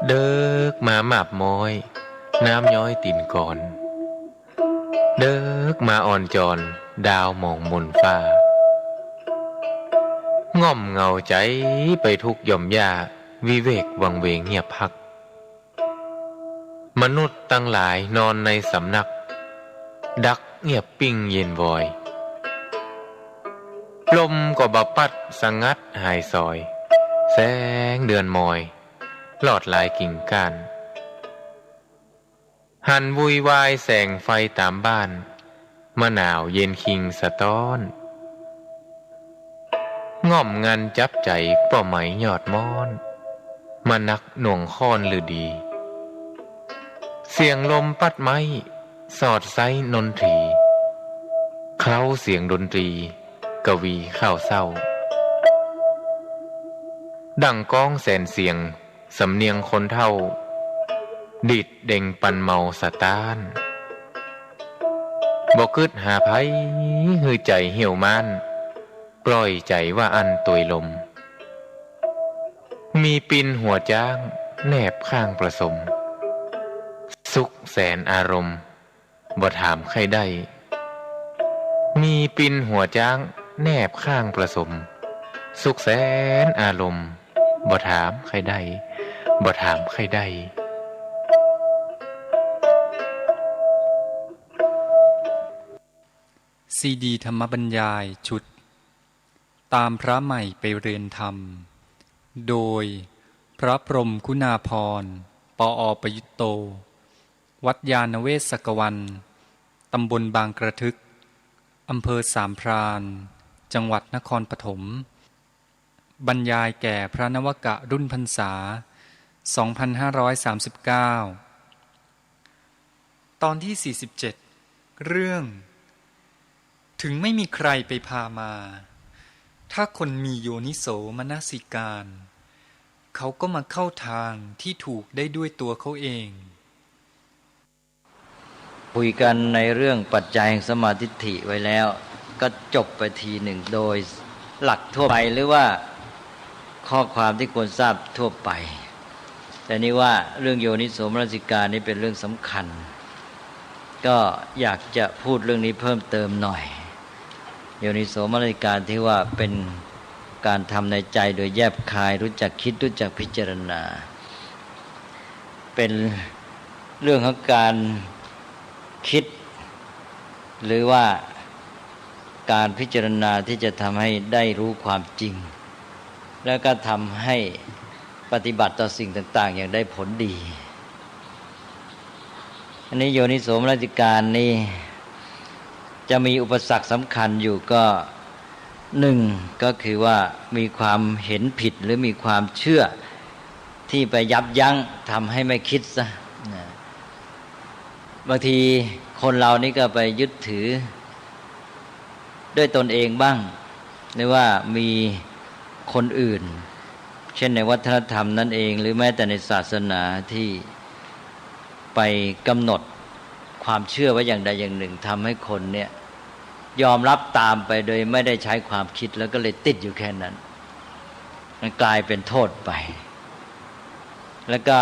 เดิกมาหมาบม้อยน้ำย้อยตีนก่อนเดิกมาอ่อนจอนดาวมองมนฟ้าง่อมเงาใจไปทุกย่อมยาวิเวกวังเวงเงียบพักมนุษย์ตั้งหลายนอนในสำนักดักเงียบปิ้งเย็นวอยลมก็บ่ปัดสังัดหายซอยแสงเดือนมอยลอดลายกิ่งก้านหันวุยวายแสงไฟตามบ้านมะนาวเย็นคิงสะต้อนง่อมงันจับใจป่อไหมยอดมอนมานักหน่วงค้อนหรือดีเสียงลมปัดไม้สอดไซนนทรีเคล้าเสียงดนตรีกวีข้าวเศร้าดังก้องแสนเสียงสำเนียงคนเท่าดิดเด่งปันเมาสะต้านบ่กึดหาไผหือใจเหี่ยวม่านปล่อยใจว่าอันตวยลมมีปินหัวจ้างแนบข้างประสมสุขแสนอารมณ์บ่ถามใครได้มีปินหัวจ้างแนบข้างประสมสุขแสนอารมณ์บ่ถามใครได้บ่ถามใครได้ซีดีธรรมบรรยายชุดตามพระใหม่ไปเรียนธรรมโดยพระพรหมคุณาภรณ์ปอประยุตโตวัดยาณเวศกวันตำบลบางกระทึกอำเภอสามพรานจังหวัดนครปฐมบรรยายแก่พระนวกะรุ่นพรรษา 2539 ตอนที่ 47 เรื่องถึงไม่มีใครไปพามาถ้าคนมีโยนิโสมนสิการเขาก็มาเข้าทางที่ถูกได้ด้วยตัวเขาเองคุยกันในเรื่องปัจจัยแห่งสมาธิฏฐิไว้แล้วก็จบไปทีหนึ่งโดยหลักทั่วไปหรือว่าข้อความที่ควรทราบทั่วไปแต่นี่ว่าเรื่องโยนิโสมนสิการนี่เป็นเรื่องสำคัญก็อยากจะพูดเรื่องนี้เพิ่มเติมหน่อยโยนิโสมนสิการที่ว่าเป็นการทำในใจโดยแยบคายรู้จักคิดรู้จักพิจารณาเป็นเรื่องของการคิดหรือว่าการพิจารณาที่จะทำให้ได้รู้ความจริงแล้วก็ทำให้ปฏิบัติต่อสิ่งต่างๆอย่างได้ผลดีอันนี้โยนิโสมนสิการนี่จะมีอุปสรรคสำคัญอยู่ก็หนึ่งก็คือว่ามีความเห็นผิดหรือมีความเชื่อที่ไปยับยั้งทำให้ไม่คิดซะบางทีคนเรานี่ก็ไปยึดถือด้วยตนเองบ้างหรือว่ามีคนอื่นเช่นในวัฒนธรรมนั่นเองหรือแม้แต่ในศาสนาที่ไปกำหนดความเชื่อไว้อย่างใดอย่างหนึ่งทำให้คนเนี่ยยอมรับตามไปโดยไม่ได้ใช้ความคิดแล้วก็เลยติดอยู่แค่นั้นมันกลายเป็นโทษไปแล้วก็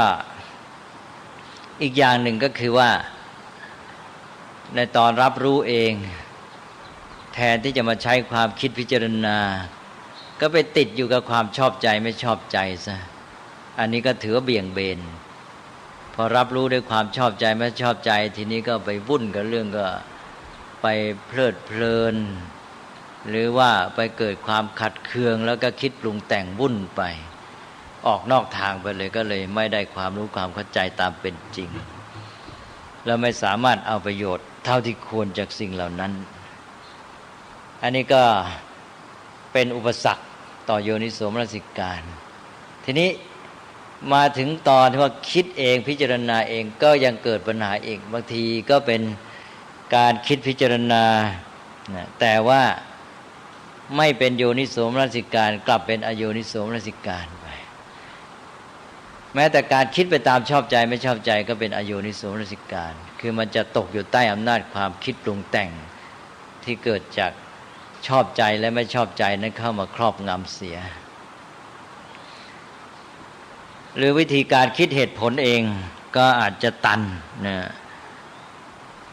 อีกอย่างหนึ่งก็คือว่าในตอนรับรู้เองแทนที่จะมาใช้ความคิดพิจารณาก็ไปติดอยู่กับความชอบใจไม่ชอบใจซะอันนี้ก็ถือว่าเบี่ยงเบนพอรับรู้ด้วยความชอบใจไม่ชอบใจทีนี้ก็ไปวุ่นกับเรื่องก็ไปเพลิดเพลินหรือว่าไปเกิดความขัดเคืองแล้วก็คิดปรุงแต่งวุ่นไปออกนอกทางไปเลยก็เลยไม่ได้ความรู้ความเข้าใจตามเป็นจริงแล้วไม่สามารถเอาประโยชน์เท่าที่ควรจากสิ่งเหล่านั้นอันนี้ก็เป็นอุปสรรคต่อโยนิโสมนสิการทีนี้มาถึงตอนที่ว่าคิดเองพิจารณาเองก็ยังเกิดปัญหาอีกบางทีก็เป็นการคิดพิจารณาแต่ว่าไม่เป็นโยนิโสมนสิการกลับเป็นอโยนิโสมนสิการไปแม้แต่การคิดไปตามชอบใจไม่ชอบใจก็เป็นอโยนิโสมนสิการคือมันจะตกอยู่ใต้อำนาจความคิดปรุงแต่งที่เกิดจากชอบใจและไม่ชอบใจนั้นเข้ามาครอบงำเสีย หรือวิธีการคิดเหตุผลเองก็อาจจะตันนะ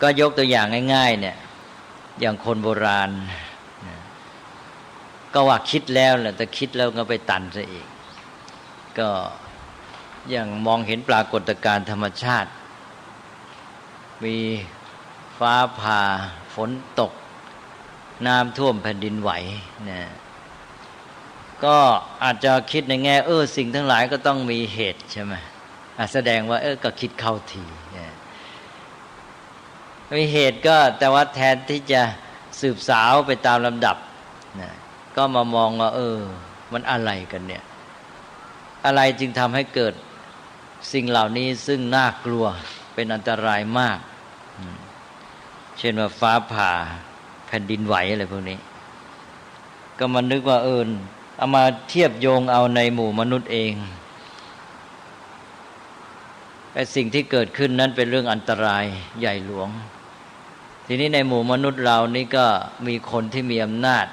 ก็ยกตัวอย่างง่ายๆเนี่ยอย่างคนโบราณนะก็ว่าคิดแล้วแหละแต่คิดแล้วก็ไปตันซะอีกก็อย่างมองเห็นปรากฏการณ์ธรรมชาติมีฟ้าผ่าฝนตกน้ำท่วมแผ่นดินไหวนะก็อาจจะคิดในแง่สิ่งทั้งหลายก็ต้องมีเหตุใช่ไหมแสดงว่าก็คิดเข้าทีนะมีเหตุก็แต่ว่าแทนที่จะสืบสาวไปตามลำดับนะก็มามองว่ามันอะไรกันเนี่ยอะไรจึงทำให้เกิดสิ่งเหล่านี้ซึ่งน่ากลัวเป็นอันตรายมากเช่นว่าฟ้าผ่าแผ่นดินไหวอะไรพวกนี้ก็มานึกว่าเอามาเทียบโยงเอาในหมู่มนุษย์เองไอ้สิ่งที่เกิดขึ้นนั้นเป็นเรื่องอันตรายใหญ่หลวงทีนี้ในหมู่มนุษย์เรานี่ก็มีคนที่มีอำนาจ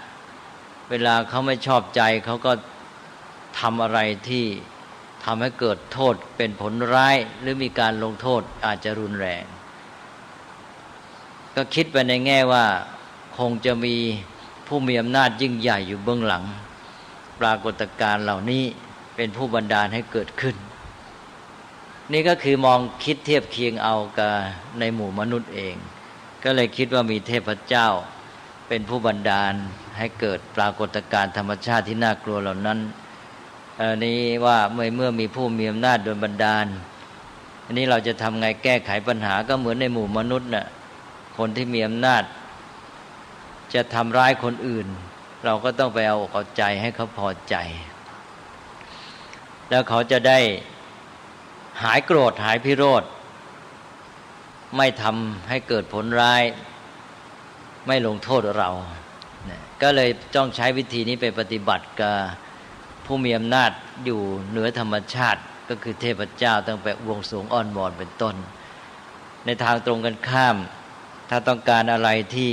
เวลาเขาไม่ชอบใจเขาก็ทำอะไรที่ทำให้เกิดโทษเป็นผลร้ายหรือมีการลงโทษอาจจะรุนแรงก็คิดไปในแง่ว่าคงจะมีผู้มีอำนาจยิ่งใหญ่อยู่เบื้องหลังปรากฏการณ์เหล่านี้เป็นผู้บันดาลให้เกิดขึ้นนี่ก็คือมองคิดเทียบเคียงเอากับในหมู่มนุษย์เองก็เลยคิดว่ามีเทพเจ้าเป็นผู้บันดาลให้เกิดปรากฏการณ์ธรรมชาติที่น่ากลัวเหล่านั้นนี้ว่าเมื่อมีผู้มีอำนาจโดนบันดาลอันนี้เราจะทำไงแก้ไขปัญหาก็เหมือนในหมู่มนุษย์น่ะคนที่มีอำนาจจะทำร้ายคนอื่นเราก็ต้องไปเอาอกเอาใจให้เขาพอใจแล้วเขาจะได้หายโกรธหายพิโรธไม่ทำให้เกิดผลร้ายไม่ลงโทษเราก็เลยต้องใช้วิธีนี้ไปปฏิบัติกับผู้มีอำนาจอยู่เหนือธรรมชาติก็คือเทพเจ้าตั้งแต่บวงสรวงอ้อนวอนเป็นต้นในทางตรงกันข้ามถ้าต้องการอะไรที่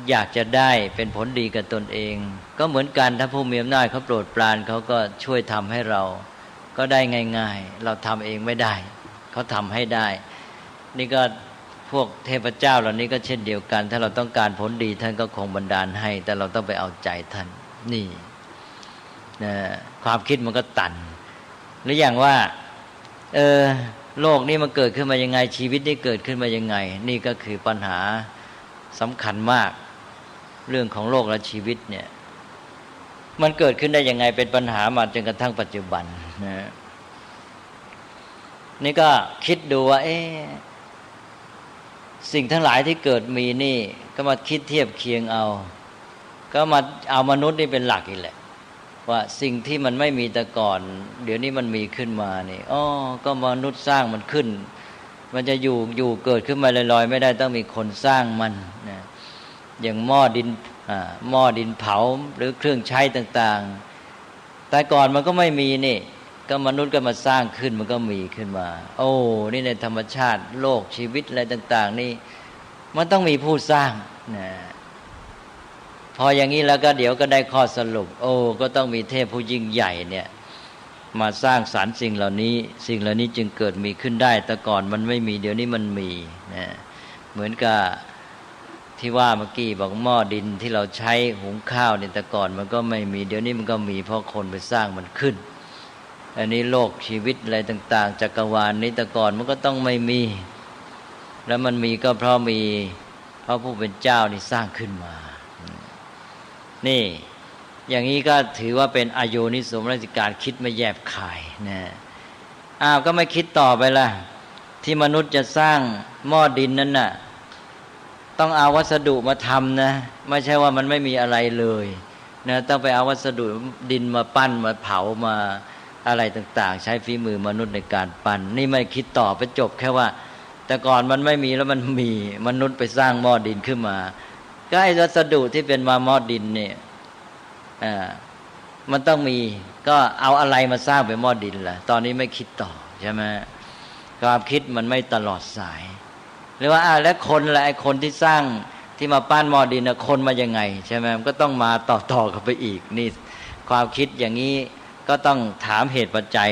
อยากจะได้เป็นผลดีกับตนเองก็เหมือนกันถ้าผู้มีอำนาจเขาโปรดปรานเขาก็ช่วยทำให้เราก็ได้ง่ายๆเราทำเองไม่ได้เขาทำให้ได้นี่ก็พวกเทพเจ้าเหล่านี้ก็เช่นเดียวกันถ้าเราต้องการผลดีท่านก็คงบันดาลให้แต่เราต้องไปเอาใจท่านนี่นะความคิดมันก็ตันหรืออย่างว่าโลกนี้มันเกิดขึ้นมายังไงชีวิตนี้เกิดขึ้นมายังไงนี่ก็คือปัญหาสำคัญมากเรื่องของโลกและชีวิตเนี่ยมันเกิดขึ้นได้ยังไงเป็นปัญหามาจนกระทั่งปัจจุบันนะนี่ก็คิดดูว่าสิ่งทั้งหลายที่เกิดมีนี่ก็มาคิดเทียบเคียงเอาก็มาเอามนุษย์นี่เป็นหลักอีกแหละว่าสิ่งที่มันไม่มีแต่ก่อนเดี๋ยวนี้มันมีขึ้นมานี่ก็มนุษย์สร้างมันขึ้นมันจะอยู่เกิดขึ้นมาลอยๆไม่ได้ต้องมีคนสร้างมันนะอย่างหม้อดินเผาหรือเครื่องใช้ต่างๆแต่ก่อนมันก็ไม่มีนี่ก็มนุษย์ก็มาสร้างขึ้นมันก็มีขึ้นมานี่ในธรรมชาติโลกชีวิตอะไรต่างๆนี่มันต้องมีผู้สร้างนะพออย่างนี้แล้วก็เดี๋ยวก็ได้ข้อสรุปก็ต้องมีเทพผู้ยิ่งใหญ่เนี่ยมาสร้างสรรค์สิ่งเหล่านี้จึงเกิดมีขึ้นได้แต่ก่อนมันไม่มีเดี๋ยวนี้มันมีนะเหมือนกับที่ว่าเมื่อกี้บอกหม้อดินที่เราใช้หุงข้าวเนี่ยแต่ก่อนมันก็ไม่มีเดี๋ยวนี้มันก็มีเพราะคนไปสร้างมันขึ้นอันนี้โลกชีวิตอะไรต่างๆจักรวาลนี้แต่ก่อนมันก็ต้องไม่มีแล้วมันมีก็เพราะผู้เป็นเจ้านี่สร้างขึ้นมานี่อย่างนี้ก็ถือว่าเป็นอโยนิโสมนสิการคิดไม่แยบคายนะก็ไม่คิดต่อไปล่ะที่มนุษย์จะสร้างหม้อดินนั้นน่ะต้องเอาวัสดุมาทำนะไม่ใช่ว่ามันไม่มีอะไรเลยนะต้องไปเอาวัสดุดินมาปั้นมาเผามาอะไรต่างๆใช้ฝีมือมนุษย์ในการปั้นนี่ไม่คิดต่อไปจบแค่ว่าแต่ก่อนมันไม่มีแล้วมันมีมนุษย์ไปสร้างหม้อดินขึ้นมาก็ไอ้วัสดุที่เป็นหม้อดินเนี่ยมันต้องมีก็เอาอะไรมาสร้างเป็นหม้อดินล่ะตอนนี้ไม่คิดต่อใช่ไหมความคิดมันไม่ตลอดสายหรือว่าแล้วคนละไอ้คนที่สร้างที่มาปั้นหม้อดินนะคนมายังไงใช่ไหมมันก็ต้องมาต่อกันไปอีกนี่ความคิดอย่างนี้ก็ต้องถามเหตุปัจจัย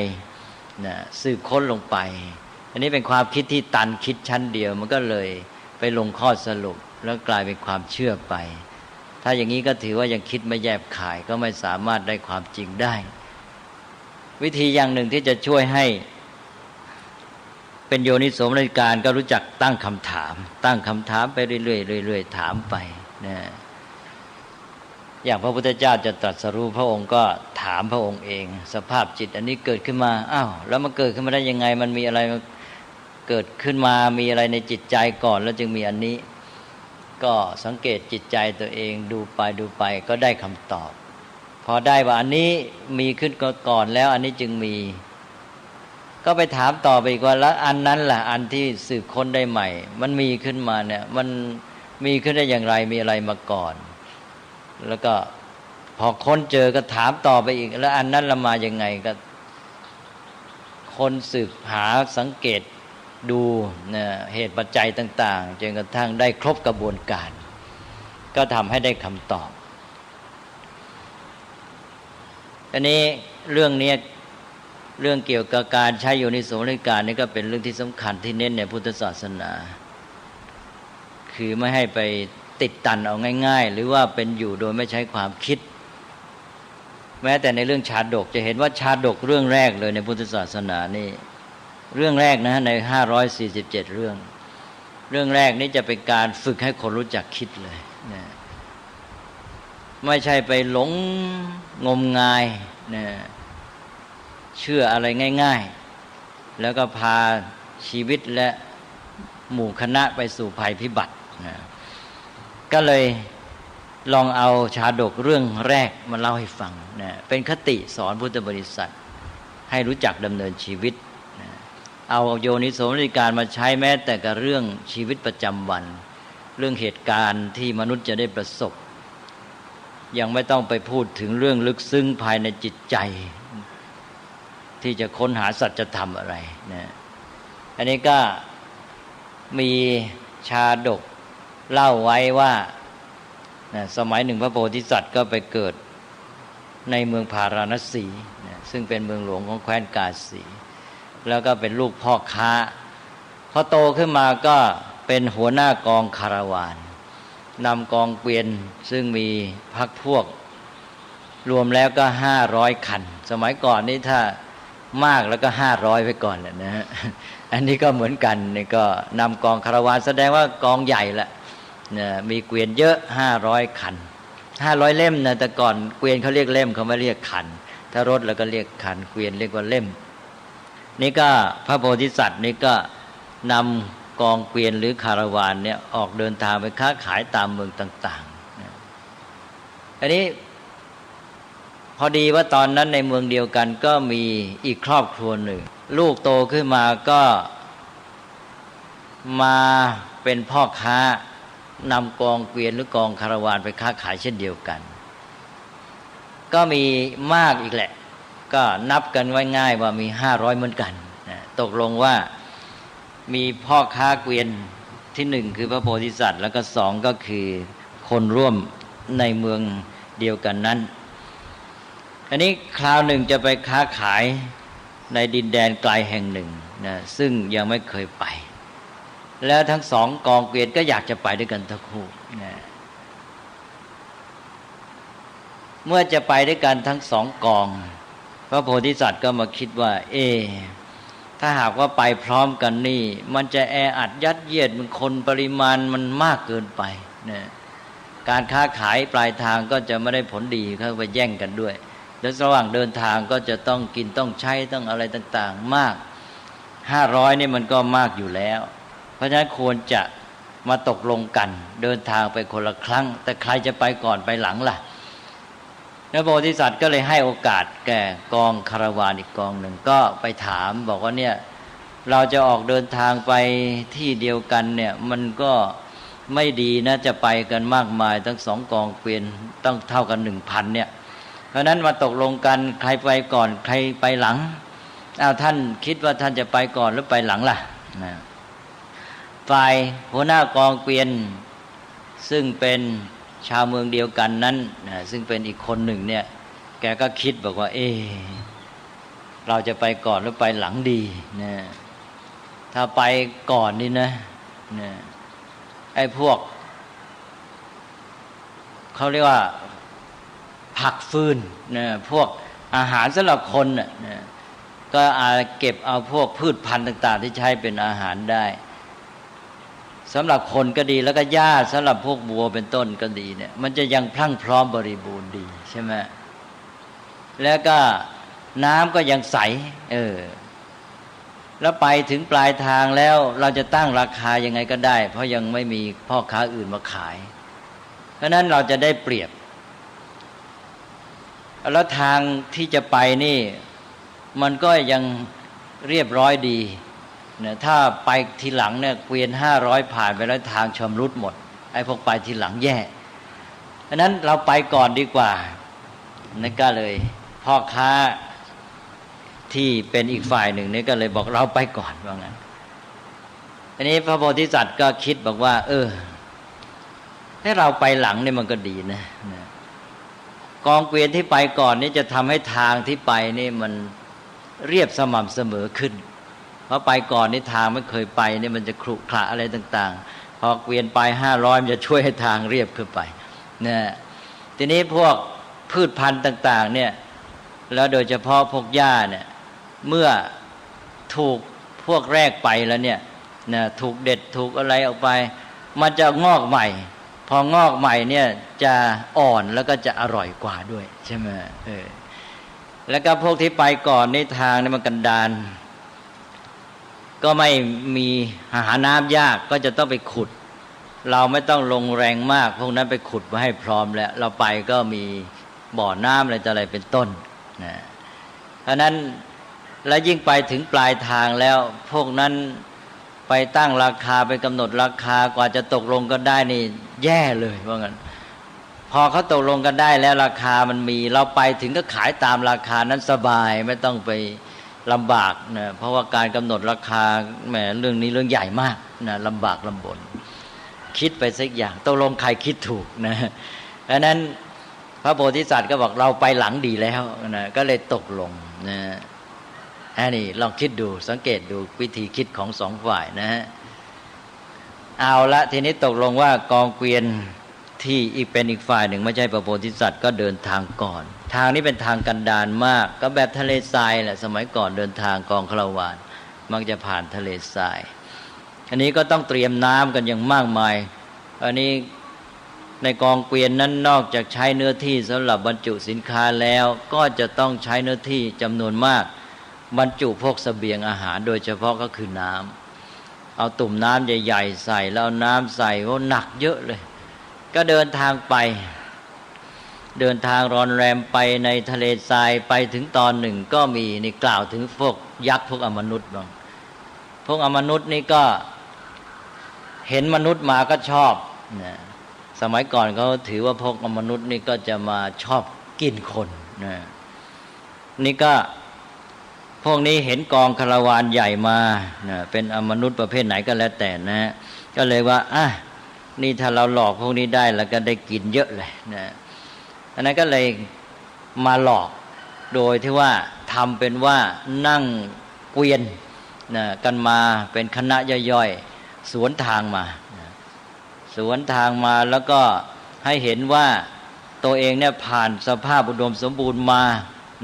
นะสืบค้นลงไปอันนี้เป็นความคิดที่ตันคิดชั้นเดียวมันก็เลยไปลงข้อสรุปแล้วกลายเป็นความเชื่อไปถ้าอย่างนี้ก็ถือว่ายังคิดไม่แยบขายก็ไม่สามารถได้ความจริงได้วิธีอย่างหนึ่งที่จะช่วยให้เป็นโยนิโสมนสิการก็รู้จักตั้งคำถามไปเรื่อยๆถามไปนะอย่างพระพุทธเจ้าจะตรัสรู้พระองค์ก็ถามพระองค์เองสภาพจิตอันนี้เกิดขึ้นมาอ้าวแล้วมันเกิดขึ้นมาได้ยังไงมันมีอะไรเกิดขึ้นมามีอะไรในจิตใจก่อนแล้วจึงมีอันนี้ก็สังเกตจิตใจตัวเองดูไปก็ได้คำตอบพอได้ว่าอันนี้มีขึ้นก่อนแล้วอันนี้จึงมีก็ไปถามต่อไปอีกว่าแล้วอันนั้นล่ะอันที่สืบค้นได้ใหม่มันมีขึ้นมาเนี่ยมันมีขึ้นได้อย่างไรมีอะไรมาก่อนแล้วก็พอค้นเจอก็ถามต่อไปอีกแล้วอันนั้นละมายังไงก็คนสืบหาสังเกตดูนะเหตุปัจจัยต่างๆจนกระทั่งได้ครบกระบวนการก็ทำให้ได้คำตอบอันนี้เรื่องนี้เรื่องเกี่ยวกับการใช้โยนิโสมนสิการนี่ก็เป็นเรื่องที่สำคัญที่เน้นในพุทธศาสนาคือไม่ให้ไปติดตันเอาง่ายๆหรือว่าเป็นอยู่โดยไม่ใช้ความคิดแม้แต่ในเรื่องชาดกจะเห็นว่าชาดกเรื่องแรกเลยในพุทธศาสนานี่เรื่องแรกนะใน547เรื่องแรกนี้จะเป็นการฝึกให้คนรู้จักคิดเลยนะไม่ใช่ไปหลงงมงายนะเชื่ออะไรง่ายๆแล้วก็พาชีวิตและหมู่คณะไปสู่ภัยพิบัตินะก็เลยลองเอาชาดกเรื่องแรกมาเล่าให้ฟังนะเป็นคติสอนพุทธบริษัทให้รู้จักดำเนินชีวิตนะเอาโยนิโสมนสิการมาใช้แม้แต่กับเรื่องชีวิตประจำวันเรื่องเหตุการณ์ที่มนุษย์จะได้ประสบยังไม่ต้องไปพูดถึงเรื่องลึกซึ้งภายในจิตใจที่จะค้นหาสัจธรรมอะไรนะอันนี้ก็มีชาดกเล่าไว้ว่าสมัยหนึ่งพระโพธิสัตว์ก็ไปเกิดในเมืองพาราณสีซึ่งเป็นเมืองหลวงของแคว้นกาสีแล้วก็เป็นลูกพ่อค้าพอโตขึ้นมาก็เป็นหัวหน้ากองคาราวานนำกองเกวียนซึ่งมีพรรคพวกรวมแล้วก็500 คันสมัยก่อนนี่ถ้ามากแล้วก็500ไปก่อนแหละนะฮะอันนี้ก็เหมือนกันนี่ก็นำกองคาราวานแสดงว่ากองใหญ่ละมีเกวียนเยอะ500 คัน500 เล่มนะแต่ก่อนเกวียนเขาเรียกเล่มเขาไม่เรียกคันถ้ารถแล้วก็เรียกคันเกวียนเรียกว่าเล่มนี่ก็พระโพธิสัตว์นี่ก็นำกองเกวียนหรือคาราวานเนี่ยออกเดินทางไปค้าขายตามเมืองต่างๆอันนี้พอดีว่าตอนนั้นในเมืองเดียวกันก็มีอีกครอบครัวหนึ่งลูกโตขึ้นมาก็มาเป็นพ่อค้านำกองเกวียนหรือกองคาราวานไปค้าขายเช่นเดียวกันก็มีมากอีกแหละก็นับกันไว้ง่ายว่ามี500เหมือนกันตกลงว่ามีพ่อค้าเกวียนที่1คือพระโพธิสัตว์แล้วก็2ก็คือคนร่วมในเมืองเดียวกันนั้นอันนี้คราวหนึ่งจะไปค้าขายในดินแดนไกลแห่งหนึ่งนะซึ่งยังไม่เคยไปแล้วทั้ง2กองเกวียนก็อยากจะไปด้วยกันทั้งคู่นะเมื่อจะไปด้วยกันทั้ง2กองพระโพธิสัตว์ก็มาคิดว่าถ้าหากว่าไปพร้อมกันนี่มันจะแออัดยัดเยียดมันคนปริมาณมันมากเกินไปนะการค้าขายปลายทางก็จะไม่ได้ผลดีเขาไปแย่งกันด้วยแล้วระหว่างเดินทางก็จะต้องกินต้องใช้ต้องอะไรต่างๆมาก500นี่มันก็มากอยู่แล้วเพราะฉะนั้นควรจะมาตกลงกันเดินทางไปคนละครั้งแต่ใครจะไปก่อนไปหลังล่ะพระโพธิสัตว์ก็เลยให้โอกาสแก่กองคาราวานอีกกองหนึ่งก็ไปถามบอกว่าเนี่ยเราจะออกเดินทางไปที่เดียวกันเนี่ยมันก็ไม่ดีนะจะไปกันมากมายทั้ง2กองเกวียนต้องเท่ากัน 1,000 เนี่ยเพราะนั้นมาตกลงกันใครไปก่อนใครไปหลังท่านคิดว่าท่านจะไปก่อนหรือไปหลังล่ะฝ่ายหัวหน้ากองเกวียนซึ่งเป็นชาวเมืองเดียวกันนั้นซึ่งเป็นอีกคนหนึ่งเนี่ยแกก็คิดบอกว่า เราจะไปก่อนหรือไปหลังดีนะถ้าไปก่อนนี่นะไอ้พวกเขาเรียกว่าผักฟืนนะพวกอาหารสำหรับคนนะก็อาเก็บเอาพวกพืชพันธุ์ต่างๆที่ใช้เป็นอาหารได้สำหรับคนก็ดีแล้วก็หญ้าสำหรับพวกวัวเป็นต้นก็ดีเนี่ยมันจะยังพรั่งพร้อมบริบูรณ์ดีใช่ไหมแล้วก็น้ำก็ยังใสแล้วไปถึงปลายทางแล้วเราจะตั้งราคายังไงก็ได้เพราะยังไม่มีพ่อค้าอื่นมาขายเพราะนั้นเราจะได้เปรียบแล้วทางที่จะไปนี่มันก็ยังเรียบร้อยดีเนี่ยถ้าไปทีหลังเนี่ยเกวียน500ผ่านไปแล้วทางชำรุดหมดไอ้พวกไปทีหลังแย่เพราะนั้นเราไปก่อนดีกว่านั่นก็เลยพ่อค้าที่เป็นอีกฝ่ายหนึ่งนี่ก็เลยบอกเราไปก่อนว่างั้นอันนี้พระโพธิสัตว์ก็คิดบอกว่าให้เราไปหลังนี่มันก็ดีนะกองเกวียนที่ไปก่อนนี่จะทำให้ทางที่ไปนี่มันเรียบสม่ำเสมอขึ้นเพราะไปก่อนนี่ทางไม่เคยไปนี่มันจะขรุขระอะไรต่างๆพอเกวียนไป500มันจะช่วยให้ทางเรียบขึ้นไปนะทีนี้พวกพืชพันธุ์ต่างๆเนี่ยแล้วโดยเฉพาะพวกหญ้าเนี่ยเมื่อถูกพวกแรกไปแล้วเนี่ยนะถูกเด็ดถูกอะไรออกไปมันจะงอกใหม่พองอกใหม่เนี่ยจะอ่อนแล้วก็จะอร่อยกว่าด้วยใช่ไหมแล้วก็พวกที่ไปก่อนในทางนี่มันกันดารก็ไม่มีหาน้ำยากก็จะต้องไปขุดเราไม่ต้องลงแรงมากพวกนั้นไปขุดมาให้พร้อมแล้วเราไปก็มีบ่อน้ำอะไรต่ออะไรเป็นต้นนะเพราะนั้นแล้วยิ่งไปถึงปลายทางแล้วพวกนั้นไปตั้งราคาไปกำหนดราคากว่าจะตกลงกันได้นี่แย่เลยว่างั้นพอเขาตกลงกันได้แล้วราคามันมีเราไปถึงก็ขายตามราคานั้นสบายไม่ต้องไปลำบากนะเพราะว่าการกำหนดราคาแหมเรื่องนี้เรื่องใหญ่มากนะลำบากลำบนคิดไปสักอย่างตกลงใครคิดถูกนะดังนั้นพระโพธิสัตว์ก็บอกเราไปหลังดีแล้วนะก็เลยตกลงนะอันนี้ลองคิดดูสังเกตดูวิธีคิดของสองฝ่ายนะฮะเอาละทีนี้ตกลงว่ากองเกวียนที่อีกเป็นอีกฝ่ายหนึ่งไม่ใช่พระโพธิสัตว์ก็เดินทางก่อนทางนี้เป็นทางกันดารมากก็แบบทะเลทรายแหละสมัยก่อนเดินทางกองคาราวานมักจะผ่านทะเลทรายอันนี้ก็ต้องเตรียมน้ำกันอย่างมากมายอันนี้ในกองเกวียนนั้นนอกจากใช้เนื้อที่สำหรับบรรจุสินค้าแล้วก็จะต้องใช้เนื้อที่จำนวนมากบรรจุพวกเสบียงอาหารโดยเฉพาะก็คือน้ำเอาตุ่มน้ำใหญ่ๆใส่แล้วน้ำใส่โอ้หนักเยอะเลยก็เดินทางไปเดินทางรอนแรมไปในทะเลทรายไปถึงตอนหนึ่งก็มีนี่กล่าวถึงพวกยักษ์พวกอมนุษย์บ้างพวกอมนุษย์นี่ก็เห็นมนุษย์มาก็ชอบนะสมัยก่อนเขาถือว่าพวกอมนุษย์นี่ก็จะมาชอบกินคนนะนี่ก็พวกนี้เห็นกองคาราวานใหญ่มานะเป็นอมนุษย์ประเภทไหนก็แล้วแต่นะก็เลยว่านี่ถ้าเราหลอกพวกนี้ได้แล้วก็ได้กินเยอะเลยนะอันนั้นก็เลยมาหลอกโดยที่ว่าทำเป็นว่านั่งเกวียนนะกันมาเป็นคณะย่อยๆสวนทางมานะสวนทางมาแล้วก็ให้เห็นว่าตัวเองเนี่ยผ่านสภาพอุดมสมบูรณ์มา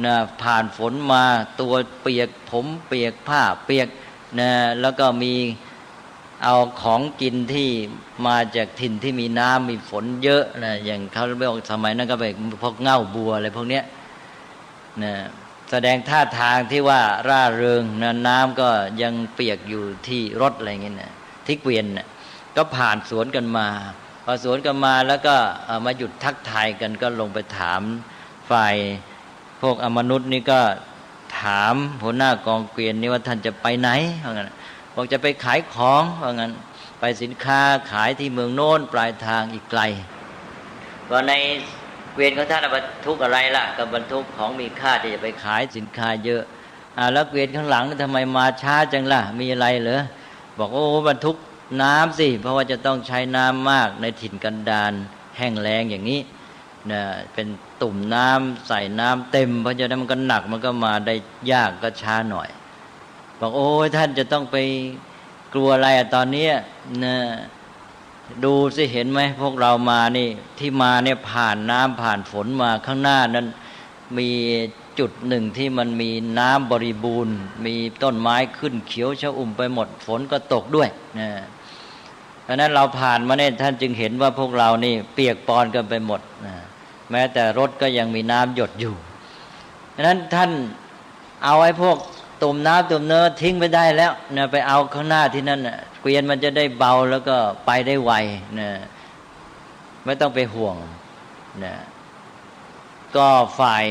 นะผ่านฝนมาตัวเปียกผมเปียกผ้าเปียกนะแล้วก็มีเอาของกินที่มาจากถิ่นที่มีน้ำมีฝนเยอะนะอย่างเขาเรียกสมัยนั้นก็เป็นพวกเง่าบัวอะไรพวกเนี้ยนะแสดงท่าทางที่ว่าร่าเริงนะน้ำก็ยังเปียกอยู่ที่รถอะไรเงี้ยนะที่เกวียนนะก็ผ่านสวนกันมาพอสวนกันมาแล้วก็มาหยุดทักทายกันก็ลงไปถามฝ่ายพวกอมนุษย์นี่ก็ถามหัวหน้ากองเกวียนนี่ว่าท่านจะไปไหนว่างั้นบอกจะไปขายของว่างั้นไปสินค้าขายที่เมืองโน้นปลายทางอีกไกลก็ในเกวียนของท่านบรรทุกอะไรล่ะกับบรรทุกของมีค่าที่จะไปขายสินค้าเยอะแล้วเกวียนข้างหลังทำไมมาช้าจังล่ะมีอะไรเหรอบอกโอ้บรรทุกน้ำสิเพราะว่าจะต้องใช้น้ำมากในถิ่นกันดารแห้งแล้งอย่างนี้ นะเป็นตุ่มน้ำใส่น้ำเต็มเพราะฉะนั้นมันก็หนักมันก็มาได้ยากก็ช้าหน่อยบอกโอ้ยท่านจะต้องไปกลัวอะไรตอนนี้นะดูสิเห็นไหมพวกเรามานี่ที่มาเนี่ยผ่านน้ำผ่านฝนมาข้างหน้านั้นมีจุดหนึ่งที่มันมีน้ำบริบูรณ์มีต้นไม้ขึ้นเขียวชอุ่มไปหมดฝนก็ตกด้วยนะเพราะนั้นเราผ่านมาเนี่ยท่านจึงเห็นว่าพวกเรานี่เปียกปอนกันไปหมดนะแม้แต่รถก็ยังมีน้ำหยดอยู่เพราะนั้นท่านเอาไอ้พวกตุ่มน้ำตุ่มเนื้อทิ้งไปได้แล้วนะไปเอาข้างหน้าที่นั่นนะเกวียนมันจะได้เบาแล้วก็ไปได้ไวนะไม่ต้องไปห่วงนะก็ฝ่าย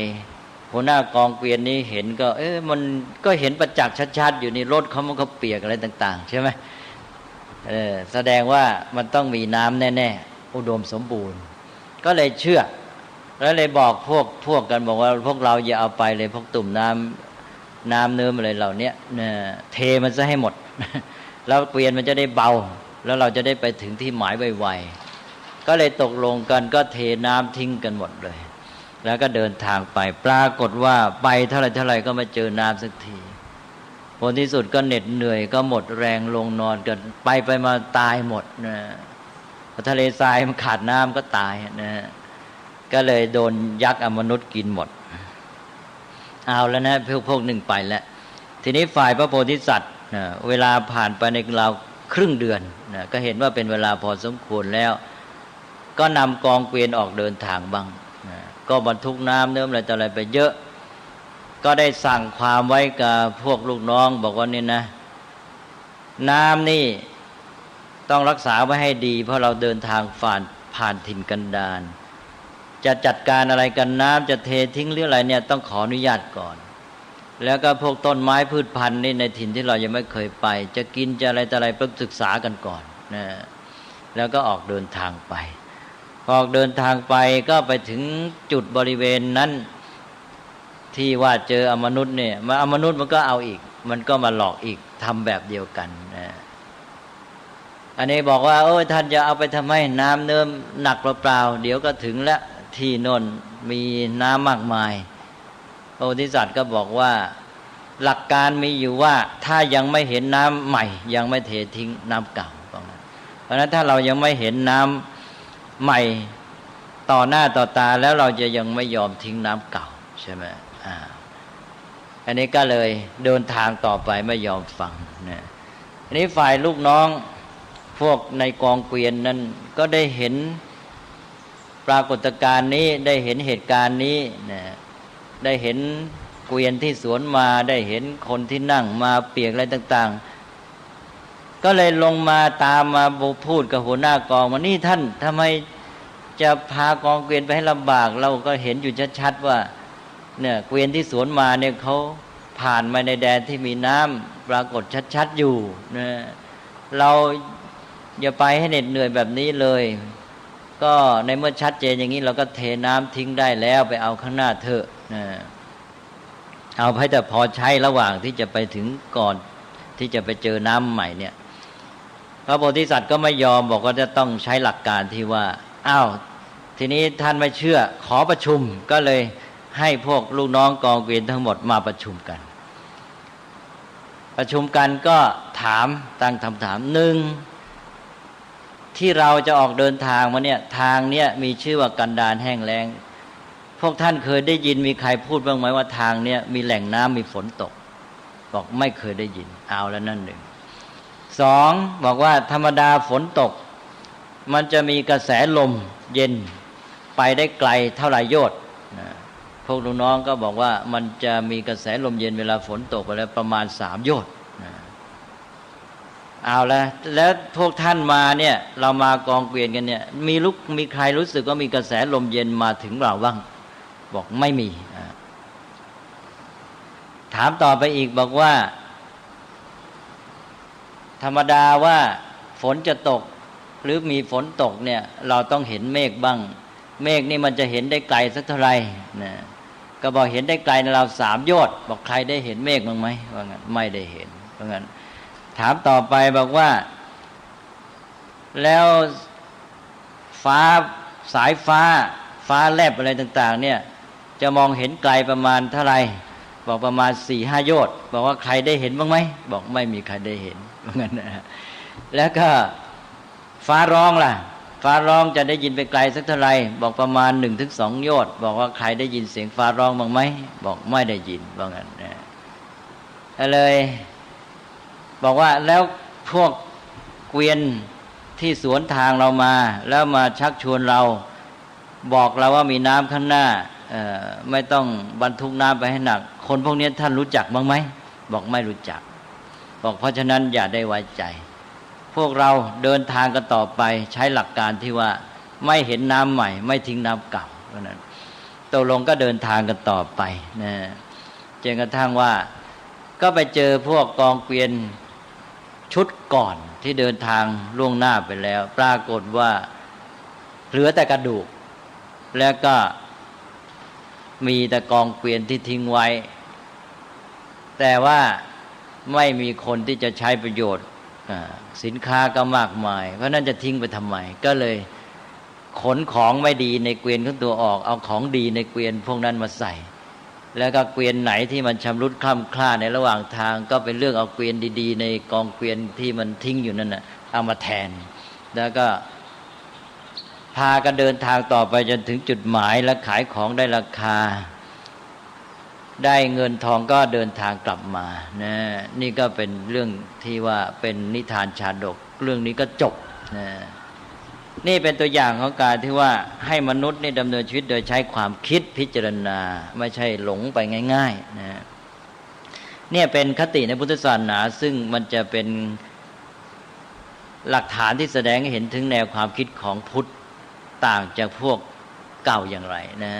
หัวหน้ากองเกวียนนี้เห็นก็มันก็เห็นประจักษ์ชัดๆอยู่ในรถเขามันก็เปียกอะไรต่างๆใช่ไหมแสดงว่ามันต้องมีน้ำแน่ๆอุดมสมบูรณ์ก็เลยเชื่อแล้วเลยบอกพวกกันบอกว่าพวกเราอย่าเอาไปเลยพวกตุ่มน้ำเนื้ออะไรเหล่านี้เทมันซะให้หมดแล้วเกวียนมันจะได้เบาแล้วเราจะได้ไปถึงที่หมายไวๆก็เลยตกลงกันก็เทน้ำทิ้งกันหมดเลยแล้วก็เดินทางไปปรากฏว่าไปเท่าไรก็ไม่เจอน้ำสักทีผลที่สุดก็เหน็ดเหนื่อยก็หมดแรงลงนอนกันไปมาตายหมดนะทะเลทรายมันขาดน้ำก็ตายนะก็เลยโดนยักษ์อมนุษย์กินหมดเอาแล้วนะพวกหนึ่งไปแล้วทีนี้ฝ่ายพระโพธิสัตว์นะเวลาผ่านไปในราวครึ่งเดือนนะก็เห็นว่าเป็นเวลาพอสมควรแล้วก็นำกองเกวียนออกเดินทางบ้างนะก็บรรทุกน้ำเนื้ออะไรต่ออะไรไปเยอะก็ได้สั่งความไว้กับพวกลูกน้องบอกว่านี่นะน้ำนี่ต้องรักษาไว้ให้ดีเพราะเราเดินทางผ่านถิ่นกันดารจะจัดการอะไรกันน้ำจะเททิ้งหรืออะไรเนี่ยต้องขออนุญาตก่อนแล้วก็พวกต้นไม้พืชพันธุ์นี่ในถิ่นที่เรายังไม่เคยไปจะกินจะอะไรต่ออะไรต้องศึกษากันก่อนนะแล้วก็ออกเดินทางไปออกเดินทางไปก็ไปถึงจุดบริเวณนั้นที่ว่าเจออมนุษย์เนี่ยมาอมนุษย์มันก็เอาอีกมันก็มาหลอกอีกทำแบบเดียวกันนะอันนี้บอกว่าโอ้ยท่านจะเอาไปทำให้น้ำเนิ่มหนักเปล่าๆเดี๋ยวก็ถึงแล้วที่โน่นมีน้ำมากมายพระโพธิสัตว์ก็บอกว่าหลักการมีอยู่ว่าถ้ายังไม่เห็นน้ำใหม่ยังไม่เททิ้งน้ำเก่าเพราะฉะนั้นถ้าเรายังไม่เห็นน้ำใหม่ต่อหน้าต่อตาแล้วเราจะยังไม่ยอมทิ้งน้ำเก่าใช่ไหมอันนี้ก็เลยเดินทางต่อไปไม่ยอมฟังนะอันนี้ฝ่ายลูกน้องพวกในกองเกวียนนั้นก็ได้เห็นปรากฏการณ์นี้ได้เห็นเหตุการณ์นี้นะได้เห็นเกวียนที่สวนมาได้เห็นคนที่นั่งมาเปียกอะไรต่างๆก็เลยลงมาตามมาพูดกับหัวหน้ากองว่านี่ท่านทำไมจะพากองเกวียนไปให้ลำบากเราก็เห็นอยู่ชัดๆว่าเนี่ยเกวียนที่สวนมาเนี่ยเขาผ่านมาในแดนที่มีน้ำปรากฏชัดๆอยู่นะเราอย่าไปให้เหน็ดเหนื่อยแบบนี้เลยก็ในเมื่อชัดเจนอย่างนี้เราก็เทน้ำทิ้งได้แล้วไปเอาข้างหน้าเถอะนะเอาให้แต่พอใช้ระหว่างที่จะไปถึงก่อนที่จะไปเจอน้ำใหม่เนี่ยพระโพธิสัตว์ก็ไม่ยอมบอกว่าจะต้องใช้หลักการที่ว่าอ้าวทีนี้ท่านไม่เชื่อขอประชุมก็เลยให้พวกลูกน้องกองเกวียนทั้งหมดมาประชุมกันก็ถามตั้งคำถามหนึ่งที่เราจะออกเดินทางมาเนี่ยทางเนี้ยมีชื่อว่ากันดารแห้งแล้งพวกท่านเคยได้ยินมีใครพูดบ้างไหมว่าทางเนี้ยมีแหล่งน้ำมีฝนตกบอกไม่เคยได้ยินเอาแล้วนั่นหนึ่งสองบอกว่าธรรมดาฝนตกมันจะมีกระแสลมเย็นไปได้ไกลเท่าไหร่โยชน์พวกลูกน้องก็บอกว่ามันจะมีกระแสลมเย็นเวลาฝนตกไปแล้วประมาณ3 โยชน์เอาแล้วพวกท่านมาเนี่ยเรามากองเกวียนกันเนี่ยมีใครรู้สึกว่ามีกระแสลมเย็นมาถึงเราบ้างบอกไม่มีถามต่อไปอีกบอกว่าธรรมดาว่าฝนจะตกหรือมีฝนตกเนี่ยเราต้องเห็นเมฆบ้างเมฆนี่มันจะเห็นได้ไกลสักเท่าไหร่นะก็บอกเห็นได้ไกลในเรา3 โยชน์บอกใครได้เห็นเมฆบ้างไหมว่างั้นไม่ได้เห็นเพราะงั้นถามต่อไปบอกว่าแล้วสายฟ้า ฟ้าแลบอะไรต่างๆเนี่ยจะมองเห็นไกลประมาณเท่าไหร่บอกประมาณ 4-5 โยชน์บอกว่าใครได้เห็นบ้างไหมบอกไม่มีใครได้เห็นเพราะงั้นนะแล้วก็ฟ้าร้องล่ะฟ้าร้องจะได้ยินไปไกลสักเท่าไหร่บอกประมาณ 1-2 โยชน์บอกว่าใครได้ยินเสียงฟ้าร้องบ้างไหมบอกไม่ได้ยินว่างั้นนะเลยบอกว่าแล้วพวกเกวียนที่สวนทางเรามาแล้วมาชักชวนเราบอกเราว่ามีน้ำข้างหน้าไม่ต้องบรรทุกน้ำไปให้หนักคนพวกนี้ท่านรู้จักบ้างไหมบอกไม่รู้จักบอกเพราะฉะนั้นอย่าได้ไว้ใจพวกเราเดินทางกันต่อไปใช้หลักการที่ว่าไม่เห็นน้ำใหม่ไม่ทิ้งน้ำเก่าเพราะนั้นตกลงก็เดินทางกันต่อไปนะจนกระทั่งว่าก็ไปเจอพวกกองเกวียนชุดก่อนที่เดินทางล่วงหน้าไปแล้วปรากฏว่าเหลือแต่กระดูกแล้วก็มีแต่กองเกวียนที่ทิ้งไว้แต่ว่าไม่มีคนที่จะใช้ประโยชน์สินค้าก็มากมายเพราะนั้นจะทิ้งไปทำไมก็เลยขนของไม่ดีในเกวียนของตัวออกเอาของดีในเกวียนพวกนั้นมาใส่แล้วก็เกวียนไหนที่มันชำรุดคล่ำคล้าในระหว่างทางก็เป็นเรื่องเอาเกวียนดีๆในกองเกวียนที่มันทิ้งอยู่นั่นน่ะเอามาแทนแล้วก็พากันเดินทางต่อไปจนถึงจุดหมายและขายของได้ราคาได้เงินทองก็เดินทางกลับมานะนี่ก็เป็นเรื่องที่ว่าเป็นนิทานชาดกเรื่องนี้ก็จบนะนี่เป็นตัวอย่างของการที่ว่าให้มนุษย์นี่ดำเนินชีวิตโดยใช้ความคิดพิจารณาไม่ใช่หลงไปง่ายๆนะเนี่ยเป็นคติในพุทธศาสนาซึ่งมันจะเป็นหลักฐานที่แสดงให้เห็นถึงแนวความคิดของพุทธต่างจากพวกเก่าอย่างไรนะ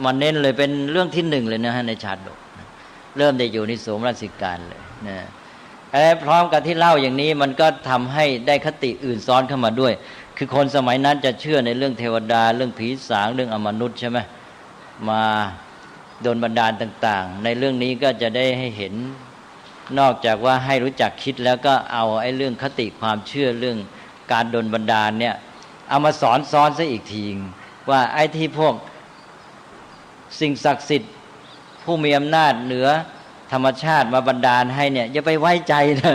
มันเน้นเลยเป็นเรื่องที่หนึ่งเลยนะฮะในชาดกเริ่มได้อยู่ในโสมนัสิการเลยนะพร้อมกับที่เล่าอย่างนี้มันก็ทำให้ได้คติอื่นซ้อนเข้ามาด้วยคือคนสมัยนั้นจะเชื่อในเรื่องเทวดาเรื่องผีสางเรื่องอมนุษย์ใช่ไหมมาโดนบันดาลต่างๆในเรื่องนี้ก็จะได้ให้เห็นนอกจากว่าให้รู้จักคิดแล้วก็เอาไอ้เรื่องคติความเชื่อเรื่องการโดนบันดาลเนี่ยเอามาสอนซ้อนซะอีกทีว่าไอ้ที่พวกสิ่งศักดิ์สิทธิ์ผู้มีอำนาจเหนือธรรมชาติมาบันดาลให้เนี่ยอย่าไปไว้ใจนะ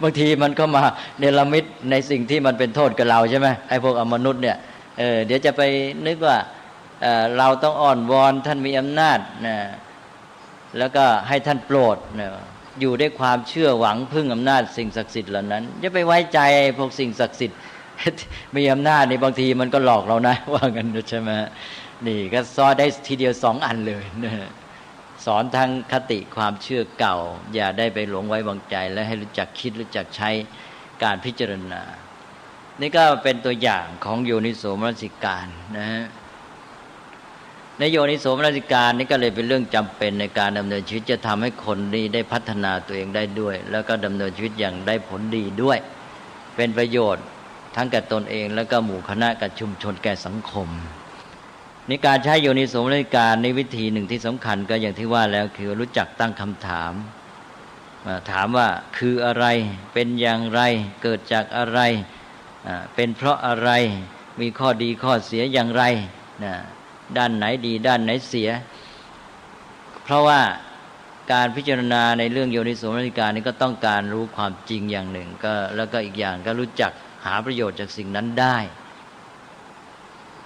บางทีมันก็มาเนรมิตในสิ่งที่มันเป็นโทษกับเราใช่ไหมไอ้พวกอมนุษย์เนี่ยเดี๋ยวจะไปนึกว่าเราต้องอ่อนวอนท่านมีอำนาจนะแล้วก็ให้ท่านโปรดนะอยู่ด้วยความเชื่อหวังพึ่งอำนาจสิ่งศักดิ์สิทธิ์เหล่านั้นอย่าไปไว้ใจพวกสิ่งศักดิ์สิทธิ์มีอำนาจในบางทีมันก็หลอกเรานะว่างั้นใช่ไหมนี่ก็สอนได้ทีเดียว2 อันเลยนะสอนทั้งคติความเชื่อเก่าอย่าได้ไปหลงไว้วางใจและให้รู้จักคิดรู้จักใช้การพิจารณานี่ก็เป็นตัวอย่างของโยนิโสมนสิการนะฮะในโยนิโสมนสิการนี่ก็เลยเป็นเรื่องจำเป็นในการดำเนินชีวิตจะทำให้คนนี้ได้พัฒนาตัวเองได้ด้วยแล้วก็ดำเนินชีวิตอย่างได้ผลดีด้วยเป็นประโยชน์ทั้งแก่ตนเองแล้วก็หมู่คณะกับชุมชนแก่สังคมในการใช้โยนิโสมนสิการในวิธีหนึ่งที่สำคัญก็อย่างที่ว่าแล้วคือรู้จักตั้งคำถามถามว่าคืออะไรเป็นอย่างไรเกิดจากอะไรเป็นเพราะอะไรมีข้อดีข้อเสียอย่างไรด้านไหนดีด้านไหนเสียเพราะว่าการพิจารณาในเรื่องโยนิโสมนสิการนี้ก็ต้องการรู้ความจริงอย่างหนึ่งก็แล้วก็อีกอย่างก็รู้จักหาประโยชน์จากสิ่งนั้นได้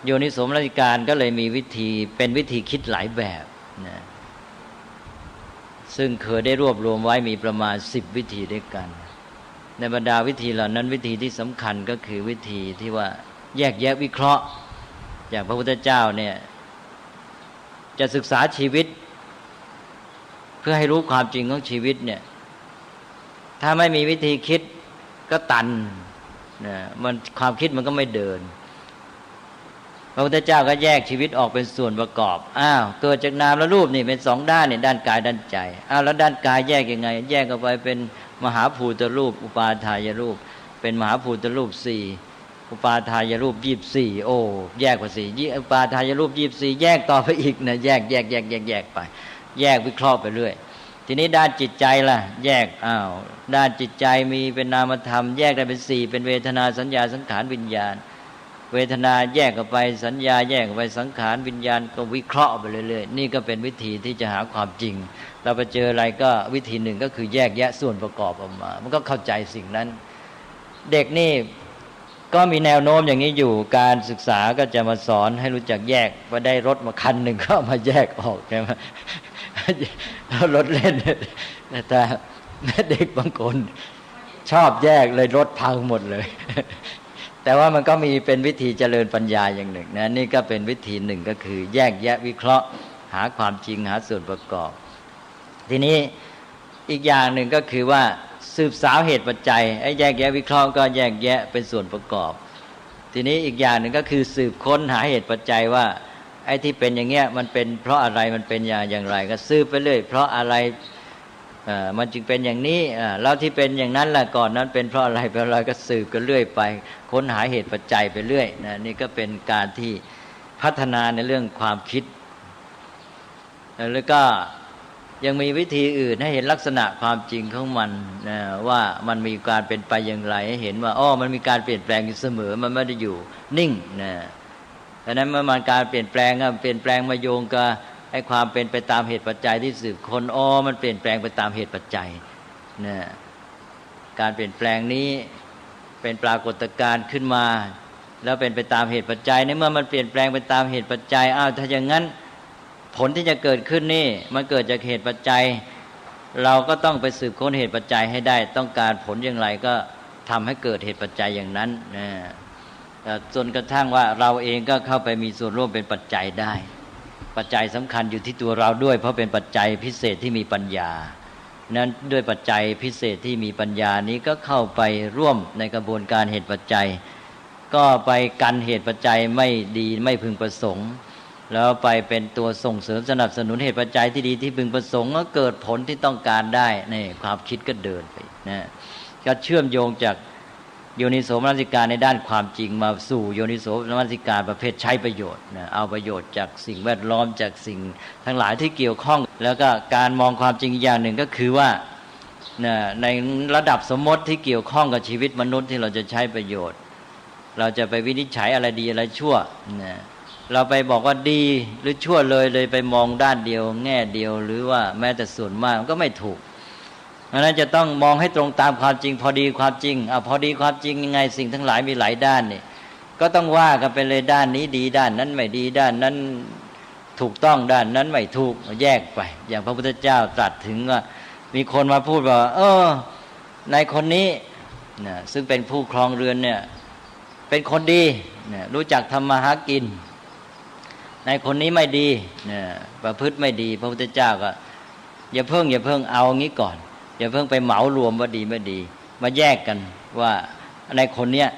โยนิโสมนสิการก็เลยมีวิธีเป็นวิธีคิดหลายแบบนะซึ่งเคยได้รวบรวมไว้มีประมาณ10 วิธีด้วยกันในบรรดาวิธีเหล่านั้นวิธีที่สำคัญก็คือวิธีที่ว่าแยกแยะวิเคราะห์อย่างพระพุทธเจ้าเนี่ยจะศึกษาชีวิตเพื่อให้รู้ความจริงของชีวิตเนี่ยถ้าไม่มีวิธีคิดก็ตันนะมันความคิดมันก็ไม่เดินพระพุทธเจ้าก็แยกชีวิตออกเป็นส่วนประกอบเกิดจากนามและรูปนี่เป็น2 ด้านนี่ด้านกายด้านใจแล้วด้านกายแยกยังไงแยกออกไปเป็นมหาภูตรูปอุปาทายรูปเป็นมหาภูตรูป4อุปาทายรูป24โอ้แยกกว่า4อุปาทายรูป24แยกต่อไปอีกนะแยกไปแยกวิเคราะห์ไปเรื่อยทีนี้ด้านจิตใจล่ะแยกด้านจิตใจมีเป็นนามธรรมแยกได้เป็น4เป็นเวทนาสัญญาสังขารวิญญาณ เวทนาแยกออกไปสัญญาแยกออกไปสังขารวิญญาณก็วิเคราะห์ไปเรื่อยๆนี่ก็เป็นวิธีที่จะหาความจริงเราไปเจออะไรก็วิธีหนึ่งก็คือแยกแยะส่วนประกอบออกมามันก็เข้าใจสิ่งนั้นเด็กนี่ก็มีแนวโน้มอย่างนี้อยู่การศึกษาก็จะมาสอนให้รู้จักแยกว่าได้รถมาคันหนึ่งก็มาแยกออกใช่ไหมรถเล่นแต่เด็กบางคนชอบแยกเลยรถพังหมดเลยแต่ว่ามันก็มีเป็นวิธีเจริญปัญญาอย่างหนึ่งนะนี่ก็เป็นวิธีหนึ่งก็คือแยกแยะวิเคราะห์หาความจริงหาส่วนประกอบทีนี้อีกอย่างหนึ่งก็คือว่าสืบสาวเหตุปัจจัยไอ้แยกแยะวิเคราะห์ก็แยกแยะเป็นส่วนประกอบทีนี้อีกอย่างหนึ่งก็คือสืบค้นหาเหตุปัจจัยว่าไอ้ที่เป็นอย่างเงี้ยมันเป็นเพราะอะไรมันเป็นอย่างไรก็สืบไปเรื่อยเพราะอะไรมันจึงเป็นอย่างนี้แล้วที่เป็นอย่างนั้นล่ะก่อนนั้นเป็นเพราะอะไรเป็นอะไรก็สืบกันเรื่อยไปค้นหาเหตุปัจจัยไปเรื่อยนะนี่ก็เป็นการที่พัฒนาในเรื่องความคิดแล้วก็ยังมีวิธีอื่นให้เห็นลักษณะความจริงของมันนะว่ามันมีการเป็นไปอย่างไรให้เห็นว่ามันมีการเปลี่ยนแปลงอยู่เสมอมันไม่ได้อยู่นิ่งนะดังนั้นเมื่อมันการเปลี่ยนแปลงมาโยงกับไอ้ความเป็นไปตามเหตุปัจจัยที่สืบค้นมันเปลี่ยนแปลงไปตามเหตุปัจจัยนะการเปลี่ยนแปลงนี้เป็นปรากฏการณ์ขึ้นมาแล้วเป็นไปตามเหตุปัจจัยในเมื่อมันเปลี่ยนแปลงไปตามเหตุปัจจัยถ้าอย่างนั้นผลที่จะเกิดขึ้นนี่มันเกิดจากเหตุปัจจัยเราก็ต้องไปสืบค้นเหตุปัจจัยให้ได้ต้องการผลอย่างไรก็ทำให้เกิดเหตุปัจจัยอย่างนั้นนะจนกระทั่งว่าเราเองก็เข้าไปมีส่วนร่วมเป็นปัจจัยได้ปัจจัยสำคัญอยู่ที่ตัวเราด้วยเพราะเป็นปัจจัยพิเศษที่มีปัญญานั้นด้วยปัจจัยพิเศษที่มีปัญญานี้ก็เข้าไปร่วมในกระบวนการเหตุปัจจัยก็ไปกันเหตุปัจจัยไม่ดีไม่พึงประสงค์แล้วไปเป็นตัวส่งเสริมสนับสนุนเหตุปัจจัยที่ดีที่พึงประสงค์ก็เกิดผลที่ต้องการได้นี่ความคิดก็เดินไปนะก็เชื่อมโยงจากโยนิโสมนสิการในด้านความจริงมาสู่โยนิโสมนสิการประเภทใช้ประโยชน์นะเอาประโยชน์จากสิ่งแวดล้อมจากสิ่งทั้งหลายที่เกี่ยวข้องแล้วก็การมองความจริงอีกอย่างหนึ่งก็คือว่าในระดับสมมติที่เกี่ยวข้องกับชีวิตมนุษย์ที่เราจะใช้ประโยชน์เราจะไปวินิจฉัยอะไรดีอะไรชั่วนะเราไปบอกว่าดีหรือชั่วเลยไปมองด้านเดียวแง่เดียวหรือว่าแม้แต่ส่วนมากก็ไม่ถูกเพราะนั้นจะต้องมองให้ตรงตามความจริงพอดีความจริงพอดีความจริงยังไงสิ่งทั้งหลายมีหลายด้านนี่ก็ต้องว่ากันไปเลยด้านนี้ดีด้านนั้นไม่ดีด้านนั้นถูกต้องด้านนั้นไม่ถูกแยกไปอย่างพระพุทธเจ้าตรัสถึงว่ามีคนมาพูดว่าในคนนี้นะซึ่งเป็นผู้ครองเรือนเนี่ยเป็นคนดีนะรู้จักทำมาหากินในคนนี้ไม่ดีนะประพฤติไม่ดีพระพุทธเจ้าก็อย่าเพิ่งเอางี้ก่อนอย่าเพิ่งไปเหมารวมว่าดีไม่ดีมาแยกกันว่าในคนเนี้ย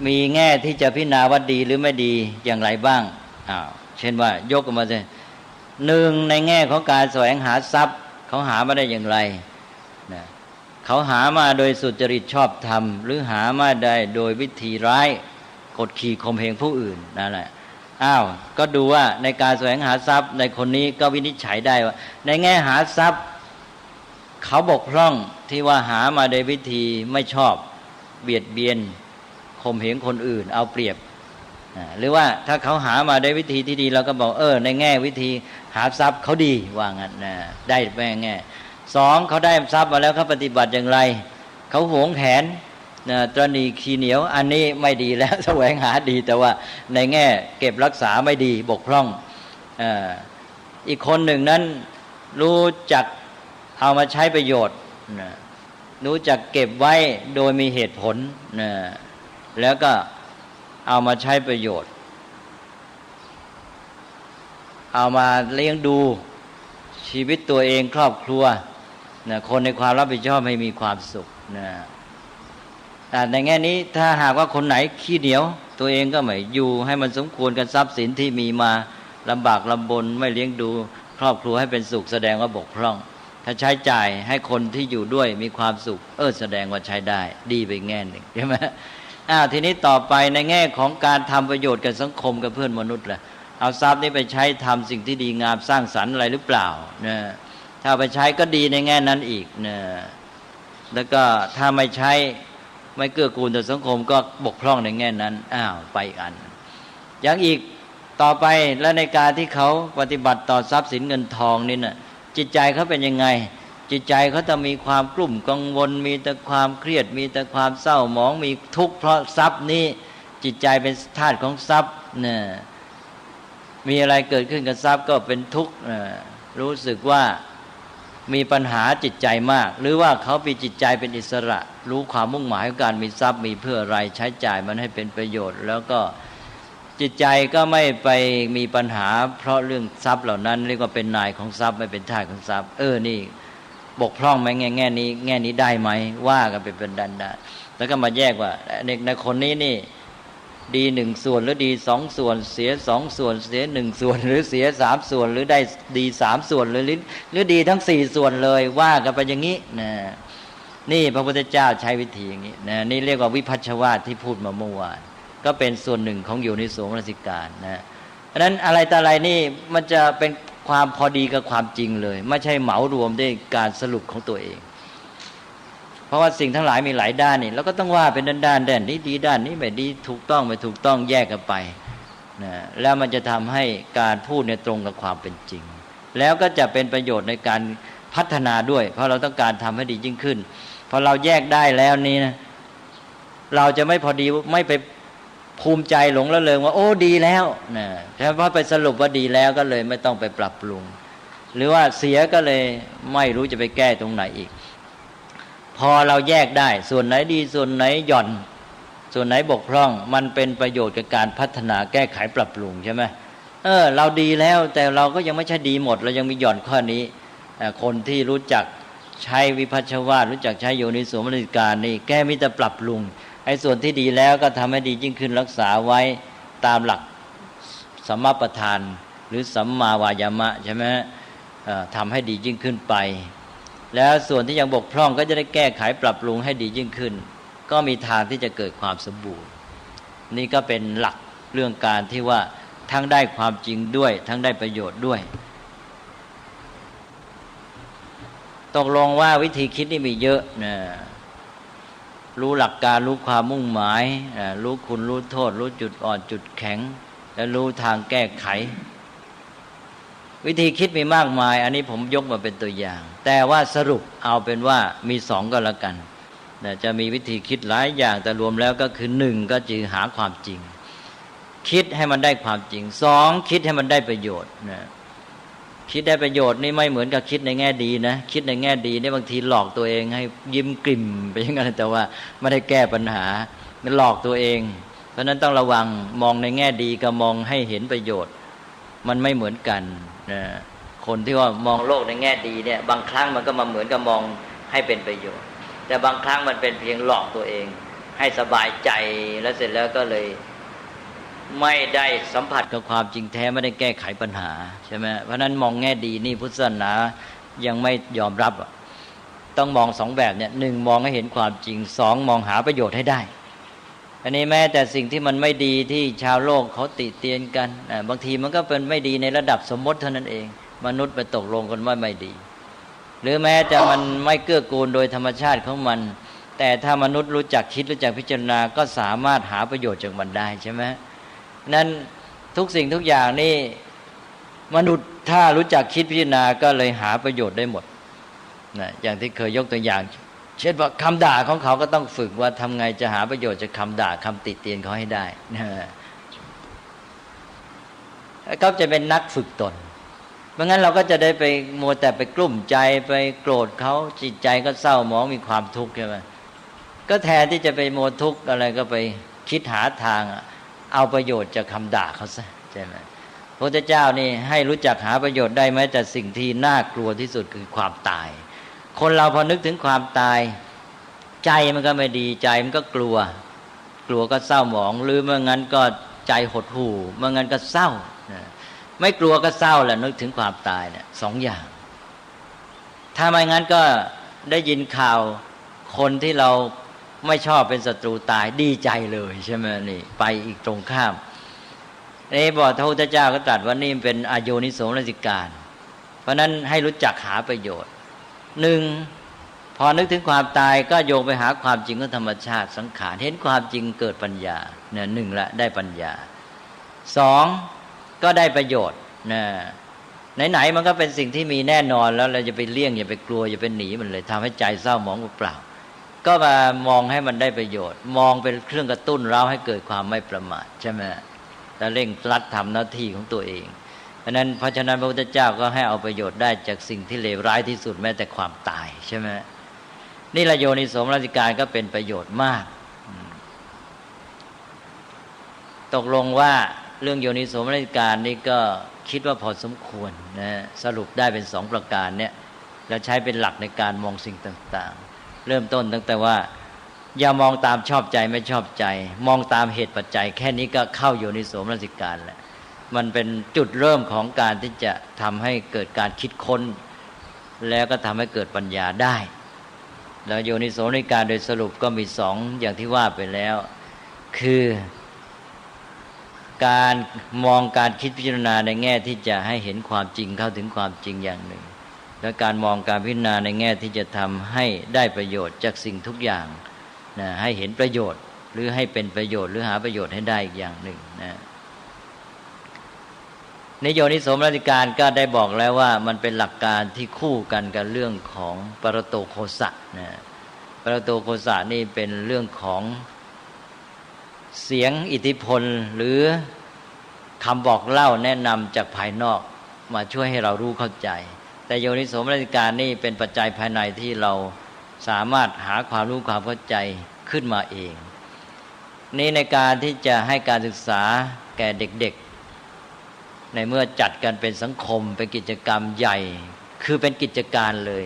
มีแง่ที่จะพิจารณาว่าดีหรือไม่ดีอย่างไรบ้างเช่นว่ายกออกมาเลยหนึ่งในแง่ของการแสวงหาทรัพย์เขาหามาได้อย่างไรนะเขาหามาโดยสุจริตชอบธรรมหรือหามาได้โดยวิธีร้ายกดขี่ข่มเหงผู้อื่นนั่นแหละก็ดูว่าในการแสวงหาทรัพย์ในคนนี้ก็วินิจฉัยได้ว่าในแง่หาทรัพย์เขาบกพร่องที่ว่าหามาโดยวิธีไม่ชอบเบียดเบียนข่มเหงคนอื่นเอาเปรียบหรือว่าถ้าเขาหามาโดยวิธีที่ดีเราก็บอกในแง่วิธีหาทรัพย์เขาดีว่างั้นได้แม่แง่สองเขาได้ทรัพย์มาแล้วเขาปฏิบัติอย่างไรเขาหวงแหนตรณีขี้เหนียวอันนี้ไม่ดีแล้วแสวงหาดีแต่ว่าในแง่เก็บรักษาไม่ดีบกพร่องอีกคนหนึ่งนั้นรู้จักเอามาใช้ประโยชน์รู้จักเก็บไว้โดยมีเหตุผลแล้วก็เอามาใช้ประโยชน์เอามาเลี้ยงดูชีวิตตัวเองครอบครัวคนในความรับผิดชอบให้มีความสุขแต่ในแง่นี้ถ้าหากว่าคนไหนขี้เหนียวตัวเองก็ไม่อยู่ให้มันสมควรกับทรัพย์สินที่มีมาลำบากลำบนไม่เลี้ยงดูครอบครัวให้เป็นสุขแสดงว่าบกพร่องถ้าใช้จ่ายให้คนที่อยู่ด้วยมีความสุขแสดงว่าใช้ได้ดีไปแง่หนึ่งใช่ไหมทีนี้ต่อไปในแง่ของการทำประโยชน์กับสังคมกับเพื่อนมนุษย์ล่ะเอาทรัพย์นี้ไปใช้ทำสิ่งที่ดีงามสร้างสรรค์อะไรหรือเปล่าถ้าไปใช้ก็ดีในแง่นั้นอีกแล้วก็ถ้าไม่ใช้ ไม่เกื้อกูลต่อสังคมก็บกพร่องในแง่นั้นไปอีกอันอย่างอีกต่อไปแล้วในการที่เขาปฏิบัติต่อทรัพย์สินเงินทองนี่น่ะจิตใจเขาเป็นยังไงจิตใจเขาจะมีความกลุ่มกังวลมีแต่ความเครียดมีแต่ความเศร้าหมองมีทุกข์เพราะทรัพย์นี้จิตใจเป็นธาตุของทรัพย์เนี่ยมีอะไรเกิดขึ้นกับทรัพย์ก็เป็นทุกข์รู้สึกว่ามีปัญหาจิตใจมากหรือว่าเขามีจิตใจเป็นอิสระรู้ความมุ่งหมายของการมีทรัพย์มีเพื่ออะไรใช้จ่ายมันให้เป็นประโยชน์แล้วก็จิตใจก็ไม่ไปมีปัญหาเพราะเรื่องทรัพย์เหล่านั้นเรียกว่าเป็นนายของทรัพย์ไม่เป็นทาสของทรัพย์นี่บกพร่องไหมแง่นี้ได้ไหมว่ากันเป็นดันแล้วก็มาแยกว่าในคนนี้นี่ดี1 ส่วนหรือดี2 ส่วนเสีย2 ส่วนเสีย1 ส่วนหรือเสีย3 ส่วนหรือได้ดี3 ส่วนหรือดีทั้ง4 ส่วนเลยว่ากันไปอย่างนี้นะนี่พระพุทธเจ้าใช้วิธีอย่างนี้นะนี่เรียกว่าวิภัชชวาทที่พูดมาเมื่อวานก็เป็นส่วนหนึ่งของโยนิโสมนสิการนะเพราะฉะนั้นอะไรต่ออะไรนี่มันจะเป็นความพอดีกับความจริงเลยไม่ใช่เหมารวมด้วยการสรุปของตัวเองเพราะว่าสิ่งทั้งหลายมีหลายด้านนี่เราก็ต้องว่าเป็นด้านนี้ดีด้านนี้ไม่ดีถูกต้องไม่ถูกต้องแยกกันไปนะแล้วมันจะทำให้การพูดเนี่ยตรงกับความเป็นจริงแล้วก็จะเป็นประโยชน์ในการพัฒนาด้วยเพราะเราต้องการทำให้ดียิ่งขึ้นพอเราแยกได้แล้วนี่นะเราจะไม่พอดีไม่ไปภูมิใจหลงละเลงว่าโอ้ดีแล้วนะแต่พอไปสรุปว่าดีแล้วก็เลยไม่ต้องไปปรับปรุงหรือว่าเสียก็เลยไม่รู้จะไปแก้ตรงไหนอีกพอเราแยกได้ส่วนไหนดีส่วนไหนหย่อนส่วนไหนบกพร่องมันเป็นประโยชน์กับการพัฒนาแก้ไขปรับปรุงใช่ไหมเราดีแล้วแต่เราก็ยังไม่ใช่ดีหมดเรายังมีหย่อนข้อนี้คนที่รู้จักใช้วิภัชชวาทรู้จักใช้โยนิโสมนสิการนี่แก้มิแต่ปรับปรุงไอ้ส่วนที่ดีแล้วก็ทำให้ดียิ่งขึ้นรักษาไว้ตามหลักสัมมาประธานหรือสัมมาวายามะใช่ไหมทำให้ดียิ่งขึ้นไปแล้วส่วนที่ยังบกพร่องก็จะได้แก้ไขปรับปรุงให้ดียิ่งขึ้นก็มีทางที่จะเกิดความสมบูรณ์นี่ก็เป็นหลักเรื่องการที่ว่าทั้งได้ความจริงด้วยทั้งได้ประโยชน์ด้วยตกลงว่าวิธีคิดนี่มีเยอะนะรู้หลักการรู้ความมุ่งหมายรู้คุณรู้โทษรู้จุดอ่อนจุดแข็งและรู้ทางแก้ไขวิธีคิดมีมากมายอันนี้ผมยกมาเป็นตัวอย่างแต่ว่าสรุปเอาเป็นว่ามี2ก็แล้วกันจะมีวิธีคิดหลายอย่างแต่รวมแล้วก็คือ1ก็คือหาความจริงคิดให้มันได้ความจริง2คิดให้มันได้ประโยชน์นะคิดได้ประโยชน์นี่ไม่เหมือนกับคิดในแง่ดีนะคิดในแง่ดีนี่บางทีหลอกตัวเองให้ยิ้มกลิ่มไปอย่างนั้นแต่ว่าไม่ได้แก้ปัญหามันหลอกตัวเองเพราะนั้นต้องระวังมองในแง่ดีกับมองให้เห็นประโยชน์มันไม่เหมือนกันนะคนที่ว่ามองโลกในแง่ดีเนี่ยบางครั้งมันก็มาเหมือนกับมองให้เป็นประโยชน์แต่บางครั้งมันเป็นเพียงหลอกตัวเองให้สบายใจแล้วเสร็จแล้วก็เลยไม่ได้สัมผัสกับความจริงแท้ไม่ได้แก้ไขปัญหาใช่ไหมเพราะนั้นมองแง่ดีนี่พุทธศาสนายังไม่ยอมรับต้องมอง2แบบเนี่ย1มองให้เห็นความจริง2มองหาประโยชน์ให้ได้อันนี้แม้แต่สิ่งที่มันไม่ดีที่ชาวโลกเขาติเตียนกันบางทีมันก็เป็นไม่ดีในระดับสมมติเท่านั้นเองมนุษย์ไปตกลงกันว่าไม่ดีหรือแม้จะมันไม่เกื้อกูลโดยธรรมชาติของมันแต่ถ้ามนุษย์รู้จักคิดรู้จักพิจารณาก็สามารถหาประโยชน์จากมันได้ใช่ไหมนั้นทุกสิ่งทุกอย่างนี่มนุษย์ถ้ารู้จักคิดพิจารณาก็เลยหาประโยชน์ได้หมดนะอย่างที่เคยยกตัวอย่างเช่นว่าคำด่าของเขาก็ต้องฝึกว่าทำไงจะหาประโยชน์จากคำด่าคำติเตียนเขาให้ได้นะเขาจะเป็นนักฝึกตนเพราะงั้นเราก็จะได้ไปมัวแต่ไปกลุ้มใจไปโกรธเขาจิตใจก็เศร้าหมองมีความทุกข์ใช่ไหมก็แทนที่จะไปมัวทุกข์อะไรก็ไปคิดหาทางเอาประโยชน์จากคำด่าเขาซะใช่ไหมพระพุทธเจ้านี่ให้รู้จักหาประโยชน์ได้ไหมแต่สิ่งที่น่ากลัวที่สุดคือความตายคนเราพอนึกถึงความตายใจมันก็ไม่ดีใจมันก็กลัวก็เศร้าหมองหรือเมื่องั้นก็ใจหดหู่เมื่องั้นก็เศร้าไม่กลัวก็เศร้าแหละนึกถึงความตายเนี่ย2อย่างถ้าไม่งั้นก็ได้ยินข่าวคนที่เราไม่ชอบเป็นศัตรูตายดีใจเลยใช่ไหมนี่ไปอีกตรงข้ามนี่บอกพระพุทธเจ้าก็ตรัสว่านี่เป็นอโยนิโสมนสิการเพราะนั้นให้รู้จักหาประโยชน์1 พอนึกถึงความตายก็โยงไปหาความจริงของธรรมชาติสังขารเห็นความจริงเกิดปัญญาเนี่ยหนึ่งละได้ปัญญาสองก็ได้ประโยชน์นะไหนๆมันก็เป็นสิ่งที่มีแน่นอนแล้วเราจะไปเลี่ยงอย่าไปกลัวอย่าไปหนีมันเลยทำให้ใจเศร้าหมองเปล่าก็มามองให้มันได้ประโยชน์มองเป็นเครื่องกระตุ้นเราให้เกิดความไม่ประมาทใช่ไหมและเร่งรัดทำหน้าที่ของตัวเองเพราะฉะนั้นพระพุทธเจ้าก็ให้เอาประโยชน์ได้จากสิ่งที่เลวร้ายที่สุดแม้แต่ความตายใช่ไหมนี่ละโยนิโสมนสิการก็เป็นประโยชน์มากตกลงว่าเรื่องโยนิโสมนสิการนี่ก็คิดว่าพอสมควรนะสรุปได้เป็น2ประการเนี่ยแล้วใช้เป็นหลักในการมองสิ่งต่างๆเริ่มต้นตั้งแต่ว่าอย่ามองตามชอบใจไม่ชอบใจมองตามเหตุปัจจัยแค่นี้ก็เข้าโยนิโสมนสิการแล้วมันเป็นจุดเริ่มของการที่จะทำให้เกิดการคิดค้นแล้วก็ทำให้เกิดปัญญาได้แล้วโยนิโสมนสิการโดยสรุปก็มี2อย่างที่ว่าไปแล้วคือการมองการคิดพิจารณาในแง่ที่จะให้เห็นความจริงเข้าถึงความจริงอย่างหนึ่งและการมองการพิจารณาในแง่ที่จะทำให้ได้ประโยชน์จากสิ่งทุกอย่างนะให้เห็นประโยชน์หรือให้เป็นประโยชน์หรือหาประโยชน์ให้ได้อีกอย่างหนึ่งนะในโยนิโสมนสิการก็ได้บอกแล้วว่ามันเป็นหลักการที่คู่กันกับเรื่องของปรโตโคสะนะปรโตโคสะนี่เป็นเรื่องของเสียงอิทธิพลหรือคำบอกเล่าแนะนำจากภายนอกมาช่วยให้เรารู้เข้าใจแต่โยนิโสมนสิการนี่เป็นปัจจัยภายในที่เราสามารถหาความรู้ความเข้าใจขึ้นมาเองนี่ในการที่จะให้การศึกษาแก่เด็กๆในเมื่อจัดกันเป็นสังคมเป็นกิจกรรมใหญ่คือเป็นกิจการเลย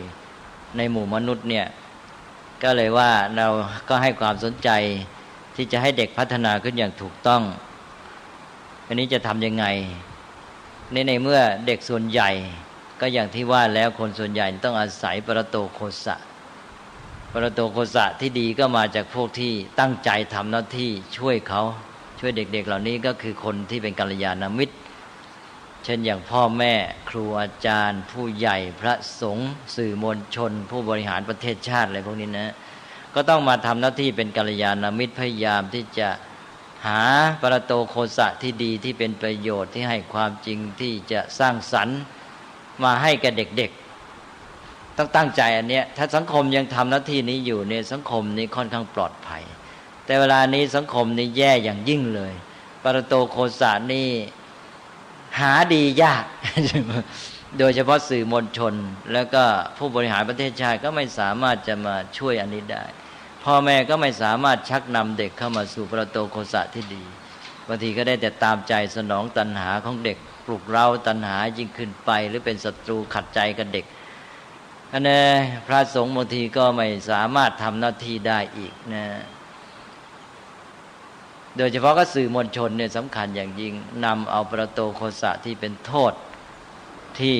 ในหมู่มนุษย์เนี่ยก็เลยว่าเราก็ให้ความสนใจที่จะให้เด็กพัฒนาขึ้นอย่างถูกต้องอันนี้จะทำยังไงในเมื่อเด็กส่วนใหญ่ก็อย่างที่ว่าแล้วคนส่วนใหญ่ต้องอาศัยปรโตโคสะปรโตโคสะที่ดีก็มาจากพวกที่ตั้งใจทำหน้าที่ช่วยเขาช่วยเด็กๆเหล่านี้ก็คือคนที่เป็นกัลยาณมิตรเช่นอย่างพ่อแม่ครูอาจารย์ผู้ใหญ่พระสงฆ์สื่อมวลชนผู้บริหารประเทศชาติอะไรพวกนี้นะก็ต้องมาทำหน้าที่เป็นกัลยาณมิตรพยายามที่จะหาปรโตโคสะที่ดีที่เป็นประโยชน์ที่ให้ความจริงที่จะสร้างสรรค์มาให้กับเด็กๆต้องตั้งใจอันเนี้ยถ้าสังคมยังทำหน้าที่นี้อยู่เนี่ยสังคมนี้ค่อนข้างปลอดภัยแต่เวลานี้สังคมนี้แย่อย่างยิ่งเลยปรโตโคสะนี่หาดียาก โดยเฉพาะสื่อมวลชนแล้วก็ผู้บริหารประเทศชาติก็ไม่สามารถจะมาช่วยอันนี้ได้พ่อแม่ก็ไม่สามารถชักนำเด็กเข้ามาสู่ปรโตโคสะที่ดีบางทีก็ได้แต่ตามใจสนองตัณหาของเด็กปลุกเร้าตัณหายิ่งขึ้นไปหรือเป็นศัตรูขัดใจกับเด็กอันนี้พระสงฆ์บางทีก็ไม่สามารถทำหน้าที่ได้อีกนะโดยเฉพาะก็สื่อมวลชนเนี่ยสำคัญอย่างยิ่งนำเอาปรโตโคสะที่เป็นโทษที่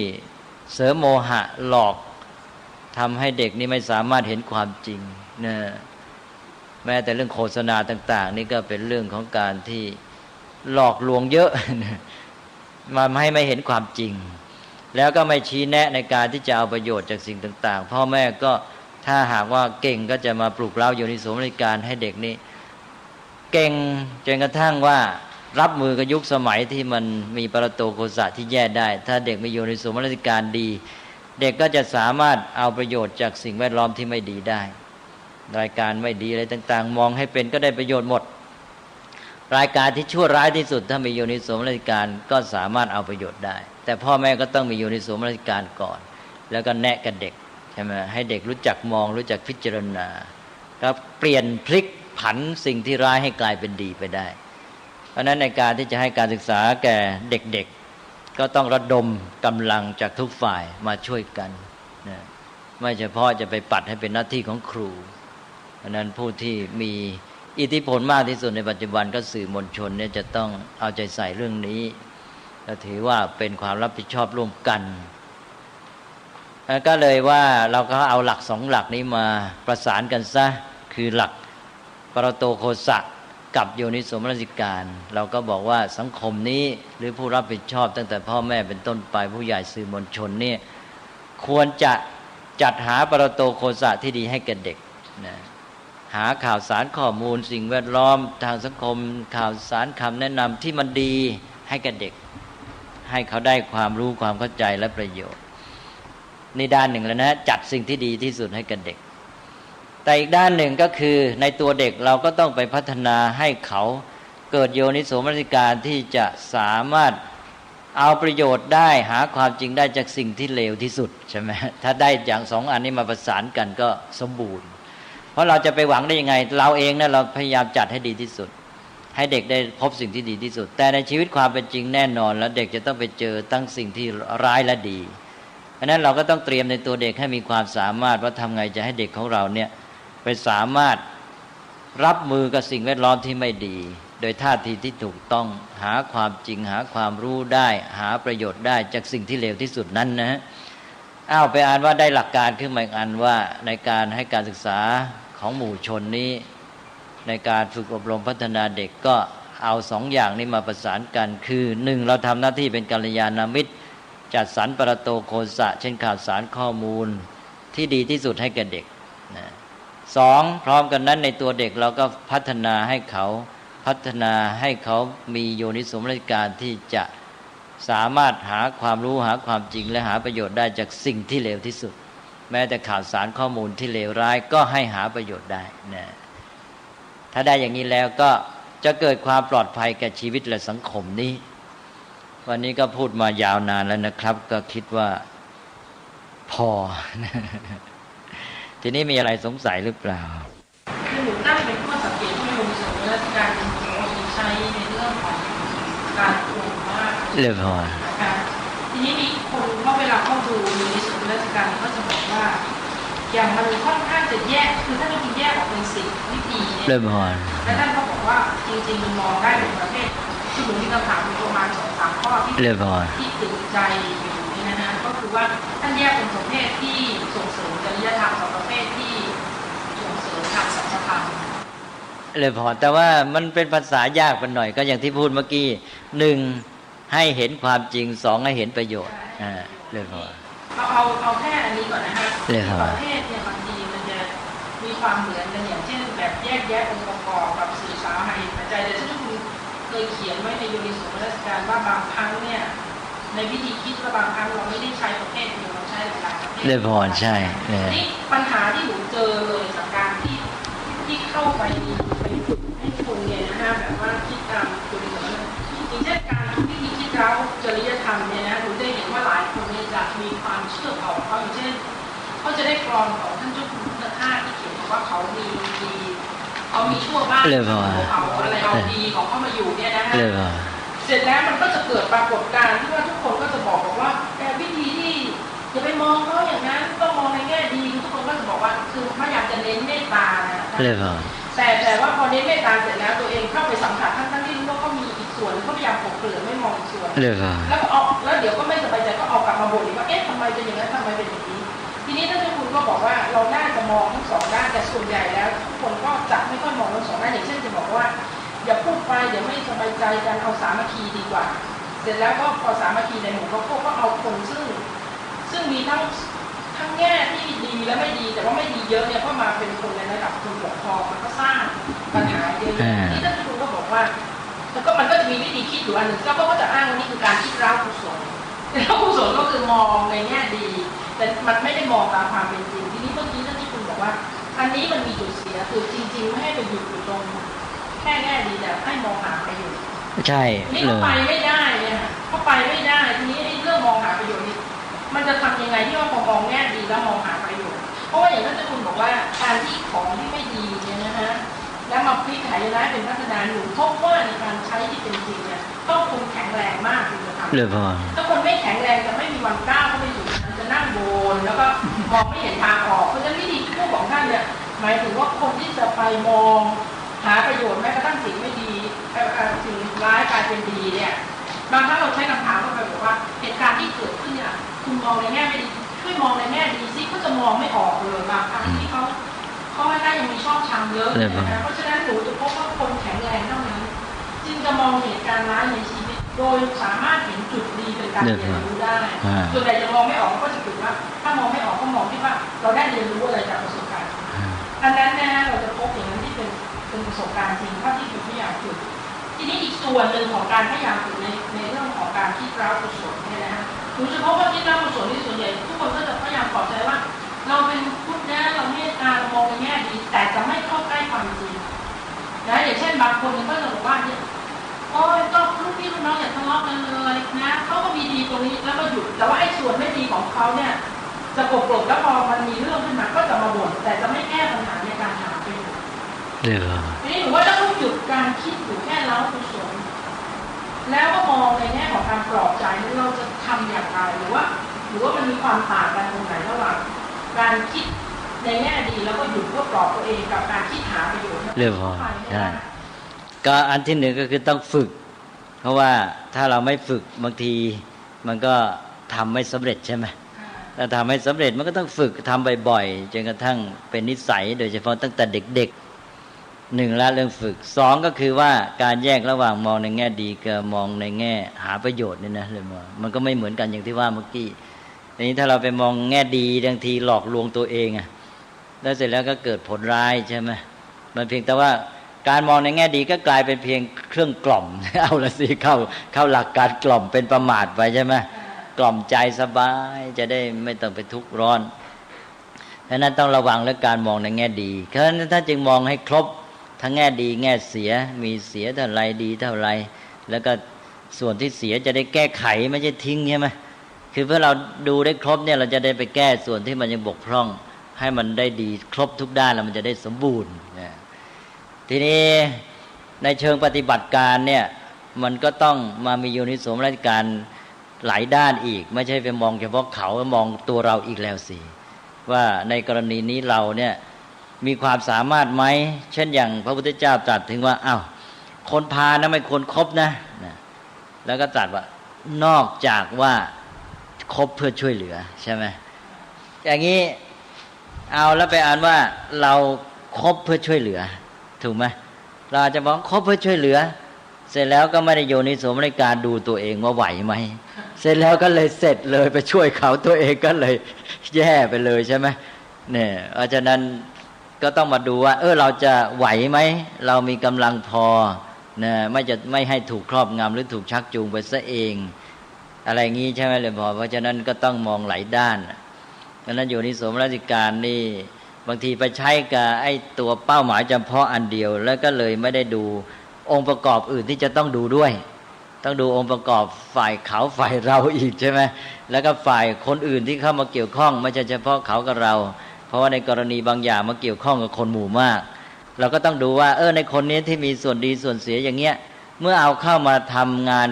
เสริมโมหะหลอกทำให้เด็กนี่ไม่สามารถเห็นความจริงนะแม้แต่เรื่องโฆษณาต่างๆนี่ก็เป็นเรื่องของการที่หลอกลวงเยอะมาให้ไม่เห็นความจริงแล้วก็ไม่ชี้แนะในการที่จะเอาประโยชน์จากสิ่งต่างๆพ่อแม่ก็ถ้าหากว่าเก่งก็จะมาปลุกเร้าโยนิโสมนสิการให้เด็กนี่เก่งจนกระทั่งว่ารับมือกับยุคสมัยที่มันมีปรโตโคสะที่แย่ได้ถ้าเด็กมีโยนิโสมนสิการดีเด็กก็จะสามารถเอาประโยชน์จากสิ่งแวดล้อมที่ไม่ดีได้รายการไม่ดีอะไรต่างๆมองให้เป็นก็ได้ประโยชน์หมดรายการที่ชั่วร้ายที่สุดถ้ามีโยนิโสมนสิการก็สามารถเอาประโยชน์ได้แต่พ่อแม่ก็ต้องมีโยนิโสมนสิการก่อนแล้วก็แนะกับเด็กใช่ไหมให้เด็กรู้จักมองรู้จักพิจารณาก็เปลี่ยนพลิกผันสิ่งที่ร้ายให้กลายเป็นดีไปได้เพราะนั้นในการที่จะให้การศึกษาแก่เด็กๆก็ต้องระดมกำลังจากทุกฝ่ายมาช่วยกันนะไม่เฉพาะจะไปปัดให้เป็นหน้าที่ของครูเพราะนั้นผู้ที่มีอิทธิพลมากที่สุดในปัจจุบันก็สื่อมวลชนเนี่ยจะต้องเอาใจใส่เรื่องนี้และถือว่าเป็นความรับผิดชอบร่วมกันก็เลยว่าเราก็เอาหลัก2หลักนี้มาประสานกันซะคือหลักปรโตโคสะกับโยนิโสมนสิการเราก็บอกว่าสังคมนี้หรือผู้รับผิดชอบตั้งแต่พ่อแม่เป็นต้นไปผู้ใหญ่สื่อมวลชนเนี่ยควรจะ จัดหาปรโตโคสะที่ดีให้แก่เด็กนะหาข่าวสารข้อมูลสิ่งแวดล้อมทางสังคมข่าวสารคำแนะนำที่มันดีให้แก่เด็กให้เขาได้ความรู้ความเข้าใจและประโยชน์นี่ด้านหนึ่งแล้วนะจัดสิ่งที่ดีที่สุดให้กับเด็กแต่อีกด้านหนึ่งก็คือในตัวเด็กเราก็ต้องไปพัฒนาให้เขาเกิดโยนิโสมนสิการที่จะสามารถเอาประโยชน์ได้หาความจริงได้จากสิ่งที่เลวที่สุดใช่ไหมถ้าได้อย่างสองอันนี้มาประสานกันก็สมบูรณ์เพราะเราจะไปหวังได้ยังไงเราเองนะเราพยายามจัดให้ดีที่สุดให้เด็กได้พบสิ่งที่ดีที่สุดแต่ในชีวิตความเป็นจริงแน่นอนแล้วเด็กจะต้องไปเจอทั้งสิ่งที่ร้ายและดีเพราะนั้นเราก็ต้องเตรียมในตัวเด็กให้มีความสามารถว่าทำไงจะให้เด็กของเราเนี่ยไปสามารถรับมือกับสิ่งแวดล้อมที่ไม่ดีโดยท่าทีที่ถูกต้องหาความจริงหาความรู้ได้หาประโยชน์ได้จากสิ่งที่เลวที่สุดนั้นนะไปอ่านว่าได้หลักการขึ้นมาอีกอันว่าในการให้การศึกษาของหมู่ชนนี้ในการฝึกอบรมพัฒนาเด็กก็เอาสองอย่างนี้มาประสานกันคือหนึ่งเราทำหน้าที่เป็นกัลยาณมิตรจัดสรรปรโตโคสะเช่นข่าวสารข้อมูลที่ดีที่สุดให้แก่เด็กนะสองพร้อมกันนั้นในตัวเด็กเราก็พัฒนาให้เขามีโยนิโสมนสิการที่จะสามารถหาความรู้หาความจริงและหาประโยชน์ได้จากสิ่งที่เลวที่สุดแม้แต่ข่าวสารข้อมูลที่เลวร้ายก็ให้หาประโยชน์ได้นะถ้าได้อย่างนี้แล้วก็จะเกิดความปลอดภัยแก่ชีวิตและสังคมนี้วันนี้ก็พูดมายาวนานแล้วนะครับก็คิดว่าพอ ทีนี้มีอะไรสงสัยหรือเปล่าคือหนูตั้งเป็นข้อสังเกตที่โยมเสนอราชการใช้ในเรื่องของการปลูกว่าเรียบร้อยทีนี้มีคนเพราะเวลาเข้าดูในส่วนราชการก็จะบอกว่าอย่างมันค่อนข้างจะแยกคือท่านต้องแยกออกเป็น10วิธีเนี่ยเรียบร้อยและท่านก็บอกว่าจริงๆมันมองได้เป็นประเภทที่หนูมีคำถามอยู่ประมาณ2-3ข้อที่ติดใจอยู่นี่นะฮะก็คือว่าท่านแยกเป็นประเภทที่ส่งเสริมจริยธรรมกับประเภทที่ส่งเสริมทางสัจธรรมเลยพอแต่ว่ามันเป็นภาษายากไปหน่อยก็อย่างที่พูดเมื่อกี้หนึ่งให้เห็นความจริงสองให้เห็นประโยชน์เลยพอเอาแค่อันนี้ก่อนนะฮะประเภทเนี่ยบางทีมันจะมีความเหมือนกันอย่างเช่นแบบแยกแยะองค์ประกอบกับสื่อสารให้ปัจจัยแต่ซึ่งคุณเคยเขียนไว้ในโยนิโสมนสิการว่าบางครั้งเนี่ยในวิธีคิดว่าบางครั้งเราไม่ได้ใช้ประเภทเดียวเราใช้หลายประเภทเลยพอใช่นี่ปัญหาที่หนูเจอเลยจากการที่เข้าไปฝึกให้คนเนี่ยนะฮะแบบว่าคิดตามโยนิโสอย่างเช่นการวิธีคิดเราจริยธรรมเนี่ยนะหนูได้เห็นว่าหลายคนเนี่ยจะมีความเชื่อเขาอย่างเช่นเขาจะได้กรอนของท่านเจ้าคุณพุทธทาสที่เขียนว่าเขามีชั่วบ้างเขาอะไรเอาดีของเขามาอยู่เนี่ยนะฮะเสร็จแล้วมันก็จะเกิดปรากฏการณ์ที่ว่าทุกคนก็จะบอกว่าวิธีที่อย่าไปมองเขาอย่างนั้นต้องมองในแง่ดีทุกคนก็จะบอกว่าคือพยายามจะเน้นเมตตานะแต่ว่าพอเน้นเมตตาเสร็จแล้วตัวเองเข้าไปสัมผัสทั้งที่รู้ว่าเขามีอีกส่วนเขาพยายามปกเปลือกไม่มองอีกส่วนแล้วเดี๋ยวก็ไม่สบายใจก็เอากลับมาบ่นอีกว่าทำไมเป็นอย่างนั้นทำไมเป็นอย่างนี้ทีนี้ท่านเจ้าคุณก็บอกว่าเราน่าจะมองทั้งสองด้านแต่ส่วนใหญ่แล้วทุกคนก็จะไม่ค่อยมองทั้งสองด้านอย่างเช่นจะบอกว่าอย่าพูดไปเดี๋ยวไม่สบายใจกันเอาสามัคคีดีกว่าเสร็จแล้วก็พอสามัคคีในหมู่ก็เอาคนซึ่งมีทั้งแง่ที่ดีและไม่ดีแต่ว่าไม่ดีเยอะเนี่ยก็มาเป็นคนในระดับคนปกครองมันก็สร้างปัญหาเยอะที่ท่านครูก็บอกว่าแล้วก็มันก็จะมีวิธีคิดอยู่อันหนึ่งก็จะอ้างว่านี่คือการคิดร้าวกุศลกุศลก็คือมองในแง่ดีแต่มันไม่ได้มองตามความเป็นจริงทีนี้เมื่อกี้ท่านที่คุณบอกว่าอันนี้มันมีจุดเสียคือจริงๆไม่ให้ไปหยุดอยู่ตรงแค่แง่ดีแต่ให้มองหาประโยชน์ใช่นี่เขาไปไม่ได้เนี่ยเขาไปไม่ได้ทีนี้ไอ้เรื่องมองหาประโยชน์นี่มันจะทำยังไงที่ว่าพอมองแง่ดีแล้วมองหาประโยชน์เพราะว่าอย่างท่านเจ้าคุณบอกว่าการที่ของที่ไม่ดีเนี่ยนะฮะแล้วมาพลิกไถร้ายเป็นพัฒนาหนูพบว่าในการใช้ที่เป็นจริงเนี่ยต้องคนแข็งแรงมากถึงจะทำถ้าคนไม่แข็งแรงจะไม่มีวันก้าวเข้าไปอยู่จะนั่งโบนแล้วก็มองไม่เห็นทางออกเพราะฉะนั้นวิธีพูดของท่านเนี่ยหมายถึงว่าคนที่จะไปมองหาประโยชน์แม้กระทั่งสิ่งไม่ดีสิ่งร้ายกลายเป็นดีเนี่ยบางครั้งเราใช้คำถามเข้าไปบอกว่าเหตุการณ์ที่เกิดขึ้นเนี่ยคุณมองในแง่ไม่ดีช่วยมองในแง่ดีซิเขาจะมองไม่ออกเลยบางครั้งที่เขาให้ได้ยังมีชอบชังเยอะนะเพราะฉะนั้นหนูจะพบว่าคนแข็งแรงเท่านั้นจึงจะมองเหตุการณ์ร้ายในชีวิต โดยสามารถเห็นจุดดีเป็นการเรียนรู้ได้ส่วนใหญ่จะมองไม่ออกก็จะถือว่าถ้ามองไม่ออกก็มองที่ว่าเราได้เรียนรู้อะไรจากประสบการณ์อันนั้นนะเราจะพบอย่างนั้นที่เป็นประสบการณ์จริงเท่าที่คุณพยายามฝึกทีนี้อีกส่วนหนึ่งของการพยายามฝึกในเรื่องของการคิดร้าวกุศลเนี่ยนะฮะหนูจะพบว่าคิดร้าวกุศลที่ส่วนใหญ่ทุกคนก็จะพยายามปลอบใจว่าเราเป็นพุทธนะเราเมตตาเรามองในแง่ดีแต่จะไม่เข้าใกล้ความจริงนะอย่างเช่นบางคนก็จะบอกว่าเนี่ยโอ้ยก็ลูกพี่ลูกน้องอย่าทะเลาะกันเลยนะเขาก็มีดีตรงนี้แล้วก็หยุดแต่ว่าไอ้ส่วนไม่ดีของเขาเนี่ยจะกลบแล้วพอมันมีเรื่องขึ้นมาก็จะมาบ่นแต่จะไม่แก้ปัญหาในการหาประโยชน์ทีนี้หนูว่าถ้าต้องหยุดการคิดอยู่แค่เล้ากุศลแล้วก็มองในแง่ของการปลอบใจว่าเราจะทำอย่างไรหรือว่ามันมีความต่างกันตรงไหนระหว่างการคิดในแง่ดีแล้วก็หยุดเพื่อปลอบตัวเองกับการคิดหาประโยชน์เรื่องพอใช่ก็อันที่หนึ่งก็คือต้องฝึกเพราะว่าถ้าเราไม่ฝึกบางทีมันก็ทำไม่สำเร็จใช่ไหมถ้าทำให้สำเร็จมันก็ต้องฝึกทำบ่อยๆจนกระทั่งเป็นนิสัยโดยเฉพาะตั้งแต่เด็กๆหนึ่งละเรื่องฝึกสองก็คือว่าการแยกระหว่างมองในแง่ดีกับมองในแง่หาประโยชน์นี่นะเลยมันก็ไม่เหมือนกันอย่างที่ว่าเมื่อกี้ทีนี้ถ้าเราไปมองแง่ดีบางทีหลอกลวงตัวเองอ่ะแล้วเสร็จแล้วก็เกิดผลร้ายใช่ไหมมันเพียงแต่ว่าการมองในแง่ดีก็กลายเป็นเพียงเครื่องกล่อม เอาละสิเข้าหลักการกล่อมเป็นประมาทไปใช่ไหมกล่อมใจสบายจะได้ไม่ต้องไปทุกข์ร้อนเพราะนั้นต้องระวังเรื่องการมองในแง่ดีเพราะฉะนั้นถ้าจึงมองให้ครบทั้งแง่ดีแง่เสียมีเสียเท่าไรดีเท่าไรแล้วก็ส่วนที่เสียจะได้แก้ไขไม่ใช่ทิ้งใช่ไหมคือเพื่อเราดูได้ครบเนี่ยเราจะได้ไปแก้ส่วนที่มันยังบกพร่องให้มันได้ดีครบทุกด้านแล้วมันจะได้สมบูรณ์ทีนี้ในเชิงปฏิบัติการเนี่ยมันก็ต้องมามีโยนิโสมนสิการหลายด้านอีกไม่ใช่ไปมองเฉพาะเขามองตัวเราอีกแล้วสิว่าในกรณีนี้เราเนี่ยมีความสามารถไหมเช่นอย่างพระพุทธเจ้าตรัสถึงว่าอ้าวคนพาลนะไม่ควรคบนะแล้วก็ตรัสว่านอกจากว่าคบเพื่อช่วยเหลือใช่ไหมอย่างนี้เอาแล้วไปอ่านว่าเราคบเพื่อช่วยเหลือถูกไหมเราอาจจะบอกคบเพื่อช่วยเหลือเสร็จแล้วก็ไม่ได้โยนิโสมนสิการดูตัวเองว่าไหวไหมเสร็จแล้วก็เลยเสร็จเลยไปช่วยเขาตัวเองก็เลยแย่ไปเลยใช่ไหมเนี่ยเพราะฉะนั้นก็ต้องมาดูว่าเราจะไหวไหมเรามีกำลังพอนะไม่ให้ถูกครอบงำหรือถูกชักจูงไปซะเองอะไรงี้ใช่ไหมเลยพอเพราะฉะนั้นก็ต้องมองหลายด้านเพราะนั้นโยนิโสมนสิการนี่บางทีไปใช้กับไอ้ตัวเป้าหมายเฉพาะอันเดียวแล้วก็เลยไม่ได้ดูองค์ประกอบอื่นที่จะต้องดูด้วยต้องดูองค์ประกอบฝ่ายเขาฝ่ายเราอีกใช่ไหมแล้วก็ฝ่ายคนอื่นที่เข้ามาเกี่ยวข้องไม่ใช่เฉพาะเขากับเราเพราะว่าในกรณีบางอย่างมาเกี่ยวข้องกับคนหมู่มากเราก็ต้องดูว่าในคนนี้ที่มีส่วนดีส่วนเสียอย่างเงี้ยเมื่อเอาเข้ามาทำงาน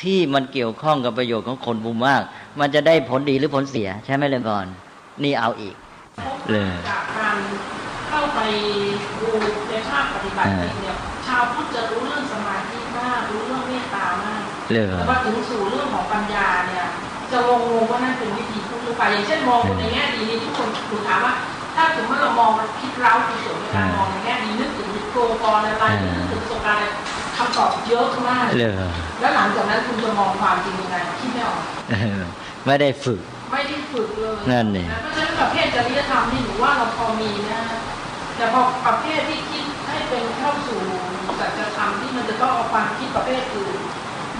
ที่มันเกี่ยวข้องกับประโยชน์ของคนหมู่มากมันจะได้ผลดีหรือผลเสียใช่ไหมเลยก่อนนี่เอาอีกเลยจากการเข้าไปดูในภาคปฏิบัติเนี่ยชาวพุทธจะรู้เรื่องสมาธิมากรู้เรื่องเมตตามากแต่ว่าถึงสู่เรื่องของปัญญาเนี่ยจะงงว่านั่นเป็นวิธีพุทธหรือเปล่าอย่างเช่นมองในแง่ดีนี่ทุกคนถูกถามว่าถ้าสมมติเรามองคิดร้าวกุศลในการมองในแง่ดีนึกถึงโกกรอะไรนึกถึงประสบการณ์อะไรคำตอบเยอะมากแล้วหลังจากนั้นคุณจะมองความจริงยังไงคิดไม่ออกไม่ได้ฝึกเลยนั่นเองเพราะฉะนั้นประเภทจริยธรรมนี่หนูว่าเราพอมีนะแต่พอประเภทที่คิดให้เป็นเข้าสู่สัจธรรมที่มันจะต้องเอาความคิดประเภทอื่น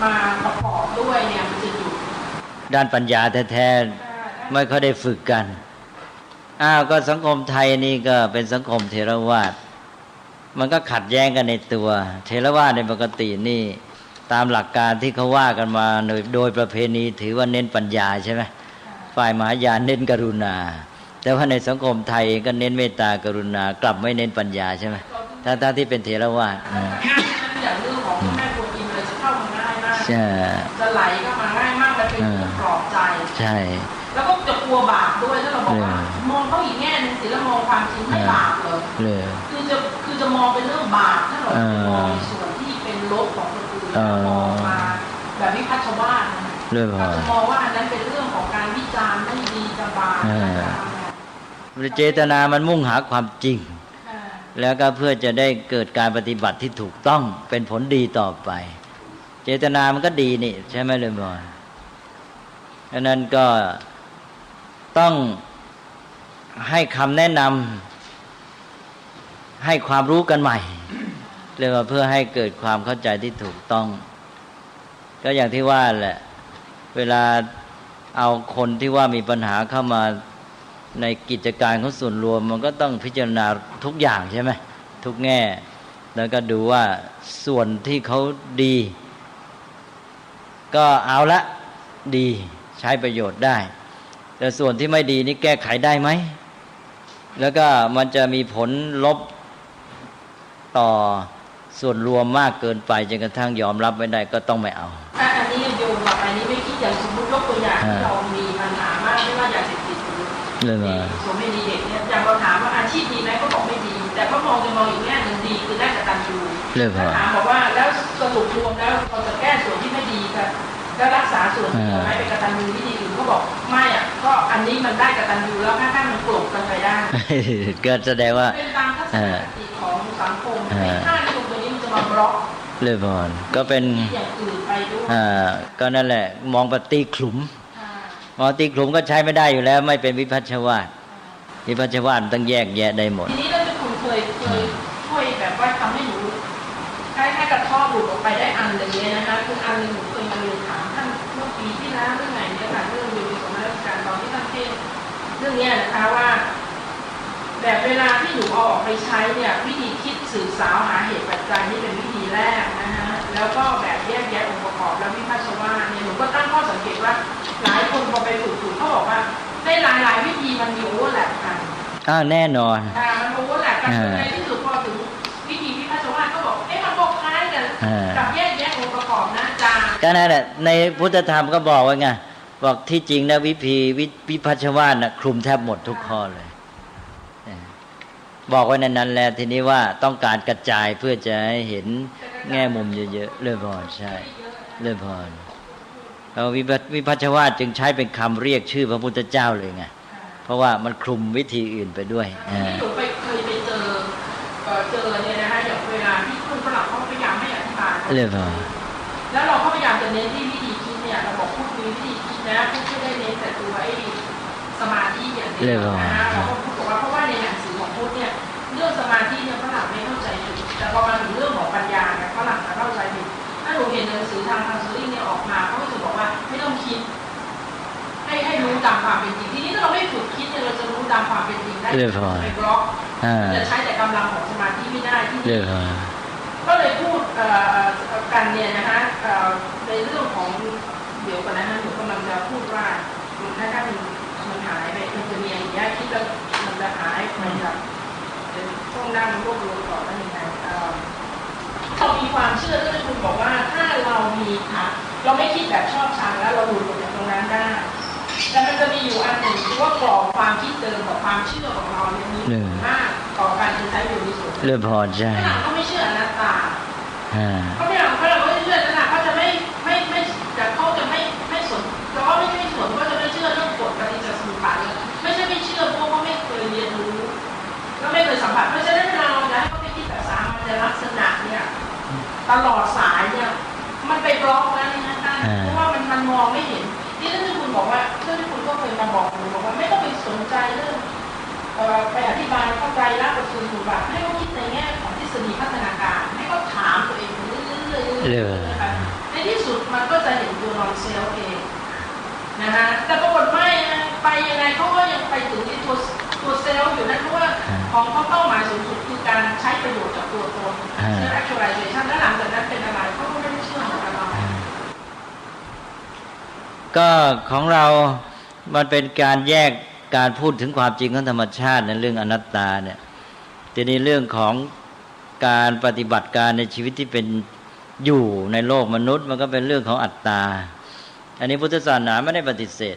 มาประกอบด้วยเนี่ยมันจะอยู่ด้านปัญญาแท้ๆไม่ค่อยได้ฝึกกันก็สังคมไทยนี่ก็เป็นสังคมเถรวาทมันก็ขัดแย้งกันในตัวเถรวาทในปกตินี่ตามหลักการที่เขาว่ากันมาโดยประเพณีถือว่าเน้นปัญญาใช่ไหมฝ่ายมหายานเน้นกรุณาแต่ว่าในสังคมไทยก็เน้นเมตตากรุณากลับไม่เน้นปัญญาใช่ไหมถ้าที่เป็นเถรวาทอย่างเรื่องของแม่กวนอิมเลยจะเข้ามาง่ายมากจะไหลก็มาง่ายมากและเป็นปลอบใจใช่แล้วก็จะกลัวบาปด้วยถ้าเราบอกว่ามองเขาอีกแง่นึงสิแล้วมองความจริงไม่บาปเลยคือจะมองเป็นเรื่องบาปถ้าเรามองในส่วนที่เป็นลบของคนอื่นมองมาแบบวิพัฒน์ชาวบ้านเราจะมองว่าอันนั้นเป็นเรื่องของการวิจารณ์ไม่ดีจะบาปเจตนามันมุ่งหาความจริงแล้วก็เพื่อจะได้เกิดการปฏิบัติที่ถูกต้องเป็นผลดีต่อไป เจตนามันก็ดีนี่ใช่ไหมเลยบอยดังนั้นก็ต้องให้คำแนะนำให้ความรู้กันใหม่เรียกว่าเพื่อให้เกิดความเข้าใจที่ถูกต้องก็อย่างที่ว่าแหละเวลาเอาคนที่ว่ามีปัญหาเข้ามาในกิจการของส่วนรวมมันก็ต้องพิจารณาทุกอย่างใช่ไหมทุกแง่แล้วก็ดูว่าส่วนที่เขาดีก็เอาละดีใช้ประโยชน์ได้แต่ส่วนที่ไม่ดีนี่แก้ไขได้ไหมแล้วก็มันจะมีผลลบต่อส่วนรวมมากเกินไปจนกระทั่งยอมรับไม่ได้ก็ต้องไม่เอาอันนี้โยมกับอันนี้ไม่คิดอย่างสมมติยกตัวอย่างที่เรามีปัญหามากไม่ว่ายาเสพติดหรือส่วนไม่ดีเด็กเนี่ยอย่างเราถามว่าอาชีพดีไหมก็บอกไม่ดีแต่ก็มองอีกแง่หนึ่งดีคือได้กตัญญูถามบอกว่าแล้วสรุปรวมแล้วเราจะแก้ส่วนที่ไม่ดีกันแล้วรักษาส่วนที่ไม่เป็นกตัญญูวิธีอื่นก็บอกไม่อ่ะก็อันนี้มันได้กตัญญูแล้วถ้ามันกลบกันไปได้ก็แสดงว่าเป็นตามทัศนคติของสังคมถ้าในตรงนี้มันจะมาบล็อกเลยบอนก็เป็นอย่างอื่นไปด้วยก็นั่นแหละมองปฏิขลุมมองตีขลุมก็ใช้ไม่ได้อยู่แล้วไม่เป็นวิพัชชวาทวิพัชชวาทต้องแยกแยะได้หมดทีนี้เราจะคุณเคยช่วยแบบว่าทำให้หนูให้กระท่อหลุดออกไปได้อันเลยนะคะคืออันหนึ่งหนูเคยมาเรียนถามท่านเมื่อปีที่แล้วเรื่องไหนเนี่ยค่ะเรื่องอยู่ในสมัยรัชกาลตอนที่ท่านเทศเรื่องนี้นะคะว่าแบบเวลาที่หนูเอาออกไปใช้เนี่ยวิธีคิดสื่อสาวหาเหตุปัจจัยนี่เป็นวิธีแรกนะฮะแล้วก็แบบแยกแยะองค์ประกอบแล้ววิพัชชวาทเนี่ยหนูก็ตั้งข้อสังเกตว่าหลายคนพอไปฝึกเขาบอกว่าในหลายวิธีมันมีโอเวอร์แลปกันแน่นอนมันโอเวอร์แลปกันในที่สุดพอถึงวิธีวิพัชชวาทก็บอกมันบอกคล้ายกันกับแยกแยะองค์ประกอบนะอาจารย์ก็นั่นแหละในพุทธธรรมก็บอกว่าไงบอกที่จริงนะวิพัชชวาทนะคลุมแทบหมดทุกข้อเลยบอกไว้ในนั้นแล้วทีนี้ว่าต้องการกระจายเพื่อจะให้เห็นแง่มุมเยอะๆเลยพอใช่เลยพอวิพัชชวาทจึงใช้เป็นคำเรียกชื่อพระพุทธเจ้าเลยไงเพราะว่ามันคลุมวิธีอื่นไปด้วยที่หนูเคยไปเจอเนี่ยนะคะอย่างเวลาที่คนฝรั่งเขาพยายามให้อธิบายเลยพอแล้วเราก็พยายามจะเน้นที่วิธีคิดเนี่ยเราบอกพูดมีวิธีคิดนะพูดไม่ได้เน้นแต่ตัวสมาธิอย่างเดียวนะเราก็พูดบอกว่าเพราะว่าในหนังสือของพุทธเนี่ยเรื่องสมาธิเนี่ยฝรั่งไม่เข้าใจผิดแต่พอมาถึงเรื่องของปัญญาเนี่ยฝรั่งจะเข้าใจผิดถ้าหนูเห็นหนังสือทางซูริเนี่ยออกมาเขาก็จะบอกว่าไม่ต้องคิดให้รู้ตามความเป็นจริงทีนี้ถ้าเราไม่ฝึกคิดเนี่ยเราจะรู้ตามความเป็นจริงได้ไม่บล็อกจะใช้แต่กำลังของสมาธิไม่ได้ที่นี่ก็เลยพูดกันเนี่ยนะคะในเรื่องของเดี๋ยวก่อนนะหนูกำลังจะพูดว่าถ้ามันหายไปมันจะมีอย่างนี้คิดแล้วมันจะหายไปแบบต้องนั่งรวบรวมก่อนว่ายังไงเรามีความเชื่อที่คุณบอกว่าถ้าเรามีเราไม่คิดแบบชอบชังแล้วเราหลุดจากตรงนั้นได้แต่มันจะมีอยู่อันหนึ่งที่ว่ากรอบความคิดเดิมกับความเชื่อของเราเนี่ยมีมากต่อการใช้อยู่ในส่วนเรื่องพอใช่เขาไม่เชื่ออนัตตาเขาไม่เชื่อนะเขาจะไม่แต่เขาจะไม่สนเพราะว่าไม่สนก็จะไม่เชื่อเรื่องกฎปฏิจจสมุปบาทเลยไม่ใช่ไม่เชื่อเพราะว่าไม่เคยเรียนรู้ก็ไม่เคยสัมผัสเพราะฉะนั้นเราจะให้เขาไปคิดแบบสามัญลักษณะเนี่ยตลอดสายเนี่ยมันไปบล็อกแล้วนะท่านเพราะว่ามันมองไม่เห็นที่ท่านคุณบอกว่าที่คุณก็เคยมาบอกหนูบอกว่าไม่ต้องไปสนใจเรื่องไปอธิบายเข้าใจรักประชุมถูกป่ะให้เขาคิดในแง่ของทฤษฎีพัฒนาการให้เขาถามตัวเองเรื่อยๆนะคะในที่สุดมันก็จะเห็นตัวนอนเซลเองนะคะแต่ปรากฏไม่ไปยังไงเขาก็ยังไปถึงที่ตัวเซลล์อยู่นะเพราะว่าของเขาเป้าหมายสูงสุดคือการใช้ประโยชน์จากตัวตน self actualization แล้วหลังจากนั้นเป็นอะไรเขาก็ไม่ได้เชื่อเหมือนกันเราก็ของเรามันเป็นการแยกการพูดถึงความจริงของธรรมชาติในเรื่องอนัตตาเนี่ยทีนี้เรื่องของการปฏิบัติการในชีวิตที่เป็นอยู่ในโลกมนุษย์มันก็เป็นเรื่องของอัตตาอันนี้พุทธศาสนาไม่ได้ปฏิเสธ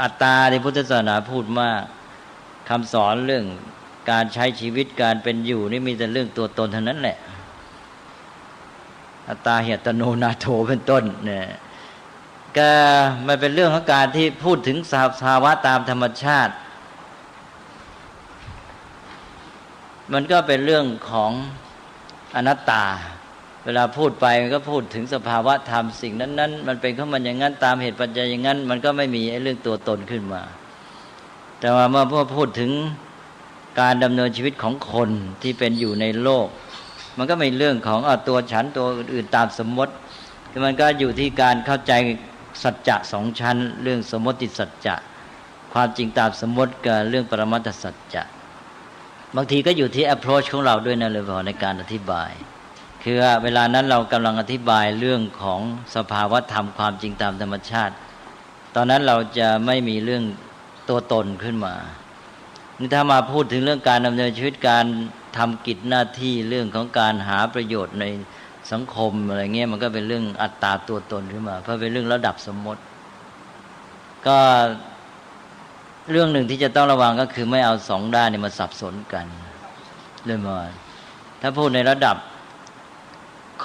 อัตตาในพุทธศาสนาพูดมากคำสอนเรื่องการใช้ชีวิตการเป็นอยู่นี่มีแต่เรื่องตัวตนเท่านั้นแหละอัตตาเหตโนนาโถเป็นต้นเนี่ยก็มันเป็นเรื่องของการที่พูดถึงสภาวะตามธรรมชาติมันก็เป็นเรื่องของอนัตตา เวลาพูดไปมันก็พูดถึงสภาวะธรรมสิ่งนั้นๆมันเป็นของมันอย่างนั้นตามเหตุปัจจัยอย่างนั้นมันก็ไม่มีไอ้เรื่องตัวตนขึ้นมา แต่ว่าเมื่อพูดถึงการดำเนินชีวิตของคนที่เป็นอยู่ในโลกมันก็เป็นเรื่องของตัวฉันตัวอื่นๆตามสมมติมันก็อยู่ที่การเข้าใจสัจจะสองชั้นเรื่องสมมติสัจจะความจริงตามสมมติกับเรื่องปรมัตถสัจจะบางทีก็อยู่ที่ approach ของเราด้วยนะเลยพอในการอธิบายคือเวลานั้นเรากำลังอธิบายเรื่องของสภาวะธรรมความจริงตามธรรมชาติตอนนั้นเราจะไม่มีเรื่องตัวตนขึ้นมานี่ถ้ามาพูดถึงเรื่องการดำเนินชีวิตการทำกิจหน้าที่เรื่องของการหาประโยชน์ในสังคมอะไรเงี้ยมันก็เป็นเรื่องอัตตาตัวตนขึ้นมาเพราะเป็นเรื่องระดับสมมติก็เรื่องหนึ่งที่จะต้องระวังก็คือไม่เอาสองด้านนี่มาสับสนกันเลยมาถ้าพูดในระดับ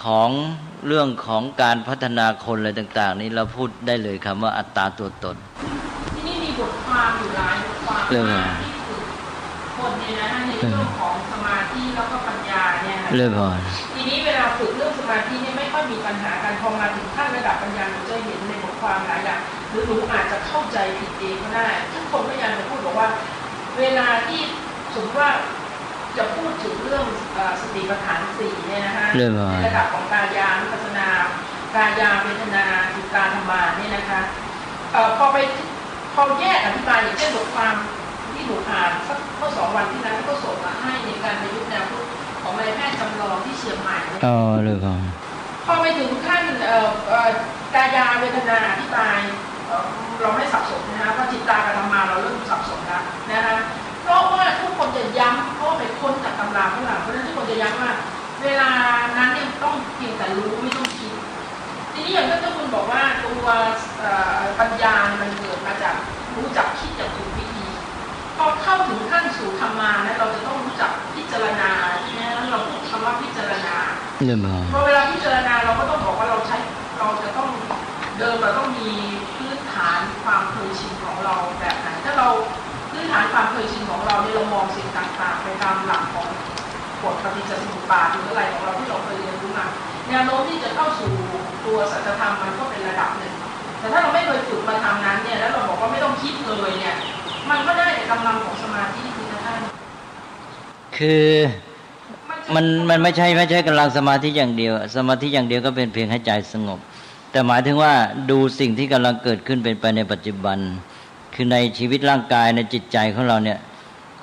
ของเรื่องของการพัฒนาคนอะไรต่างๆนี้เราพูดได้เลยคำว่าอัตตาตัวตนที่นี่มีบทความอยู่หลายบทความที่ฝึกคนเนี่ยนะในเรื่องของสมาธิแล้วก็ปัญญาเนี่ยค่ะทีนี้เวลาฝึกเรื่องสมาธิเนี่ยไม่ค่อยมีปัญหาการพอมาถึงขั้นระดับปัญญาหนูจะเห็นในบทความหลายอย่างหรือหนูอาจจะเข้าใจผิดเองก็ได้ทุกคนพยายามจะพูดบอกว่าเวลาที่สมมติว่าจะพูดถึงเรื่องสติปัฏฐานสี่เนี่ยนะคะในระดับของกายานุปัสสนากายาเวทนาจิตตธรรมาเนี่ยนะคะพอแยกอธิบายอย่างเช่นบทความที่หนูอ่านสักเมื่อ2 วันที่แล้วก็ส่งมาให้ในการประยุกต์แนวของนายแพทย์จำลองที่เชียงใหม่เลยพอไปถึงขั้นกายาเวทนาอธิบายเราไม่สับสนนะคะเพราะจิตตากับธรรมาเราเริ่มสับสนแล้วนะคะเพราะว่าทุกคนจะย้ำเพราะไปค้นจากตำราข้างหลังเพราะฉะนั้นทุกคนจะย้ำว่าเวลานั้นเนี่ยต้องเพียงแต่รู้ไม่ต้องคิดทีนี้อย่างที่ท่านคุณบอกว่าตัวปัญญามันเกิดมาจากรู้จักคิดอย่างถูกวิธีพอเข้าถึงขั้นสู่ธรรมานะเราจะต้องรู้จักพิจารณาใช่ไหมแล้วเราพูดคำว่าพิจารณาพอเวลาพิจารณาเราก็ต้องบอกว่าเราจะต้องเดิมเราต้องมีพื้นฐานความเคยชินของเราแบบไหนถ้าเราพื้นฐานความเคยชินของเราเนี่ยเรามองสิ่งต่างๆไปตามหลักของกฎปฏิจจสมุปบาทหรืออะไรของเราที่เราเคยเรียนรู้มาแนวโน้มที่จะเข้าสู่ตัวสัจธรรมมันก็เป็นระดับหนึ่งแต่ถ้าเราไม่เคยฝึกมาทางนั้นเนี่ยแล้วเราบอกว่าไม่ต้องคิดเลยเนี่ยมันก็ได้กำลังของสมาธิคือท่านคือมันไม่ใช่กำลังสมาธิอย่างเดียวสมาธิอย่างเดียวก็เป็นเพียงให้ใจสงบแต่หมายถึงว่าดูสิ่งที่กำลังเกิดขึ้นเป็นไปในปัจจุบันคือในชีวิตร่างกายในจิตใจของเราเนี่ย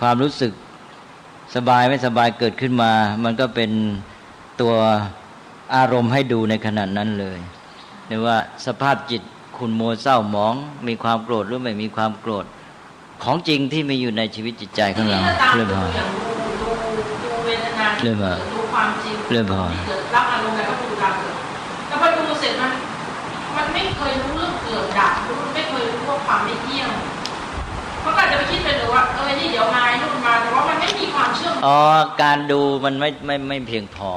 ความรู้สึกสบายไม่สบายเกิดขึ้นมามันก็เป็นตัวอารมณ์ให้ดูในขณะนั้นเลยหรือว่าสภาพจิตขุ่นมัวเศร้าหมองมีความโกรธหรือไม่มีความโกรธของจริงที่มีอยู่ในชีวิตจิตใจของเราเริ่มพอเริ่มดูความจริงเริ่มพอเกิดรับอารมณ์แล้วก็ดูการเกิดแล้วพอดูเสร็จมันไม่เคยรู้เรื่องเกิดดับไม่เคยรู้ว่าความไม่เที่ยงเพราะการจะไปคิดไปเลยว่านี่เดี๋ยวมานู่นมาแต่ว่ามันไม่มีความเชื่อมการดูมันไม่เพียงพอ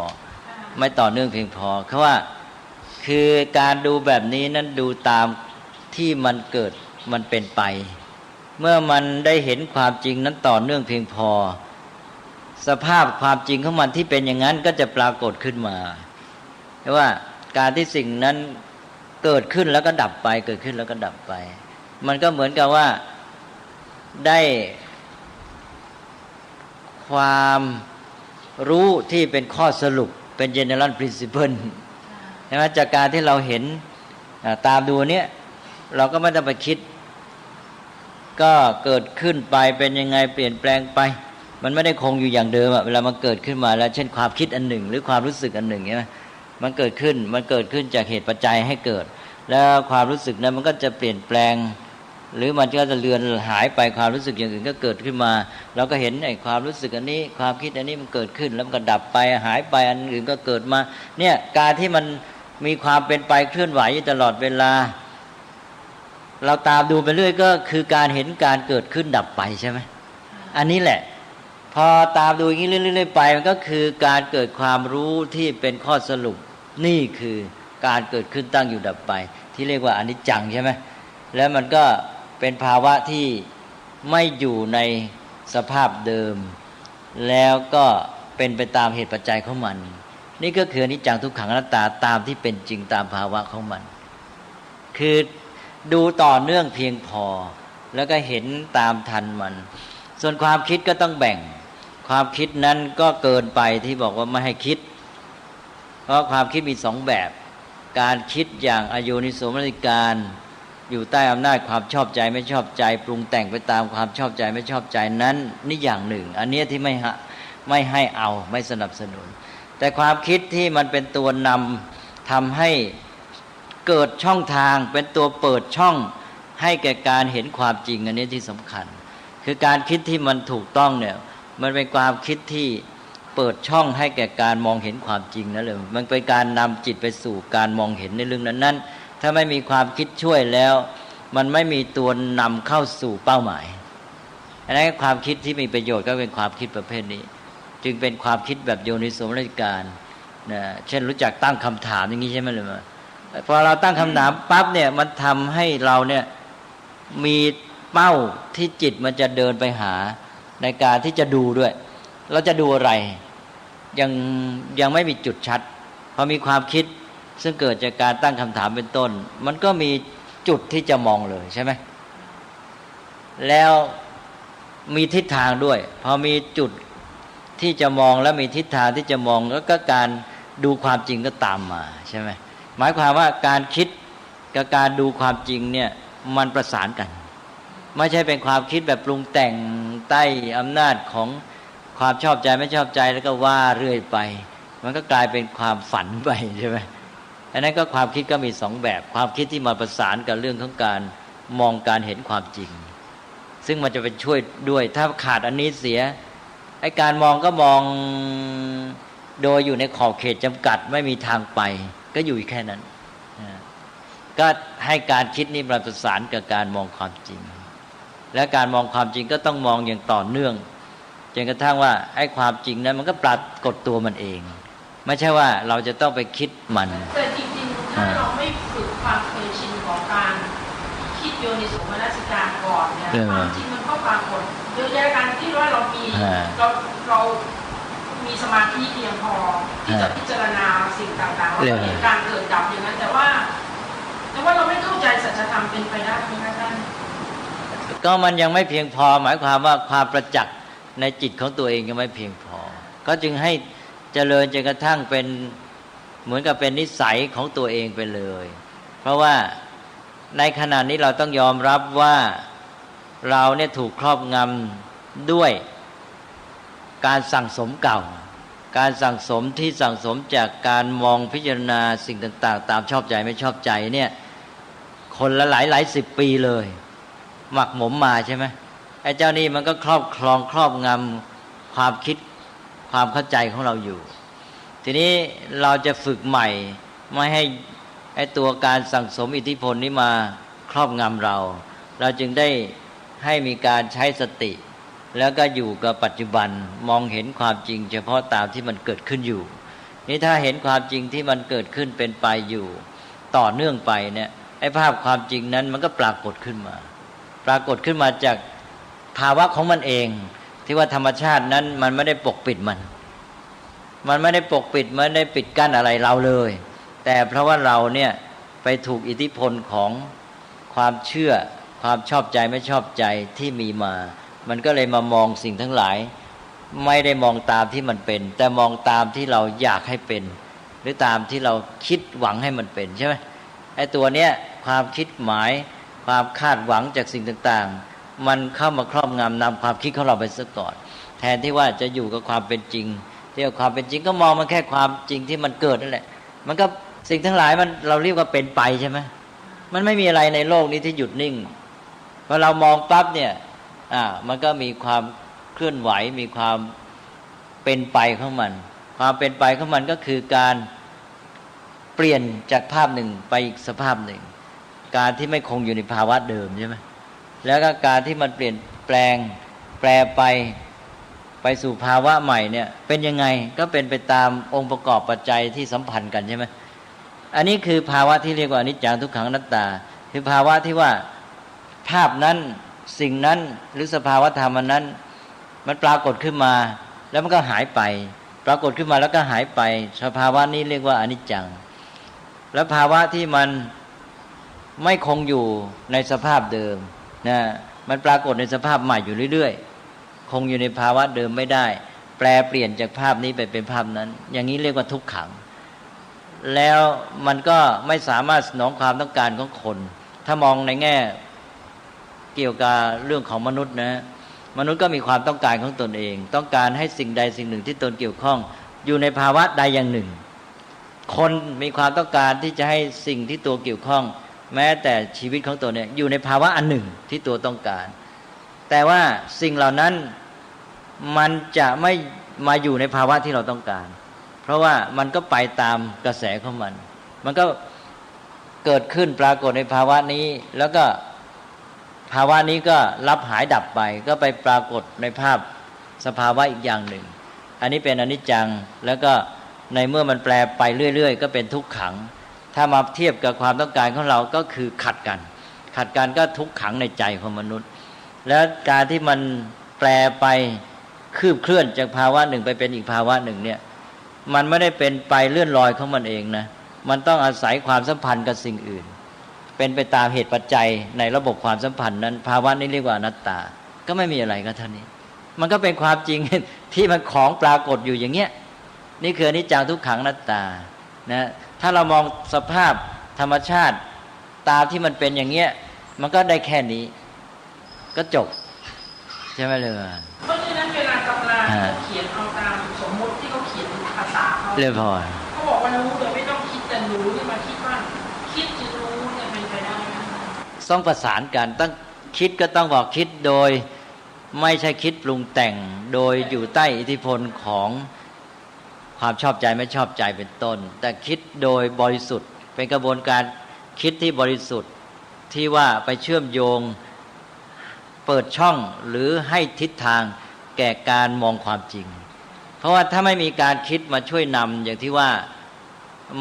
ไม่ต่อเนื่องเพียงพอเพราะว่าคือการดูแบบนี้นั้นดูตามที่มันเกิดมันเป็นไปเมื่อมันได้เห็นความจริงนั้นต่อเนื่องเพียงพอสภาพความจริงของมันที่เป็นอย่างนั้นก็จะปรากฏขึ้นมาเพราะว่าการที่สิ่งนั้นเกิดขึ้นแล้วก็ดับไปเกิดขึ้นแล้วก็ดับไปมันก็เหมือนกับว่าได้ความรู้ที่เป็นข้อสรุปเป็น general principle ใช่ไหมจากการที่เราเห็นตามดูเนี้ยเราก็ไม่ต้องไปคิดก็เกิดขึ้นไปเป็นยังไงเปลี่ยนแปลงไปมันไม่ได้คงอยู่อย่างเดิมเวลามันเกิดขึ้นมาแล้วเช่นความคิดอันหนึ่งหรือความรู้สึกอันหนึ่งใช่ไหมมันเกิดขึ้นจากเหตุปัจจัยให้เกิดแล้วความรู้สึกนั้นมันก็จะเปลี่ยนแปลงหรือมันก็จะเลือนหายไปความรู้สึกอย่างอื่นก็เกิดขึ้นมาเราก็เห็นไอ้ความรู้สึกอันนี้ความคิดอันนี้มันเกิดขึ้นแล้วมันก็ดับไปหายไปอันอื่นก็เกิดมาเนี่ยการที่มันมีความเป็นไปเคลื่อนไหวอยู่ตลอดเวลาเราตามดูไปเรื่อยก็คือการเห็นการเกิดขึ้นดับไปใช่ไหมอันนี้แหละพอตามดูอย่างนี้เรื่อยๆไปมันก็คือการเกิดความรู้ที่เป็นข้อสรุปนี่คือการเกิดขึ้นตั้งอยู่ดับไปที่เรียกว่าอนิจจังใช่ไหมแล้วมันก็เป็นภาวะที่ไม่อยู่ในสภาพเดิมแล้วก็เป็นไปตามเหตุปัจจัยของมัน นี่ก็คืออนิจจังทุกขังอนัตตาตามที่เป็นจริงตามภาวะของมันคือดูต่อเนื่องเพียงพอแล้วก็เห็นตามทันมันส่วนความคิดก็ต้องแบ่งความคิดนั้นก็เกินไปที่บอกว่าไม่ให้คิดเพราะความคิดมีสองแบบการคิดอย่างอโยนิโสมนสิการอยู่ใต้อำนาจความชอบใจไม่ชอบใจปรุงแต่งไปตามความชอบใจไม่ชอบใจนั้นนี่อย่างหนึ่งอันนี้ที่ไม่ให้เอาไม่สนับสนุนแต่ความคิดที่มันเป็นตัวนำทำให้เกิดช่องทางเป็นตัวเปิดช่องให้แก่การเห็นความจริงอันนี้ที่สำคัญคือการคิดที่มันถูกต้องเนี่ยมันเป็นความคิดที่เปิดช่องให้แก่การมองเห็นความจริงนั่นเลยมันเป็นการนำจิตไปสู่การมองเห็นในเรื่องนั้นๆถ้าไม่มีความคิดช่วยแล้วมันไม่มีตัวนำเข้าสู่เป้าหมายอันนั้นความคิดที่มีประโยชน์ก็เป็นความคิดประเภทนี้จึงเป็นความคิดแบบโยนิโสมนสิการนะเช่นรู้จักตั้งคำถามอย่างนี้ใช่ไหมเลยพอเราตั้งคำถามปั๊บเนี่ยมันทำให้เราเนี่ยมีเป้าที่จิตมันจะเดินไปหาในการที่จะดูด้วยเราจะดูอะไรยังไม่มีจุดชัดพอมีความคิดซึ่งเกิดจากการตั้งคำถามเป็นต้นมันก็มีจุดที่จะมองเลยใช่ไหมแล้วมีทิศทางด้วยพอมีจุดที่จะมองแล้วมีทิศทางที่จะมองแล้วก็การดูความจริงก็ตามมาใช่ไหมหมายความว่าการคิดกับการดูความจริงเนี่ยมันประสานกันไม่ใช่เป็นความคิดแบบปรุงแต่งใต้อำนาจของความชอบใจไม่ชอบใจแล้วก็ว่าเรื่อยไปมันก็กลายเป็นความฝันไปใช่ไหมอันนั้นก็ความคิดก็มีสองแบบความคิดที่มาประสานกับเรื่องของการมองการเห็นความจริงซึ่งมันจะเป็นช่วยด้วยถ้าขาดอันนี้เสียไอ้การมองก็มองโดยอยู่ในขอบเขตจำกัดไม่มีทางไปก็อยู่แค่นั้นก็ให้การคิดนี้มาประสานกับการมองความจริงและการมองความจริงก็ต้องมองอย่างต่อเนื่องจนกระทั่งว่าไอ้ความจริงนั้นมันก็ปรากฏตัวมันเองไม่ใช่ว่าเราจะต้องไปคิดมันแต่จริงๆถ้าเราไม่ฝึกความเคยชินของการคิดโยนิโสมนสิการก่อนเนี่ยความจริงมันก็ปรากฏเยอะแยะกันที่ว่าเรามีสมาธิเพียงพอที่จะพิจารณาสิ่งต่างๆว่าเห็นการเกิดดับอย่างนั้นแต่ว่าเราไม่เข้าใจสัจธรรมเป็นไปได้ไหมคะท่านก็มันยังไม่เพียงพอหมายความว่าความประจักษ์ในจิตของตัวเองยังไม่เพียงพอก็จึงให้เจริญจนกระทั่งเป็นเหมือนกับเป็นนิสัยของตัวเองไปเลยเพราะว่าในขณะนี้เราต้องยอมรับว่าเราเนี่ยถูกครอบงำด้วยการสั่งสมเก่าการสั่งสมที่สั่งสมจากการมองพิจารณาสิ่งต่างๆตามชอบใจไม่ชอบใจเนี่ยคนละหลายสิบปีเลยหมักหมมมาใช่ไหมไอ้เจ้านี่มันก็ครอบงำความคิดความเข้าใจของเราอยู่ทีนี้เราจะฝึกใหม่ไม่ให้ไอ้ตัวการสั่งสมอิทธิพลนี้มาครอบงำเราจึงได้ให้มีการใช้สติแล้วก็อยู่กับปัจจุบันมองเห็นความจริงเฉพาะตามที่มันเกิดขึ้นอยู่นี่ถ้าเห็นความจริงที่มันเกิดขึ้นเป็นไปอยู่ต่อเนื่องไปเนี่ยไอ้ภาพความจริงนั้นมันก็ปรากฏขึ้นมาจากภาวะของมันเองที่ว่าธรรมชาตินั้นมันไม่ได้ปกปิดมันไม่ได้ปกปิดมันไม่ได้ปิดกั้นอะไรเราเลยแต่เพราะว่าเราเนี่ยไปถูกอิทธิพลของความเชื่อความชอบใจไม่ชอบใจที่มีมามันก็เลยมามองสิ่งทั้งหลายไม่ได้มองตามที่มันเป็นแต่มองตามที่เราอยากให้เป็นหรือตามที่เราคิดหวังให้มันเป็นใช่ไหมไอ้ตัวเนี้ยความคิดหมายความคาดหวังจากสิ่งต่างๆมันเข้ามาครอบงำนำความคิดของเราไปซะก่อนแทนที่ว่าจะอยู่กับความเป็นจริงที่ความเป็นจริงก็มองมันแค่ความจริงที่มันเกิดนั่นแหละมันก็สิ่งทั้งหลายมันเราเรียกว่าเป็นไปใช่ไหมมันไม่มีอะไรในโลกนี้ที่หยุดนิ่งพอเรามองปั๊บเนี่ยมันก็มีความเคลื่อนไหวมีความเป็นไปของมันความเป็นไปของมันก็คือการเปลี่ยนจากภาพหนึ่งไปอีกสภาพหนึ่งการที่ไม่คงอยู่ในภาวะเดิมใช่ไหมแล้วก็การที่มันเปลี่ยนแปลงแปรไปสู่ภาวะใหม่เนี่ยเป็นยังไงก็เป็นไปตามองค์ประกอบปัจจัยที่สัมพันธ์กันใช่ไหมอันนี้คือภาวะที่เรียกว่าอนิจจังทุกขังอนัตตาคือภาวะที่ว่าภาพนั้นสิ่งนั้นหรือสภาวะธรรมนั้นมันปรากฏขึ้นมาแล้วมันก็หายไป ปรากฏขึ้นมาแล้วก็หายไปสภาวะนี้เรียกว่าอนิจจังแล้วภาวะที่มันไม่คงอยู่ในสภาพเดิมนะมันปรากฏในสภาพใหม่อยู่เรื่อยๆคงอยู่ในภาวะเดิมไม่ได้แปลเปลี่ยนจากภาพนี้ไปเป็นภาพนั้นอย่างนี้เรียกว่าทุกขังแล้วมันก็ไม่สามารถสนองความต้องการของคนถ้ามองในแง่เกี่ยวกับเรื่องของมนุษย์นะมนุษย์ก็มีความต้องการของตนเองต้องการให้สิ่งใดสิ่งหนึ่งที่ตนเกี่ยวข้องอยู่ในภาวะใดอย่างหนึ่งคนมีความต้องการที่จะให้สิ่งที่ตัวเกี่ยวข้องแม้แต่ชีวิตของตัวเนี่ยอยู่ในภาวะอันหนึ่งที่ตัวต้องการแต่ว่าสิ่งเหล่านั้นมันจะไม่มาอยู่ในภาวะที่เราต้องการเพราะว่ามันก็ไปตามกระแสของมันก็เกิดขึ้นปรากฏในภาวะนี้แล้วก็ภาวะนี้ก็รับหายดับไปก็ไปปรากฏในภาพสภาวะอีกอย่างหนึ่งอันนี้เป็นอนิจจังแล้วก็ในเมื่อมันแปลไปเรื่อยๆก็เป็นทุกขังถ้ามาเทียบกับความต้องการของเราก็คือขัดกันก็ทุกขังในใจของมนุษย์แล้วการที่มันแปลไปคืบเคลื่อนจากภาวะหนึ่งไปเป็นอีกภาวะหนึ่งเนี่ยมันไม่ได้เป็นไปเลื่อนลอยของมันเองนะมันต้องอาศัยความสัมพันธ์กับสิ่งอื่นเป็นไปตามเหตุปัจจัยในระบบความสัมพันธ์นั้นภาวะนี้เรียกว่าอนัตตาก็ไม่มีอะไรก็เท่านี้มันก็เป็นความจริงที่มันของปรากฏอยู่อย่างเงี้ยนี่คืออนิจจังทุกขังอนัตตานะถ้าเรามองสภาพธรรมชาติตามที่มันเป็นอย่างเงี้ยมันก็ได้แค่นี้ก็จบใช่ไหมเลยเพราะฉะนั้นเวลาตำราเขาเขียนเอาตามสมมติที่เขาเขียนภาษาเขาเลยพอเขาบอกว่ารู้โดยไม่ต้องคิดแต่รู้นี่มาคิดว่าคิดจะรู้เนี่ยเป็นไปได้ไหมต้องประสานกันต้องคิดก็ต้องบอกคิดโดยไม่ใช่คิดปรุงแต่งโดยอยู่ใต้อิทธิพลของความชอบใจไม่ชอบใจเป็นต้นแต่คิดโดยบริสุทธิ์เป็นกระบวนการคิดที่บริสุทธิ์ที่ว่าไปเชื่อมโยงเปิดช่องหรือให้ทิศทางแก่การมองความจริงเพราะว่าถ้าไม่มีการคิดมาช่วยนำอย่างที่ว่า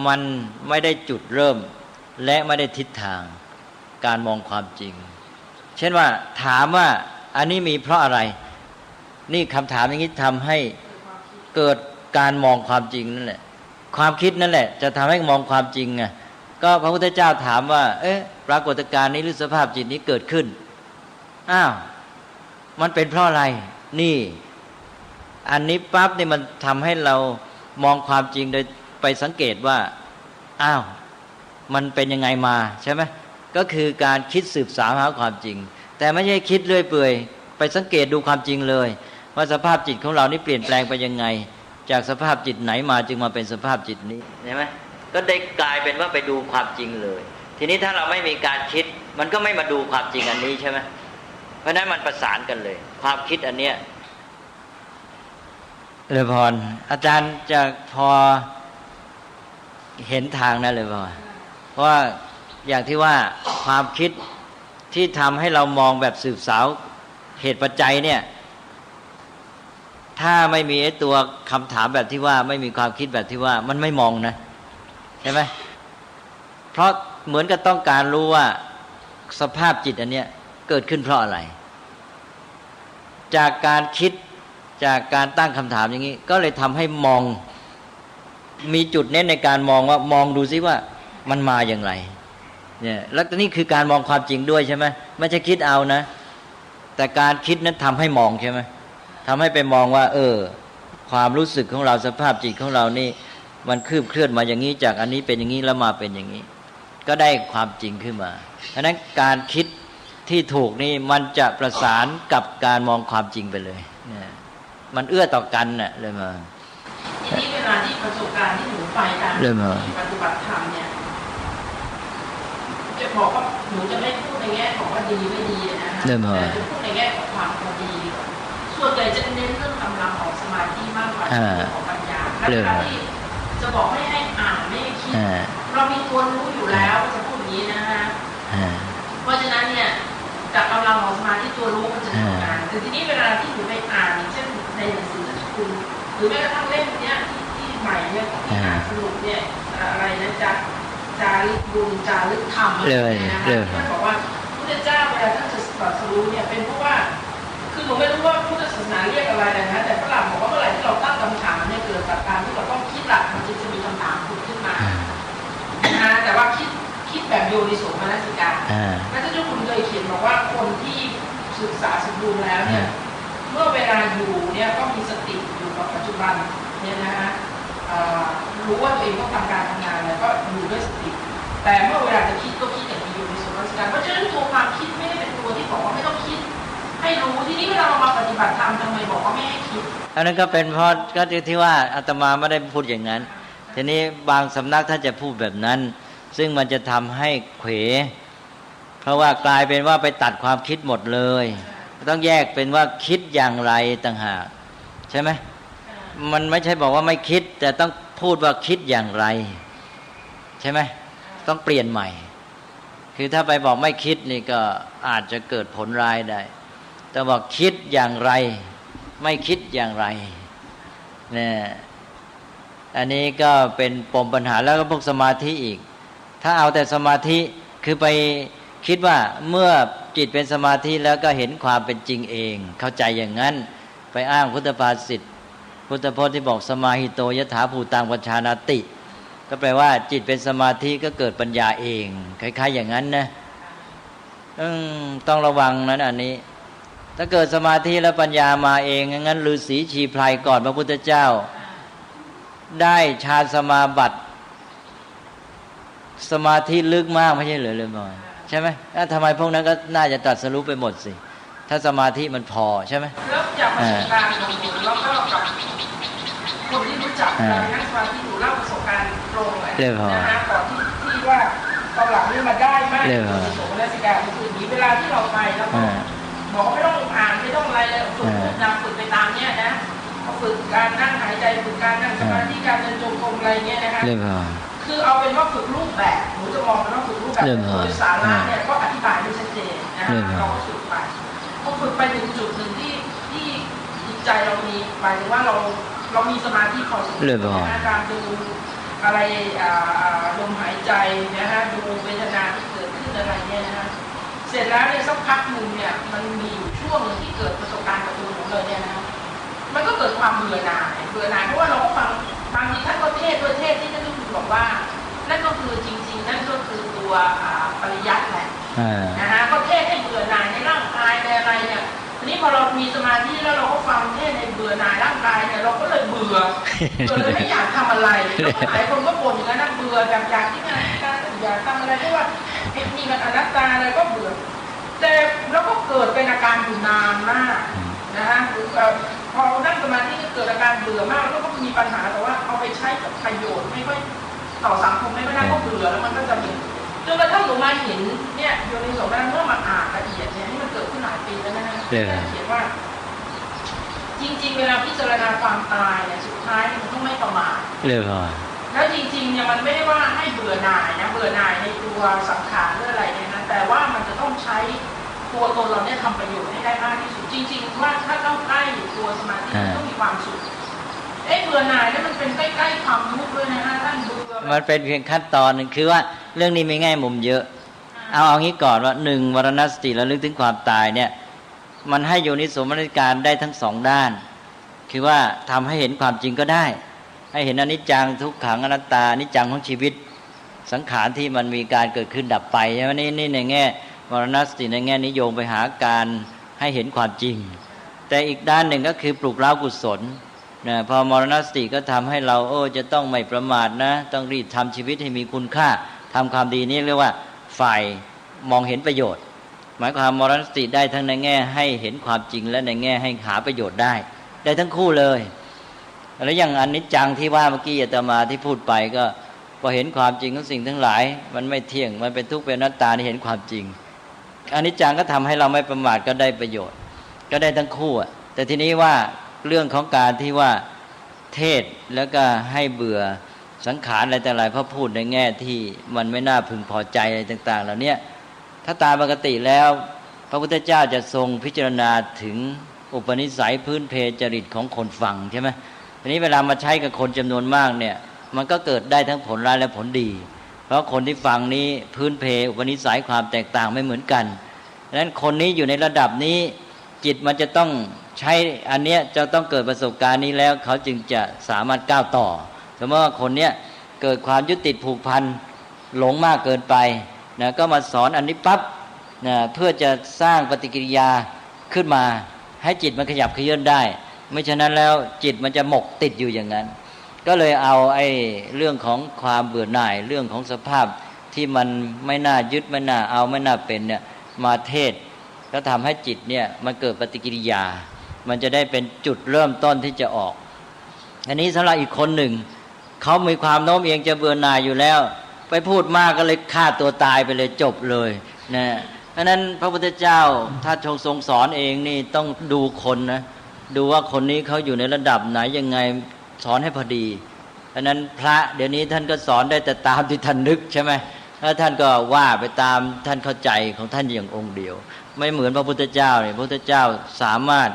มันไม่ได้จุดเริ่มและไม่ได้ทิศทางการมองความจริงเช่นว่าถามว่าอันนี้มีเพราะอะไรนี่คำถามอย่างนี้ทำให้เกิดการมองความจริงนั่นแหละความคิดนั่นแหละจะทำให้มองความจริงไงก็พระพุทธเจ้าถามว่าปรากฏการณ์นี้หรือสภาพจิตนี้เกิดขึ้นอ้าวมันเป็นเพราะอะไรนี่อันนี้ปั๊บนี่มันทำให้เรามองความจริงโดยไปสังเกตว่าอ้าวมันเป็นยังไงมาใช่ไหมก็คือการคิดสืบสาวหาความจริงแต่ไม่ใช่คิดเรื่อยเปื่อยไปสังเกตดูความจริงเลยว่าสภาพจิตของเรานี่เปลี่ยนแปลงไปยังไงจากสภาพจิตไหนมาจึงมาเป็นสภาพจิตนี้ใช่ไหมก็ได้กลายเป็นว่าไปดูความจริงเลยทีนี้ถ้าเราไม่มีการคิดมันก็ไม่มาดูความจริงอันนี้ใช่ไหมเพราะนั้นมันประสานกันเลยความคิดอันเนี้ยเลยพรอาจารย์จะพอเห็นทางนะเลยพรเพราะว่าอย่างที่ว่าความคิดที่ทำให้เรามองแบบสืบสาวเหตุปัจจัยเนี่ยถ้าไม่มีไอ้ตัวคำถามแบบที่ว่าไม่มีความคิดแบบที่ว่ามันไม่มองนะใช่ไหมเพราะเหมือนกับต้องการรู้ว่าสภาพจิตอันเนี้ยเกิดขึ้นเพราะอะไรจากการคิดจากการตั้งคำถามอย่างนี้ก็เลยทำให้มองมีจุดเน้นในการมองว่ามองดูซิว่ามันมาอย่างไรเนี่ยแล้วนี่คือการมองความจริงด้วยใช่ไหมไม่ใช่คิดเอานะแต่การคิดนั้นทำให้มองใช่ไหมทำให้ไปมองว่าความรู้สึกของเราสภาพจิตของเรานี่มันคืบเคลื่อนมาอย่างนี้จากอันนี้เป็นอย่างนี้แล้วมาเป็นอย่างนี้ก็ได้ความจริงขึ้นมาเพราะนั้นการคิดที่ถูกนี่มันจะประสานกับการมองความจริงไปเลยมันเอื้อต่อกันน่ะเลยมาทีนี้เวลาที่ประสบการณ์ที่หนูไปการปฏิบัติธรรมเนี่ยจะบอกว่าหนูจะไม่พูดในแง่ของว่าดีไม่ดีนะคะแต่จะพูดในแง่ของความพอดีส่วนใหญ่จะเน้นเรื่องกำลังของสมาธิมากกว่าเรื่องของปัญญาและที่จะบอกไม่ให้อ่านไม่ให้คิดเรามีตัวรู้อยู่แล้วจะพูดอย่างนี้นะฮะเพราะฉะนั้นเนี่ยจากกำลังของสมาธิตัวรู้มันจะทำงานแต่ทีนี้เวลาที่หนูไปอ่านเช่นในหนังสือคุณหรือแม้กระทั่งเล่มเนี้ยที่ใหม่เนี่ยที่อ่านสรุปเนี่ยอะไรนะจารึกบุญจารึกธรรมเลยนะคะที่บอกว่าพุทธเจ้าเวลาท่านจะตรัสรู้เนี่ยเป็นเพราะว่าคือผมไม่รู้ว่าพุทธศาสนาเรียกอะไรนะแต่ฝรั่งบอกว่าเมื่อไหร่ที่เราตั้งคำถามเนี่ยเกิด ดจากการที่เราต้องคิดหลักมันจะมีคำถามผุดขึ้นมานะแต่ว่าคิดแบบโยนิโสมนสิการพระเจ้าคุณเคยเขียนบอกว่าคนที่ศึกษาสมบูรณ์แล้วเนี่ยเมื่อเวลาอยู่เนี่ยก็มีสติอยู่กับปัจจุบันเนี่ยนะฮะรู้ว่าตัวเองต้องทำการทำงานแล้วก็อยู่ด้วยสติแต่เมื่อเวลาจะคิดก็คิดอย่างมีอยู่ในสมรสการเพราะฉะนั้นตัวความคิดไม่ได้เป็นตัวที่บอกว่าไม่ต้องคิดให้รู้ทีนี้เวลาเรามาปฏิบัติธรรมทำไมบอกว่าไม่ให้คิดอันนั้นก็เป็นเพราะก็ที่ว่าอาตมาไม่ได้พูดอย่างนั้นทีนี้บางสำนักท่านจะพูดแบบนั้นซึ่งมันจะทำให้เขวเพราะว่ากลายเป็นว่าไปตัดความคิดหมดเลยต้องแยกเป็นว่าคิดอย่างไรต่างหากใช่ไหมมันไม่ใช่บอกว่าไม่คิดแต่ต้องพูดว่าคิดอย่างไรใช่ไหมต้องเปลี่ยนใหม่คือถ้าไปบอกไม่คิดนี่ก็อาจจะเกิดผลร้ายได้แต่บอกคิดอย่างไรไม่คิดอย่างไรเนี่ยอันนี้ก็เป็นปมปัญหาแล้วก็พวกสมาธิอีกถ้าเอาแต่สมาธิคือไปคิดว่าเมื่อจิตเป็นสมาธิแล้วก็เห็นความเป็นจริงเองเข้าใจอย่างนั้นไปอ้างพุทธภาษิตพุทธพจน์ที่บอกสมาหิโตยถาภูตังปัญชานาติก็แปลว่าจิตเป็นสมาธิก็เกิดปัญญาเองคล้ายๆอย่างนั้นนะต้องระวังนะอันนี้ถ้าเกิดสมาธิแล้วปัญญามาเองงั้นฤาษีชีไพรก่อนพระพุทธเจ้าได้ฌานสมาบัติสมาธิลึกมากไม่ใช่เหรอเลยบ่อยใช่ไหมทำไมพวกนั้นก็น่าจะตรัสรู้ไปหมดสิถ้าสมาธิมันพอใช่ไหมแล้วจากประสบการณ์ของหนูแล้วก็กับคนที่รู้จักการนั่งสมาธิหนูเล่าประสบการณ์ตรงเลยนะก่อนที่ว่าตอนหลังนี่มาได้มากในโสมนัสการคือนี้เวลาที่เราไปแล้วก็บอกว่าไม่ต้องอ่านไม่ต้องอะไรเลยฝึกนำฝึกไปตามเนี้ยนะเขาฝึกการนั่งหายใจฝึกการนั่งสมาธิการเดินจงกรมอะไรเงี้ยนะคะคือเอาเป็นว่าฝึกรูปแบบหนูจะมองเป็นว่าฝึกรูปแบบโดยสาระเนี่ยก็อธิบายได้ชัดเจนนะเราก็ฝึกไปพอฝึกไปถึงจุดหนึ่งที่จิตใจเรามีหมายถึงว่าเรามีสมาธิพอสมควรนะการดูอะไรลมหายใจนะฮะดูเวทนาที่เกิดขึ้นอะไรเนี่ยนะฮะเสร็จแล้วเนี่ยสักพักหนึ่งเนี่ยมันมีอยู่ช่วงนึงที่เกิดประสบการณ์กับตัวหนูเลยเนี่ยนะมันก็เกิดความเบื่อหน่ายเพราะว่าเราก็ฟังบางทีท่านก็เทศด้วยเทศที่ท่านก็คือบอกว่านั่นก็คือจริงๆนั่นก็คือตัวปริยัติแหละนะฮะก็เทศให้เบื่อหน่ายในร่างกายในอะไรเนี่ยทีนี้พอเรามีสมาธิแล้วเราก็ฟังเทศในเบื่อหน่ายร่างกายเนี่ยเราก็เลยเบื่อเลยไม่อยากทำอะไรหลายคนก็บ่นอย่างนั้นเบื่อแบบอยากที่งานอยากทำอะไรเพราะว่านี่มันอนัตตาอะไรก็เบื่อแต่แล้วก็เกิดเป็นอาการอยู่นานมากนะฮะพอนั่งสมาธิก็เกิดอาการเบื่อมากแล้วก็มีปัญหาแต่ว่าเอาไปใช้กับประโยชน์ไม่ค่อยต่อสังคมไม่ได้ก็เบื่อแล้วมันก็จะมีจนกระทั่งหนูมาเห็นเนี่ยโยนิโสมนสิการเมื่อมาอ่านละเอียดเนี่ยนี่มันเกิดขึ้นหลายปีแล้วนะฮะเขียนว่าจริงๆเวลาพิจารณาความตายเนี่ยสุดท้ายมันต้องไม่ประมาทแล้วจริงๆเนี่ยมันไม่ได้ว่าให้เบื่อหน่ายนะเบื่อหน่ายในตัวสังขารหรืออะไรเนี่ยนะแต่ว่ามันจะต้องใช้ตัวตนเราเนี่ยทำประโยชน์ให้ได้มากที่สุดจริงๆว่าถ้าต้องใกล้ตัวสมาธิต้องมีความสุขเบื่อหน่ายนี่มันเป็นใกล้ๆความทุกข์ด้วยนะฮะท่านเบื่อมันเป็นเพียงขั้นตอนนึงคือว่าเรื่องนี้มีแง่มุมเยอะเอางี้ก่อนว่า1วรณสติระลึกถึงความตายเนี่ยมันให้โยนิโสมนสิการได้ทั้งสองด้านคือว่าทำให้เห็นความจริงก็ได้ให้เห็นอนิจจังทุกขังอนัตตาอนิจจังของชีวิตสังขารที่มันมีการเกิดขึ้นดับไปใช่ไหมนี่ในแง่มรณสติในแง่นิยมไปหาการให้เห็นความจริงแต่อีกด้านหนึ่งก็คือปลุกเร้ากุศลนะพอมรณสติก็ทำให้เราจะต้องไม่ประมาทนะต้องรีบทำชีวิตให้มีคุณค่าทำความดีนี้เรียกว่าฝ่ายมองเห็นประโยชน์หมายความมรณสติได้ทั้งในแง่ให้เห็นความจริงและในแง่ให้หาประโยชน์ได้ทั้งคู่เลยแล้วอย่างอนิจจังที่ว่าเมื่อกี้อาตมาที่พูดไปก็พอเห็นความจริงของสิ่งทั้งหลายมันไม่เที่ยงมันเป็นทุกข์เป็นอนัตตาที่เห็นความจริงอนิจจังก็ทำให้เราไม่ประมาทก็ได้ประโยชน์ก็ได้ทั้งคู่แต่ทีนี้ว่าเรื่องของการที่ว่าเทศแล้วก็ให้เบื่อสังขารอะไรแต่อะไรเพราะพูดในแง่ที่มันไม่น่าพึงพอใจอะไรต่างๆเหล่านี้ถ้าตามปกติแล้วพระพุทธเจ้าจะทรงพิจารณาถึงอุปนิสัยพื้นเพจริตของคนฟังใช่ไหมทีนี้เวลามาใช้กับคนจำนวนมากเนี่ยมันก็เกิดได้ทั้งผลร้ายและผลดีเพราะคนที่ฟังนี้พื้นเพอุปนิสัยความแตกต่างไม่เหมือนกันดังนั้นคนนี้อยู่ในระดับนี้จิตมันจะต้อง ใช้อันเนี้ยจะต้องเกิดประสบการณ์นี้แล้วเขาจึงจะสามารถก้าวต่อสมมติว่าคนเนี้ยเกิดความยึดติดผูกพันหลงมากเกินไปนะก็มาสอนอันนี้ปั๊บนะเพื่อจะสร้างปฏิกิริยาขึ้นมาให้จิตมันขยับเขยื้อนได้ไม่ฉะนั้นแล้วจิตมันจะหมกติดอยู่อย่างนั้นก็เลยเอาไอ้เรื่องของความเบื่อหน่ายเรื่องของสภาพที่มันไม่น่ายึดไม่น่าเอาไม่น่าเป็นเนี่ยมาเทศก็ทำให้จิตเนี่ยมันเกิดปฏิกิริยามันจะได้เป็นจุดเริ่มต้นที่จะออกอันนี้สำหรับอีกคนหนึ่งเขามีความโน้มเอียงจะเบื่อหน่ายอยู่แล้วไปพูดมากก็เลยฆ่าตัวตายไปเลยจบเลยนะเพราะนั้นพระพุทธเจ้าถ้าทรงสอนเองนี่ต้องดูคนนะดูว่าคนนี้เขาอยู่ในระดับไหนยังไงสอนให้พอดีเพราะนั้นพระเดี๋ยวนี้ท่านก็สอนได้แต่ตามที่ท่านนึกใช่ไหมแล้วท่านก็ว่าไปตามท่านเข้าใจของท่านอย่างองค์เดียวไม่เหมือนพระพุทธเจ้าเนี่ยพระพุทธเจ้าสามารถ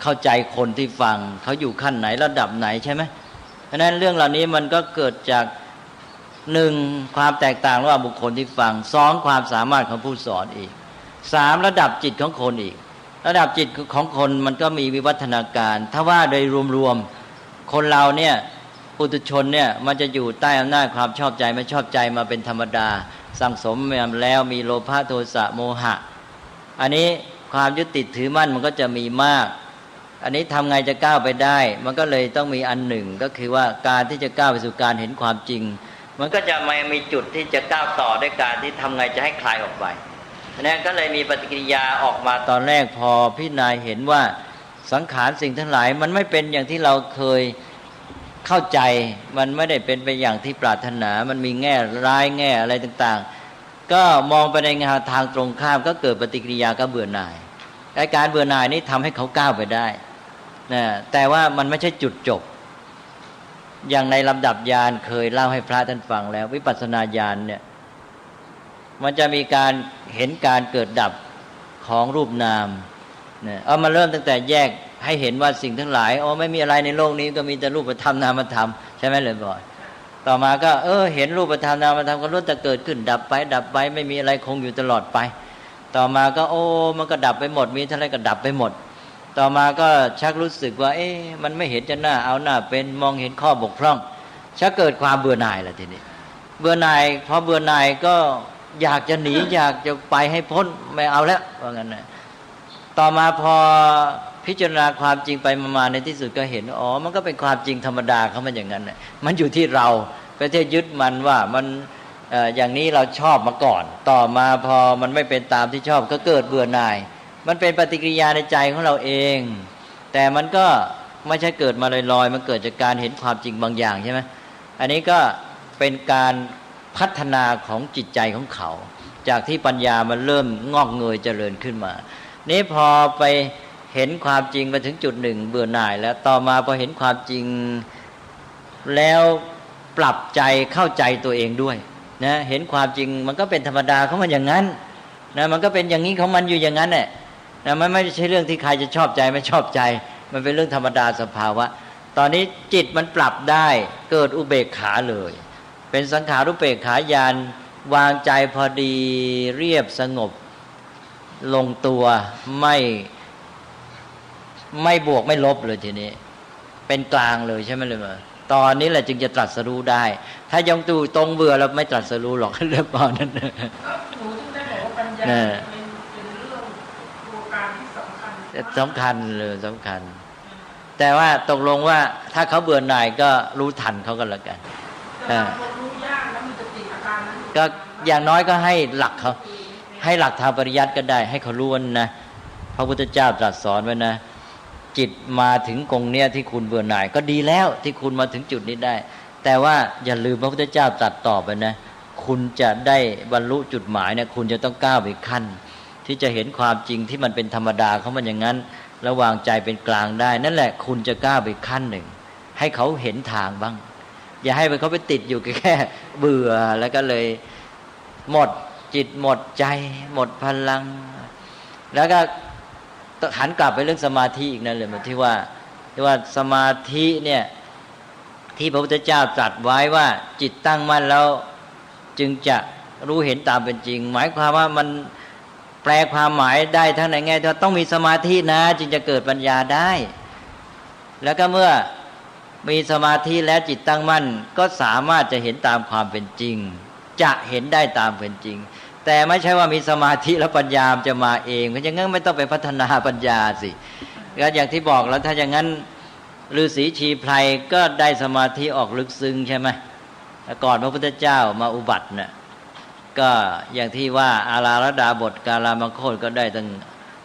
เข้าใจคนที่ฟังเขาอยู่ขั้นไหนระดับไหนใช่ไหมเพราะนั้นเรื่องเหล่านี้มันก็เกิดจากหนึ่งความแตกต่างระหว่างบุคคลที่ฟังสองความสามารถของผู้สอนอีกสามระดับจิตของคนอีกระดับจิตของคนมันก็มีวิวัฒนาการถ้าว่าโดยรวมๆคนเราเนี่ยปุถุชนเนี่ยมันจะอยู่ใต้อำนาจความชอบใจไม่ชอบใจมาเป็นธรรมดาสั่งสมมาแล้วมีโลภะโทสะโมหะอันนี้ความยึดติดถือมั่นมันก็จะมีมากอันนี้ทำไงจะก้าวไปได้มันก็เลยต้องมีอันหนึ่งก็คือว่าการที่จะก้าวไปสู่การเห็นความจริงมันก็จะมีจุดที่จะก้าวต่อด้วยการที่ทำไงจะให้คลายออกไปนั่นก็เลยมีปฏิกิริยาออกมาตอนแรกพอพิจารณาเห็นว่าสังขารสิ่งทั้งหลายมันไม่เป็นอย่างที่เราเคยเข้าใจมันไม่ได้เป็นไปอย่างที่ปรารถนามันมีแง่ร้ายแง่อะไรต่างๆก็มองไปในทางตรงข้ามก็เกิดปฏิกิริยาก็เบื่อหน่ายการเบื่อหน่ายนี้ทำให้เขาก้าวไปได้นะแต่ว่ามันไม่ใช่จุดจบอย่างในลำดับญาณเคยเล่าให้พระท่านฟังแล้ววิปัสสนาญาณเนี่ยมันจะมีการเห็นการเกิดดับของรูปนามเนี่ยเอามาเริ่มตั้งแต่แยกให้เห็นว่าสิ่งทั้งหลายไม่มีอะไรในโลกนี้ก็มีแต่รูปธรรมนามธรรมใช่ไหมเลยบ่อยต่อมาก็เห็นรูปธรรมนามธรรมก็ล้วนแต่เกิดขึ้นดับไปไม่มีอะไรคงอยู่ตลอดไปต่อมาก็มันก็ดับไปหมดมีเท่าไรก็ดับไปหมดต่อมาก็ชักรู้สึกว่ามันไม่เห็นจะน่าเอาหน้าเป็นมองเห็นข้อบกพร่องชักเกิดความเบื่อหน่ายละทีนี้เบื่อหน่ายพอเบื่อหน่ายก็อยากจะหนีอยากจะไปให้พ้นไม่เอาแล้วว่างั้นนะต่อมาพอพิจารณาความจริงไปมาในที่สุดก็เห็นมันก็เป็นความจริงธรรมดาเขามันอย่างนั้นนะมันอยู่ที่เราไปที่ยึดมันว่ามันอย่างนี้เราชอบมาก่อนต่อมาพอมันไม่เป็นตามที่ชอบก็เกิดเบื่อหน่ายมันเป็นปฏิกิริยาในใจของเราเองแต่มันก็ไม่ใช่เกิดมาลอยๆมันเกิดจากการเห็นความจริงบางอย่างใช่ไหมอันนี้ก็เป็นการพัฒนาของจิตใจของเขาจากที่ปัญญามันเริ่มงอกเงยเจริญขึ้นมานี้พอไปเห็นความจริงมาถึงจุดหนึ่งเบื่อหน่ายแล้วต่อมาพอเห็นความจริงแล้วปรับใจเข้าใจตัวเองด้วยนะเห็นความจริงมันก็เป็นธรรมดาของมันอย่างนั้นนะมันก็เป็นอย่างนี้ของมันอยู่อย่างนั้นแหละนะมันไม่ใช่เรื่องที่ใครจะชอบใจไม่ชอบใจมันเป็นเรื่องธรรมดาสภาวะตอนนี้จิตมันปรับได้เกิดอุเบกขาเลยเป็นสังขารุปเบกขาญาณวางใจพอดีเรียบสงบลงตัวไม่บวกไม่ลบเลยทีนี้เป็นกลางเลยใช่ไหมเลยมาตอนนี้แหละจึงจะตรัสรู้ได้ถ้ายังตู่ตรงเบื่อแล้วไม่ตรัสรู้หรอกเรื่องตอนนั้นหนูถึงได้บอกว่าปัญญาเป็นเรื่องตัวการที่สำคัญเลยสำคัญแต่ว่าตกลงว่าถ้าเขาเบื่อหน่ายก็รู้ทันเขาก็แล้วกันรู้ยากแล้วมันจะติดอาการนั้นก็อย่างน้อยก็ให้หลักเขาให้หลักทางปริยัติก็ได้ให้เขารู้นะพระพุทธเจ้าตรัสสอนไว้นะจิตมาถึงกรงเนี้ยที่คุณเบื่อหน่ายก็ดีแล้วที่คุณมาถึงจุดนี้ได้แต่ว่าอย่าลืมพระพุทธเจ้าตรัสต่อไปนะคุณจะได้บรรลุจุดหมายเนี่ยคุณจะต้องก้าวไปขั้นที่จะเห็นความจริงที่มันเป็นธรรมดาของมันอย่างนั้นระวางใจเป็นกลางได้นั่นแหละคุณจะก้าวไปขั้นหนึ่งให้เขาเห็นทางบ้างอย่าให้เขาไปติดอยู่แค่เบื่อแล้วก็เลยหมดจิตหมดใจหมดพลังแล้วก็หันกลับไปเรื่องสมาธิอีกนั่นเลยมันที่ว่าสมาธิเนี่ยที่พระพุทธเจ้าตรัสไว้ว่าจิตตั้งมั่นแล้วจึงจะรู้เห็นตามเป็นจริงหมายความว่ามัน แปลความหมายได้ทั้งในแง่ที่ต้องมีสมาธินะจึงจะเกิดปัญญาได้แล้วก็เมื่อมีสมาธิแล้วจิตตั้งมั่นก็สามารถจะเห็นตามความเป็นจริงจะเห็นได้ตามเป็นจริงแต่ไม่ใช่ว่ามีสมาธิแล้วปัญญาจะมาเองเพราะฉะนั้นไม่ต้องไปพัฒนาปัญญาสิก็อย่างที่บอกแล้วถ้าอย่างนั้นฤาษีชีไพรก็ได้สมาธิออกลึกซึ้งใช่ไหมก่อนพระพุทธเจ้ามาอุบัติเนี่ยก็อย่างที่ว่าอาราลดาบทกาลามโคตก็ได้ตั้ง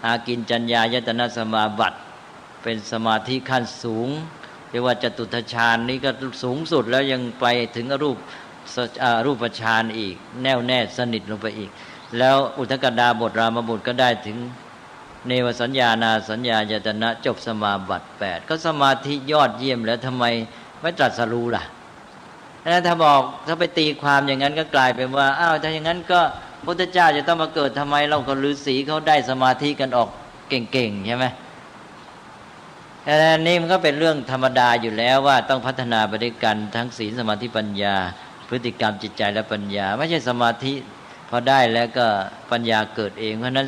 อากินจัญญายตนะสมาบัติเป็นสมาธิขั้นสูงเรียกว่าจตุตฌานนี้ก็สูงสุดแล้วยังไปถึงรูปฌานอีกแน่วแน่สนิทลงไปอีกแล้วอุทกดาบทรามบุตรก็ได้ถึงเนวสัญญานาสัญญายตนะจบสมาบัติ8ก็สมาธิยอดเยี่ยมแล้วทำไมไม่ตรัสรู้ล่ะถ้าบอกถ้าไปตีความอย่างนั้นก็กลายเป็นว่าอ้าวถ้าอย่างนั้นก็พระพุทธเจ้าจะต้องมาเกิดทำไมเราก็ฤาษีเขาได้สมาธิกันออกเก่งๆใช่ไหมอันนี้มันก็เป็นเรื่องธรรมดาอยู่แล้วว่าต้องพัฒนาไปด้วยกันทั้งศีลสมาธิปัญญาพฤติกรรมจิตใจและปัญญาไม่ใช่สมาธิพอได้แล้วก็ปัญญาเกิดเองเพราะนั้น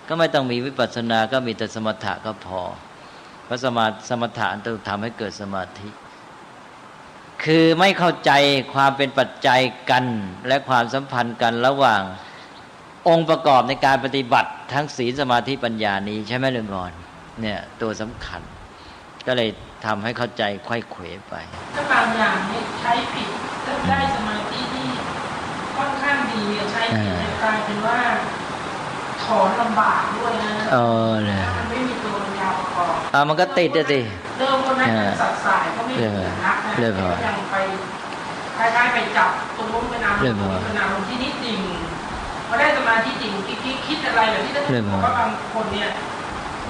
ก็ไม่ต้องมีวิปัสสนาก็มีแต่สมถะก็พอเพราะสมถะต้องทำให้เกิดสมาธิคือไม่เข้าใจความเป็นปัจจัยกันและความสัมพันธ์กันระหว่างองค์ประกอบในการปฏิบัติทั้งศีลสมาธิปัญญานี้ใช่ไหมเรื่องก่อนเนี่ยตัวสำคัญก็เลยทำให้เข้าใจไขว้เขวไปถ้าบางอย่างเนี่ยใช้ผิดก็ได้สมาธิที่ค่อนข้างดีใช้ผิดกลายเป็นว่าถอนลำบากด้วยนะเนี่ยมันไม่มีตัวปัญญาประกอบมันก็ติดสิเริ่มคนนั้นสัตว์สายก็ไม่ถึงนักนะยังไปคล้ายๆไปจับตรงนู้นเป็นอารมณ์เป็นอารมณ์ที่นิดดิ่งพอได้สมาธิดิ่งคิดอะไรแบบที่ท่านบอกว่าบางคนเนี่ย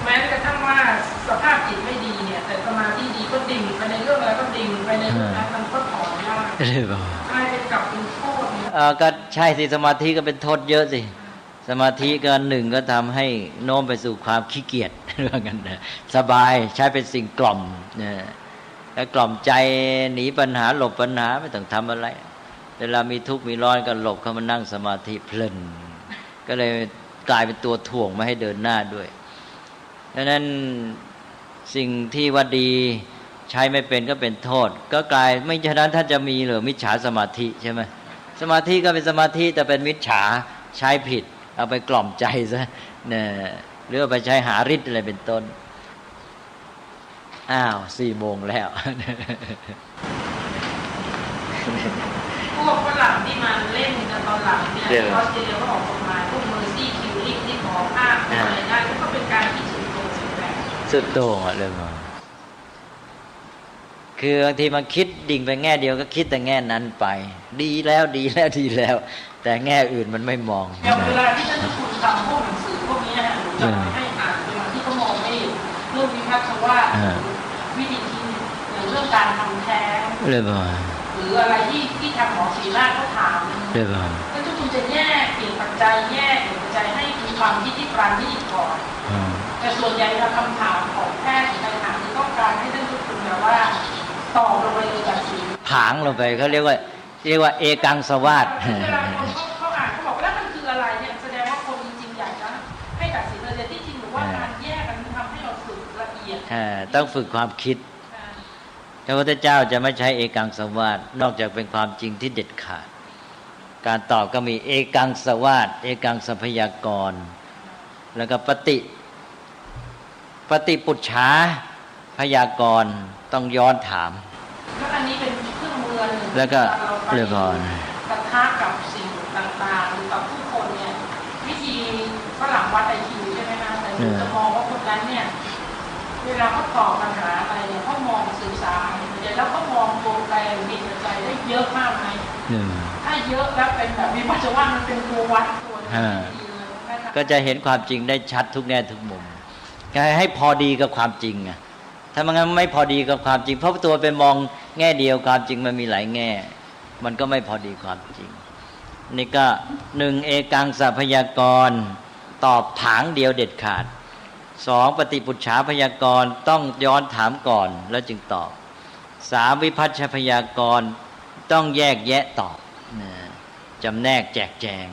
แม้กระทั่งว่าสภาพจิตไม่ดีเนี่ยแต่สมาธิดีก็ดิ่งไปในเรื่องอะไรก็ดิ่งไปในเรื่องนั้นมันก็ถอนยากกลายเป็นกลับเป็นโทษเนี่ยก็ใช่สิสมาธิก็เป็นโทษเยอะสิสมาธิก็หนึ่งก็ทำให้โน้มไปสู่ความขี้เกียจเรื่องกันนะสบายใช้เป็นสิ่งกล่อมเนี่ยแล้วกล่อมใจหนีปัญหาหลบปัญหาไม่ต้องทำอะไรเวลามีทุกข์มีร้อนก็หลบเข้ามานั่งสมาธิเพลินก็เลยกลายเป็นตัวถ่วงไม่ให้เดินหน้าด้วยดังนั้นสิ่งที่ว่าดีใช้ไม่เป็นก็เป็นโทษก็กลายไม่ฉะนั้นถ้าจะมีหรือมิจฉาสมาธิใช่ไหมสมาธิก็เป็นสมาธิแต่เป็นมิจฉาใช้ผิดเอาไปกล่อมใจซะเนี่ยหรือเอาไปใช้หาฤทธิ์อะไรเป็นต้น4 โมงแล้วพวกฝรั่งที่มาเล่นกันตอนหลังเนี่ยออสเตรเลียก็ออกกฎหมายพวกเมอร์ซี่คิวลิงที่ขอภาพอะไรได้ก็เป็นการคิดสุดโต่งสุดโต่งเรื่องคือบางทีมันคิดดิ่งไปแง่เดียวก็คิดแต่แง่นั้นไปดีแล้วแต่แง่อื่นมันไม่มองอย่างเวลาที่ท่านคุณทำพวกหนังสือพวกนี้นะจะให้อ่านเวลาที่เขามองไม่เรื่องวิพัฒน์ว่าวิธีคิดอย่างเรื่องการทำแท้งหรืออะไรที่ทางหมอศรีราชเขาถามท่านคุณจะแยกเปลี่ยนปัจจัยให้มีความคิดที่ปราณีตก่อนแต่ส่วนใหญ่เราคำถามของแพทย์ในทางนี้ต้องการให้ท่านคุณแบบว่าตอบลงไปเลยแบบนี้ผางลงไปเขาเรียกว่าเอกังสวาสเวลาคนเขาอ่านเขาบอกว่ามันคืออะไรเนี่ยแสดงว่าคนจริงๆอยากจะให้ตัดสินเลยที่จริงหรือว่าการแยกกันทำให้เราฝึกละเอียดต้องฝึกความคิดพระพุทธเจ้าจะไม่ใช้เอกังสวาสนอกจากเป็นความจริงที่เด็ดขาดการตอบก็มีเอกังสวาสเอกังสัพยากรแล้วก็ปฏิปุจฉาพยากรต้องย้อนถามแล้วอันนี้เป็นเครื่องมือหนึ่งแล้วก็เรื่องก่อนปะทะกับสิ่งต่างๆหรือกับผู้คนเนี่ยวิธีฝรั่งวัดไอคิวใช่ไหมคะแต่จะมองว่าคนนั้นเนี่ยเวลาเขาตอบปัญหาอะไรเนี่ยเขามองสื่อสารแล้วเขามองตัวแปรเหตุปัจจัยได้เยอะมากไหมถ้าเยอะแล้วเป็นแบบวิปัสสนามันเป็นตัววัดตัวก็จะเห็นความจริงได้ชัดทุกแง่ทุกมุมให้พอดีกับความจริงอ่ะถ้ามันไม่พอดีกับความจริงเพราะตัวไปมองแง่เดียวความจริงมันมีหลายแง่มันก็ไม่พอดีความจริงนี่ก็1เอกังสัพยากรตอบผางเดียวเด็ดขาด2ปฏิปุจฉาพยากรต้องย้อนถามก่อนแล้วจึงตอบ3วิพัชชพยากรต้องแยกแยะตอบจำแนกแจกแจง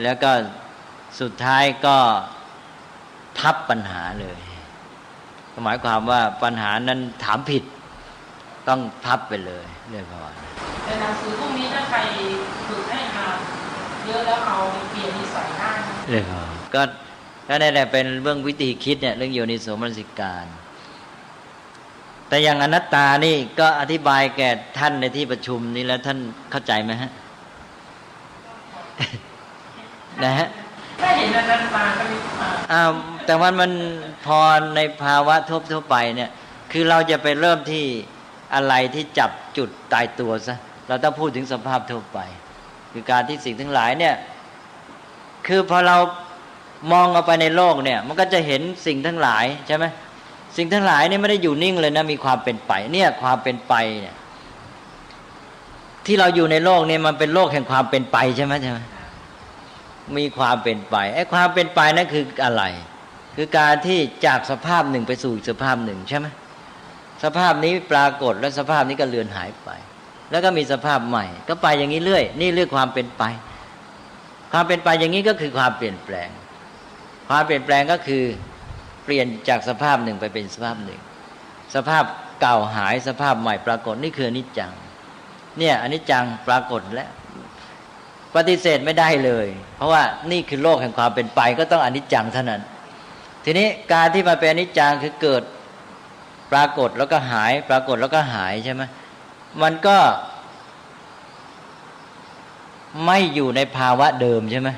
แล้วก็ สุดท้ายก็พับปัญหาเลยหมายความว่าปัญหานั้นถามผิดต้องพับไปเลยเรื่องพอแต่หนังสือพวกนี้ถ้าใครฝึกให้อ่านเยอะแล้วเอาเปลี่ยนนิสัยได้เรื่องพอก็นี่แหละเป็นเรื่องวิธีคิดเนี่ยเรื่องโยนิโสมนสิการ แต่อย่างอนัตตานี่ก็อธิบายแก่ท่านในที่ประชุมนี้แล้วท่านเข้าใจไหมฮะ นะฮะถ้าเห็นอนัตตาก็มีแต่ว่ามันพอในภาวะทั่วไปเนี่ยคือเราจะไปเริ่มที่อะไรที่จับจุดตายตัวซะเราต้องพูดถึงสภาพทั่วไปคือการที่สิ่งทั้งหลายเนี่ยคือพอเรามองออกไปในโลกเนี่ยมันก็จะเห็นสิ่งทั้งหลายใช่ไหมสิ่งทั้งหลายนี่ไม่ได้อยู่นิ่งเลยนะมีความเป็นไปเนี่ยความเป็นไปเนี่ยที่เราอยู่ในโลกเนี่ยมันเป็นโลกแห่งความเป็นไปใช่ไหมมีความเป็นไปไอ้ความเป็นไปนั่นคืออะไรคือการที่จากสภาพหนึ่งไปสู่สภาพหนึ่งใช่ไหมสภาพนี้ปรากฏแล้วสภาพนี้ก็เลือนหายไปแล้วก็มีสภาพใหม่ก็ไปอย่างนี้เรื่อยนี่เรื่องความเป็นไปความเป็นไปอย่างนี้ก็คือความเปลี่ยนแปลงความเปลี่ยนแปลงก็คือเปลี่ยนจากสภาพหนึ่งไปเป็นสภาพหนึ่งสภาพเก่าหายสภาพใหม่ปรากฏนี่คืออนิจจังเนี่ยอนิจจังปรากฏแล้วปฏิเสธไม่ได้เลยเพราะว่านี่คือโลกแห่งความเป็นไปก็ต้องอนิจจังเท่านั้นทีนี้การที่มาเป็นอนิจจังคือเกิดปรากฏแล้วก็หายปรากฏแล้วก็หายใช่ไหมมันก็ไม่อยู่ในภาวะเดิมใช่ไหม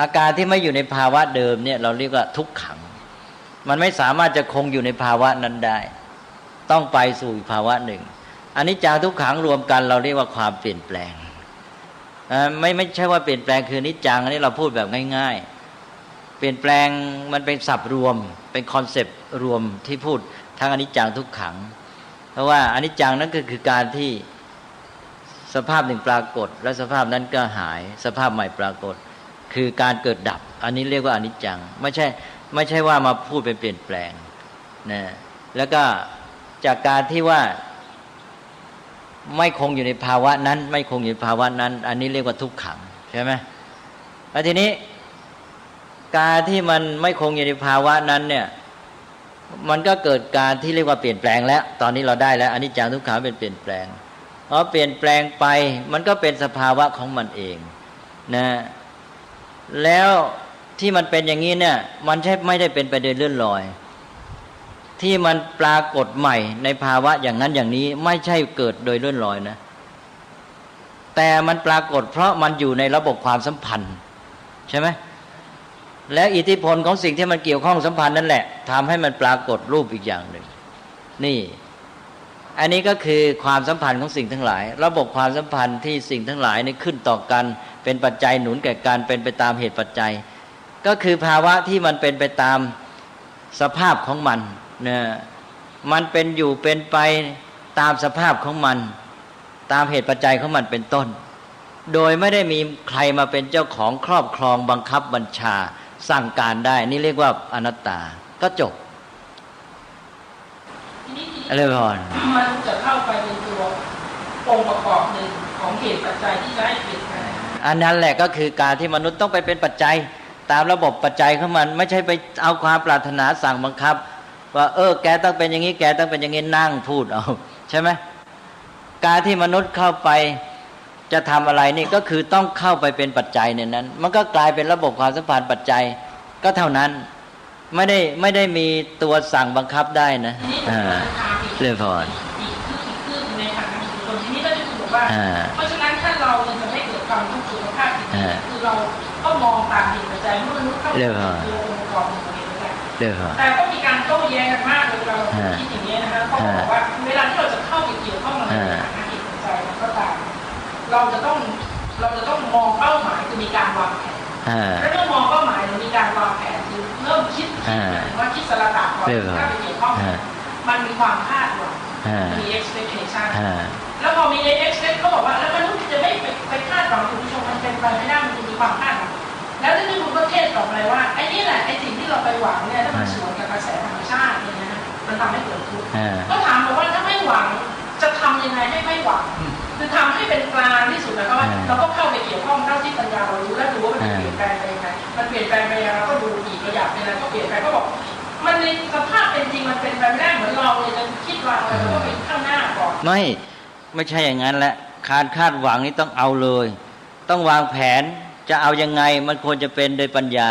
อาการที่ไม่อยู่ในภาวะเดิมเนี่ยเราเรียกว่าทุกขังมันไม่สามารถจะคงอยู่ในภาวะนั้นได้ต้องไปสู่อีกภาวะหนึ่งอนิจจังทุกขังรวมกันเราเรียกว่าความเปลี่ยนแปลงไม่ใช่ว่าเปลี่ยนแปลงคืออนิจจังอันนี้เราพูดแบบง่ายๆเปลี่ยนแปลงมันเป็นศัพท์รวมเป็นคอนเซปต์รวมที่พูดทั้งอนิจจังทุกขังเพราะว่าอนิจจังนั้นก็คือการที่สภาพหนึ่งปรากฏและสภาพนั้นก็หายสภาพใหม่ปรากฏคือการเกิดดับอันนี้เรียกว่าอนิจจังไม่ใช่ว่ามาพูดเป็นเปลี่ยนแปลงนะแล้วก็จากการที่ว่าไม่คงอยู่ในภาวะนั้นไม่คงอยู่ในภาวะนั้นอันนี้เรียกว่าทุกขังใช่ไหมแล้วทีนี้การที่มันไม่คงอยู่ในภาวะนั้นเนี่ยมันก็เกิดการที่เรียกว่าเปลี่ยนแปลงแล้วตอนนี้เราได้แล้วอนิจจังทุกขังเป็นเปลี่ยนแปลงเพราะเปลี่ยนแปลงไปมันก็เป็นสภาวะของมันเองนะแล้วที่มันเป็นอย่างนี้เนี่ยมันไม่ได้เป็นไปโดยเลื่อนลอยที่มันปรากฏใหม่ในภาวะอย่างนั้นอย่างนี้ไม่ใช่เกิดโดยเลื่อนลอยนะแต่มันปรากฏเพราะมันอยู่ในระบบความสัมพันธ์ใช่ไหมแล้วอิทธิพลของสิ่งที่มันเกี่ยวข้องสัมพันธ์นั่นแหละทำให้มันปรากฏรูปอีกอย่างหนึ่งนี่อันนี้ก็คือความสัมพันธ์ของสิ่งทั้งหลายระบบความสัมพันธ์ที่สิ่งทั้งหลายนี่ขึ้นต่อกันเป็นปัจจัยหนุนแก่การเป็นไปตามเหตุปัจจัยก็คือภาวะที่มันเป็นไปตามสภาพของมันเนี่ยมันเป็นอยู่เป็นไปตามสภาพของมันตามเหตุปัจจัยของมันเป็นต้นโดยไม่ได้มีใครมาเป็นเจ้าของครอบครองบังคับบัญชาสั่งการได้นี่เรียกว่าอนัตตาก็จบอะไรพอนมันจะเข้าไปในตัวองค์ประกอบหนึ่งของเหตุปัจจัยที่จะให้เปลี่ยนแปลงอันนั้นแหละก็คือการที่มนุษย์ต้องไปเป็นปัจจัยตามระบบปัจจัยของมันไม่ใช่ไปเอาความปรารถนาสั่งบังคับว่าแกต้องเป็นอย่างนี้แกต้องเป็นอย่างนี้นั่งพูดเอาใช่ไหมการที่มนุษย์เข้าไปจะทำอะไรนี่ก็คือต้องเข้าไปเป็นปัจจัยในนั้นมันก็กลายเป็นระบบความสัมพันธ์ปัจจัยก็เท่านั้นไม่ได้มีตัวสั่งบังคับได้นะเรื่องพอในทางคนที่นี่ก็จะบอกว่าเพราะฉะนั้นถ้าเราจะไม่เกิดความทุกข์สุขภาพคือเราก็มองตามเหตุปัจจัยเมื่อมนุษย์เข้าไปตัวองค์ประกอบของเหตุปัจจัยแต่ก็มีการโต้แย้งกันมากเลยเราคิดอย่างนี้นะคะเขาบอกว่าเวลาที่เราจะเข้าไปเกี่ยวข้องกับเหตุปัจจัยก็ตามเราจะต้องมองเป้าหมายคือมีการวางแผนแล้วเมื่อมองเป้าหมายหรือมีการวางแผนคือเริ่มคิดว่าคิดสลัดก่อนถ้าไปเกี่ยวข้องมันมีความคาดหวังมี expectation แล้วพอมี expect เขาบอกว่าแล้วมนุษย์จะไม่ไปคาดหวังคุณผู้ชมมันเป็นไปไม่ได้มันจะมีความคาดหวังแล้วที่คุณก็เทศต่อไปว่าไอ้นี่แหละไอ้สิ่งที่เราไปหวังเนี่ยถ้ามันสวนกับกระแสธรรมชาติเนี่ยนะมันทำให้เกิดทุกข์ก็ถามบอกว่าถ้าไม่หวังจะทำยังไงให้ไม่หวังคือทำให้เป็นกลางที่สุด แล้วก็เราก็เข้าไปเกี่ยวข้องเท่าที่ปัญญาเรารู้และดูว่ามันเปลี่ยนแปลงไปยังไงมันเปลี่ยนแปลงไปยังไงเราก็ดูอีกระยะในนั้นก็เปลี่ยนไปก็บอกมันในสภาพเป็นจริงมันเป็นไปไม่ได้เหมือนเราเลยจะคิดวางอะไรเราก็ไปข้างหน้าก่อนไม่ใช่อย่างนั้นแหละการคาดหวังนี่ต้องเอาเลยต้องวางแผนจะเอายังไงมันควรจะเป็นโดยปัญญา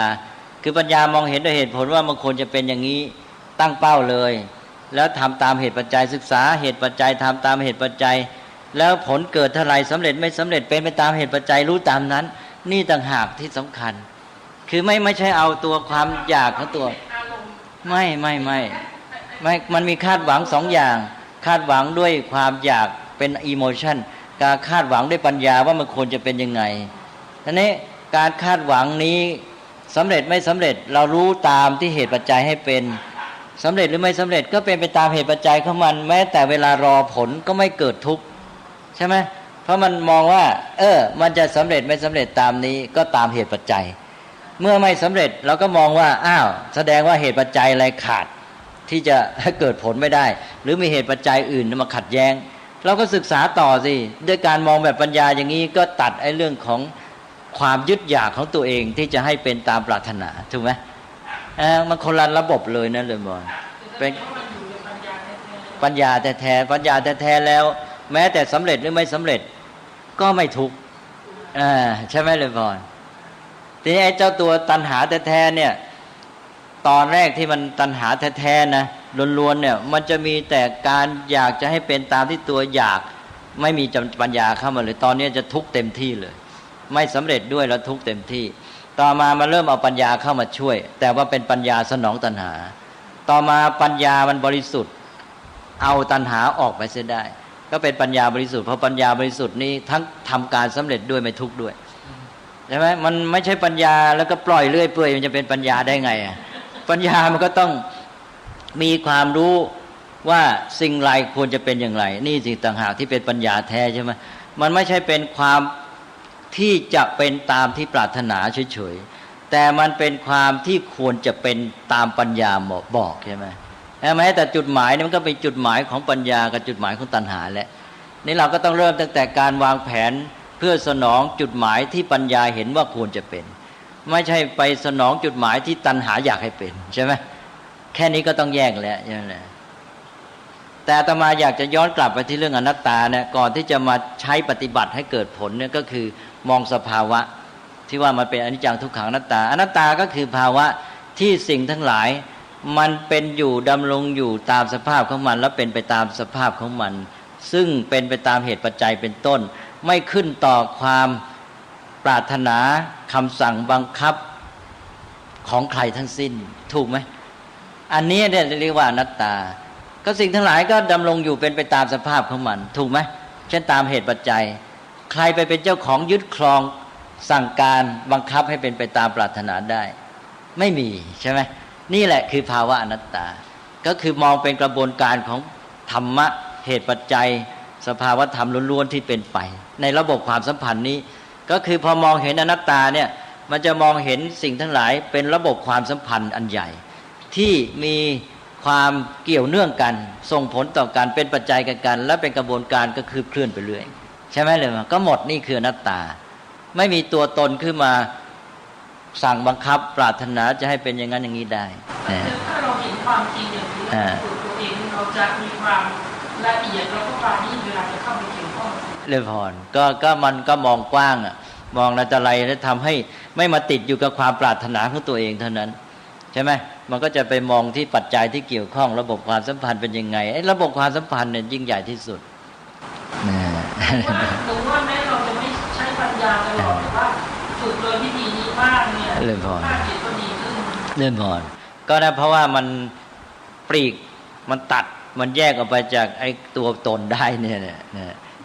คือปัญญามองเห็นโดยเหตุผลว่ามันควรจะเป็นอย่างนี้ตั้งเป้าเลยแล้วทำตามเหตุปัจจัยศึกษาเหตุปัจจัยทำตามเหตุปัจจัยแล้วผลเกิดเท่าไรสำเร็จไม่สำเร็จเป็นไปตามเหตุปัจจัยรู้ตามนั้นนี่ต่างหากที่สำคัญคือไม่ใช่เอาตัวความอยากของตัวไม่มันมีคาดหวังสองอย่างคาดหวังด้วยความอยากเป็นอิโมชันการคาดหวังด้วยปัญญาว่ามันควรจะเป็นยังไงทีนี้การคาดหวังนี้สำเร็จไม่สำเร็จเรารู้ตามที่เหตุปัจจัยให้เป็นสำเร็จหรือไม่สำเร็จก็เป็นไปตามเหตุปัจจัยของมันแม้แต่เวลารอผลก็ไม่เกิดทุกข์ใช่ไหมเพราะมันมองว่ามันจะสำเร็จไม่สำเร็จตามนี้ก็ตามเหตุปัจจัยเมื่อไม่สำเร็จเราก็มองว่าอ้าวแสดงว่าเหตุปัจจัยอะไรขาดที่จะเกิดผลไม่ได้หรือมีเหตุปัจจัยอื่นมาขัดแย้งเราก็ศึกษาต่อสิด้วยการมองแบบปัญญาอย่างนี้ก็ตัดไอ้เรื่องของความยึดอยากของตัวเองที่จะให้เป็นตามปรารถนาถูกไหมมันคนละระบบเลยนะเลยบอลเป็นปัญญาแท้ๆปัญญาแท้ๆแล้วแม้แต่สำเร็จหรือไม่สำเร็จก็ไม่ทุกข์ใช่ไหมเลยบอลทีนี้ไอ้เจ้าตัวตัณหาแท้ๆเนี่ยตอนแรกที่มันตัณหาแท้ๆนะล้วนๆเนี่ยมันจะมีแต่การอยากจะให้เป็นตามที่ตัวอยากไม่มีปัญญาเข้ามาเลยตอนนี้จะทุกข์เต็มที่เลยไม่สำเร็จด้วยแล้วทุกข์เต็มที่ต่อมาเริ่มเอาปัญญาเข้ามาช่วยแต่ว่าเป็นปัญญาสนองตัณหาต่อมาปัญญามันบริสุทธิ์เอาตัณหาออกไปเสียได้ก็เป็นปัญญาบริสุทธิ์เพราะปัญญาบริสุทธิ์นี้ทั้งทำการสำเร็จด้วยไม่ทุกข์ด้วยใช่ไหมมันไม่ใช่ปัญญาแล้วก็ปล่อยเรื่อยเปื่อยมันจะเป็นปัญญาได้ไงปัญญามันก็ต้องมีความรู้ว่าสิ่งไรควรจะเป็นอย่างไรนี่สิ่งต่างหากที่เป็นปัญญาแท้ใช่ไหมมันไม่ใช่เป็นความที่จะเป็นตามที่ปรารถนาเฉยๆแต่มันเป็นความที่ควรจะเป็นตามปัญญาบอกใช่ไหมแม้แต่จุดหมายนี่มันก็เป็นจุดหมายของปัญญากับจุดหมายของตัณหาแหละนี่เราก็ต้องเริ่มตั้งแต่การวางแผนเพื่อสนองจุดหมายที่ปัญญาเห็นว่าควรจะเป็นไม่ใช่ไปสนองจุดหมายที่ตัณหาอยากให้เป็นใช่ไหมแค่นี้ก็ต้องแยกแล้วใช่ไหมแต่อาตมาอยากจะย้อนกลับไปที่เรื่องอนัตตาเนี่ยก่อนที่จะมาใช้ปฏิบัติให้เกิดผลเนี่ยก็คือมองสภาวะที่ว่ามันเป็นอนิจจังทุกขังอนัตตาอนัตตาก็คือภาวะที่สิ่งทั้งหลายมันเป็นอยู่ดำรงอยู่ตามสภาพของมันและเป็นไปตามสภาพของมันซึ่งเป็นไปตามเหตุปัจจัยเป็นต้นไม่ขึ้นต่อความปรารถนาคำสั่งบังคับของใครทั้งสิ้นถูกไหมอันนี้เนี่ยเรียกว่าอนัตตาก็สิ่งทั้งหลายก็ดำรงอยู่เป็นไปตามสภาพของมันถูกไหมเช่นตามเหตุปัจจัยใครไปเป็นเจ้าของยึดครองสั่งการบังคับให้เป็นไปตามปรารถนาได้ไม่มีใช่ไหมนี่แหละคือภาวะอนัตตาก็คือมองเป็นกระบวนการของธรรมะเหตุปัจจัยสภาวะธรรมล้วนๆที่เป็นไปในระบบความสัมพันธ์นี้ก็คือพอมองเห็นอนัตตาเนี่ยมันจะมองเห็นสิ่งทั้งหลายเป็นระบบความสัมพันธ์อันใหญ่ที่มีความเกี่ยวเนื่องกันส่งผลต่อกันเป็นปัจจัยกันและเป็นกระบวนการก็คือเคลื่อนไปเรื่อยใช่ไหมเลยมั้ยก็หมดนี่คืออนัตตาไม่มีตัวตนขึ้นมาสั่งบังคับปรารถนาจะให้เป็นอย่างนั้นอย่างนี้ได้ถ้าเราเห็นความจริงอย่างนี้ตัวเองเราจะมีความละเอียดแล้วก็ปราณีตเวลาจะเข้าไปเกี่ยวข้องเลยพรก็มันก็มองกว้างมองอะไรแล้วทำให้ไม่มาติดอยู่กับความปรารถนาของตัวเองเท่านั้นใช่ไหมมันก็จะไปมองที่ปัจจัยที่เกี่ยวข้องระบบความสัมพันธ์เป็นยังไงไอ้ระบบความสัมพันธ์เนี่ยยิ่งใหญ่ที่สุดหรือว่าแม้เราจะไม่ใช้ปัญญาตลอดแต่ว่าฝึกโดยวิธีนี้บ้างเนี่ยเรื่องพรก็ดีขึ้นเรื่องพรก็นะเพราะว่ามันปลีกมันตัดมันแยกออกไปจากไอ้ตัวตนได้เนี่ย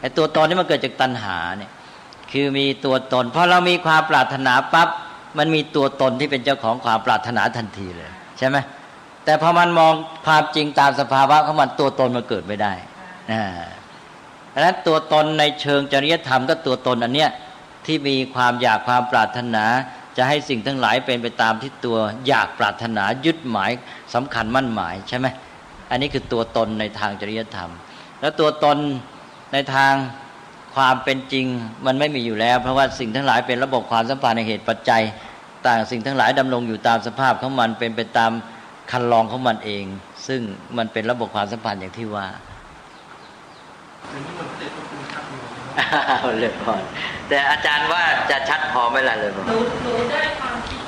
ไอ้ตัวตนนี่มันเกิดจากตัณหาเนี่ยคือมีตัวตนพอเรามีความปรารถนาปั๊บมันมีตัวตนที่เป็นเจ้าของความปรารถนาทันทีเลยใช่ไหมแต่พอมันมองความจริงตามสภาวะของมันตัวตนมันเกิดไม่ได้ดังนั้นตัวตนในเชิงจริยธรรมก็ตัวตนอันเนี้ยที่มีความอยากความปรารถนาจะให้สิ่งทั้งหลายเป็นไปตามที่ตัวอยากปรารถนายึดหมายสำคัญมั่นหมายใช่ไหมอันนี้คือตัวตนในทางจริยธรรมแล้วตัวตนในทาง ความเป็นจริงมันไม่มีอยู่แล้วเพราะว่าสิ่งทั้งหลายเป็นระบบความสัมพันธ์ในเหตุปัจจัยต่างสิ่งทั้งหลายดำรงอยู่ตามสภาพของมันเป็นไปตามคันลองของมันเองซึ่งมันเป็นระบบความสัมพันธ์อย่างที่ว่าเลยพอแต่อาจารย์ว่าจะชัดพอไหมล่ะเลยพอหนูได้ความคิด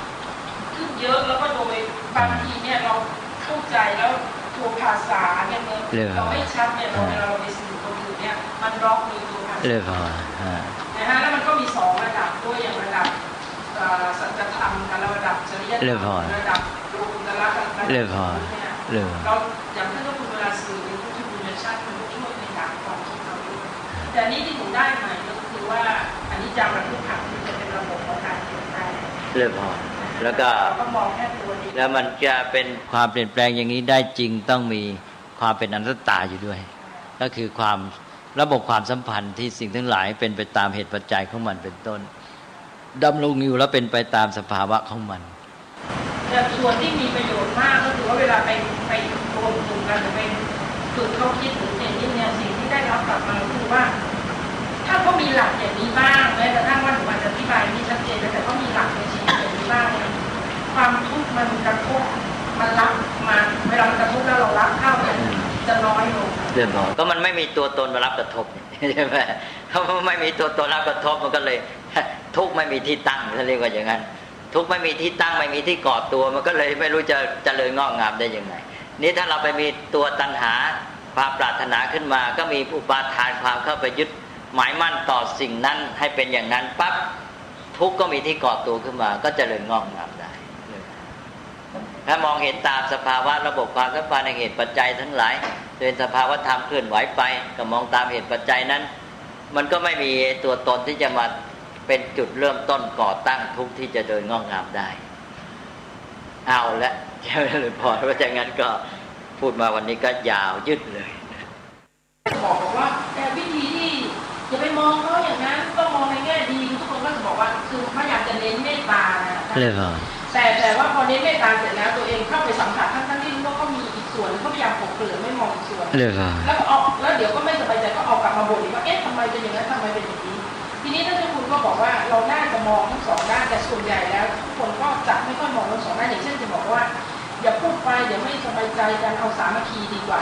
ขึ้นเยอะแล้วก็โดยบางทีเนี่ยเราเข้าใจแล้วตัวภาษาเนี่ยเราไม่ชัดเนี่ยเวลาเราไปสื่อคนอื่นเนี่ยมันล็อกในตัวภาษาเลยพอนะฮะแล้วมันก็มีสองระดับด้วยอย่างระดับสัจธรรมกับระดับจริยธรรมระดับโลกุตระกับระดับเนี่ยเราอย่างที่เราคุณเวลาสื่อในพุทธบุญชาติมันก็ช่วยในการความคิดเราด้วยแต่นี้ที่หนูได้ใหม่ก็คือว่าอันนี้จำแบบทุกขังมันจะเป็นระบบของการเปลี่ยนแปลงเลยพอแล้วก็มองแค่ตัวนี้แล้วมันจะเป็นความเปลี่ยนแปลงอย่างนี้ได้จริงต้องมีความเป็นอนัตตาอยู่ด้วยก็คือความระบบความสัมพันธ์ที่สิ่งทั้งหลายเป็นไปตามเหตุปัจจัยของมันเป็นต้นดำรงอยู่แล้วเป็นไปตามสภาวะของมันแต่ส่วนที่มีประโยชน์มากก็คือว่าเวลาไปรวมกลุ่มกันหรือไปฝึกเขาคิดหรืออย่างนี้เนี่ยสิ่งที่ได้รับกลับมาคือว่าถ้าเขามีหลักอย่างนี้บ้างแม้กระทั่งว่าหนูอาจจะอธิบายไม่ชัดเจนแต่เขามีหลักในชีวิตอย่างนี้บ้างเนี่ยความทุกข์มันกระทบมันรับมาเวลามันกระทบแล้วเรารับเข้าเนี่ยจะน้อยลงเรื่องก็มันไม่มีตัวตนมารับกระทบใช่ไหมเขาไม่มีตัวตนรับกระทบมันก็เลยทุกข์ไม่มีที่ตั้งเขาเรียกว่าอย่างนั้นทุกข์ไม่มีที่ตั้งไม่มีที่ก่อตัวมันก็เลยไม่รู้จะเจริญงอกงามได้ยังไงนี่ถ้าเราไปมีตัวตัณหาความปรารถนาขึ้นมาก็มีอุปาทานความเข้าไปยึดหมายมั่นต่อสิ่งนั้นให้เป็นอย่างนั้นปั๊บทุกข์ก็มีที่ก่อตัวขึ้นมาก็เจริญงอกงามได้ถ้ามองเห็นตามสภาวะระบบความสัมพันธ์ในเหตุปัจจัยทั้งหลายเป็นสภาวะธรรมเคลื่อนไหวไปก็มองตามเหตุปัจจัยนั้นมันก็ไม่มีตัวตนที่จะมาเป็นจุดเริ่มต้นก่อตั้งทุกข์ที่จะเดินงอกงามได้เอาละใช่เลยพอเพราะฉะนั้นก็พูดมาวันนี้ก็ยาวยืดเลยบอกว่าแต่วิธีที่อย่าไปมองเขาอย่างนั้นต้องมองในแง่ดีทุกคนก็จะบอกว่าคือพยายามจะเน้นเมตตานะแต่ว่าพอเน้นเมตตาเสร็จแล้วตัวเองเข้าไปสัมผัสทั้งที่รู้ว่าเขามีอีกส่วนเขาพยายามปกเปลือกไม่มองอีกส่วนแล้วเดี๋ยวก็ไม่สบายใจก็เอากลับมาบ่นอีกว่าเอ๊ะทำไมเป็นอย่างนั้นทำไมเป็นอย่างนี้ทีนี้ท่านเจ้าคุณก็บอกว่าเราน่าจะมองทั้งสองด้านแต่ส่วนใหญ่แล้วทุกคนก็จะไม่ค่อยมองทั้งสองด้านอย่างเช่นจะบอกว่าอย่าพูดไปเดี๋ยวไม่สบายใจกันเอาสามัคคีดีกว่า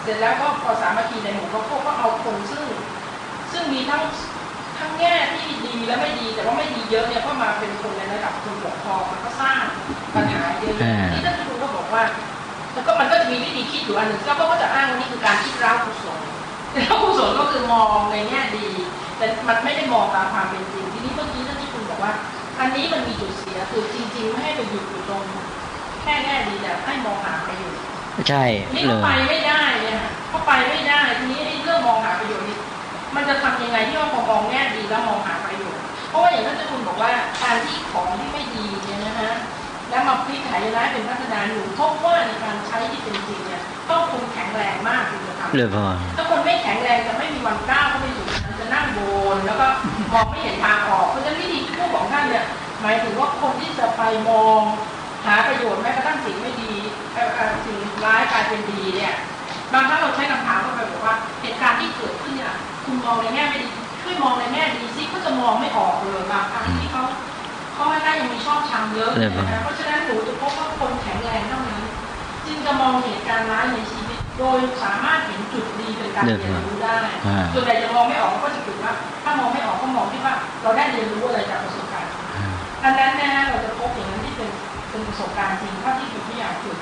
เสร็จแล้วก็พอสามัคคีในหมู่ก็เอาคนซึ่งมีทั้งแง่ที่ดีและไม่ดีแต่ว่าไม่ดีเยอะเนี่ยก็มาเป็นคนในระดับคนปกครองมันก็สร้างปัญหาเยอะที่ท่านครูก็บอกว่าแล้วก็มันก็จะมีวิธีคิดอยู่อันหนึ่งแล้วก็จะอ้างว่านี่คือการคิดร้าวกุศลแล้วกุศลก็คือมองในแง่ดีแต่มันไม่ได้มองตามความเป็นจริงทีนี้เมื่อกี้ท่านที่คุณบอกว่าอันนี้มันมีจุดเสียคือจริงๆไม่ให้ไปหยุดอยู่ตรงแค่แง่ดีแต่ให้มองหาประโยชน์ใช่นี่เขาไปไม่ได้เนี่ยเขาไปไม่ได้ทีนี้ไอ้เรื่องมองหาประโยชน์นี่มันจะทำยังไงที่ว่าพอมองแง่ดีแล้วมองหาประโยชน์เพราะว่าอย่างท่านเจ้าคุณบอกว่าการที่ของที่ไม่ดีเนี่ยนะฮะแล้วมาพลิกถ่ายร้ายเป็นพัฒนาหนูพบว่าในการใช้ที่เป็นจริงเนี่ยต้องคนแข็งแรงมากถึงจะทำถ้าคนไม่แข็งแรงจะไม่มีวันก้าวเข้าไปสู่มันจะนั่งโบนแล้วก็มองไม่เห็นทางออกเพราะฉะนั้นวิธีผู้ของท่านเนี่ยหมายถึงว่าคนที่จะไปมองหาประโยชน์แม้กระทั่งสิ่งไม่ดีสิ่งร้ายกลายเป็นดีเนี่ยบางครั้งเราใช้คำถามเข้าไปบอกว่าเหตุการณ์ที่เกิดขึ้นเนี่ยคุณมองในแง่ไม่ดีช่วยมองในแง่ดีซิเขาจะมองไม่ออกเลยบางครั้งที่เขาให้ได้ยังมีชอบชังเยอะนะเพราะฉะนั้นหนูจะพบว่าคนแข็งแรงเท่านั้นจึงจะมองเหตุการณ์ร้ายในชีวิตโดยสามารถเห็นจุดดีเป็นการเรียนรู้ได้ส่วนใหญ่จะมองไม่ออกก็จะถือว่าถ้ามองไม่ออกก็มองที่ว่าเราได้เรียนรู้อะไรจากประสบการณ์อันนั้นนะเราจะพบอย่างนั้นที่เป็นประสบการณ์จริงเท่าที่ฝึกพยายามฝึก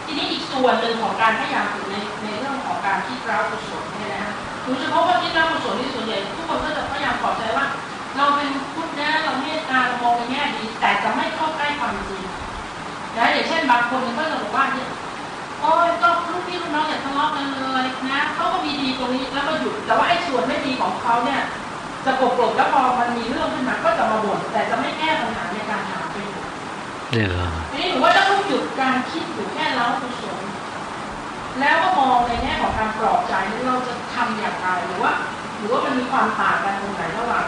ทีนี้อีกส่วนหนึ่งของการพยายามฝึกในเรื่องของการคิดร้าวกุศลเนี่ยนะหนูจะพบว่าคิดร้าวกุศลที่ส่วนใหญ่ทุกคนก็จะพยายามปลอบใจว่าเราเป็นพุทธนะเราเมตตาเรามองในแง่ดีแต่จะไม่เข้าใกล้ความจริงนะอย่างเช่นบางคนก็จะบอกว่าเนี่ยโอ้ยก็ลูกพี่ลูกน้องอย่าทะเลาะกันเลยนะเขาก็มีดีตรงนี้แล้วก็หยุดแต่ว่าไอ้ส่วนไม่ดีของเขาเนี่ยจะกลบแล้วพอมันมีเรื่องขึ้นมาก็จะมาบ่นแต่จะไม่แก้ปัญหาในการหาประโยชน์ทีนี้หนูว่าถ้าต้องหยุดการคิดอยู่แค่เล้ากุศลแล้วก็มองในแง่ของการปลอบใจนี่เราจะทำอย่างไรหรือว่ามันมีความต่างกันตรงไหนระหว่าง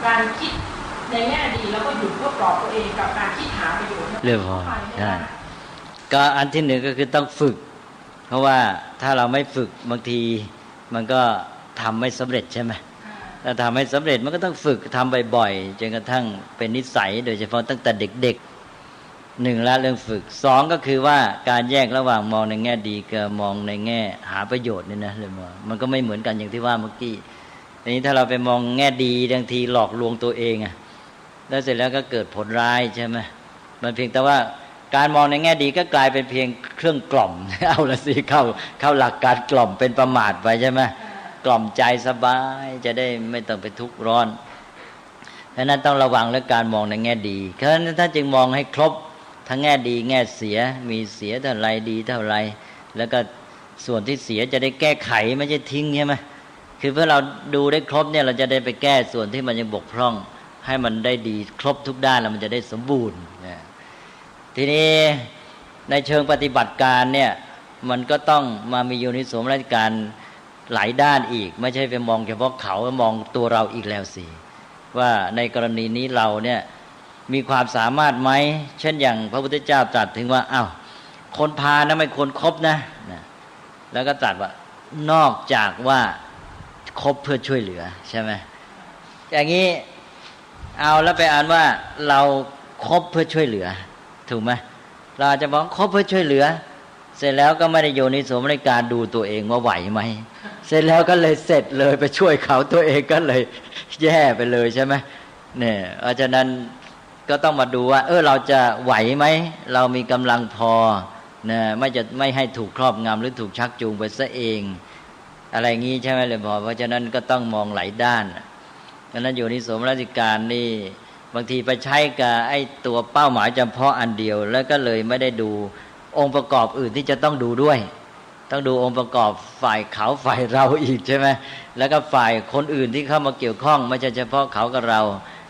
การคิดในแง่ดีแล้วก็หยุดเพื่อปลอบตัวเองกับการคิดหาประโยชน์เรื่องพอใช่ก็อันที่หนึ่งก็คือต้องฝึกเพราะว่าถ้าเราไม่ฝึกบางทีมันก็ทำไม่สำเร็จใช่ไหม ถ้าทำให้สำเร็จมันก็ต้องฝึกทำบ่อยๆจนกระทั่งเป็นนิสัยโดยเฉพาะตั้งแต่เด็กๆหนึ่งละเรื่องฝึกสองก็คือว่าการแยกระหว่างมองในแง่ดีกับมองในแง่หาประโยชน์นี่นะเลยมันก็ไม่เหมือนกันอย่างที่ว่าเมื่อกี้ทีนี้ถ้าเราไปมองแง่ดีบางทีหลอกลวงตัวเองอะแล้วเสร็จแล้วก็เกิดผลร้ายใช่ไหมมันเพียงแต่ว่าการมองในแง่ดีก็กลายเป็นเพียงเครื่องกล่อม เอาละสิเข้าหลักการกล่อมเป็นประมาทไปใช่ไหมกล่อมใจสบายจะได้ไม่ต้องไปทุกข์ร้อนเพราะนั้นต้องระวังเรื่องการมองในแง่ดีเพราะฉะนั้นถ้าจึงมองให้ครบทั้งแง่ดีแง่เสียมีเสียเท่าไรดีเท่าไรแล้วก็ส่วนที่เสียจะได้แก้ไขไม่ใช่ทิ้งใช่ไหมคือเพื่อเราดูได้ครบเนี่ยเราจะได้ไปแก้ส่วนที่มันยังบกพร่องให้มันได้ดีครบทุกด้านแล้วมันจะได้สมบูรณ์ทีนี้ในเชิงปฏิบัติการเนี่ยมันก็ต้องมามีโยนิโสมนสิการหลายด้านอีกไม่ใช่ไปมองเฉพาะเขามองตัวเราอีกแล้วสิว่าในกรณีนี้เราเนี่ยมีความสามารถไหมเช่นอย่างพระพุทธเจ้าตรัสถึงว่าอ้าวคนพาลนะไม่ควรคบนะแล้วก็ตรัสว่านอกจากว่าคบเพื่อช่วยเหลือใช่ไหมอย่างนี้เอาแล้วไปอ่านว่าเราคบเพื่อช่วยเหลือถูกไหมเราจะบอกคบเพื่อช่วยเหลือเสร็จแล้วก็ไม่ได้โยนิโสมนสิการดูตัวเองว่าไหวไหมเสร็จแล้วก็เลยเสร็จเลยไปช่วยเขาตัวเองก็เลยแย่ไปเลยใช่ไหมเนี่ยเพราะฉะนั้นก็ต้องมาดูว่าเราจะไหวไหมเรามีกำลังพอนะไม่ให้ถูกครอบงำหรือถูกชักจูงไปซะเองอะไรงี้ใช่ไหมเลยพอเพราะฉะนั้นก็ต้องมองหลายด้านเพราะนั้นโยนิโสมนสิการนี่บางทีไปใช้กับไอ้ตัวเป้าหมายเฉพาะอันเดียวแล้วก็เลยไม่ได้ดูองค์ประกอบอื่นที่จะต้องดูด้วยต้องดูองค์ประกอบฝ่ายเขาฝ่ายเราอีกใช่ไหมแล้วก็ฝ่ายคนอื่นที่เข้ามาเกี่ยวข้องไม่ใช่เฉพาะเขากับเรา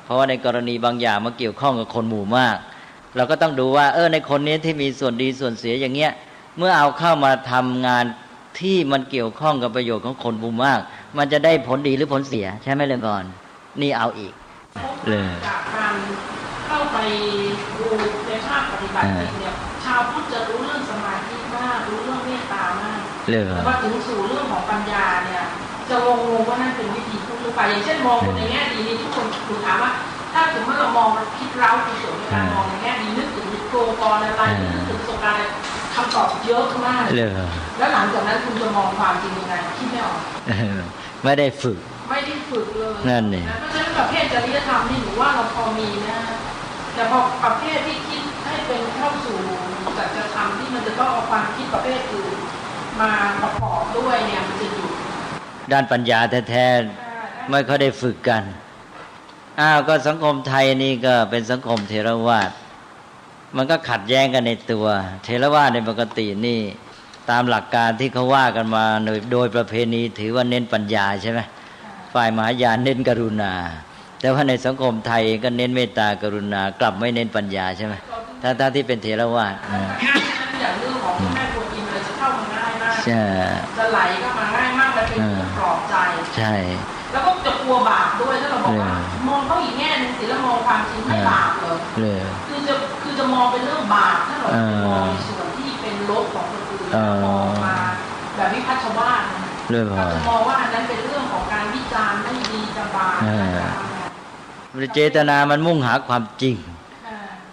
เพราะว่าในกรณีบางอย่างมาเกี่ยวข้องกับคนหมู่มากเราก็ต้องดูว่าในคนนี้ที่มีส่วนดีส่วนเสียอย่างเงี้ยเมื่อเอาเข้ามาทำงานที่มันเกี่ยวข้องกับประโยชน์ของคนหมู่มากมันจะได้ผลดีหรือผลเสียใช่ไหมเลยก่อนนี่เอาอีกเลยจากการเข้าไปดูในภาคปฏิบัติเนี่ยชาวพุทธจะรู้เรื่องสมาธิมากรู้เรื่องเมตตามากแต่ว่าถึงสู่เรื่องของปัญญาเนี่ยจะงงว่านั่นเป็นวิธีพูดหรือเปล่าอย่างเช่นมองในแง่ดีนี่ทุกคนถูกถามว่าถ้าถึงเมื่อเรามองคิดเร้าในส่วนในการมองในแง่ดีนึกถึงโกกรอะไรนึกถึงประสบการณ์คำตอบเยอะมากแล้วหลังจากนั้นคุณจะมองความจริงยังไงคิดไม่ออกไม่ได้ฝึกเลยนั่นเองเพราะฉะนั้นประเภทจริยธรรมนี่หนูว่าเราพอมีนะแต่พอประเภทที่คิดให้เป็นเข้าสู่สัจธรรมที่มันจะต้องเอาความคิดประเภทอื่นมาประกอบด้วยเนี่ยมันจะอยู่ด้านปัญญาแท้ๆไม่ค่อยได้ฝึกกันก็สังคมไทยนี่ก็เป็นสังคมเถรวาทมันก็ขัดแย้งกันในตัวเถรวาทในปกตินี่ตามหลักการที่เขาว่ากันมาโดยประเพณีถือว่าเน้นปัญญาใช่ไหมฝ่ายมหายานเน้นกรุณาแต่ว่าในสังคมไทยก็เน้นเมตตากรุณากลับไม่เน้นปัญญาใช่ไหมถ้าที่เป็นเถรวาทอย่างเรื่องของแม่กวนอิมเลยจะเข้ามาง่ายมากจะไหลก็มาง่ายมากและเป็นปลอบใจใช่แล้วก็จะกลัวบาปด้วยถ้าเราบอกว่ามองเขาอีกแง่นึงสิแล้วมองความจริงไม่บาปเลยคือจะมองเป็นเรื่องบาปถ้าเรามองในส่วนที่เป็นลบของคนอื่นมองมาแบบวิพัฒน์ชาวบ้านเราจะมองว่าอันนั้นเป็นเรื่องของการวิจารณ์ไม่ดีจะบาปเจตนามันมุ่งหาความจริง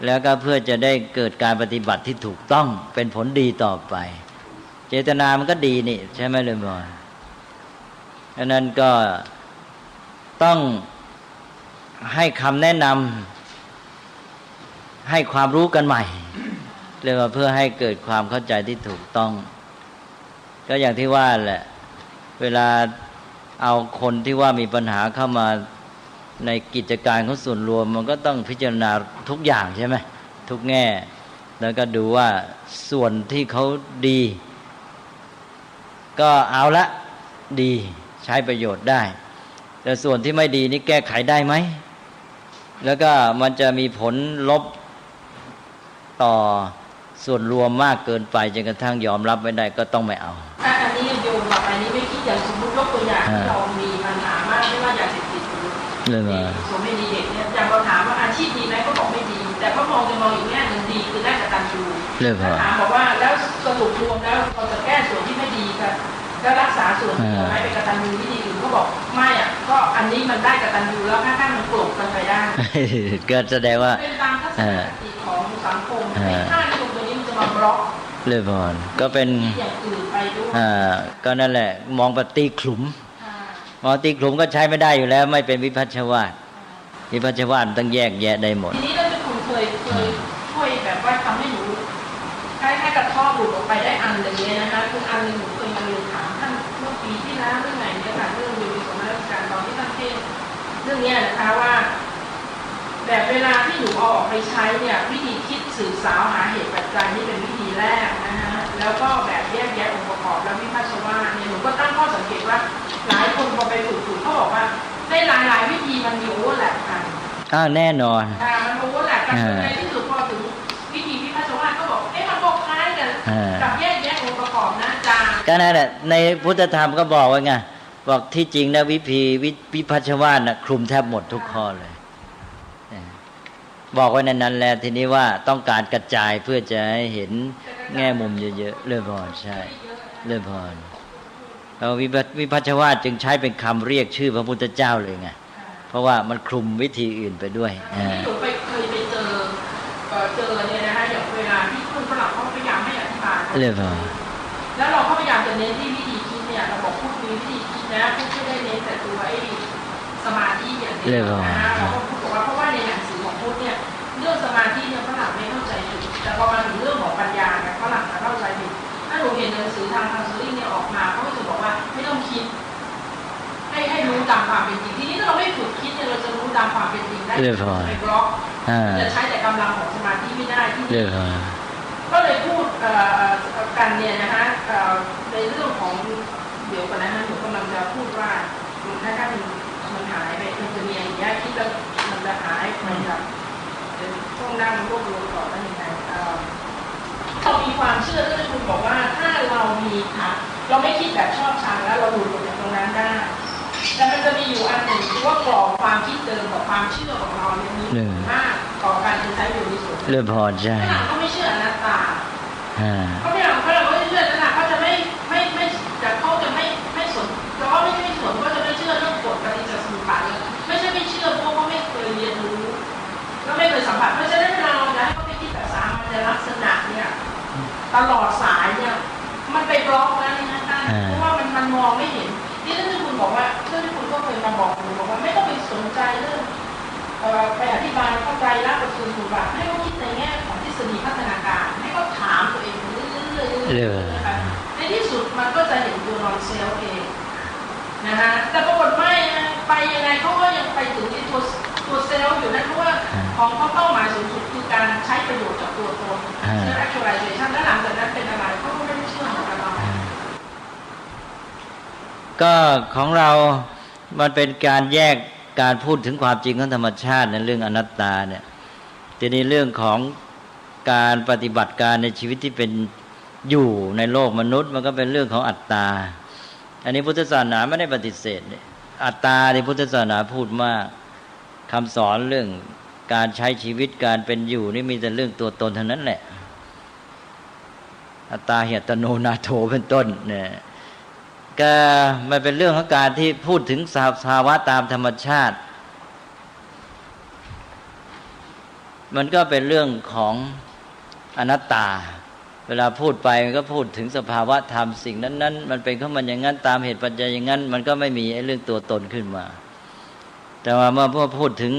แล้วก็เพื่อจะได้เกิดการปฏิบัติที่ถูกต้องเป็นผลดีต่อไปเจตนามันก็ดีนี่ใช่ไหมเลยบอยอันนั้นก็ต้องให้คำแนะนำให้ความรู้กันใหม่เรียกว่าเพื่อให้เกิดความเข้าใจที่ถูกต้องก็อย่างที่ว่าแหละเวลาเอาคนที่ว่ามีปัญหาเข้ามาในกิจการของส่วนรวมมันก็ต้องพิจารณาทุกอย่างใช่ไหมทุกแง่แล้วก็ดูว่าส่วนที่เขาดีก็เอาละดีใช้ประโยชน์ได้แต่ส่วนที่ไม่ดีนี่แก้ไขได้ไหมแล้วก็มันจะมีผลลบต่อส่วนรวมมากเกินไปจนกระทั่งยอมรับไม่ได้ก็ต้องไม่เอาอันนี้โยมต่อไปนี้ไม่คิดอย่างสมมติยกตัวอย่างที่เรามีปัญหามากไม่ว่าอย่างเสพติดหรือส่วนไม่ดีเด็กเนี่ยอย่างเราถามว่าอาชีพดีไหมก็บอกไม่ดีแต่เขามองจะมองอีกแง่หนึ่งดีคือได้กตัญญูถามบอกว่าแล้วสรุปรวมแล้วเราจะแก้ส่วนที่ไม่ดีกับ แล้วรักษาส่วนเดียวให้เป็นกตัญญูวิธีอื่นก็บอกไม่อ่ะก็อันนี้มันได้กตัญญูแล้วข้างๆมันโกรธกันไปได้ ก็แสดงว่าเป็นตามทัศนคติของสังคมในค่านิยมตัวนี้มันจะมาบล็อกเลยพรก็เป็นอย่างอื่นไปด้วยก็นั่นแหละมองแบบตีขลุ่มมองตีขลุ่มก็ใช้ไม่ได้อยู่แล้วไม่เป็นวิภัชวาทวิภัชวาทต้องแยกแยะได้หมดทีนี้เราจะเคยช่วยแบบว่าทำให้หนูให้กระท่อหลุดออกไปได้อันเลยนะคะคืออันหนึ่งหนูเคยมาเรียนถามท่านเมื่อปีที่แล้วเรื่องไหนเนี่ยค่ะเรื่องอยู่ในสมัยราชการตอนที่ท่านเทศเรื่องนี้นะคะว่าแบบเวลาที่หนูเอาออกไปใช้เนี่ยวิธีคิดสื่อสาวหาเหตุปัจจัยนี่เป็นวิธีแรกนะฮะแล้วก็แบบแยกแยะองค์ประกอบแล้ววิพากษ์ว่าเนี่ยหนูก็ตั้งข้อสังเกตว่าหลายคนพอไปฝึกเขาบอกว่าในหลายวิธีมันมีโอเวอร์แลปกันแน่นอนมันโอเวอร์แลปกันในที่สุดพอถึงวิธีวิพากษ์ว่าก็บอกมันบอกคล้ายกันกับแยกแยะองค์ประกอบนะอาจารย์ก็นั่นแหละในพุทธธรรมก็บอกว่าไงบอกที่จริงนะวิภัชวาทนะคลุมแทบหมดทุกข้อเลยบอกไว้ในนั้นแล้วทีนี้ว่าต้องการกระจายเพื่อจะให้เห็นแง่มุมเยอะๆเลยพรใช่เลยพรเราวิภัชวาทจึงใช้เป็นคำเรียกชื่อพระพุทธเจ้าเลยไงเพราะว่ามันคลุมวิธีอื่นไปด้วยที่หนูเคยไปเจอเนี่ยนะคะอย่างเวลาที่คนฝรั่งเขาพยายามให้อธิบายเลยพรแล้วเราก็พยายามจะเน้นที่วิธีคิดเนี่ยเราบอกพูดมีวิธีคิดนะพูดไม่ได้เน้นแต่ตัวสมาธิอย่างเดียวนะเราก็พูดบอกว่าเพราะว่าในหนังสือของพุทธเนี่ยเรื่องสมาธิเนี่ยฝรั่งไม่เข้าใจผิดแต่พอมาถึงเรื่องของปัญญาเนี่ยฝรั่งเข้าใจผิดถ้าหนูเห็นหนังสือทางคอนซัลทิงเนี่ยออกมาเขาก็จะบอกว่าไม่ต้องคิดให้รู้ตามความเป็นจริงทีนี้ถ้าเราไม่ฝึกคิดเนี่ยเราจะรู้ตามความเป็นจริงได้ในบล็อกจะใช้แต่กำลังของสมาธิไม่ได้ที่นี่ก็เลยพูดกันเนี่ยนะคะในเรื่องของเดี๋ยวก่อนนะฮะหนูกำลังจะพูดว่าถ้ามันหายไปมันจะมีอย่างเงี้ยคิดแล้วมันจะหายไปแบบช่วงนั่งรวบรวมก่อนได้ยังไงเรามีความเชื่อที่คุณบอกว่าถ้าเรามีค่ะเราไม่คิดแบบชอบชังแล้วเราหลุดออกจากตรงนั้นได้แต่มันจะมีอยู่อันหนึ่งคือว่ากรอบความคิดเดิมกับความเชื่อของเราเนี่ยมีมากต่อการใช้อยู่ในส่วนเรื่องพอใช่เขาไม่เชื่ออนัตตาเขาไม่เชื่อนั่นแหละเขาจะไม่แต่เขาจะไม่สนแล้วก็ไม่สนก็จะไม่เชื่อเรื่องกฎปฏิจจสมุปบาทเลยไม่ใช่ไม่เชื่อเพราะเขาไม่เคยเรียนรู้แล้วไม่เคยสัมผัสเพราะฉะนั้นเวลาเราจะให้เขาไปคิดแบบสามัญลักษณะเนี่ยตลอดสายเนี่ยมันไปบล็อกแล้วนะท่านเพราะว่ามันมองไม่เห็นที่ท่านคุณบอกว่าท่านคุณก็เคยมาบอกหนูบอกว่าไม่ต้องไปสนใจเรื่องไปอธิบายเข้าใจละประชุมถูกป่ะให้เขาคิดในแง่ของทฤษฎีพัฒนาการให้เขาถามตัวเองเรื่อยๆนะคะในที่สุดมันก็จะเห็นตัวนอนเซลล์เองนะคะแต่ปรากฏไม่ไปยังไงเขาก็ยังไปถึงที่ตัวเซลล์อยู่นะเพราะว่าของเขาเป้าหมายสูงสุดคือการใช้ประโยชน์จากตัวตน self actualization และหลังจากนั้นเป็นอะไรเขาก็ไม่ได้เชื่อเหมือนกับเราก็ของเรามันเป็นการแยกการพูดถึงความจริงของธรรมชาติในเรื่องอนัตตาเนี่ยทีนี้เรื่องของการปฏิบัติการในชีวิตที่เป็นอยู่ในโลกมนุษย์มันก็เป็นเรื่องของอัตตาอันนี้พุทธศาสนาไม่ได้ปฏิเสธอัตตาในพุทธศาสนาพูดมากคำสอนเรื่องการใช้ชีวิตการเป็นอยู่นี่มีแต่เรื่องตัวตนเท่านั้นแหละอัตตาเหตโนนาโถเป็นต้นเนี่ยก็มันเป็นเรื่องของการที่พูดถึงสภาวะตามธรรมชาติมันก็เป็นเรื่องของอนัตตาเวลาพูดไปมันก็พูดถึงสภาวะธรรมสิ่งนั้นๆมันเป็นของมันอย่างนั้นตามเหตุปัจจัยอย่างนั้นมันก็ไม่มีไอ้เรื่องตัวตนขึ้นมาแต่ว่าเมื่อพูดถึง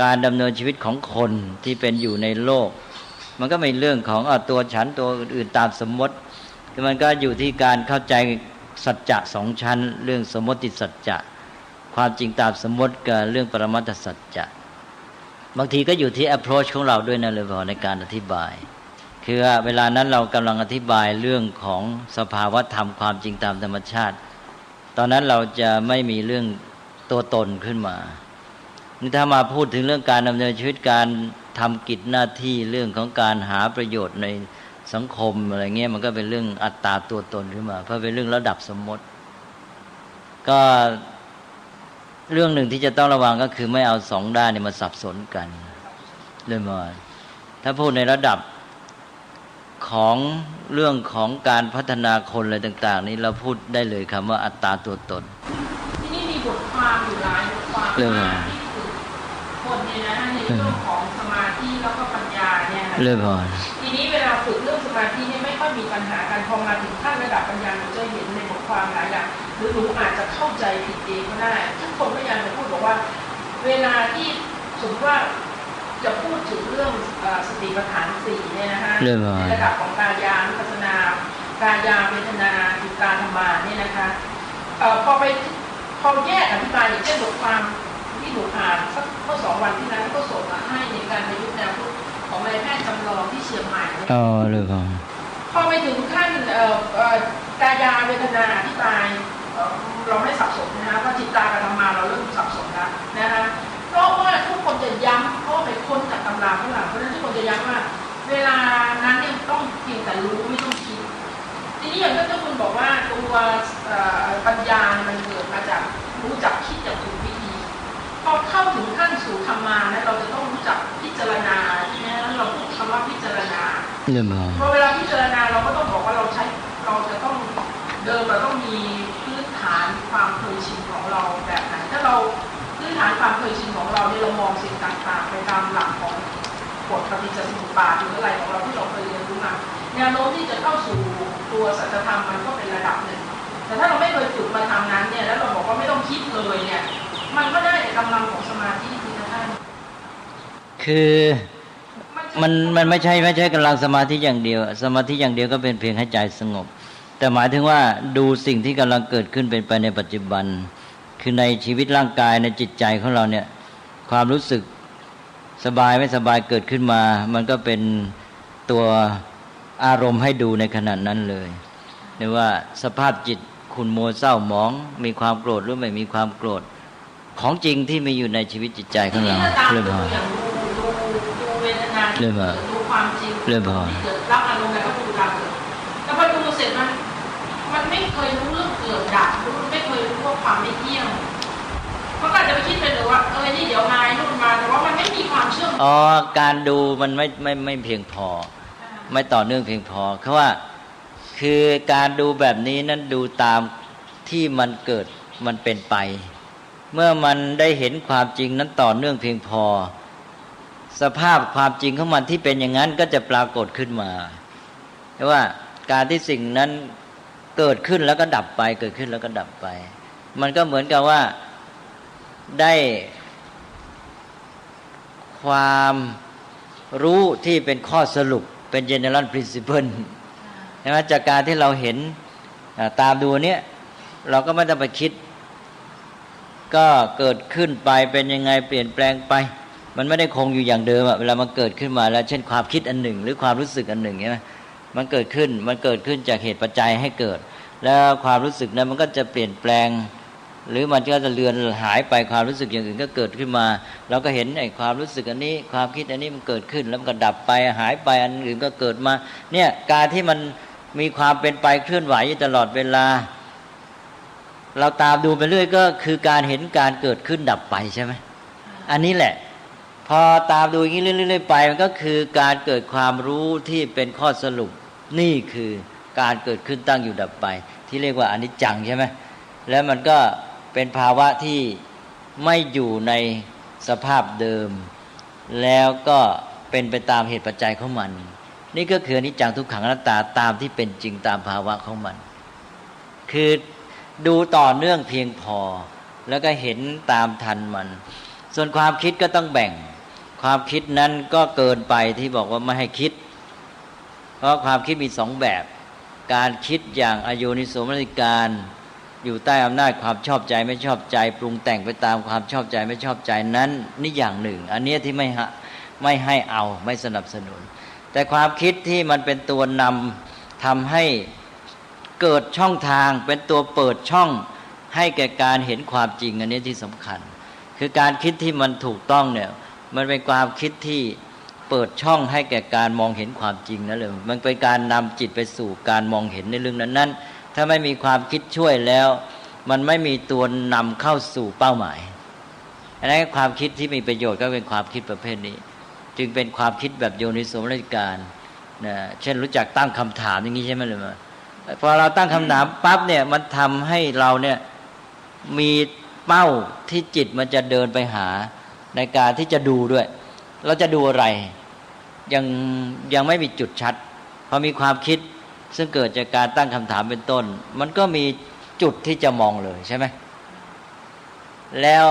การดำเนินชีวิตของคนที่เป็นอยู่ในโลกมันก็เป็นเรื่องของตัวฉันตัวอื่นๆตามสมมติมันก็อยู่ที่การเข้าใจสัจจะสองชั้นเรื่องสมมติสัจจะความจริงตามสมมติกับเรื่องปรมัตถสัจจะบางทีก็อยู่ที่ approach ของเราด้วยนะเลยพอในการอธิบายคือเวลานั้นเรากำลังอธิบายเรื่องของสภาวะธรรมความจริงตามธรรมชาติตอนนั้นเราจะไม่มีเรื่องตัวตนขึ้นมานี่ถ้ามาพูดถึงเรื่องการดำเนินชีวิตการทำกิจหน้าที่เรื่องของการหาประโยชน์ในสังคมอะไรเงี้ยมันก็เป็นเรื่องอัตตาตัวตนขึ้นมาเพราะเป็นเรื่องระดับสมมติก็เรื่องหนึ่งที่จะต้องระวังก็คือไม่เอาสองด้านเนี่ยมาสับสนกันเลยมาถ้าพูดในระดับ ของเรื่องของการพัฒนาคนอะไรต่างๆนี้เราพูดได้เลยคำว่าอัตตาตัวตนที่นี่มีบทความอยู่หลายบทความมากที่ฝึกคนเนี่ยนะในเรื่องของสมาธิแล้วก็ปัญญาเนี่ยค่ะทีนี้เวลาฝึกเรื่องสมาธิเนี่ยไม่ค่อยมีปัญหาการพอมาถึงขั้นระดับปัญญาเราจะเห็นในบทความหลายอย่างหรือหนูอาจจะเข้าใจผิดเองก็ได้ทุกคนพยายามจะพูดบอกว่าเวลาที่สมมติว่าจะพูดถึงเรื่องสติปัฏฐาน4เนี่ยนะคะในระดับของกายานุปัสสนากายาเวทนาจิตตธรรมาเนี่ยนะคะพอแยกอธิบายอย่างเช่นบทความที่หนูอ่านสักเมื่อ2 วันที่แล้วก็ส่งมาให้ในการประยุกต์แนวของนายแพทย์จำลองที่เชียงใหม่เนี่ยพอไปถึงขั้นกายาเวทนาอธิบายเราไม่สับสนนะคะเพราะจิตตากับธรรมาเราเริ่มสับสนแล้วนะคะเพราะว่าทุกคนจะย้ำเพราะไปค้นจากตำราข้างหลังเพราะฉะนั้นทุกคนจะย้ำว่าเวลานั้นเนี่ยต้องเพียงแต่รู้ไม่ต้องคิดทีนี้อย่างที่ท่านคุณบอกว่าตัวปัญญามันเกิดมาจากรู้จักคิดอย่างถูกวิธีพอเข้าถึงขั้นสู่ธรรมานะเราจะต้องรู้จักพิจารณาใช่ไหมนั้นเราพูดคำว่าพิจารณาพอเวลาพิจารณาเราก็ต้องบอกว่าเราจะต้องเดิมเราต้องมีพื้นฐานความเคยชินของเราแบบไหนถ้าเราพื้นฐานความเคยชินของเราเนี่ยเรามองสิ่งต่างๆไปตามหลักของกฎปฏิจจสมุปบาทหรืออะไรของเราที่เราเคยเรียนรู้มาแนวโน้มที่จะเข้าสู่ตัวสัจธรรมมันก็เป็นระดับหนึ่งแต่ถ้าเราไม่เคยฝึกมาทำนั้นเนี่ยแล้วเราบอกว่าไม่ต้องคิดเลยเนี่ยมันก็ได้กำลังของสมาธิที่ท่านคือมันไม่ใช่กำลังสมาธิอย่างเดียวสมาธิอย่างเดียวก็เป็นเพียงให้ใจสงบแต่หมายถึงว่าดูสิ่งที่กำลังเกิดขึ้นเป็นไปในปัจจุบันคือในชีวิตร่างกายในจิตใจของเราเนี่ยความรู้สึกสบายไม่สบายเกิดขึ้นมามันก็เป็นตัวอารมณ์ให้ดูในขณะนั้นเลยหรือว่าสภาพจิตขุ่นมัวเศร้าหมองมีความโกรธหรือไม่มีความโกรธของจริงที่มีอยู่ในชีวิตจิตใจของเราเรื่องพอเรื่องพอดูความจริงเรื่องพอเกิดรับอารมณ์แล้วก็ดูตามเกิดแต่พอดูเสร็จมันไม่เคยรู้เรื่องเกิดดับไม่เคยรู้ว่าความไม่เที่ยงเพราะอาจจะไปคิดไปเลยว่านี่เดี๋ยวมานู่นมาแต่ว่ามันไม่มีความเชื่อมการดูมันไม่เพียงพอไม่ต่อเนื่องเพียงพอเพราะว่าคือการดูแบบนี้นั้นดูตามที่มันเกิดมันเป็นไปเมื่อมันได้เห็นความจริงนั้นต่อเนื่องเพียงพอสภาพความจริงของมันที่เป็นอย่างนั้นก็จะปรากฏขึ้นมาเพราะว่าการที่สิ่งนั้นเกิดขึ้นแล้วก็ดับไปเกิดขึ้นแล้วก็ดับไปมันก็เหมือนกับว่าได้ความรู้ที่เป็นข้อสรุปเป็น general principle ใช่ไหมจากการที่เราเห็นตามดูเนี้ยเราก็ไม่ต้องไปคิดก็เกิดขึ้นไปเป็นยังไงเปลี่ยนแปลงไปมันไม่ได้คงอยู่อย่างเดิมเวลามันเกิดขึ้นมาแล้วเช่นความคิดอันหนึ่งหรือความรู้สึกอันหนึ่งใช่ไหมมันเกิดขึ้นจากเหตุปัจจัยให้เกิดแล้วความรู้สึกนั้นมันก็จะเปลี่ยนแปลงหรือมันก็จะเลือนหายไปความรู้สึกอย่างอื่นก็เกิดขึ้นมาเราก็เห็นไอ้ความรู้สึกอันนี้ความคิดอันนี้มันเกิดขึ้นแล้วมันก็ดับไปหายไปอันอื่นก็เกิดมาเนี่ยการที่มันมีความเป็นไปเคลื่อนไหวตลอดเวลาเราตามดูไปเรื่อยก็คือการเห็นการเกิดขึ้นดับไปใช่ไหมอันนี้แหละพอตามดูอย่างนี้เรื่อยๆไปมันก็คือการเกิดความรู้ที่เป็นข้อสรุปนี่คือการเกิดขึ้นตั้งอยู่ดับไปที่เรียกว่าอนิจจังใช่ไหมแล้วมันก็เป็นภาวะที่ไม่อยู่ในสภาพเดิมแล้วก็เป็นไปตามเหตุปัจจัยของมันนี่ก็คืออนิจจังทุกขังอนัตตาตามที่เป็นจริงตามภาวะของมันคือดูต่อเนื่องเพียงพอแล้วก็เห็นตามทันมันส่วนความคิดก็ต้องแบ่งความคิดนั้นก็เกินไปที่บอกว่าไม่ให้คิดเพราะความคิดมีสองแบบการคิดอย่างอโยนิโสมนสิการอยู่ใต้อำนาจความชอบใจไม่ชอบใจปรุงแต่งไปตามความชอบใจไม่ชอบใจนั้นนี่อย่างหนึ่งอันนี้ที่ไม่ให้เอาไม่สนับสนุนแต่ความคิดที่มันเป็นตัวนำทำให้เกิดช่องทางเป็นตัวเปิดช่องให้แก่การเห็นความจริงอันนี้ที่สำคัญคือการคิดที่มันถูกต้องเนี่ยมันเป็นความคิดที่เปิดช่องให้แก่การมองเห็นความจริงนั่นเลยมันเป็นการนำจิตไปสู่การมองเห็นในเรื่องนั้นๆถ้าไม่มีความคิดช่วยแล้วมันไม่มีตัวนำเข้าสู่เป้าหมายอันนั้นความคิดที่มีประโยชน์ก็เป็นความคิดประเภทนี้จึงเป็นความคิดแบบโยนิโสมนสิการ นะเช่นรู้จักตั้งคำถามอย่างนี้ใช่ไหมเลยมาพอเราตั้งคำถามปั๊บเนี่ยมันทำให้เราเนี่ยมีเป้าที่จิตมันจะเดินไปหาในการที่จะดูด้วยเราจะดูอะไรยังไม่มีจุดชัดพอมีความคิดซึ่งเกิดจากการตั้งคำถามเป็นต้นมันก็มีจุดที่จะมองเลยใช่ไหมแล้ว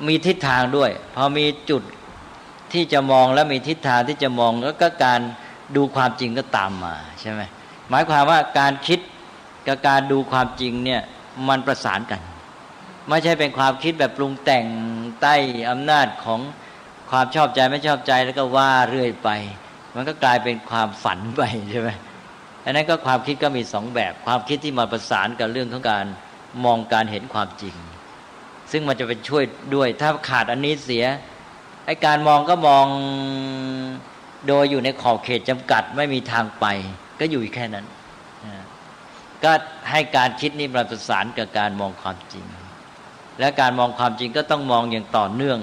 มีทิศทางด้วยพอมีจุดที่จะมองและมีทิศทางที่จะมองแล้วก็การดูความจริงก็ตามมาใช่ไหมหมายความว่าการคิดกับการดูความจริงเนี่ยมันประสานกันไม่ใช่เป็นความคิดแบบปรุงแต่งใต้อำนาจของความชอบใจไม่ชอบใจแล้วก็ว่าเรื่อยไปมันก็กลายเป็นความฝันไปใช่ไหมอันนั้นก็ความคิดก็มีสองแบบความคิดที่มาประสานกับเรื่องของการมองการเห็นความจริงซึ่งมันจะเป็นช่วยด้วยถ้าขาดอันนี้เสียไอ้การมองก็มองโดยอยู่ในขอบเขตจำกัดไม่มีทางไปก็อยู่แค่นั้นก็ให้การคิดนี้มาประสานกับการมองความจริงและการมองความจริงก็ต้องมองอย่างต่อเนื่อง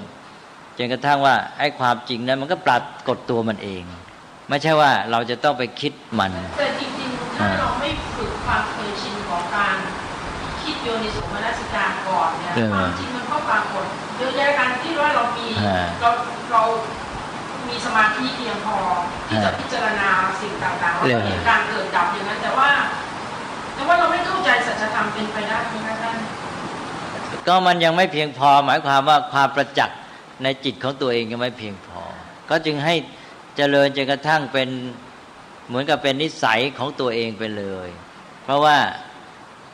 จนกระทั่งว่าไอ้ความจริงนั้นมันก็ปรากฏตัวมันเองไม่ใช่ว่าเราจะต้องไปคิดมันแต่จริงๆถ้าเราไม่ฝึกความเคยชินของการคิดโยนิโสมนสิการก่อนเนี่ยความจริงมันก็ปรากฏเยอะแยะกันที่ว่าเรามีสมาธิเพียงพอที่จะพิจารณาสิ่งต่างๆว่าเห็นการเกิดดับอย่างนั้นแต่ว่าเราไม่เข้าใจสัจธรรมเป็นไปได้ไหมคะท่านก็มันยังไม่เพียงพอหมายความว่าความประจักษ์ในจิตของตัวเองยังไม่เพียงพอก็จึงให้เจริญจนกระทั่งเป็นเหมือนกับเป็นนิสัยของตัวเองไปเลยเพราะว่า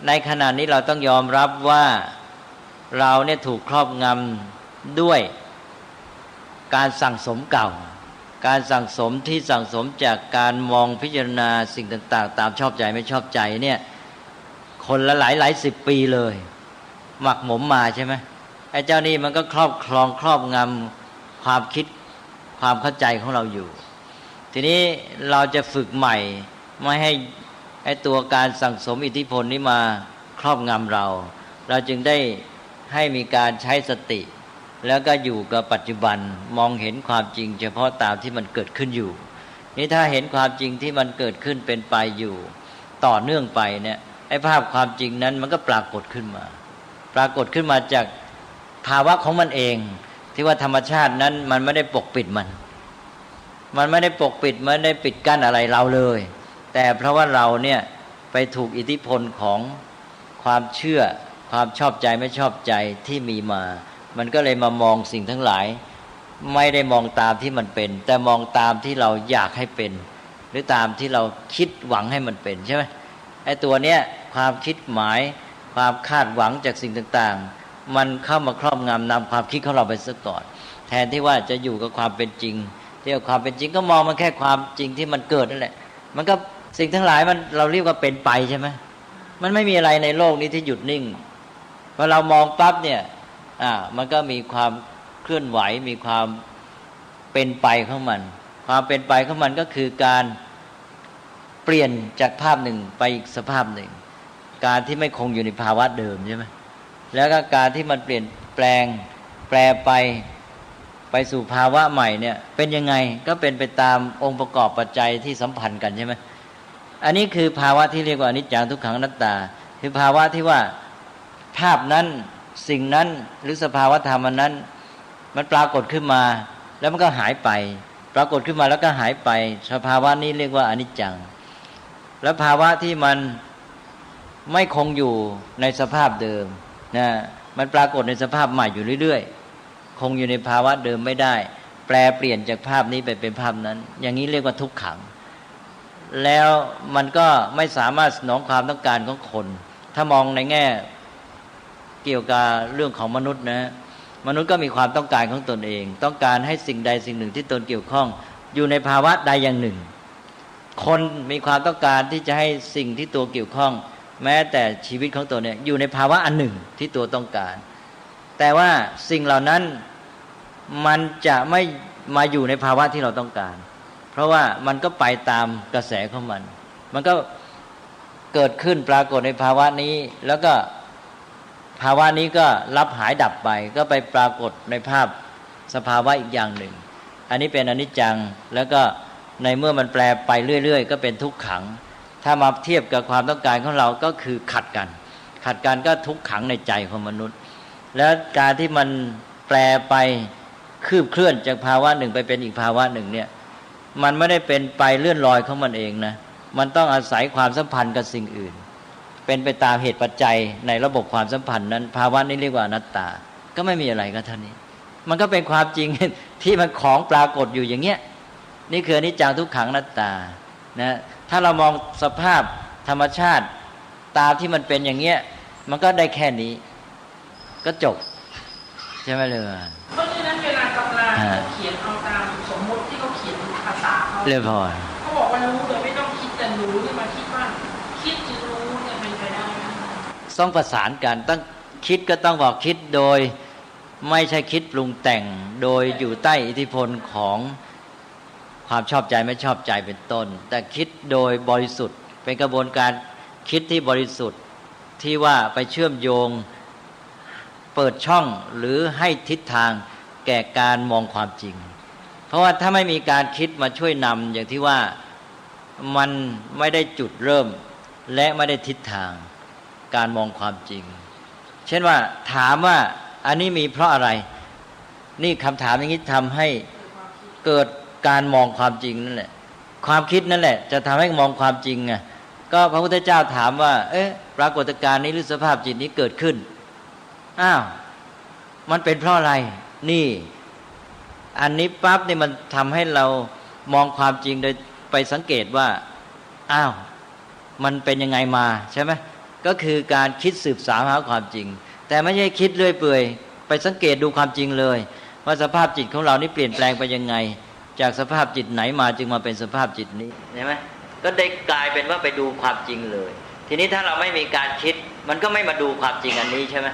ในขณะนี้เราต้องยอมรับว่าเราเนี่ยถูกครอบงำด้วยการสั่งสมเก่าการสั่งสมที่สั่งสมจากการมองพิจารณาสิ่งต่างๆตามชอบใจไม่ชอบใจเนี่ยคนละหลายสิบปีเลยหมักหมมมาใช่ไหมไอ้เจ้านี่มันก็ครอบงำความคิดความเข้าใจของเราอยู่ทีนี้เราจะฝึกใหม่ไม่ให้ไอ้ตัวการสั่งสมอิทธิพลนี้มาครอบงำเราจึงได้ให้มีการใช้สติแล้วก็อยู่กับปัจจุบันมองเห็นความจริงเฉพาะตามที่มันเกิดขึ้นอยู่นี่ถ้าเห็นความจริงที่มันเกิดขึ้นเป็นไปอยู่ต่อเนื่องไปเนี่ยไอ้ภาพความจริงนั้นมันก็ปรากฏขึ้นมาจากภาวะของมันเองที่ว่าธรรมชาตินั้นมันไม่ได้ปกปิดมันไม่ได้ปกปิดไม่ได้ปิดกั้นอะไรเราเลยแต่เพราะว่าเราเนี่ยไปถูกอิทธิพลของความเชื่อความชอบใจไม่ชอบใจที่มีมามันก็เลยมามองสิ่งทั้งหลายไม่ได้มองตามที่มันเป็นแต่มองตามที่เราอยากให้เป็นหรือตามที่เราคิดหวังให้มันเป็นใช่ไหมไอ้ตัวเนี้ยความคิดหมายความคาดหวังจากสิ่งต่างๆมันเข้ามาครอบงำนำความคิดของเราไปซะก่อนแทนที่ว่าจะอยู่กับความเป็นจริงที่ว่าความเป็นจริงก็มองมันแค่ความจริงที่มันเกิดนั่นแหละมันก็สิ่งทั้งหลายมันเราเรียกว่าเป็นไปใช่ไหมมันไม่มีอะไรในโลกนี้ที่หยุดนิ่งพอเรามองปั๊บเนี่ยมันก็มีความเคลื่อนไหวมีความเป็นไปของมันความเป็นไปของมันก็คือการเปลี่ยนจากภาพหนึ่งไปอีกสภาพหนึ่งการที่ไม่คงอยู่ในภาวะเดิมใช่ไหมแล้วก็การที่มันเปลี่ยนแปลงแปรไปสู่ภาวะใหม่เนี่ยเป็นยังไงก็เป็นไปตามองค์ประกอบปัจจัยที่สัมพันธ์กันใช่ไหมอันนี้คือภาวะที่เรียกว่าอนิจจังทุกขังอนัตตาคือภาวะที่ว่าภาพนั้นสิ่งนั้นหรือสภาวะธรรมนั้นมันปรากฏขึ้นมาแล้วมันก็หายไปปรากฏขึ้นมาแล้วก็หายไปสภาวะนี้เรียกว่าอนิจจังแล้วภาวะที่มันไม่คงอยู่ในสภาพเดิมนะมันปรากฏในสภาพใหม่อยู่เรื่อยๆคงอยู่ในภาวะเดิมไม่ได้แปลเปลี่ยนจากภาพนี้ไปเป็นภาพนั้นอย่างนี้เรียกว่าทุกขังแล้วมันก็ไม่สามารถสนองความต้องการของคนถ้ามองในแง่เกี่ยวกับเรื่องของมนุษย์นะมนุษย์ก็มีความต้องการของตนเองต้องการให้สิ่งใดสิ่งหนึ่งที่ตนเกี่ยวข้องอยู่ในภาวะใดอย่างหนึ่งคนมีความต้องการที่จะให้สิ่งที่ตัวเกี่ยวข้องแม้แต่ชีวิตของตัวเนี่ยอยู่ในภาวะอันหนึ่งที่ตัวต้องการแต่ว่าสิ่งเหล่านั้นมันจะไม่มาอยู่ในภาวะที่เราต้องการเพราะว่ามันก็ไปตามกระแสของมันก็เกิดขึ้นปรากฏในภาวะนี้แล้วก็ภาวะนี้ก็รับหายดับไปก็ไปปรากฏในภาพสภาวะอีกอย่างหนึ่งอันนี้เป็นอนิจจังแล้วก็ ในเมื่อมันแปลไปเรื่อยๆก็เป็นทุกขังถ้ามาเทียบกับความต้องการของเราก็คือขัดกันก็ทุกขังในใจของมนุษย์แล้วการที่มันแปลไปคืบเคลื่อนจากภาวะหนึ่งไปเป็นอีกภาวะหนึ่งเนี่ยมันไม่ได้เป็นไปเลื่อนลอยของมันเองนะมันต้องอาศัยความสัมพันธ์กับสิ่งอื่นเป็นไปตามเหตุปัจจัยในระบบความสัมพันธ์นั้นภาวะนี้เรียกว่าอนัตตาก็ไม่มีอะไรก็เท่านี้มันก็เป็นความจริง ที่มันของปรากฏอยู่อย่างเงี้ยนี่คืออนิจจังทุกขังอนัตตานะถ้าเรามองสภาพธรรมชาติตามที่มันเป็นอย่างเงี้ยมันก็ได้แค่นี้ก็จบใช่ไหมเลยเพราะฉะนั้นเวลาตำราเขาเขียนเอาตามสมมติที่เขาเขียนภาษาเขาเลยพอเขาบอกว่ารู้โดยไม่ต้องคิดแต่รู้นี่มาคิดว่าคิดจึงรู้เนี่ยเป็นไปได้ต้องประสานกันต้องคิดก็ต้องบอกคิดโดยไม่ใช่คิดปรุงแต่งโดยอยู่ใต้อิทธิพลของความชอบใจไม่ชอบใจเป็นต้นแต่คิดโดยบริสุทธิ์เป็นกระบวนการคิดที่บริสุทธิ์ที่ว่าไปเชื่อมโยงเปิดช่องหรือให้ทิศทางแก่การมองความจริงเพราะว่าถ้าไม่มีการคิดมาช่วยนำอย่างที่ว่ามันไม่ได้จุดเริ่มและไม่ได้ทิศทางการมองความจริงเช่นว่าถามว่าอันนี้มีเพราะอะไรนี่คำถามอย่างนี้ทำให้เกิดการมองความจริงนั่นแหละความคิดนั่นแหละจะทำให้มองความจริงไงก็พระพุทธเจ้าถามว่าปรากฏการณ์นี้หรือสภาพจิตนี้เกิดขึ้นอ้าวมันเป็นเพราะอะไรนี่อันนี้ปั๊บนี่มันทำให้เรามองความจริงโดยไปสังเกตว่าอ้าวมันเป็นยังไงมาใช่ไหมก็คือการคิดสืบสาวหาความจริงแต่ไม่ใช่คิดเรื่อยเปื่อยไปสังเกตดูความจริงเลยว่าสภาพจิตของเรานี่เปลี่ยนแปลงไปยังไงจากสภาพจิตไหนมาจึงมาเป็นสภาพจิตนี้ใช่ไหมก็ได้กลายเป็นว่าไปดูความจริงเลยทีนี้ถ้าเราไม่มีการคิดมันก็ไม่มาดูความจริงอันนี้ใช่ไหม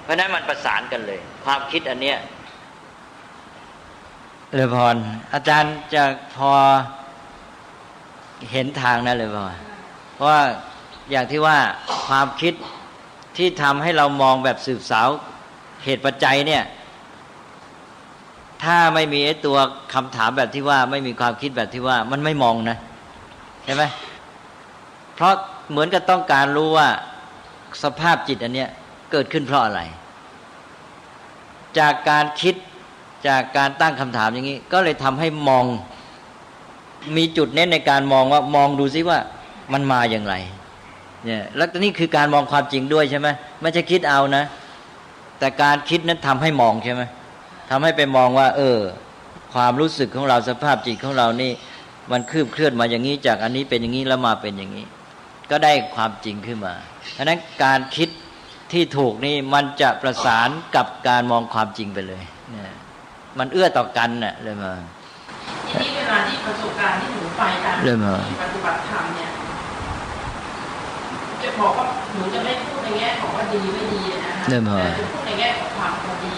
เพราะนั้นมันประสานกันเลยความคิดอันเนี้ยเลยพรอาจารย์จะพอเห็นทางนะเลยพรเพราะว่าอย่างที่ว่าความคิดที่ทำให้เรามองแบบสืบสาวเหตุปัจจัยเนี่ยถ้าไม่มีไอ้ตัวคำถามแบบที่ว่าไม่มีความคิดแบบที่ว่ามันไม่มองนะใช่ไหมเพราะเหมือนกับต้องการรู้ว่าสภาพจิตอันเนี้ยเกิดขึ้นเพราะอะไรจากการคิดจากการตั้งคำถามอย่างนี้ก็เลยทำให้มองมีจุดเน้นในการมองว่ามองดูซิว่ามันมาอย่างไรเนี่ยแล้วนี่คือการมองความจริงด้วยใช่ไหมไม่ใช่คิดเอานะแต่การคิดนั้นทำให้มองใช่ไหมทำให้ไปมองว่าความรู้สึกของเราสภาพจิตของเรานี่มันคืบเคลื่อนมาอย่างนี้จากอันนี้เป็นอย่างนี้แล้วมาเป็นอย่างนี้ก็ได้ความจริงขึ้นมาเพราะฉะนั้นการคิดที่ถูกนี่มันจะประสานกับการมองความจริงไปเลยเนี่ยมันเอื้อต่อกันน่ะเลยมาทีนี้เวลาที่ประสบการณ์ที่หนูไปการปฏิบัติธรรมเนี่ยจะบอกว่าหนูจะไม่พูดในแง่ของว่าดีไม่ดีนะคะแต่จะพูดในแง่ของความพอดี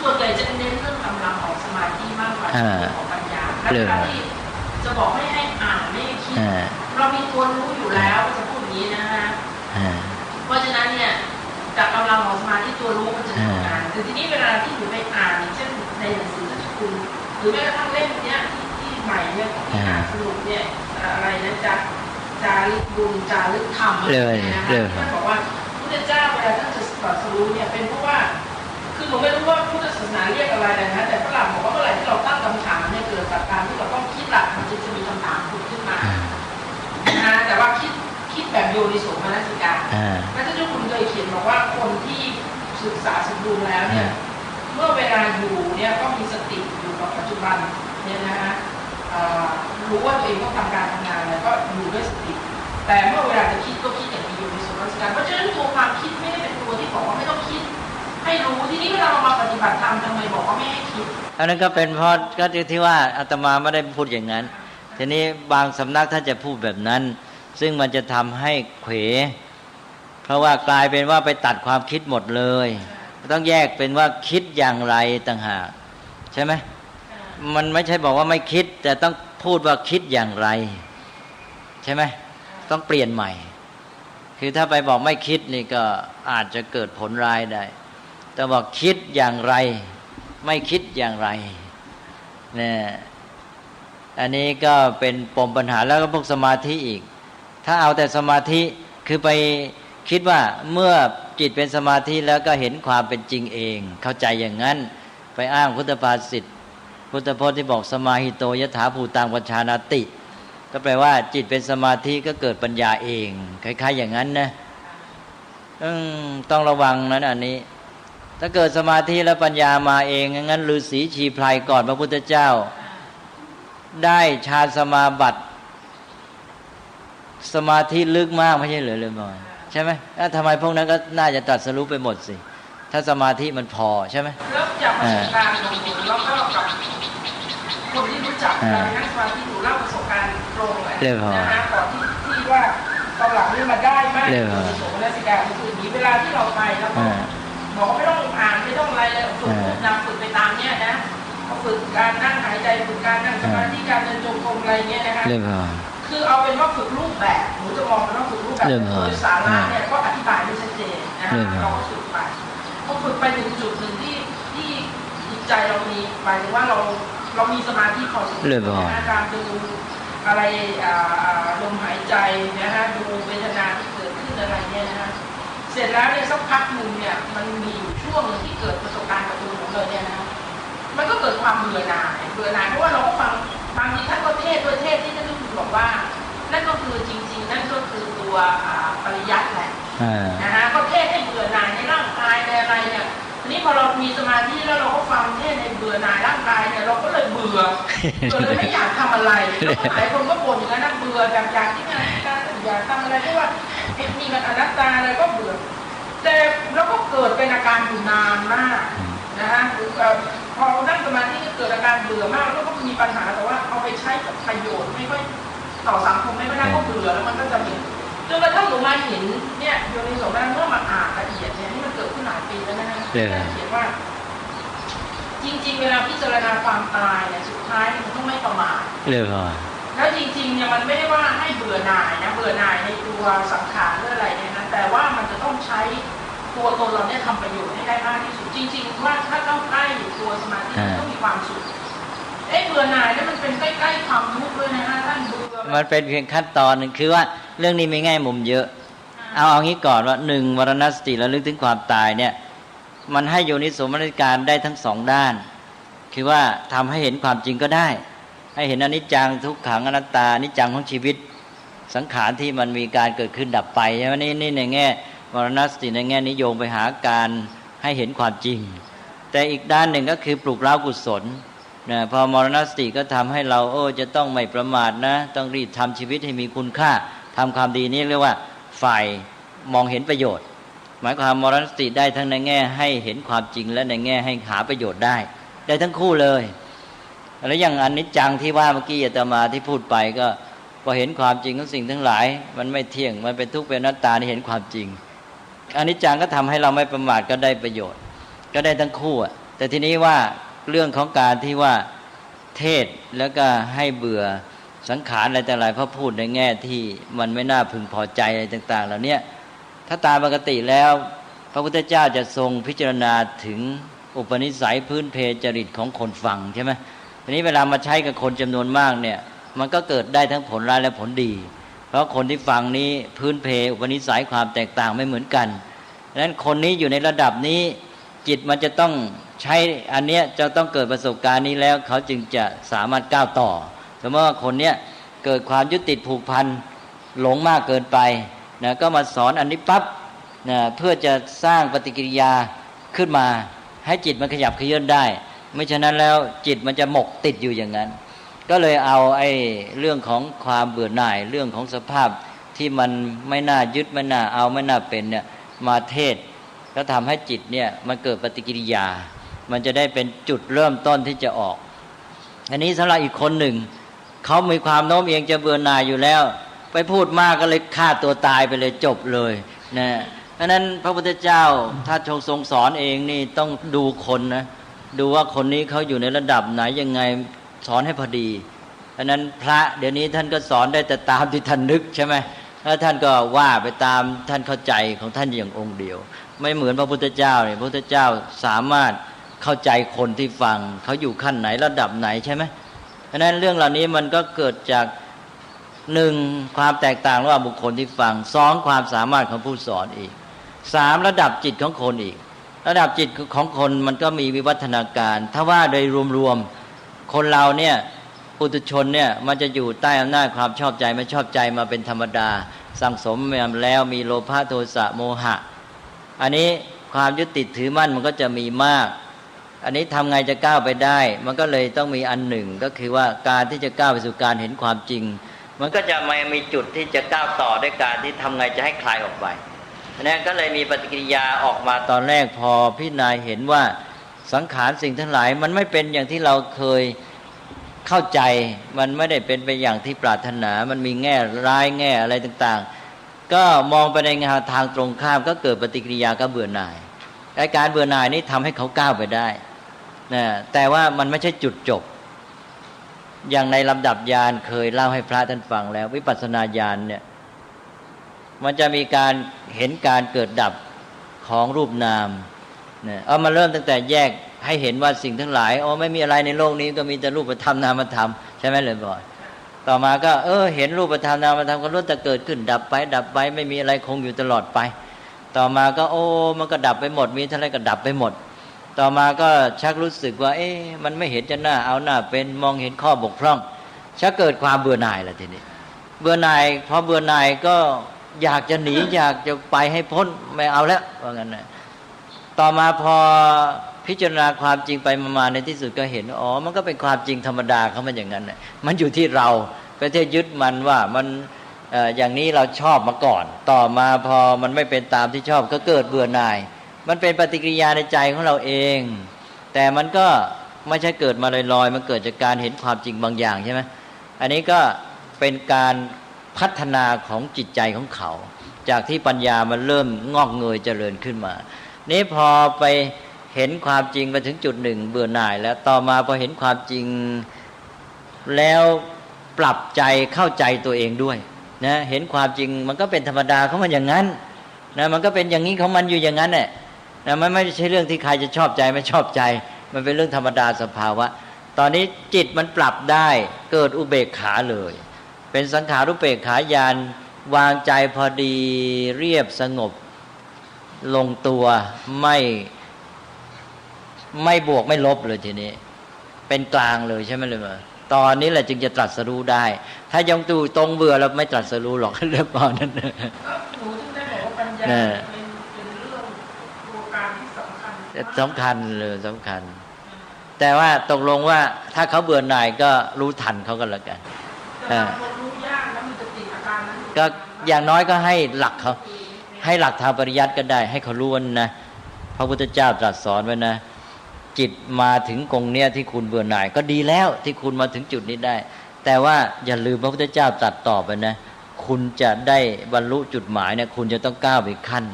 ส่วนใหญ่จะเน้นเรื่องกำลังของสมาธิมากกว่าของปัญญาและที่จะบอกไม่ให้อ่านไม่ให้คิดเรามีตัวรู้อยู่แล้วจะพูดอย่างนี้นะฮะเพราะฉะนั้นเนี่ยจากกำลังของสมาธิตัวรู้มันจะทำงานแต่ทีนี้เวลาที่หนูไปอ่านเช่นในหนังสือราชคุณหรือแม้กระทั่งเล่มเนี้ยที่ใหม่เนี่ยของที่อ่านสรุปเนี่ยอะไรนะจารึกบุญจารึกธรรมเลยนะคะท่านบอกว่าพุทธเจ้าเวลาท่านจะตรัสรู้เนี่ยเป็นเพราะว่าคือผมไม่รู้ว่าพุทธศาสนาเรียกอะไรนะแต่ฝรั่งบอกว่าเมื่อไหร่ที่เราตั้งคำถามเนี่ยเกิดจากการที่เราต้องคิดหลักมันจะมีคำถามผุดขึ้นมานะแต่ว่าคิดแบบโยนิโสมนสิการพระเจ้าคุณเคยเขียนบอกว่าคนที่ศึกษาสมบูรณ์แล้วเนี่ยเมื่อเวลาอยู่เนี่ยก็มีสติอยู่กับปัจจุบันเนี่ยนะฮะรู้ว่าตัวเองต้องทำการทำงานแล้วก็อยู่ด้วยสติแต่เมื่อเวลาจะคิดก็คิดอย่างมีโยนิโสมนสิการเพราะฉะนั้นตัวความคิดไม่ได้เป็นตัวที่บอกว่าไม่ต้องคิดให้รู้ทีนี้เวลาเรามาปฏิบัติธรรมทำไมบอกว่าไม่ให้คิดอันนั้นก็เป็นเพราะก็ที่ว่าอาตมาไม่ได้พูดอย่างนั้นทีนี้บางสำนักท่านจะพูดแบบนั้นซึ่งมันจะทำให้เขวเพราะว่ากลายเป็นว่าไปตัดความคิดหมดเลยต้องแยกเป็นว่าคิดอย่างไรต่างหากใช่ไหมมันไม่ใช่บอกว่าไม่คิดแต่ต้องพูดว่าคิดอย่างไรใช่ไหมต้องเปลี่ยนใหม่คือถ้าไปบอกไม่คิดนี่ก็อาจจะเกิดผลร้ายได้แต่บอกคิดอย่างไรไม่คิดอย่างไรเนี่ย อันนี้ก็เป็นปมปัญหาแล้วก็พวกสมาธิอีกถ้าเอาแต่สมาธิคือไปคิดว่าเมื่อจิตเป็นสมาธิแล้วก็เห็นความเป็นจริงเองเข้าใจอย่างนั้นไปอ้างพุทธภาษิตพุทธพจน์ที่บอกสมาหิโตยถาภูตังปัจฉานาติก็แปลว่าจิตเป็นสมาธิก็เกิดปัญญาเองคล้ายๆอย่างนั้นนะต้องระวังนะอันนี้ถ้าเกิดสมาธิแล้วปัญญามาเองงั้นฤาษีชีไพรก่อนพระพุทธเจ้าได้ฌานสมาบัติสมาธิลึกมากไม่ใช่เหรอเลยบอยใช่ไหมทำไมพวกนั้นก็น่าจะตรัสรู้ไปหมดสิถ้าสมาธิมันพอใช่ไหมแล้วจากประสบการณ์ของหนูแล้วก็กับคนที่รู้จักการนั่งสมาธิหนูเล่าประสบการณ์ตรงเลยนะก่อนที่ว่าตอนหลังนี่มาได้มากในโสมนัสการคือนี้เวลาที่เราไปแล้วก็บอกไม่ต้องอ่านไม่ต้องอะไรเลยฝึกนำฝึกไปตามเนี้ยนะเขาฝึกการนั่งหายใจฝึกการนั่งสมาธิการเดินจงกรมอะไรเงี้ยนะคะคือเอาเป็นว่าฝึกรูปแบบหนูจะมองเป็นว่าฝึกรูปแบบโดยสาระเนี่ยก็อธิบายได้ชัดเจนนะเราก็ฝึกไปพอฝึกไปถึงจุดหนึ่งที่จิตใจเรามีหมายถึงว่าเรามีสมาธิพอสมควรนะการดูอะไรลมหายใจนะฮะดูเวทนาที่เกิดขึ้นอะไรเนี่ยนะฮะเสร็จแล้วเนี่ยสักพักหนึ่งเนี่ยมันมีอยู่ช่วงหนึ่งที่เกิดประสบการณ์กับตัวหนูเลยเนี่ยนะมันก็เกิดความเบื่อหน่ายเพราะว่าเราก็ฟังบางทีท่านก็เทศด้วยเทศที่ท่านบอกว่านั่นก็คือจริงๆนั่นก็คือตัวปริยัติแหละนะฮะก็เทศให้เบื่อหน่ายในร่างกายในอะไรเนี่ยทีนี้พอเรามีสมาธิแล้วเราก็ฟังเทศในเบื่อหน่ายร่างกายเนี่ยเราก็เลยเบื่อเลยไม่อยากทำอะไรหลายคนก็บ่นอย่างนั้นนะเบื่ออยากที่งานอยากทำอะไรเพราะว่ามีมันอนัตตาอะไรก็เบื่อแต่แล้วก็เกิดเป็นอาการอยู่นานมากนะฮะพอนั่งสมาธิก็เกิดอาการเบื่อมากแล้วก็มีปัญหาแต่ว่าเอาไปใช้กับประโยชน์ไม่ค่อยต่อสังคมไม่ได้ก็เบื่อแล้วมันก็จะมีจนกระทั่งหนูมาเห็นเนี่ยโยนิโสมนสิการเมื่อมาอ่านละเอียดเนี่ยที่มันเกิดขึ้นหลายปีแล้วนะเขียนว่าจริงๆเวลาพิจารณาความตายเนี่ยสุดท้ายมันต้องไม่ประมาทแล้วจริงๆเนี่ยมันไม่ได้ว่าให้เบื่อหน่ายนะเบื่อหน่ายในตัวสังขารหรืออะไรเนี่ยนะแต่ว่ามันจะต้องใช้ตัวตนเราเนี่ยทำประโยชน์ให้ได้มากที่สุดจริงๆว่าถ้าต้องใกล้ตัวสมาธิต้องมีความสุขเบื่อหน่ายนี่มันเป็นใกล้ๆความทุกข์ด้วยนะฮะท่านเบื่อมันเป็นเพียงขั้นตอนหนึ่งคือว่าเรื่องนี้มีแง่มุมเยอะเอางี้ก่อนว่าหนึ่งมรณสติระลึกถึงความตายเนี่ยมันให้โยนิโสมนสิการได้ทั้งสองด้านคือว่าทำให้เห็นความจริงก็ได้ให้เห็นอนิจจังทุกขังอนัตตาอนิจจังของชีวิตสังขารที่มันมีการเกิดขึ้นดับไปใช่ไหมนี่ในแง่มรณสติในแง่นิยมไปหาการให้เห็นความจริงแต่อีกด้านหนึ่งก็คือปลุกเร้ากุศลนะพอมรณสติก็ทำให้เราจะต้องไม่ประมาทนะต้องรีบทำชีวิตให้มีคุณค่าทำความดีนี้เรียกว่าฝ่ายมองเห็นประโยชน์หมายความมรณสติได้ทั้งในแง่ให้เห็นความจริงและในแง่ให้หาประโยชน์ได้ทั้งคู่เลยแล้วอย่างอนิจจังที่ว่าเมื่อกี้อาตมาที่พูดไปก็พอเห็นความจริงของสิ่งทั้งหลายมันไม่เที่ยงมันเป็นทุกข์เป็นอนัตตาที่เห็นความจริงอนิจจังก็ทำให้เราไม่ประมาทก็ได้ประโยชน์ก็ได้ทั้งคู่แต่ทีนี้ว่าเรื่องของการที่ว่าเทศแล้วก็ให้เบื่อสังขารอะไรแต่อะไรเพราะพูดในแง่ที่มันไม่น่าพึงพอใจอะไรต่างๆเหล่านี้ถ้าตามปกติแล้วพระพุทธเจ้าจะทรงพิจารณาถึงอุปนิสัยพื้นเพจริตของคนฟังใช่ไหมทีนี้เวลามาใช้กับคนจำนวนมากเนี่ยมันก็เกิดได้ทั้งผลร้ายและผลดีเพราะคนที่ฟังนี้พื้นเพอุปนิสัยความแตกต่างไม่เหมือนกันดังนั้นคนนี้อยู่ในระดับนี้จิตมันจะต้องใช้อันเนี้ยจะต้องเกิดประสบการณ์นี้แล้วเขาจึงจะสามารถก้าวต่อสมมติว่าคนเนี้ยเกิดความยึดติดผูกพันหลงมากเกินไปนะก็มาสอนอันนี้ปั๊บนะเพื่อจะสร้างปฏิกิริยาขึ้นมาให้จิตมันขยับเขยื้อนได้ไม่ฉะนั้นแล้วจิตมันจะหมกติดอยู่อย่างนั้นก็เลยเอาเรื่องของความเบื่อหน่ายเรื่องของสภาพที่มันไม่น่ายึดไม่น่าเอาไม่น่าเป็นเนี่ยมาเทศก็ทำให้จิตเนี่ยมันเกิดปฏิกิริยามันจะได้เป็นจุดเริ่มต้นที่จะออกอันนี้สำหรับอีกคนหนึ่งเขามีความโน้มเอียงจะเบื่อหน่ายอยู่แล้วไปพูดมากก็เลยฆ่าตัวตายไปเลยจบเลยนะเพราะนั้นพระพุทธเจ้าถ้าทรงสอนเองนี่ต้องดูคนนะดูว่าคนนี้เขาอยู่ในระดับไหนยังไงสอนให้พอดีเพราะนั้นพระเดี๋ยวนี้ท่านก็สอนได้แต่ตามที่ท่านนึกใช่ไหมแล้วท่านก็ว่าไปตามท่านเข้าใจของท่านอย่างองค์เดียวไม่เหมือนพระพุทธเจ้าเนี่ยพระพุทธเจ้าสามารถเข้าใจคนที่ฟังเขาอยู่ขั้นไหนระดับไหนใช่ไหม เพราะนั้นเรื่องเหล่านี้มันก็เกิดจากหนึ่งความแตกต่างระหว่างบุคคลที่ฟังสองความสามารถของผู้สอนอีกสามระดับจิตของคนอีกระดับจิตของคนมันก็มีวิวัฒนาการถ้าว่าโดยรวมๆคนเราเนี่ยปุถุชนเนี่ยมันจะอยู่ใต้อำนาจความชอบใจไม่ชอบใจมาเป็นธรรมดาสั่งสมมาแล้วมีโลภะโทสะโมหะอันนี้ความยึดติดถือมั่นมันก็จะมีมากอันนี้ทำไงจะก้าวไปได้มันก็เลยต้องมีอันหนึ่งก็คือว่าการที่จะก้าวไปสู่การเห็นความจริงมันก็จะมีจุดที่จะก้าวต่อด้วยการที่ทำไงจะให้คลายออกไปอันนี้ก็เลยมีปฏิกิริยาออกมาตอนแรกพอพิจารณาเห็นว่าสังขารสิ่งทั้งหลายมันไม่เป็นอย่างที่เราเคยเข้าใจมันไม่ได้เป็นไปอย่างที่ปรารถนามันมีแง่ร้ายแง่อะไรต่างๆก็มองไปในทางตรงข้ามก็เกิดปฏิกิริยาก็เบื่อหน่ายการเบื่อหน่ายนี้ทำให้เขาก้าวไปได้นะแต่ว่ามันไม่ใช่จุดจบอย่างในลำดับญาณเคยเล่าให้พระท่านฟังแล้ววิปัสสนาญาณเนี่ยมันจะมีการเห็นการเกิดดับของรูปนามเนี่ยมาเริ่มตั้งแต่แยกให้เห็นว่าสิ่งทั้งหลายไม่มีอะไรในโลกนี้ก็มีแต่รูปธรรมนามธรรมใช่ไหมเลยบ่อยต่อมาก็เห็นรูปธรรมนามธรรมก็ล้วนแต่เกิดขึ้นดับไปไม่มีอะไรคงอยู่ตลอดไปต่อมาก็มันก็ดับไปหมดมีเท่าไรก็ดับไปหมดต่อมาก็ชักรู้สึกว่ามันไม่เห็นจะน่าเอาหน้าเป็นมองเห็นข้อบกพร่องชักเกิดความเบื่อหน่ายแล้วทีนี้เบื่อหน่ายพอเบื่อหน่ายก็อยากจะหนีอยากจะไปให้พ้นไม่เอาแล้วว่างั้นนะต่อมาพอพิจารณาความจริงไปมาในที่สุดก็เห็นมันก็เป็นความจริงธรรมดาเขามันอย่างนั้นนะมันอยู่ที่เราไปที่ยึดมันว่ามันอย่างนี้เราชอบมาก่อนต่อมาพอมันไม่เป็นตามที่ชอบก็เกิดเบื่อหน่ายมันเป็นปฏิกิริยาในใจของเราเองแต่มันก็ไม่ใช่เกิดมาลอยๆมันเกิดจากการเห็นความจริงบางอย่างใช่ไหมอันนี้ก็เป็นการพัฒนาของจิตใจของเขาจากที่ปัญญามันเริ่มงอกเงยเจริญขึ้นมานี้พอไปเห็นความจริงมาถึงจุดหนึ่งเบื่อหน่ายแล้วต่อมาพอเห็นความจริงแล้วปรับใจเข้าใจตัวเองด้วยนะเห็นความจริงมันก็เป็นธรรมดาของมันอย่างนั้นนะมันก็เป็นอย่างนี้ของมันอยู่อย่างนั้นแหละนะมันไม่ใช่เรื่องที่ใครจะชอบใจไม่ชอบใจมันเป็นเรื่องธรรมดาสภาวะตอนนี้จิตมันปรับได้เกิดอุเบกขาเลยเป็นสังขารุปเบกขาญาณวางใจพอดีเรียบสงบลงตัวไม่บวกไม่ลบเลยทีนี้เป็นกลางเลยใช่ไหมเลยมาตอนนี้แหละจึงจะตรัสรู้ได้ถ้ายังดูตรงเบื่อแล้วไม่ตรัสรู้หรอกเรื่องตอนนั้นหนูถึงได้บอกว่าปัญญาเป็นเรื่องตัวการที่สำคัญเลยสำคัญแต่ว่าตกลงว่าถ้าเขาเบื่อหน่ายก็รู้ทันเขากันแล้วกันรู้ยากแล้วมันจะติดอาการนั้นก็อย่างน้อยก็ให้หลักเขาให้หลักทางปริยัติก็ได้ให้เขารู้นะพระพุทธเจ้าตรัสสอนไว้นะจิตมาถึงกรงเนี้ยที่คุณเบื่อหน่ายก็ดีแล้วที่คุณมาถึงจุดนี้ได้แต่ว่าอย่าลืมพระพุทธเจ้าตรัสต่อไปนะคุณจะได้บรรลุจุดหมายเนี่ยคุณจะต้องก้าวไปขั้น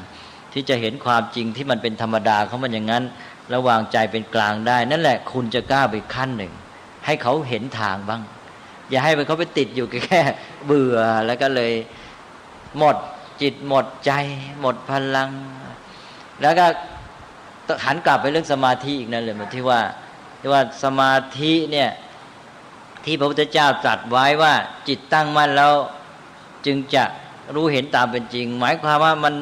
ที่จะเห็นความจริงที่มันเป็นธรรมดาของมันอย่างนั้นระวางใจเป็นกลางได้นั่นแหละคุณจะก้าวไปขั้นหนึ่งให้เขาเห็นทางบ้างอย่าให้เขาไปติดอยู่แค่เบื่อแล้วก็เลยหมดจิตหมดใจหมดพลังแล้วก็หันกลับไปเรื่องสมาธิอีกนั่นเลยมันที่ว่าสมาธิเนี่ยที่พระพุทธเจ้าตรัสไว้ว่าจิตตั้งมั่นแล้วจึงจะรู้เห็นตามเป็นจริงหมายความว่ามัน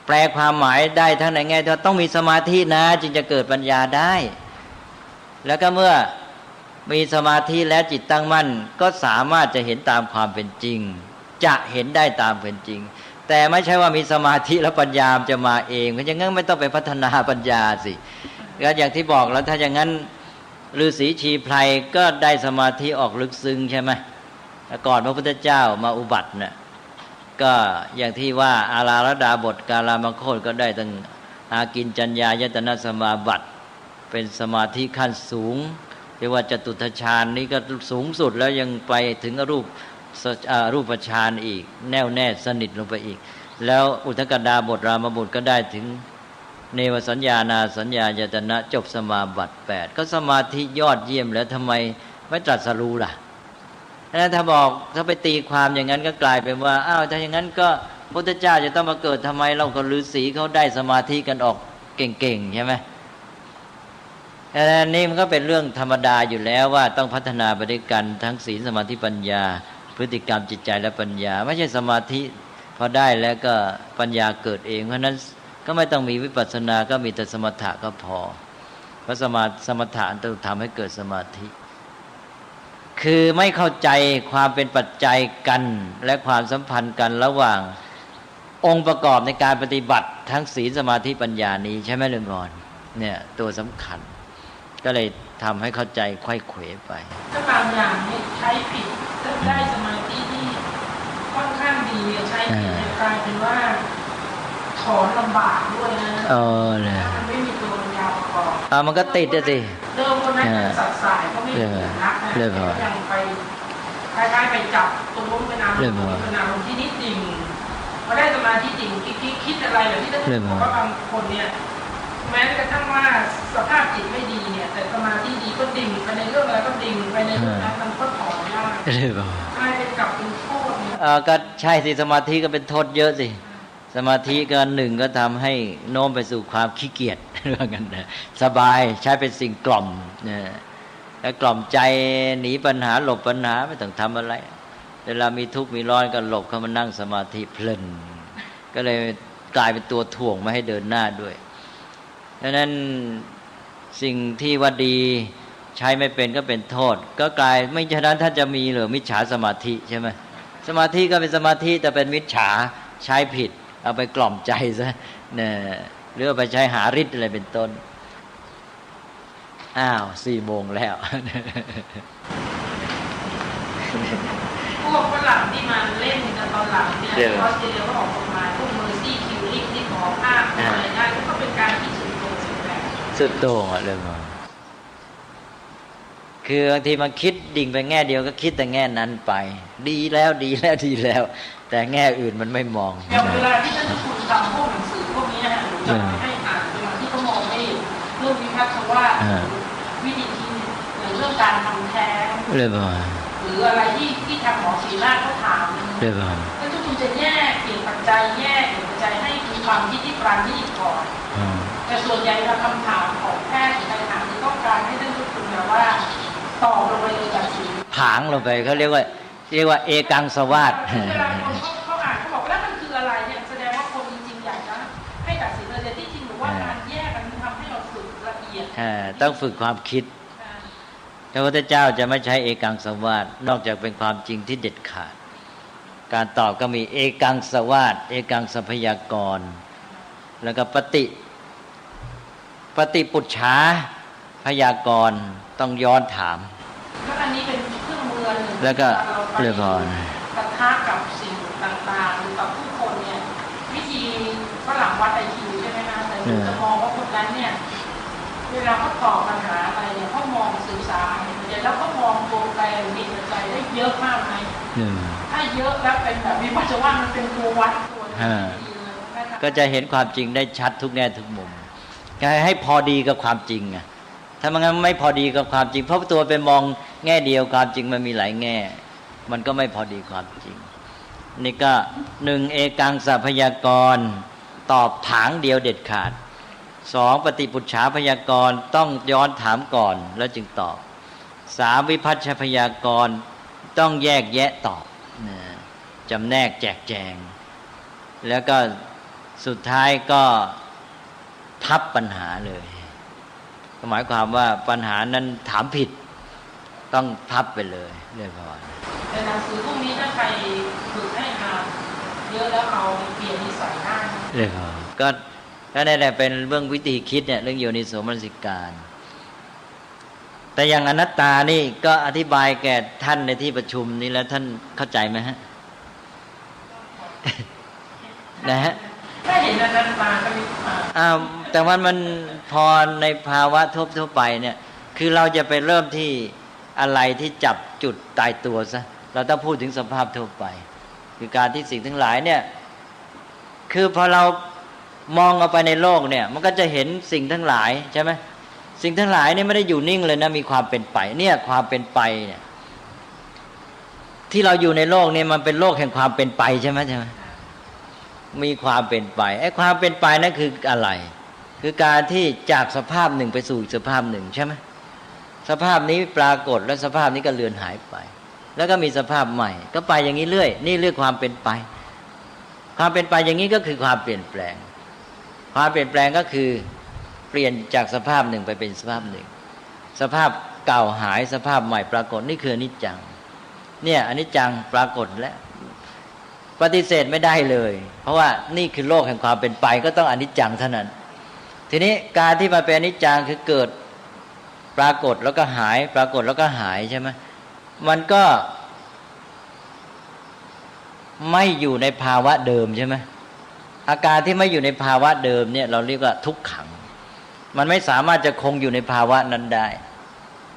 แปลความหมายได้ทั้งในแง่ที่ต้องมีสมาธินะจึงจะเกิดปัญญาได้แล้วก็เมื่อมีสมาธิแล้วจิตตั้งมั่นก็สามารถจะเห็นตามความเป็นจริงจะเห็นได้ตามเป็นจริงแต่ไม่ใช่ว่ามีสมาธิแล้วปัญญาจะมาเองเพราะฉะนั้นไม่ต้องไปพัฒนาปัญญาสิก็อย่างที่บอกแล้วถ้าอย่างนั้นฤาษีชีไพรก็ได้สมาธิออกลึกซึ้งใช่ไหมก่อนพระพุทธเจ้ามาอุบัติน่ะก็อย่างที่ว่าอาราลดาบทกาลามโคตก็ได้ตั้งอากินจัญญายตนะสมาบัติเป็นสมาธิขั้นสูงเรียกว่าจตุตฌานนี้ก็สูงสุดแล้วยังไปถึงรูปฌานอีกแน่วแน่สนิทลงไปอีกแล้วอุทกดาบทรามบุตรก็ได้ถึงเนวสัญญานาสัญญายตนะจบสมาบัติ8ก็สมาธิยอดเยี่ยมแล้วทำไมไม่ตรัสรู้ล่ะถ้าบอกถ้าไปตีความอย่างนั้นก็กลายเป็นว่าถ้าอย่างนั้นก็พระพุทธเจ้าจะต้องมาเกิดทำไมเราก็ฤาษีเขาได้สมาธิกันออกเก่งๆใช่ไหม อันนี้มันก็เป็นเรื่องธรรมดาอยู่แล้วว่าต้องพัฒนาไปด้วยกันทั้งศีลสมาธิปัญญาพฤติกรรมจิตใจและปัญญาไม่ใช่สมาธิพอได้แล้วก็ปัญญาเกิดเองเพราะนั้นก็ไม่ต้องมีวิปัสสนาก็มีแต่สมถะก็พอเพราะสมถะต้องทำให้เกิดสมาธิคือไม่เข้าใจความเป็นปัจจัยกันและความสัมพันธ์กันระหว่างองค์ประกอบในการปฏิบัติทั้งศีลสมาธิปัญญานี้ใช่ไหมเรื่องก่อนเนี่ยตัวสำคัญก็เลยทำให้เข้าใจไขว้เขวไปถ้าบางอย่างเนี่ยใช้ผิดก็ได้สมาธิที่ค่อนข้างดีใช้ผิดกลายเป็นว่าถอนลำบากด้วยนะเลยมันไม่มีตัวปัญญาประกอบมันก็ติดสิเริ่มก็นั่งสัดสายก็ไม่ถึงนักนะยังไปคล้ายๆไปจับตรงนู้นเป็นอารมณ์เป็นอารมณ์ที่นิดดิ่งพอได้สมาธิดิ่งคิดอะไรแบบที่ท่านบอกว่าบางคนเนี่ยแม้กระทั่งว่าสภาพจิตไม่ดีเนี่ยแต่สมาธิดีก็ดิ่งไปในเรื่องอะไรก็ดิ่งไปในเรื่องนั้นมันก็ถอนยากกลายเป็นกลับเป็นโทษเนี่ยก็ใช่สิสมาธิก็เป็นโทษเยอะสิสมาธิก็หนึ่งก็ทำให้โน้มไปสู่ความขี้เกียจเรื่องกันนะสบายใช้เป็นสิ่งกล่อมเนี่ยแล้วกล่อมใจหนีปัญหาหลบปัญหาไม่ต้องทำอะไรเวลามีทุกข์มีร้อนก็หลบเข้ามานั่งสมาธิเพลินก็เลยกลายเป็นตัวถ่วงไม่ให้เดินหน้าด้วยดังนั้นสิ่งที่ว่าดีใช้ไม่เป็นก็เป็นโทษก็กลายไม่ฉะนั้นถ้าจะมีหรือมิจฉาสมาธิใช่ไหมสมาธิก็เป็นสมาธิแต่เป็นมิจฉาใช้ผิดเอาไปกล่อมใจซะเนี่ยหรือเอาไปใช้หาฤทธิ์อะไรเป็นต้น4 โมงแล้วพวกฝรั่งที่มาเล่นกันตอนหลังเนี่ยออสเตรเลียก็ออกกฎหมายพวกเมอร์ซี่คิวลิงที่ขอภาพอะไรได้ก็เป็นการที่สุดโต่งสุดโต่งอะเรื่องมันคือบางทีมันคิดดิ่งไปแง่เดียวก็คิดแต่แง่นั้นไปดีแล้วแต่แง่อื่นมันไม่มองอย่างเวลาที่ท่านคุณทำพวกหนังสือพวกนี้นะจะให้อ่านเวลาที่เขามองไม่เรื่องวิพัฒน์ว่าวิธีคิดเรื่องการทำแท้งหรืออะไรที่ทางหมอศรีราชเขาถามท่านคุณจะแยกเปลี่ยนปัจจัยแยกปัจจัยให้มีความคิดที่ปราณีตก่อนแต่ส่วนใหญ่เราคำถามของแพทย์ในถามที่ต้องการให้ท่านคุณแบบว่าตอบลงไปเลยจากสีผางลงไปเขาเรียกว่าเอกังสวาสเวลาคนเขาอ่านเขาบอกแล้วมันคืออะไรเนี่ยแสดงว่าคนจริงๆอยากจะให้ตัดสินเลยที่จริงหรือว่าการแยกกันทำให้เราฝึกละเอียดต้องฝึกความคิดพระพุทธเจ้าจะไม่ใช้เอกังสวาสนอกจากเป็นความจริงที่เด็ดขาดการตอบก็มีเอกังสวาสเอกังสัพยากรแล้วก็ปฏิปุจฉาพยากรต้องย้อนถามแล้วอันนี้เป็นเครื่องมือหนึ่งแล้วก็เรียบร้อยปะทะกับสิ่งต่างๆหรือกับผู้คนเนี่ยวิธีฝรั่งวัดIQใช่ไหมคะแต่จะมองว่าคนนั้นเนี่ยเวลาเขาตอบปัญหาอะไรเนี่ยเขามองสื่อสารแล้วเขามองตัวแปรมีปัจจัยได้เยอะมากไหมถ้าเยอะแล้วเป็นแบบวิปัสสนามันเป็นตัววัดตัวก็จะเห็นความจริงได้ชัดทุกแง่ทุกมุมให้พอดีกับความจริงอ่ะถ้ามันไม่พอดีกับความจริงเพราะตัวไปมองแง่เดียวความจริงมันมีหลายแง่มันก็ไม่พอดีความจริงนี่ก็1เอกังสัพยากรตอบถางเดียวเด็ดขาด2ปฏิปุจฉาพยากรต้องย้อนถามก่อนแล้วจึงตอบ3วิพัชชพยากรต้องแยกแยะตอบจำแนกแจกแจงแล้วก็สุดท้ายก็ทับปัญหาเลยหมายความว่าปัญหานั้นถามผิดต้องทับไปเลยเรียบร้อยแต่หนังสือพวกนี้ถ้าใครฝึกให้อ่านเยอะแล้วเอาเปลี่ยนนิสัยได้เรียบร้อยก็นั่นแหละเป็นเรื่องวิธีคิดเนี่ยเรื่องโยนิโสมนสิการแต่อย่างอนัตตานี่ก็อธิบายแก่ท่านในที่ประชุมนี้แล้วท่านเข้าใจไหมฮะนะฮะถ้าเห็นอนัตตาก็มีแต่ว่ามันพอในภาวะทั่วไปเนี่ยคือเราจะไปเริ่มที่อะไรที่จับจุดตายตัวซะเราต้องพูดถึงสภาพทั่วไปคือการที่สิ่งทั้งหลายเนี่ยคือพอเรามองเอาไปในโลกเนี่ยมันก็จะเห็นสิ่งทั้งหลายใช่ไหมสิ่งทั้งหลายเนี่ยไม่ได้อยู่นิ่งเลยนะมีความเป็นไปเนี่ยความเป็นไปเนี่ยที่เราอยู่ในโลกเนี่ยมันเป็นโลกแห่งความเป็นไปใช่ไหมมีความเป็นไปไอ้ความเป็นไปนั่นคืออะไร คือการที่จากสภาพหนึ่งไปสู่อีกสภาพหนึ่งใช่ไหมสภาพนี้ปรากฏแล้วสภาพนี้ก็เลือนหายไปแล้วก็มีสภาพใหม่ก็ไปอย่างนี้เรื่อยนี่เรื่องความเป็นไปความเป็นไปอย่างนี้ก็คือความเปลี่ยนแปลงความเปลี่ยนแปลงก็คือเปลี่ยนจากสภาพหนึ่งไปเป็นสภาพหนึ่งสภาพเก่าหายสภาพใหม่ปรากฏนี่คืออนิจจังเนี่ยอนิจจังปรากฏแล้วปฏิเสธไม่ได้เลยเพราะว่านี่คือโลกแห่งความเป็นไปก็ต้องอนิจจังเท่านั้นทีนี้การที่มาเป็นอนิจจังคือเกิดปรากฏแล้วก็หายปรากฏแล้วก็หายใช่ไหมมันก็ไม่อยู่ในภาวะเดิมใช่ไหมอาการที่ไม่อยู่ในภาวะเดิมเนี่ยเราเรียกว่าทุกขังมันไม่สามารถจะคงอยู่ในภาวะนั้นได้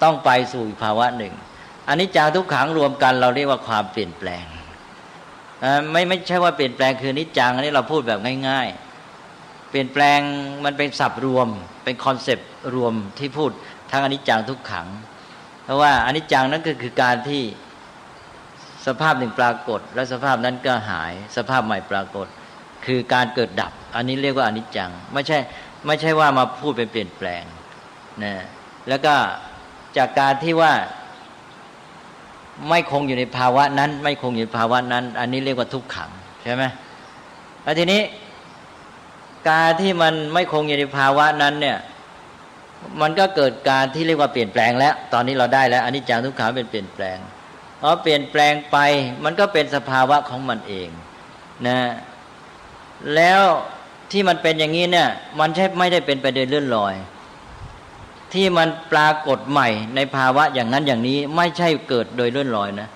ต้องไปสู่อีกภาวะหนึ่งอนิจจังทุกขังรวมกันเราเรียกว่าความเปลี่ยนแปลงไม่ใช่ว่าเปลี่ยนแปลงคืออนิจจังอันนี้เราพูดแบบง่ายๆเปลี่ยนแปลงมันเป็นศัพท์รวมเป็นคอนเซปต์รวมที่พูดทั้งอนิจจังทุกขังเพราะว่าอนิจจังนั้นก็คือการที่สภาพหนึ่งปรากฏแล้วสภาพนั้นก็หายสภาพใหม่ปรากฏคือการเกิดดับอันนี้เรียกว่าอนิจจังไม่ใช่ว่ามาพูดเป็นเปลี่ยนแปลงนะแล้วก็จากการที่ว่าไม่คงอยู่ในภาวะนั้นไม่คงอยู่ในภาวะนั้นอันนี้เรียกว่าทุกขังใช่ไหมแล้วทีนี้การที่มันไม่คงอยู่ในภาวะนั้นเนี่ยมันก็เกิดการที่เรียกว่าเปลี่ยนแปลงแล้วตอนนี้เราได้แล้วอนิจจังทุกขังเป็นเปลี่ยนแปลงพอเปลี่ยนแปลงไปมันก็เป็นสภาวะของมันเองนะแล้วที่มันเป็นอย่างนี้เนี่ยมันไม่ได้เป็นไปโดยเลื่อนลอยที่มันปรากฏใหม่ในภาวะอย่างนั้นอย่างนี้ไม่ใช่เกิดโดยเลื่อนลอยนะ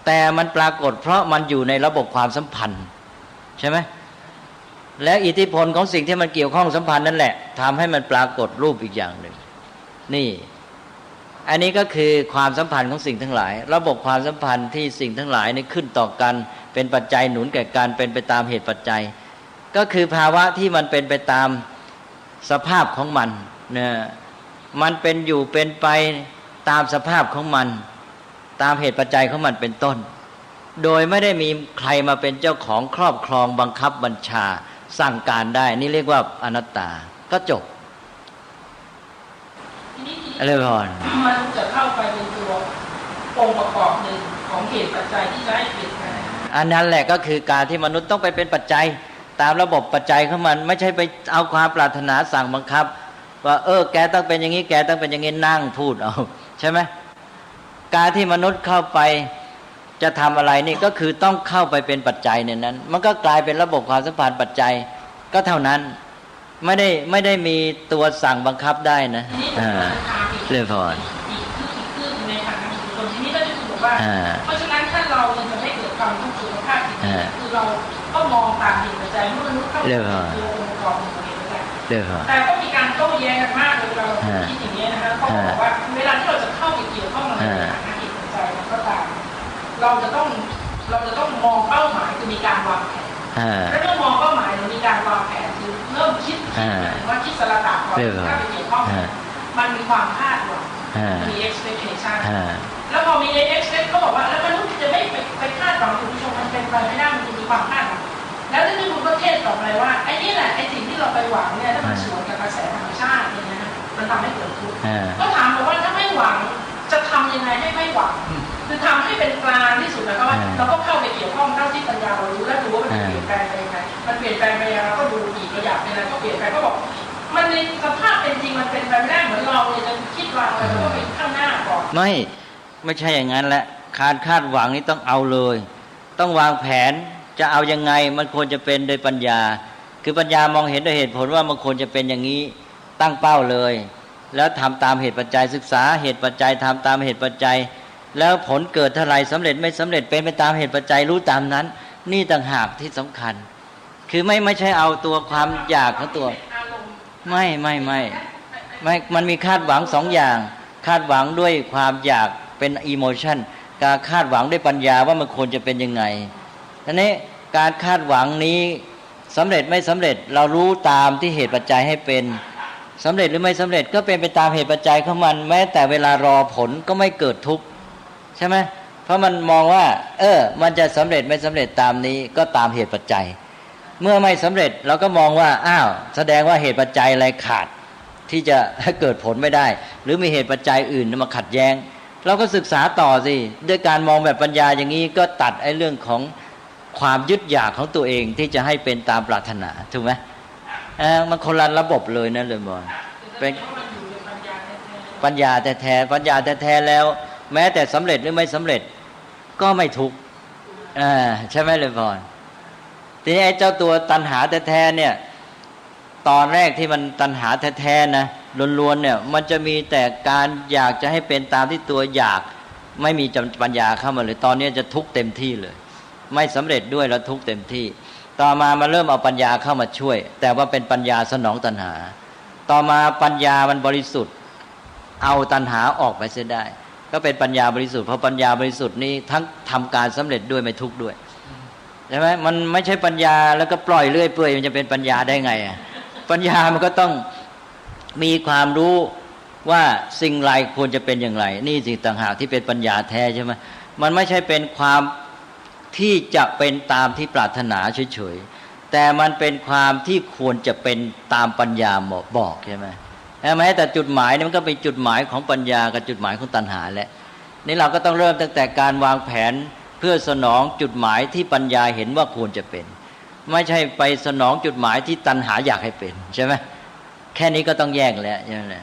แต่มันปรากฏเพราะมันอยู่ในระบบความสัมพันธ์ใช่ไหมและอิทธิพลของสิ่งที่มันเกี่ยวข้องสัมพันธ์นั่นแหละทำให้มันปรากฏรูปอีกอย่างหนึ่งนี่อันนี้ก็คือความสัมพันธ์ของสิ่งทั้งหลายระบบความสัมพันธ์ที่สิ่งทั้งหลายนี่ขึ้นต่อกันเป็นปัจจัยหนุนแก่กันเป็นไปตามเหตุปัจจัยก็คือภาวะที่มันเป็นไปตามสภาพของมันเนี่ยมันเป็นอยู่เป็นไปตามสภาพของมันตามเหตุปัจจัยของมันเป็นต้นโดยไม่ได้มีใครมาเป็นเจ้าของครอบครองบังคับบัญชาสั่งการได้นี่เรียกว่าอนัตตาก็จบอะไรพรมันจะเข้าไปเป็นตัวองค์ประกอบหนึ่งของเหตุปัจจัยที่จะให้เปลี่ยนแปลงอันนั้นแหละก็คือการที่มนุษย์ต้องไปเป็นปัจจัยตามระบบปัจจัยของมันไม่ใช่ไปเอาความปรารถนาสั่งบังคับว่าแกต้องเป็นอย่างนี้แกต้องเป็นอย่างนี้นั่งพูดเอาใช่ไหมการที่มนุษย์เข้าไปจะทำอะไรนี่ก็คือต้องเข้าไปเป็นปัจจัยในนั้นมันก็กลายเป็นระบบความสัมพันธ์ปัจจัยก็เท่านั้นไม่ได้มีตัวสั่งบังคับได้นะเรื่องพรในฐานะคนที่นี่ก็จะบอกว่าเพราะฉะนั้นถ้าเราจะไม่เกิดความทุกข์สุขภาพจิตคือเราก็มองตามเหตุปัจจัยเมื่อมนุษย์เข้าไปตัวองค์ประกอบของเหตุปัจจัยแต่ก็มีการโต้แย้งกันมากเลยเราคิดอย่างนี้นะคะเขาบอกว่าเวลาที่เราจะเข้าไปเกี่ยวข้องในฐานะเหตุปัจจัยก็ตามเราจะต้องมองเป้าหมายคือมีการวางแผนแล้วเมื่อมองเป้าหมายเรามีการวางแผนคือเริ่มคิดว่าคิดสระดับก่อนถ้าไปเกี่ยวข้องมันมีความคาดหวังมี expectation แล้วพอมี expect ก็บอกว่าแล้วมนุษย์จะไม่ไปคาดหวังคุณผู้ชมมันเป็นไปไม่ได้มันจะมีความคาดหวังแล้วที่คุณก็เทศต่อไปว่าไอ้นี่แหละไอ้สิ่งที่เราไปหวังเนี่ยถ้ามันสวนกับกระแสธรรมชาติเนี่ยนะมันทำให้เกิดทุกข์ก็ถามบอกว่าถ้าไม่หวังจะทำยังไงให้ไม่หวังคือทำให้เป็นกลางที่สุดแล้วก็เราก็เข้าไปเกี่ยวข้องเท่าที่ปัญญาเรารู้และดูว่ามันเปลี่ยนแปลงไปยังไงมันเปลี่ยนแปลงไปยังไงเราก็ดูอีกระยะเป็นอะไรก็เปลี่ยนไปก็บอกมันในสภาพเป็นจริงมันเป็นไปไม่ได้เหมือนเราเลยจะคิดวางอะไรเราก็ไปข้างหน้าก่อนไม่ใช่อย่างนั้นแหละการคาดหวังนี่ต้องเอาเลยต้องวางแผนจะเอายังไงมันควรจะเป็นโดยปัญญาคือปัญญามองเห็นโดยเหตุผลว่ามันควรจะเป็นอย่างนี้ตั้งเป้าเลยแล้วทำตามเหตุปัจจัยศึกษาเหตุปัจจัยทำตามเหตุปัจจัยแล้วผลเกิดเท่าไรสำเร็จไม่สำเร็จเป็นไปตามเหตุปัจจัยรู้ตามนั้นนี่ต่างหากที่สำคัญคือไม่ใช่เอาตัวความอยากของตัวไม่มันมีคาดหวังสองอย่างคาดหวังด้วยความอยากเป็นอิโมชันการคาดหวังด้วยปัญญาว่ามันควรจะเป็นยังไงทีนี้การคาดหวังนี้สำเร็จไม่สำเร็จเรารู้ตามที่เหตุปัจจัยให้เป็นสำเร็จหรือไม่สำเร็จก็เป็นไปตามเหตุปัจจัยของมันแม้แต่เวลารอผลก็ไม่เกิดทุกข์ใช่ไหมเพราะมันมองว่ามันจะสำเร็จไม่สำเร็จตามนี้ก็ตามเหตุปัจจัย เมื่อไม่สำเร็จเราก็มองว่าอ้าวแสดงว่าเหตุปัจจัยอะไรขาดที่จะให้เกิดผลไม่ได้หรือมีเหตุปัจจัยอื่นมาขัดแย้งเราก็ศึกษาต่อสิด้วยการมองแบบปัญญาอย่างนี้ก็ตัดไอ้เรื่องของความยึดอยากของตัวเองที่จะให้เป็นตามปรารถนาถูกไหมมันคนละระบบเลยนะเลยบอลเป็นปัญญาแท้ๆปัญญาแท้ๆแล้วแม้แต่สำเร็จหรือไม่สำเร็จก็ไม่ทุกข์ใช่ไหมเลยบอลทีนี้ไอ้เจ้าตัวตัณหาแท้ๆเนี่ยตอนแรกที่มันตัณหาแท้ๆนะล้วนๆเนี่ยมันจะมีแต่การอยากจะให้เป็นตามที่ตัวอยากไม่มีปัญญาเข้ามาเลยตอนนี้จะทุกข์เต็มที่เลยไม่สำเร็จด้วยแล้วทุกข์เต็มที่ต่อมาเริ่มเอาปัญญาเข้ามาช่วยแต่ว่าเป็นปัญญาสนองตัณหาต่อมาปัญญามันบริสุทธิ์เอาตัณหาออกไปเสียได้ก็เป็นปัญญาบริสุทธิ์เพราะปัญญาบริสุทธิ์นี้ทั้งทำการสำเร็จด้วยไม่ทุกข์ด้วยใช่ไหมมันไม่ใช่ปัญญาแล้วก็ปล่อยเรื่อยเปื่อยมันจะเป็นปัญญาได้ไงปัญญามันก็ต้องมีความรู้ว่าสิ่งไรควรจะเป็นอย่างไรนี่สิ่งต่างหากที่เป็นปัญญาแท้ใช่ไหมมันไม่ใช่เป็นความที่จะเป็นตามที่ปรารถนาเฉยๆแต่มันเป็นความที่ควรจะเป็นตามปัญญาบอกใช่ไหมแม้แต่จุดหมายนี่มันก็เป็นจุดหมายของปัญญากับจุดหมายของตัณหาแหละนี่เราก็ต้องเริ่มตั้งแต่การวางแผนเพื่อสนองจุดหมายที่ปัญญาเห็นว่าควรจะเป็นไม่ใช่ไปสนองจุดหมายที่ตัณหาอยากให้เป็นใช่ไหมแค่นี้ก็ต้องแยกแล้วใช่ไหม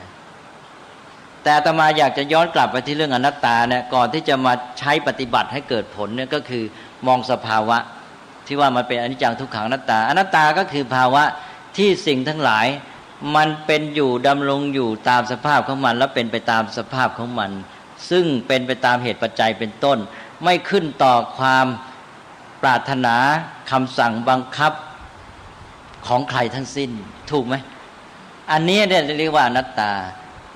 แต่อาตมาอยากจะย้อนกลับไปที่เรื่องอนัตตาเนี่ยก่อนที่จะมาใช้ปฏิบัติให้เกิดผลเนี่ยก็คือมองสภาวะที่ว่ามันเป็นอนิจจังทุกขังอนัตตาอนัตตาก็คือภาวะที่สิ่งทั้งหลายมันเป็นอยู่ดำรงอยู่ตามสภาพของมันและเป็นไปตามสภาพของมันซึ่งเป็นไปตามเหตุปัจจัยเป็นต้นไม่ขึ้นต่อความปรารถนาคำสั่งบังคับของใครทั้งสิ้นถูกไหมอันนี้เนี่ยเรียกว่าอนัตตา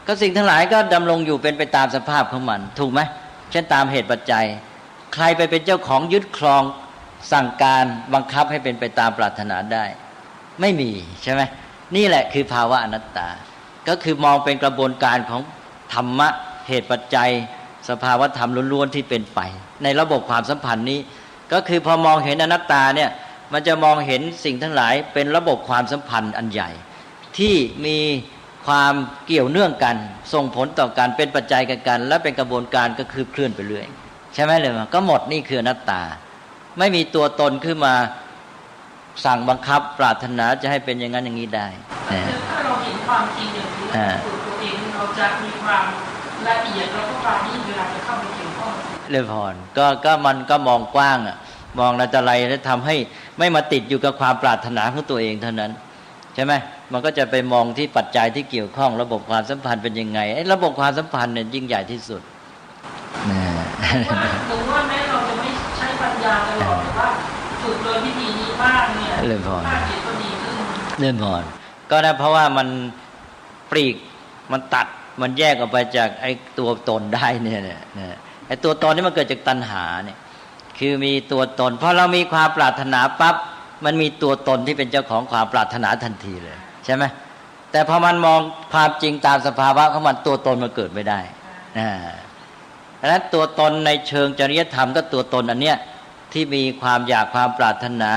ก็สิ่งทั้งหลายก็ดำรงอยู่เป็นไปตามสภาพของมันถูกไหมเช่นตามเหตุปัจจัยใครไปเป็นเจ้าของยึดครองสั่งการบังคับให้เป็นไปตามปรารถนาได้ไม่มีใช่ไหมนี่แหละคือภาวะอนัตตาก็คือมองเป็นกระบวนการของธรรมะเหตุปัจจัยสภาวะธรรมล้วนๆที่เป็นไปในระบบความสัมพันธ์นี้ก็คือพอมองเห็นอนัตตาเนี่ยมันจะมองเห็นสิ่งทั้งหลายเป็นระบบความสัมพันธ์อันใหญ่ที่มีความเกี่ยวเนื่องกันส่งผลต่อกันเป็นปัจจัยกันและเป็นกระบวนการก็คือเคลื่อนไปเรื่อยใช่ไหมเลยก็หมดนี่คืออนัตตาไม่มีตัวตนขึ้นมาสั่งบังคับปรารถนาจะให้เป็นอย่างนั้นอย่างนี้ได้ถ้าเราเห็นความจริงอย่างนี้ตัวเองเราจะมีความละเอียดแล้วก็ปราณีตเวลาจะเข้าไปเกี่ยวข้องเลยพรก็มันก็มองกว้างอ่ะมองอะไรแล้วทำให้ไม่มาติดอยู่กับความปรารถนาของตัวเองเท่านั้นใช่ไหมมันก็จะไปมองที่ปัจจัยที่เกี่ยวข้องระบบความสัมพันธ์เป็นยังไงไอ้ระบบความสัมพันธ์เนี่ยยิ่งใหญ่ที่สุดถึงว่าแม้เราจะไม่ใช้ปัญญาตลอดแต่ว่าฝึกโดยวิธีนี้บ้างเนี่ยภาพจิตก็ดีขึ้นเรื่องพรก็นะเพราะว่ามันปลีกมันตัดมันแยกออกไปจากไอ้ตัวตนได้เนี่ยไอ้ตัวตนนี่มันเกิดจากตัณหาเนี่ยคือมีตัวตนพอเรามีความปรารถนาปั๊บมันมีตัวตนที่เป็นเจ้าของความปรารถนาทันทีเลยใช่ไหมแต่พอมันมองความจริงตามสภาวะของมันตัวตนมันเกิดไม่ได้ดังนั้นตัวตนในเชิงจริยธรรมก็ตัวตนอันเนี้ยที่มีความอยากความปรารถนา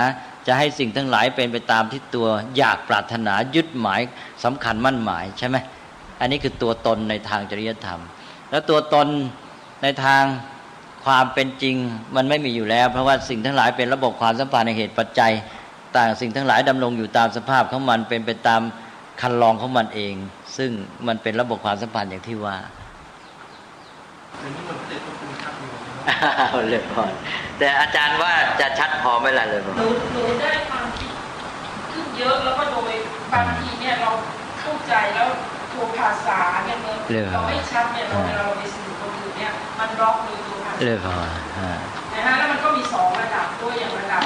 จะให้สิ่งทั้งหลายเป็นไปตามที่ตัวอยากปรารถนายึดหมายสำคัญมั่นหมายใช่ไหมอันนี้คือตัวตนในทางจริยธรรมแล้วตัวตนในทางความเป็นจริงมันไม่มีอยู่แล้วเพราะว่าสิ่งทั้งหลายเป็นระบบความสัมพันธ์ในเหตุปัจจัยต่างสิ่งทั้งหลายดำรงอยู่ตามสภาพของมันเป็นไปตามคันลองของมันเองซึ่งมันเป็นระบบความสัมพันธ์อย่างที่ว่าเลยพอแต่อาจารย์ว่าจะชัดพอไหมล่ะเลยหนูได้ความคิดขึ้นเยอะแล้วก็โดยบางทีเนี่ยเราเข้าใจแล้วตัวภาษาเนี่ยเราไม่ชัดเนี่ยเวลาเราไปสื่อคนอื่นเนี่ยมันล็อกเลยตัวภาษาเลยพอนะฮะแล้วมันก็มี2ระดับด้วยอย่างระดับ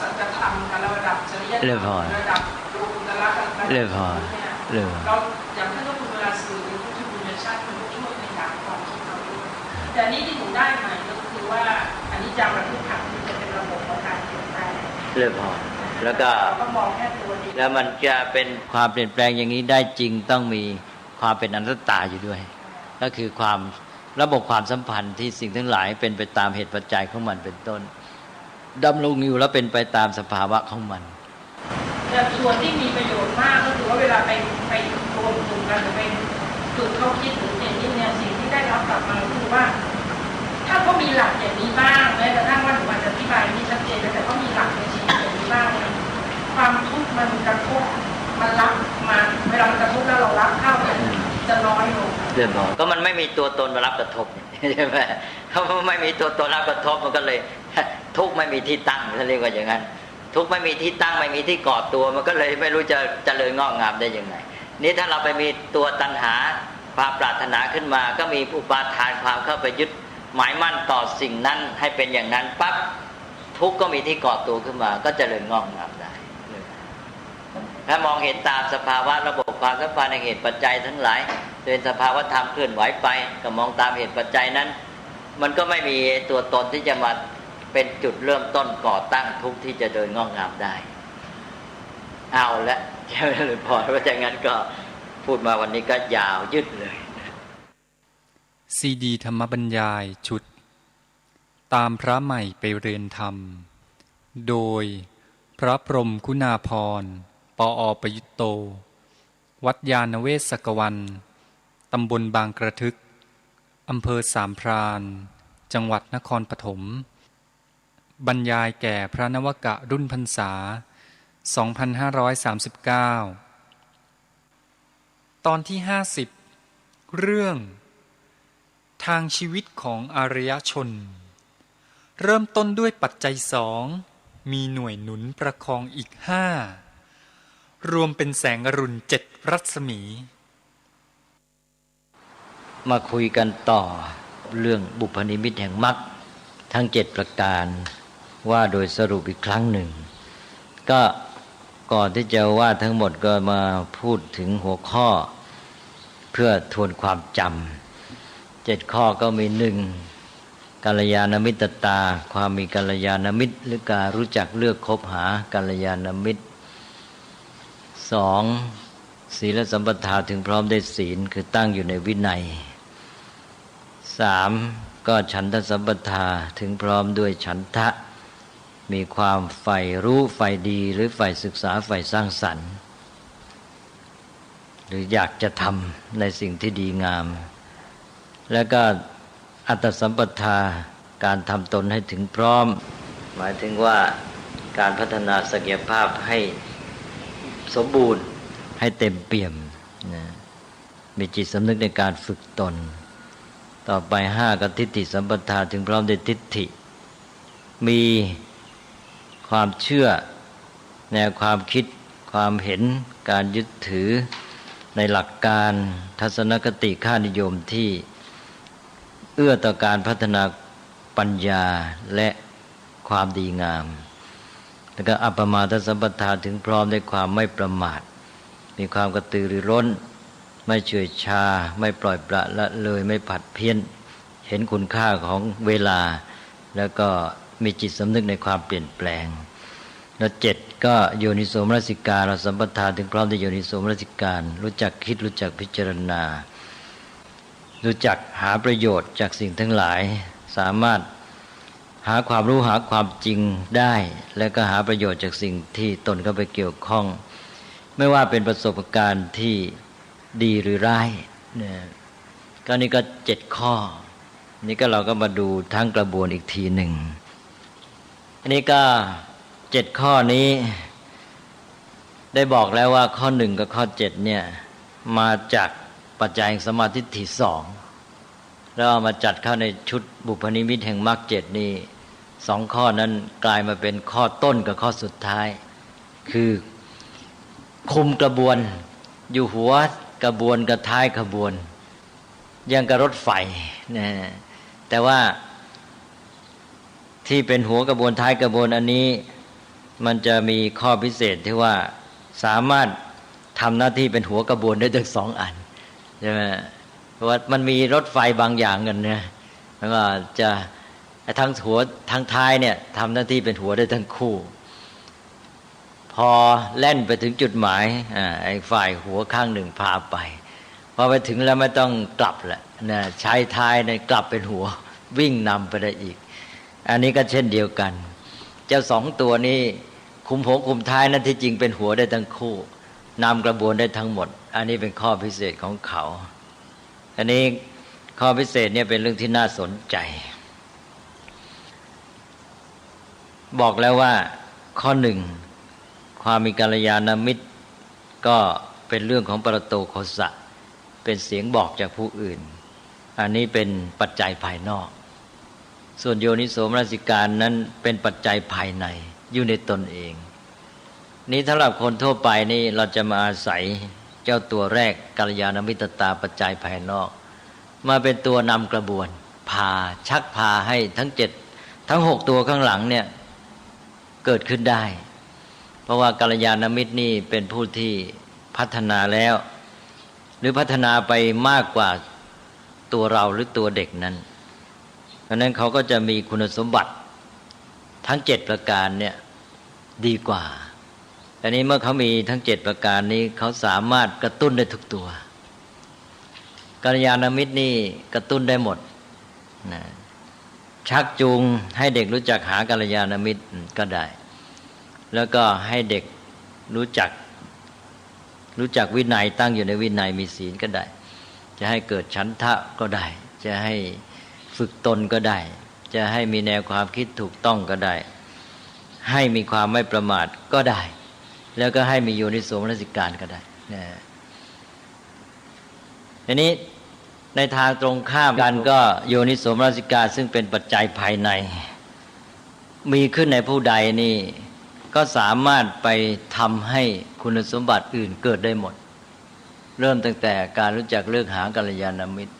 สัจธรรมกับระดับจริยธรรมระดับโลกุตระเลยพอเราอย่างท่านก็คุณเวลาสื่อเป็นผู้ที่บุญชาติมันก็ช่วยในอย่างความคิดเราด้วยแต่นี้ที่หนูได้ใหม่ก็คือว่าอันนี้จำแบบทุกขังมันจะเป็นระบบของการเปลี่ยนแปลงเลยพอแล้วก็มองแค่ตัวนี้แล้วมันจะเป็นความเปลี่ยนแปลงอย่างนี้ได้จริงต้องมีความเป็นอนัตตาอยู่ด้วยก็คือความระบบความสัมพันธ์ที่สิ่งทั้งหลายเป็นไปตามเหตุปัจจัยของมันเป็นต้น ดำรงอยู่แล้วเป็นไปตามสภาวะของมันแต่ส่วนที่มีประโยชน์มากก็คือว่าเวลาไปรวมกลุ่มกันหรือไปฝึกเขาคิดหรืออย่างนี้เนี่ยสิ่งที่ได้รับกลับมาคือว่าถ้าเขามีหลักอย่างนี้บ้างแม้กระทั่งว่าหนูอาจจะอธิบายไม่ชัดเจนแต่เขามีหลักในชีวิตอย่างนี้บ้างเนี่ยความทุกข์มันกระทบมันรับมาเวลามันกระทบแล้วเรารับเข้าเนี่ยจะน้อยลงเรื่องน้อยก็มันไม่มีตัวตนมารับกระทบใช่ไหมเขาไม่มีตัวตนรับกระทบมันก็เลยทุกข์ไม่มีที่ตั้งเขาเรียกว่าอย่างนั้นทุกข์ไม่มีที่ตั้งไม่มีที่ก่อตัวมันก็เลยไม่รู้จะเจริญงอกงามได้ยังไงนี่ถ้าเราไปมีตัวตัณหาความปรารถนาขึ้นมาก็มีอุปาทานความเข้าไปยึดหมายมั่นต่อสิ่งนั้นให้เป็นอย่างนั้นปั๊บทุกข์ก็มีที่ก่อตัวขึ้นมาก็เจริญงอกงามได้ถ้ามองเห็นตามสภาวะระบบความสัมพันธ์ในเหตุปัจจัยทั้งหลายเป็นสภาวะธรรมเคลื่อนไหวไปก็มองตามเหตุปัจจัยนั้นมันก็ไม่มีตัวตนที่จะมาเป็นจุดเริ่มต้นก่อตั้งทุกข์ที่จะเดินงอกงามได้เอาละใช่ไหมหรือพอเพราะฉะนั้นก็พูดมาวันนี้ก็ยาวยืดเลยซีดีธรรมบรรยายชุดตามพระใหม่ไปเรียนธรรมโดยพระพรหมคุณาภรณ์ปอ.ประยุตโตวัดยานเวศกวันตำบลบางกระทึกอำเภอสามพรานจังหวัดนครปฐมบรรยายแก่พระนวกะรุ่นพรรษา 2539 ตอนที่ 50 เรื่องทางชีวิตของอารยชนเริ่มต้นด้วยปัจจัย2มีหน่วยหนุนประคองอีก5รวมเป็นแสงอรุณ7รัศมีมาคุยกันต่อเรื่องบุพนิมิตแห่งมรรคทั้ง7ประการว่าโดยสรุปอีกครั้งหนึ่งก็ก่อนที่จะว่าทั้งหมดก็มาพูดถึงหัวข้อเพื่อทวนความจำ7ข้อก็มี1กัลยาณมิตรตาความมีกัลยาณมิตรหรือการรู้จักเลือกคบหากัลยาณมิตร2ศีลสัมปทาถึงพร้อมด้วยศีลคือตั้งอยู่ในวินัย3ก็ฉันทสัมปทาถึงพร้อมด้วยฉันทะมีความใฝ่รู้ใฝ่ดีหรือใฝ่ศึกษาใฝ่สร้างสรรค์หรืออยากจะทำในสิ่งที่ดีงามแล้วก็อัตตสัมปทาการทำตนให้ถึงพร้อมหมายถึงว่าการพัฒนาศักยภาพให้สมบูรณ์ให้เต็มเปี่ยมนะมีจิตสำนึกในการฝึกตนต่อไป5ก็ทิฏฐิสัมปทาถึงพร้อมด้วยทิฏฐิมีความเชื่อแนวความคิดความเห็นการยึดถือในหลักการทัศนคติค่านิยมที่เอื้อต่อการพัฒนาปัญญาและความดีงามแล้วก็อัปปมาทสัมปทาถึงพร้อมด้วยความไม่ประมาทมีความกระตือรือร้นไม่เฉื่อยชาไม่ปล่อยปละละเลยไม่ผัดเพี้ยนเห็นคุณค่าของเวลาแล้วก็มีจิตสำนึกในความเปลี่ยนแปลงแล้ว7ก็โยนิโสมนสิการเราสัมปทานถึงพร้อมด้วยโยนิโสมนสิการรู้จักคิดรู้จักพิจารณารู้จักหาประโยชน์จากสิ่งทั้งหลายสามารถหาความรู้หาความจริงได้และก็หาประโยชน์จากสิ่งที่ตนเข้าไปเกี่ยวข้องไม่ว่าเป็นประสบการณ์ที่ดีหรือร้ายเนี่ยก็นี่ก็7ข้อนี่ก็เราก็มาดูทั้งกระบวนอีกทีหนึ่งอันนี้ก็7ข้อนี้ได้บอกแล้วว่าข้อ1กับข้อ7เนี่ยมาจากปัจจัยสมาธิที่2แล้วเอามาจัดเข้าในชุดบุพนิมิตแห่งมรรค7นี่2ข้อนั้นกลายมาเป็นข้อต้นกับข้อสุดท้ายคือคุมกระบวนอยู่หัวกระบวนกับท้ายขบวนยังกับรถไฟนะแต่ว่าที่เป็นหัวกระบวนท้ายกระบวนอันนี้มันจะมีข้อพิเศษที่ว่าสามารถทำหน้าที่เป็นหัวกระบวนได้ทั้ง2อันใช่ไหมเพราะว่ามันมีรถไฟบางอย่างกันเนี่ยแล้วก็จะทั้งหัวทั้งท้ายเนี่ยทำหน้าที่เป็นหัวได้ทั้งคู่พอแล่นไปถึงจุดหมายไอ้ฝ่ายหัวข้างหนึ่งพาไปพอไปถึงแล้วไม่ต้องกลับแหละนะใช้ท้ายเนี่ยกลับเป็นหัววิ่งนำไปได้อีกอันนี้ก็เช่นเดียวกัน เจ้าสองตัวนี้คุมหัวคุมท้ายนั้นที่จริงเป็นหัวได้ทั้งคู่นำกระบวนได้ทั้งหมดอันนี้เป็นข้อพิเศษของเขาอันนี้ข้อพิเศษเนี่ยเป็นเรื่องที่น่าสนใจบอกแล้วว่าข้อหนึ่งความมีกัลยาณมิตรก็เป็นเรื่องของปรโตโคสะเป็นเสียงบอกจากผู้อื่นอันนี้เป็นปัจจัยภายนอกส่วนโยนิโสมนสิการนั้นเป็นปัจจัยภายในอยู่ในตนเองนี้สำหรับคนทั่วไปนี่เราจะมาอาศัยเจ้าตัวแรกกัลยาณมิตรตาปัจจัยภายนอกมาเป็นตัวนำกระบวนพาชักพาให้ทั้ง7ทั้ง6ตัวข้างหลังเนี่ยเกิดขึ้นได้เพราะว่ากัลยาณมิตรนี่เป็นผู้ที่พัฒนาแล้วหรือพัฒนาไปมากกว่าตัวเราหรือตัวเด็กนั้นเพราะนั้นเขาก็จะมีคุณสมบัติทั้ง7ประการเนี่ยดีกว่าอันนี้เมื่อเขามีทั้ง7ประการนี้เขาสามารถกระตุ้นได้ทุกตัวกัลยาณมิตรนี่กระตุ้นได้หมดนะชักจูงให้เด็กรู้จักหากัลยาณมิตรก็ได้แล้วก็ให้เด็กรู้จักวินัยตั้งอยู่ในวินัยมีศีลก็ได้จะให้เกิดฉันทะก็ได้จะให้ฝึกตนก็ได้จะให้มีแนวความคิดถูกต้องก็ได้ให้มีความไม่ประมาทก็ได้แล้วก็ให้มีโยนิโสมนสิการก็ได้นะทีนี้ในทางตรงข้ามกันก็โยนิโสมนสิการซึ่งเป็นปัจจัยภายในมีขึ้นในผู้ใดนี่ก็สามารถไปทำให้คุณสมบัติอื่นเกิดได้หมดเริ่มตั้งแต่การรู้จักเลือกหากัลยาณมิตร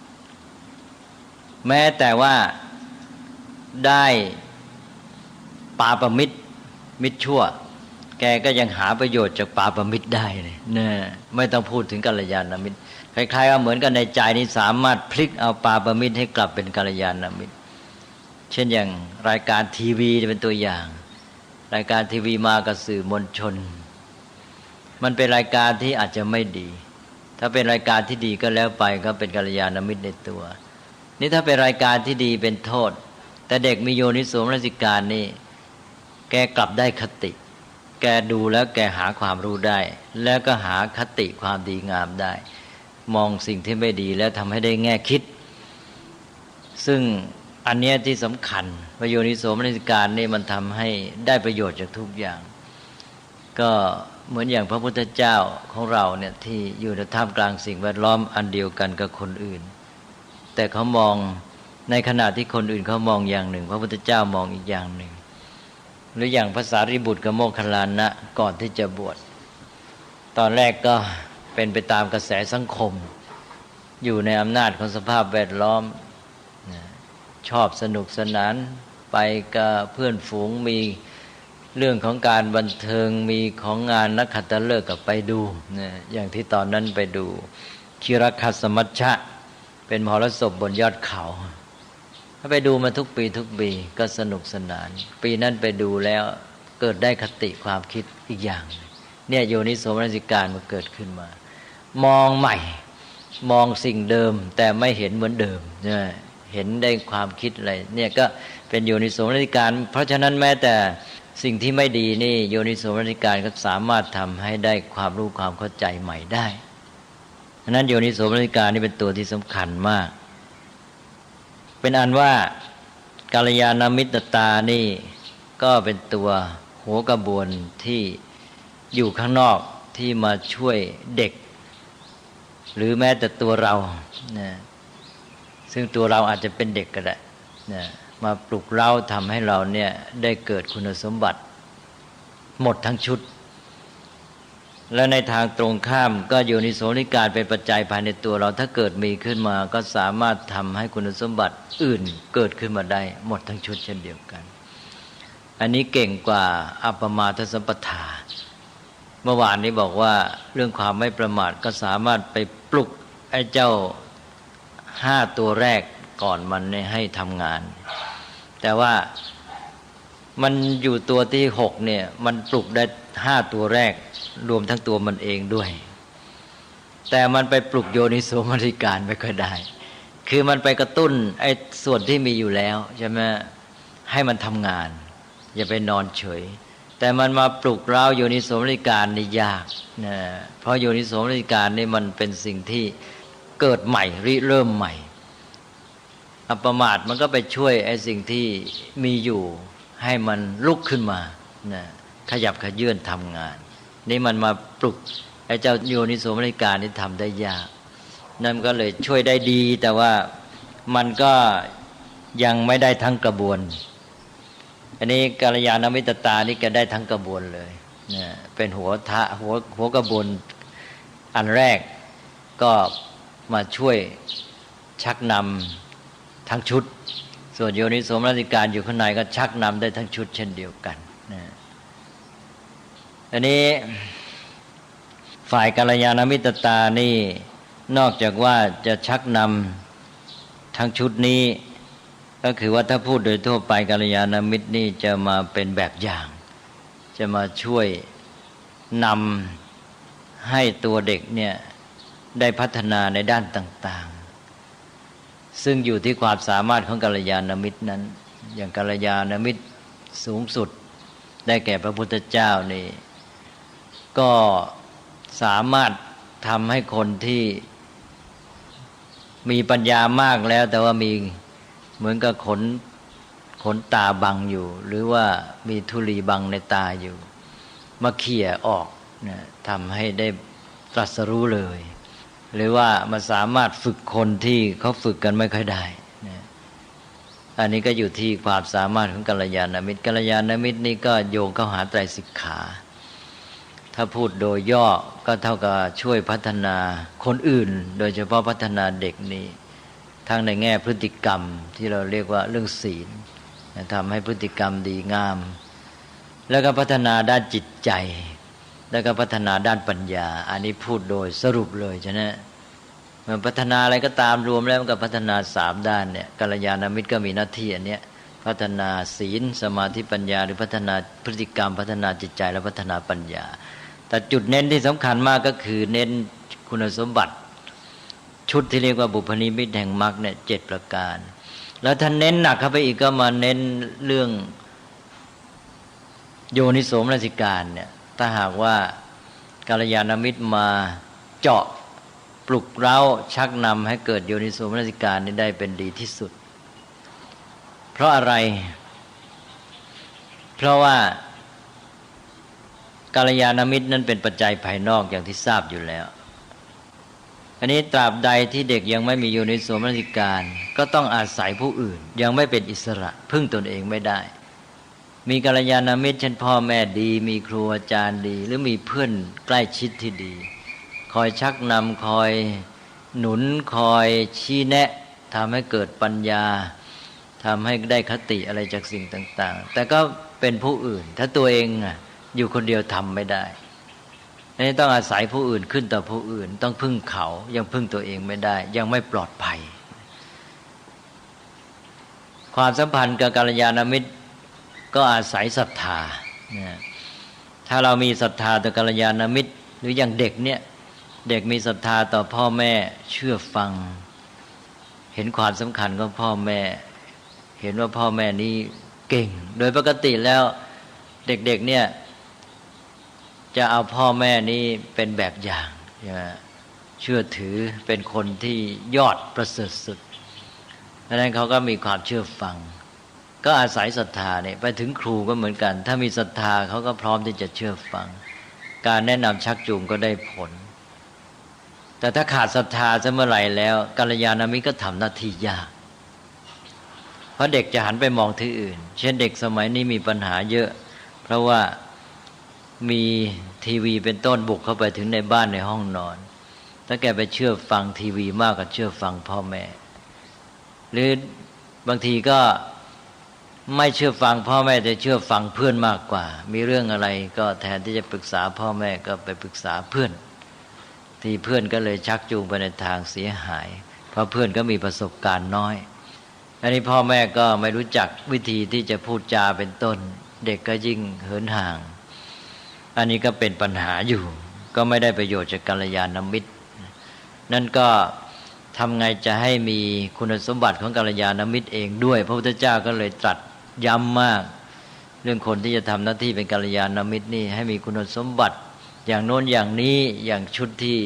แม้แต่ว่าได้ปาปมิตรมิตรชั่วแกก็ยังหาประโยชน์จากปาปมิตรได้เลยเนี่ยไม่ต้องพูดถึงกัลยาณมิตรคล้ายๆว่าเหมือนกันในใจนี้สามารถพลิกเอาปาปมิตรให้กลับเป็นกัลยาณมิตรเช่นอย่างรายการทีวีเป็นตัวอย่างรายการทีวีมากับสื่อมวลชนมันเป็นรายการที่อาจจะไม่ดีถ้าเป็นรายการที่ดีก็แล้วไปก็เป็นกัลยาณมิตรในตัวนี่ถ้าเป็นรายการที่ดีเป็นโทษแต่เด็กมีโยนิโสมนสิการนี่แกกลับได้คติแกดูแล้วแกหาความรู้ได้แล้วก็หาคติความดีงามได้มองสิ่งที่ไม่ดีแล้วทำให้ได้แง่คิดซึ่งอันเนี้ยที่สำคัญโยนิโสมนสิการนี่มันทำให้ได้ประโยชน์จากทุกอย่างก็เหมือนอย่างพระพุทธเจ้าของเราเนี่ยที่อยู่ในท่ามกลางสิ่งแวดล้อมอันเดียวกันกับคนอื่นแต่เขามองในขณะที่คนอื่นเขามองอย่างหนึ่งพระพุทธเจ้ามองอีกอย่างหนึ่งหรืออย่างพระสารีบุตรกับโมคคัลลานะก่อนที่จะบวชตอนแรกก็เป็นไปตามกระแสสังคมอยู่ในอำนาจของสภาพแวดล้อมชอบสนุกสนานไปกับเพื่อนฝูงมีเรื่องของการบันเทิงมีของงานนักขัตฤกษ์ก็ไปดูอย่างที่ตอนนั้นไปดูคิรคัสมัชชะเป็นมหรสพบนยอดเขาถ้าไปดูมาทุกปีก็สนุกสนานปีนั้นไปดูแล้วเกิดได้คติความคิดอีกอย่างเนี่ยโยนิโสมนสิการมันเกิดขึ้นมามองใหม่มองสิ่งเดิมแต่ไม่เห็นเหมือนเดิมเห็นได้ความคิดอะไรเนี่ยก็เป็นโยนิโสมนสิการเพราะฉะนั้นแม้แต่สิ่งที่ไม่ดีนี่โยนิโสมนสิการก็สามารถทำให้ได้ความรู้ความเข้าใจใหม่ได้ฉะนั้นโยนิโสมนสิการนี่เป็นตัวที่สำคัญมากเป็นอันว่ากัลยาณมิตรตานี่ก็เป็นตัวหัวกระบวนที่อยู่ข้างนอกที่มาช่วยเด็กหรือแม้แต่ตัวเราซึ่งตัวเราอาจจะเป็นเด็กก็ได้มาปลุกเร้าทำให้เราเนี่ยได้เกิดคุณสมบัติหมดทั้งชุดและในทางตรงข้ามก็โยนิโสมนสิการเป็นปัจจัยภายในตัวเราถ้าเกิดมีขึ้นมาก็สามารถทำให้คุณสมบัติอื่นเกิดขึ้นมาได้หมดทั้งชุดเช่นเดียวกันอันนี้เก่งกว่าอัปปมาทสัมปทาเมื่อวานนี้บอกว่าเรื่องความไม่ประมาทก็สามารถไปปลุกไอ้เจ้า5ตัวแรกก่อนมันให้ทำงานแต่ว่ามันอยู่ตัวที่6เนี่ยมันปลุกได้5ตัวแรกรวมทั้งตัวมันเองด้วยแต่มันไปปลุกโยนิโสมนสิการไม่ค่อยได้คือมันไปกระตุ้นไอ้ส่วนที่มีอยู่แล้วใช่ไหมให้มันทำงาน อย่าไปนอนเฉยแต่มันมาปลุกเร้าโยนิโสมนสิการนี่ยากนะเพราะโยนิโสมนสิการนี่มันเป็นสิ่งที่เกิดใหม่ริเริ่มใหม่อัปมาทมันก็ไปช่วยไอ้สิ่งที่มีอยู่ให้มันลุกขึ้นมานะขยับขยื่นทำงานนี่มันมาปลุกไอ้เจ้าโยนิโสมนสิการนี่ทำได้ยากนั่นก็เลยช่วยได้ดีแต่ว่ามันก็ยังไม่ได้ทั้งกระบวนอันนี้กัลยาณมิตรตานี่ก็ได้ทั้งกระบวนเลยเนี่ยเป็นหัวกระบวนอันแรกก็มาช่วยชักนำทั้งชุดส่วนโยนิโสมนสิการอยู่ข้างในก็ชักนำได้ทั้งชุดเช่นเดียวกันนะอันนี้ฝ่ายกัลยาณมิตรตานี่นอกจากว่าจะชักนำทั้งชุดนี้ก็คือว่าถ้าพูดโดยทั่วไปกัลยาณมิตรนี่จะมาเป็นแบบอย่างจะมาช่วยนำให้ตัวเด็กเนี่ยได้พัฒนาในด้านต่างๆซึ่งอยู่ที่ความสามารถของกัลยาณมิตรนั้นอย่างกัลยาณมิตรสูงสุดได้แก่พระพุทธเจ้านี่ก็สามารถทำให้คนที่มีปัญญามากแล้วแต่ว่ามีเหมือนกับขนตาบังอยู่หรือว่ามีธุลีบังในตาอยู่มาเขี่ยออกนะทำให้ได้ตรัสรู้เลยหรือว่ามาสามารถฝึกคนที่เขาฝึกกันไม่ค่อยได้นะอันนี้ก็อยู่ที่ความสามารถของกัลยาณมิตรกัลยาณมิตรนี่ก็โยงเข้าหาไตรสิกขาถ้าพูดโดยย่อก็เท่ากับช่วยพัฒนาคนอื่นโดยเฉพาะพัฒนาเด็กนี่ทั้งในแง่พฤติกรรมที่เราเรียกว่าเรื่องศีลทำให้พฤติกรรมดีงามแล้วก็พัฒนาด้านจิตใจแล้วก็พัฒนาด้านปัญญาอันนี้พูดโดยสรุปเลยใช่ไหมมันพัฒนาอะไรก็ตามรวมแล้วมันก็พัฒนา3ด้านเนี่ยกัลยาณมิตรก็มีหน้าที่อันเนี้ยพัฒนาศีลสมาธิปัญญาหรือพัฒนาพฤติกรรมพัฒนาจิตใจและพัฒนาปัญญาแต่จุดเน้นที่สำคัญมากก็คือเน้นคุณสมบัติชุดที่เรียกว่าบุพนิมิตแห่งมรรคเนี่ย7ประการแล้วท่านเน้นหนักเข้าไปอีกก็มาเน้นเรื่องโยนิโสมนสิการเนี่ยถ้าหากว่ากัลยาณมิตรมาเจาะปลุกเร้าชักนำให้เกิดโยนิโสมนสิการนี้ได้เป็นดีที่สุดเพราะอะไรเพราะว่ากัลยาณมิตรนั้นเป็นปัจจัยภายนอกอย่างที่ทราบอยู่แล้วอันนี้ตราบใดที่เด็กยังไม่มีโยนิโสมนสิการก็ต้องอาศัยผู้อื่นยังไม่เป็นอิสระพึ่งตนเองไม่ได้มีกัลยาณมิตรเช่นพ่อแม่ดีมีครูอาจารย์ดีหรือมีเพื่อนใกล้ชิดที่ดีคอยชักนำคอยหนุนคอยชี้แนะทำให้เกิดปัญญาทำให้ได้คติอะไรจากสิ่งต่างๆแต่ก็เป็นผู้อื่นถ้าตัวเองอยู่คนเดียวทำไม่ได้นี่ต้องอาศัยผู้อื่นขึ้นต่อผู้อื่นต้องพึ่งเขายังพึ่งตัวเองไม่ได้ยังไม่ปลอดภัยความสัมพันธ์กับกัลยาณมิตรก็อาศัยศรัทธาถ้าเรามีศรัทธาต่อกัลยาณมิตรหรืออย่างเด็กเนี่ยเด็กมีศรัทธาต่อพ่อแม่เชื่อฟังเห็นความสำคัญของพ่อแม่เห็นว่าพ่อแม่นี้เก่งโดยปกติแล้วเด็กๆเนี่ยจะเอาพ่อแม่นี้เป็นแบบอย่างเชื่อถือเป็นคนที่ยอดประเสริฐสุดดังนั้นเขาก็มีความเชื่อฟังก็อาศัยศรัทธาเนี่ยไปถึงครูก็เหมือนกันถ้ามีศรัทธาเขาก็พร้อมที่จะเชื่อฟังการแนะนำชักจูงก็ได้ผลแต่ถ้าขาดศรัทธาซะเมื่อไหร่แล้วกัลยาณมิตรก็ทำหน้าที่ยากเพราะเด็กจะหันไปมองที่อื่นเช่นเด็กสมัยนี้มีปัญหาเยอะเพราะว่ามีทีวีเป็นต้นบุกเข้าไปถึงในบ้านในห้องนอนถ้าแกไปเชื่อฟังทีวีมากกว่าเชื่อฟังพ่อแม่หรือบางทีก็ไม่เชื่อฟังพ่อแม่จะเชื่อฟังเพื่อนมากกว่ามีเรื่องอะไรก็แทนที่จะปรึกษาพ่อแม่ก็ไปปรึกษาเพื่อนที่เพื่อนก็เลยชักจูงไปในทางเสียหายเพราะเพื่อนก็มีประสบการณ์น้อยอันนี้พ่อแม่ก็ไม่รู้จักวิธีที่จะพูดจาเป็นต้นเด็กก็ยิ่งเหินห่างอันนี้ก็เป็นปัญหาอยู่ก็ไม่ได้ประโยชน์จากกัลยาณมิตรนั่นก็ทำไงจะให้มีคุณสมบัติของกัลยาณมิตรเองด้วยพระพุทธเจ้าก็เลยตรัสย้ำมาก รื่องคนที่จะทำหน้าที่เป็นกัลยาณมิตรนี่ให้มีคุณสมบัติอย่างโน้นอย่างนี้อย่างชุดที่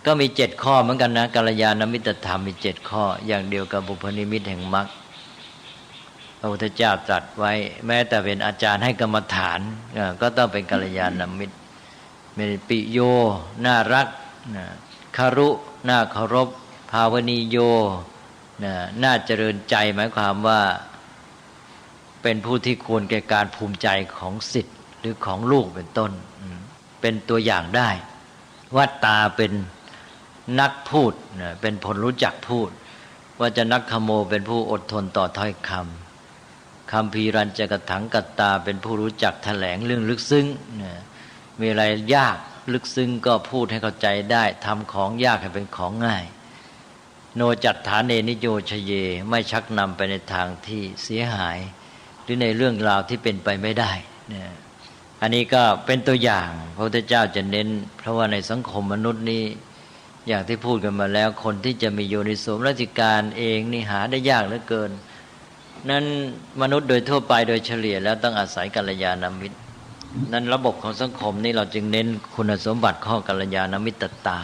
ก็มี7ข้อเหมือนกันนะกัลยาณมิตรธรรมมี7ข้ออย่างเดียวกับบุพนิมิตแห่งมรรคพระพุทธเจ้าตรัสไว้แม้แต่เป็นอาจารย์ให้กรรมฐานก็ต้องเป็นกัลยาณมิตรเป็นปิโยน่ารักคารุน่าเคารพภาวนีโยน่าเจริญใจหมายความว่าเป็นผู้ที่ควรแก่การภูมิใจของศิษย์หรือของลูกเป็นต้นเป็นตัวอย่างได้วัตตาเป็นนักพูดเป็นคนรู้จักพูดว่าจะนักขโมเป็นผู้อดทนต่อถ้อยคำคัมภีรัญจกถังกัตตาเป็นผู้รู้จักแถลงเรื่องลึกซึ้งมีอะไรยากลึกซึ้งก็พูดให้เข้าใจได้ทำของยากให้เป็นของง่ายโนจัตฐานเนนิโยชเยไม่ชักนำไปในทางที่เสียหายหรือในเรื่องราวที่เป็นไปไม่ได้อันนี้ก็เป็นตัวอย่างพระพุทธเจ้าจะเน้นเพราะว่าในสังคมมนุษย์นี้อย่างที่พูดกันมาแล้วคนที่จะมีโยนิโสมนสิการเองนี่หาได้ยากเหลือเกินนั้นมนุษย์โดยทั่วไปโดยเฉลี่ยแล้วต้องอาศัยกัลยาณมิตรนั้นระบบของสังคมนี่เราจึงเน้นคุณสมบัติข้อกัลยาณมิตรตา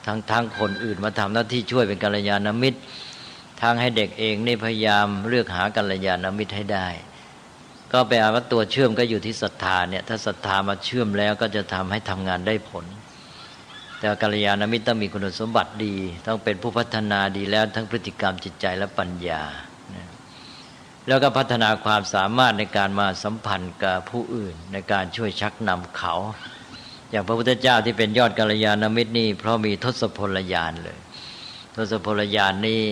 ทั้งคนอื่นมาทำหน้าที่ช่วยเป็นกัลยาณมิตรทั้งให้เด็กเองนี่พยายามเลือกหากัลยาณมิตรให้ได้ก็แปลว่าตัวเชื่อมก็อยู่ที่ศรัทธาเนี่ยถ้าศรัทธามาเชื่อมแล้วก็จะทำให้ทำงานได้ผลแต่กัลยาณมิตรต้องมีคุณสมบัติดีต้องเป็นผู้พัฒนาดีแล้วทั้งพฤติกรรมจิตใจและปัญญาแล้วก็พัฒนาความสามารถในการมาสัมพันธ์กับผู้อื่นในการช่วยชักนำเขาอย่างพระพุทธเจ้าที่เป็นยอดกัลยาณมิตรนี่เพราะมีทศพลญาณเลยทศพลญาณนี่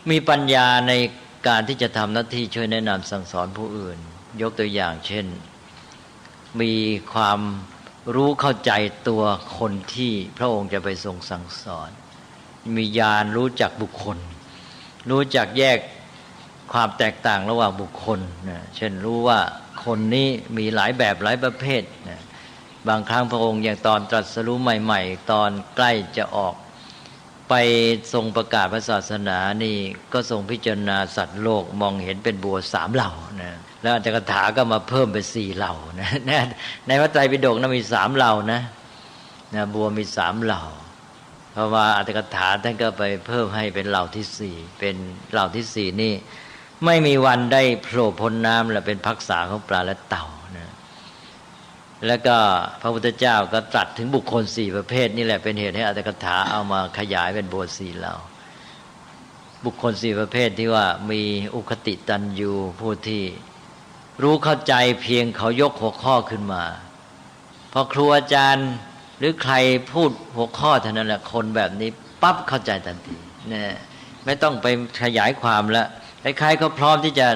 มีปัญญาในการที่จะทำหน้าที่ช่วยแนะนำสั่งสอนผู้อื่นยกตัวอย่างเช่นมีความรู้เข้าใจตัวคนที่พระองค์จะไปทรงสั่งสอนมีญาณรู้จักบุคคลรู้จักแยกความแตกต่างระหว่างบุคคลเช่นรู้ว่าคนนี้มีหลายแบบหลายประเภทบางครั้งพระองค์อย่างตอนตรัสรู้ใหม่ๆตอนใกล้จะออกไปทรงประกาศพระศาสนานี่ก็ทรงพิจารณาสัตว์โลกมองเห็นเป็นบัว3เหล่านะแล้วอัตถกถาก็มาเพิ่มเป็น4เหล่านะในพระไตรปิฎกนั้นมี3เหล่านะบัวมี3เหล่าเพราะว่าอัตถกถาท่านก็ไปเพิ่มให้เป็นเหล่าที่4เป็นเหล่าที่4นี่ไม่มีวันได้โผล่พ้นน้ำและเป็นภักษาของปลาและเต่านะแล้วก็พระพุทธเจ้าก็ตรัสถึงบุคคล4ประเภทนี่แหละเป็นเหตุให้อัตถกถาเอามาขยายเป็นบัว4เหล่าบุคคล4ประเภทที่ว่ามีอุคติตัญญูผู้ที่รู้เข้าใจเพียงเขายกหัวข้อขึ้นมาพอครูอาจารย์หรือใครพูดหัวข้อเท่านั้นแหละคนแบบนี้ปั๊บเข้าใจทันทีนะไม่ต้องไปขยายความแล้วคล้ายๆเขาพร้อมที่จะ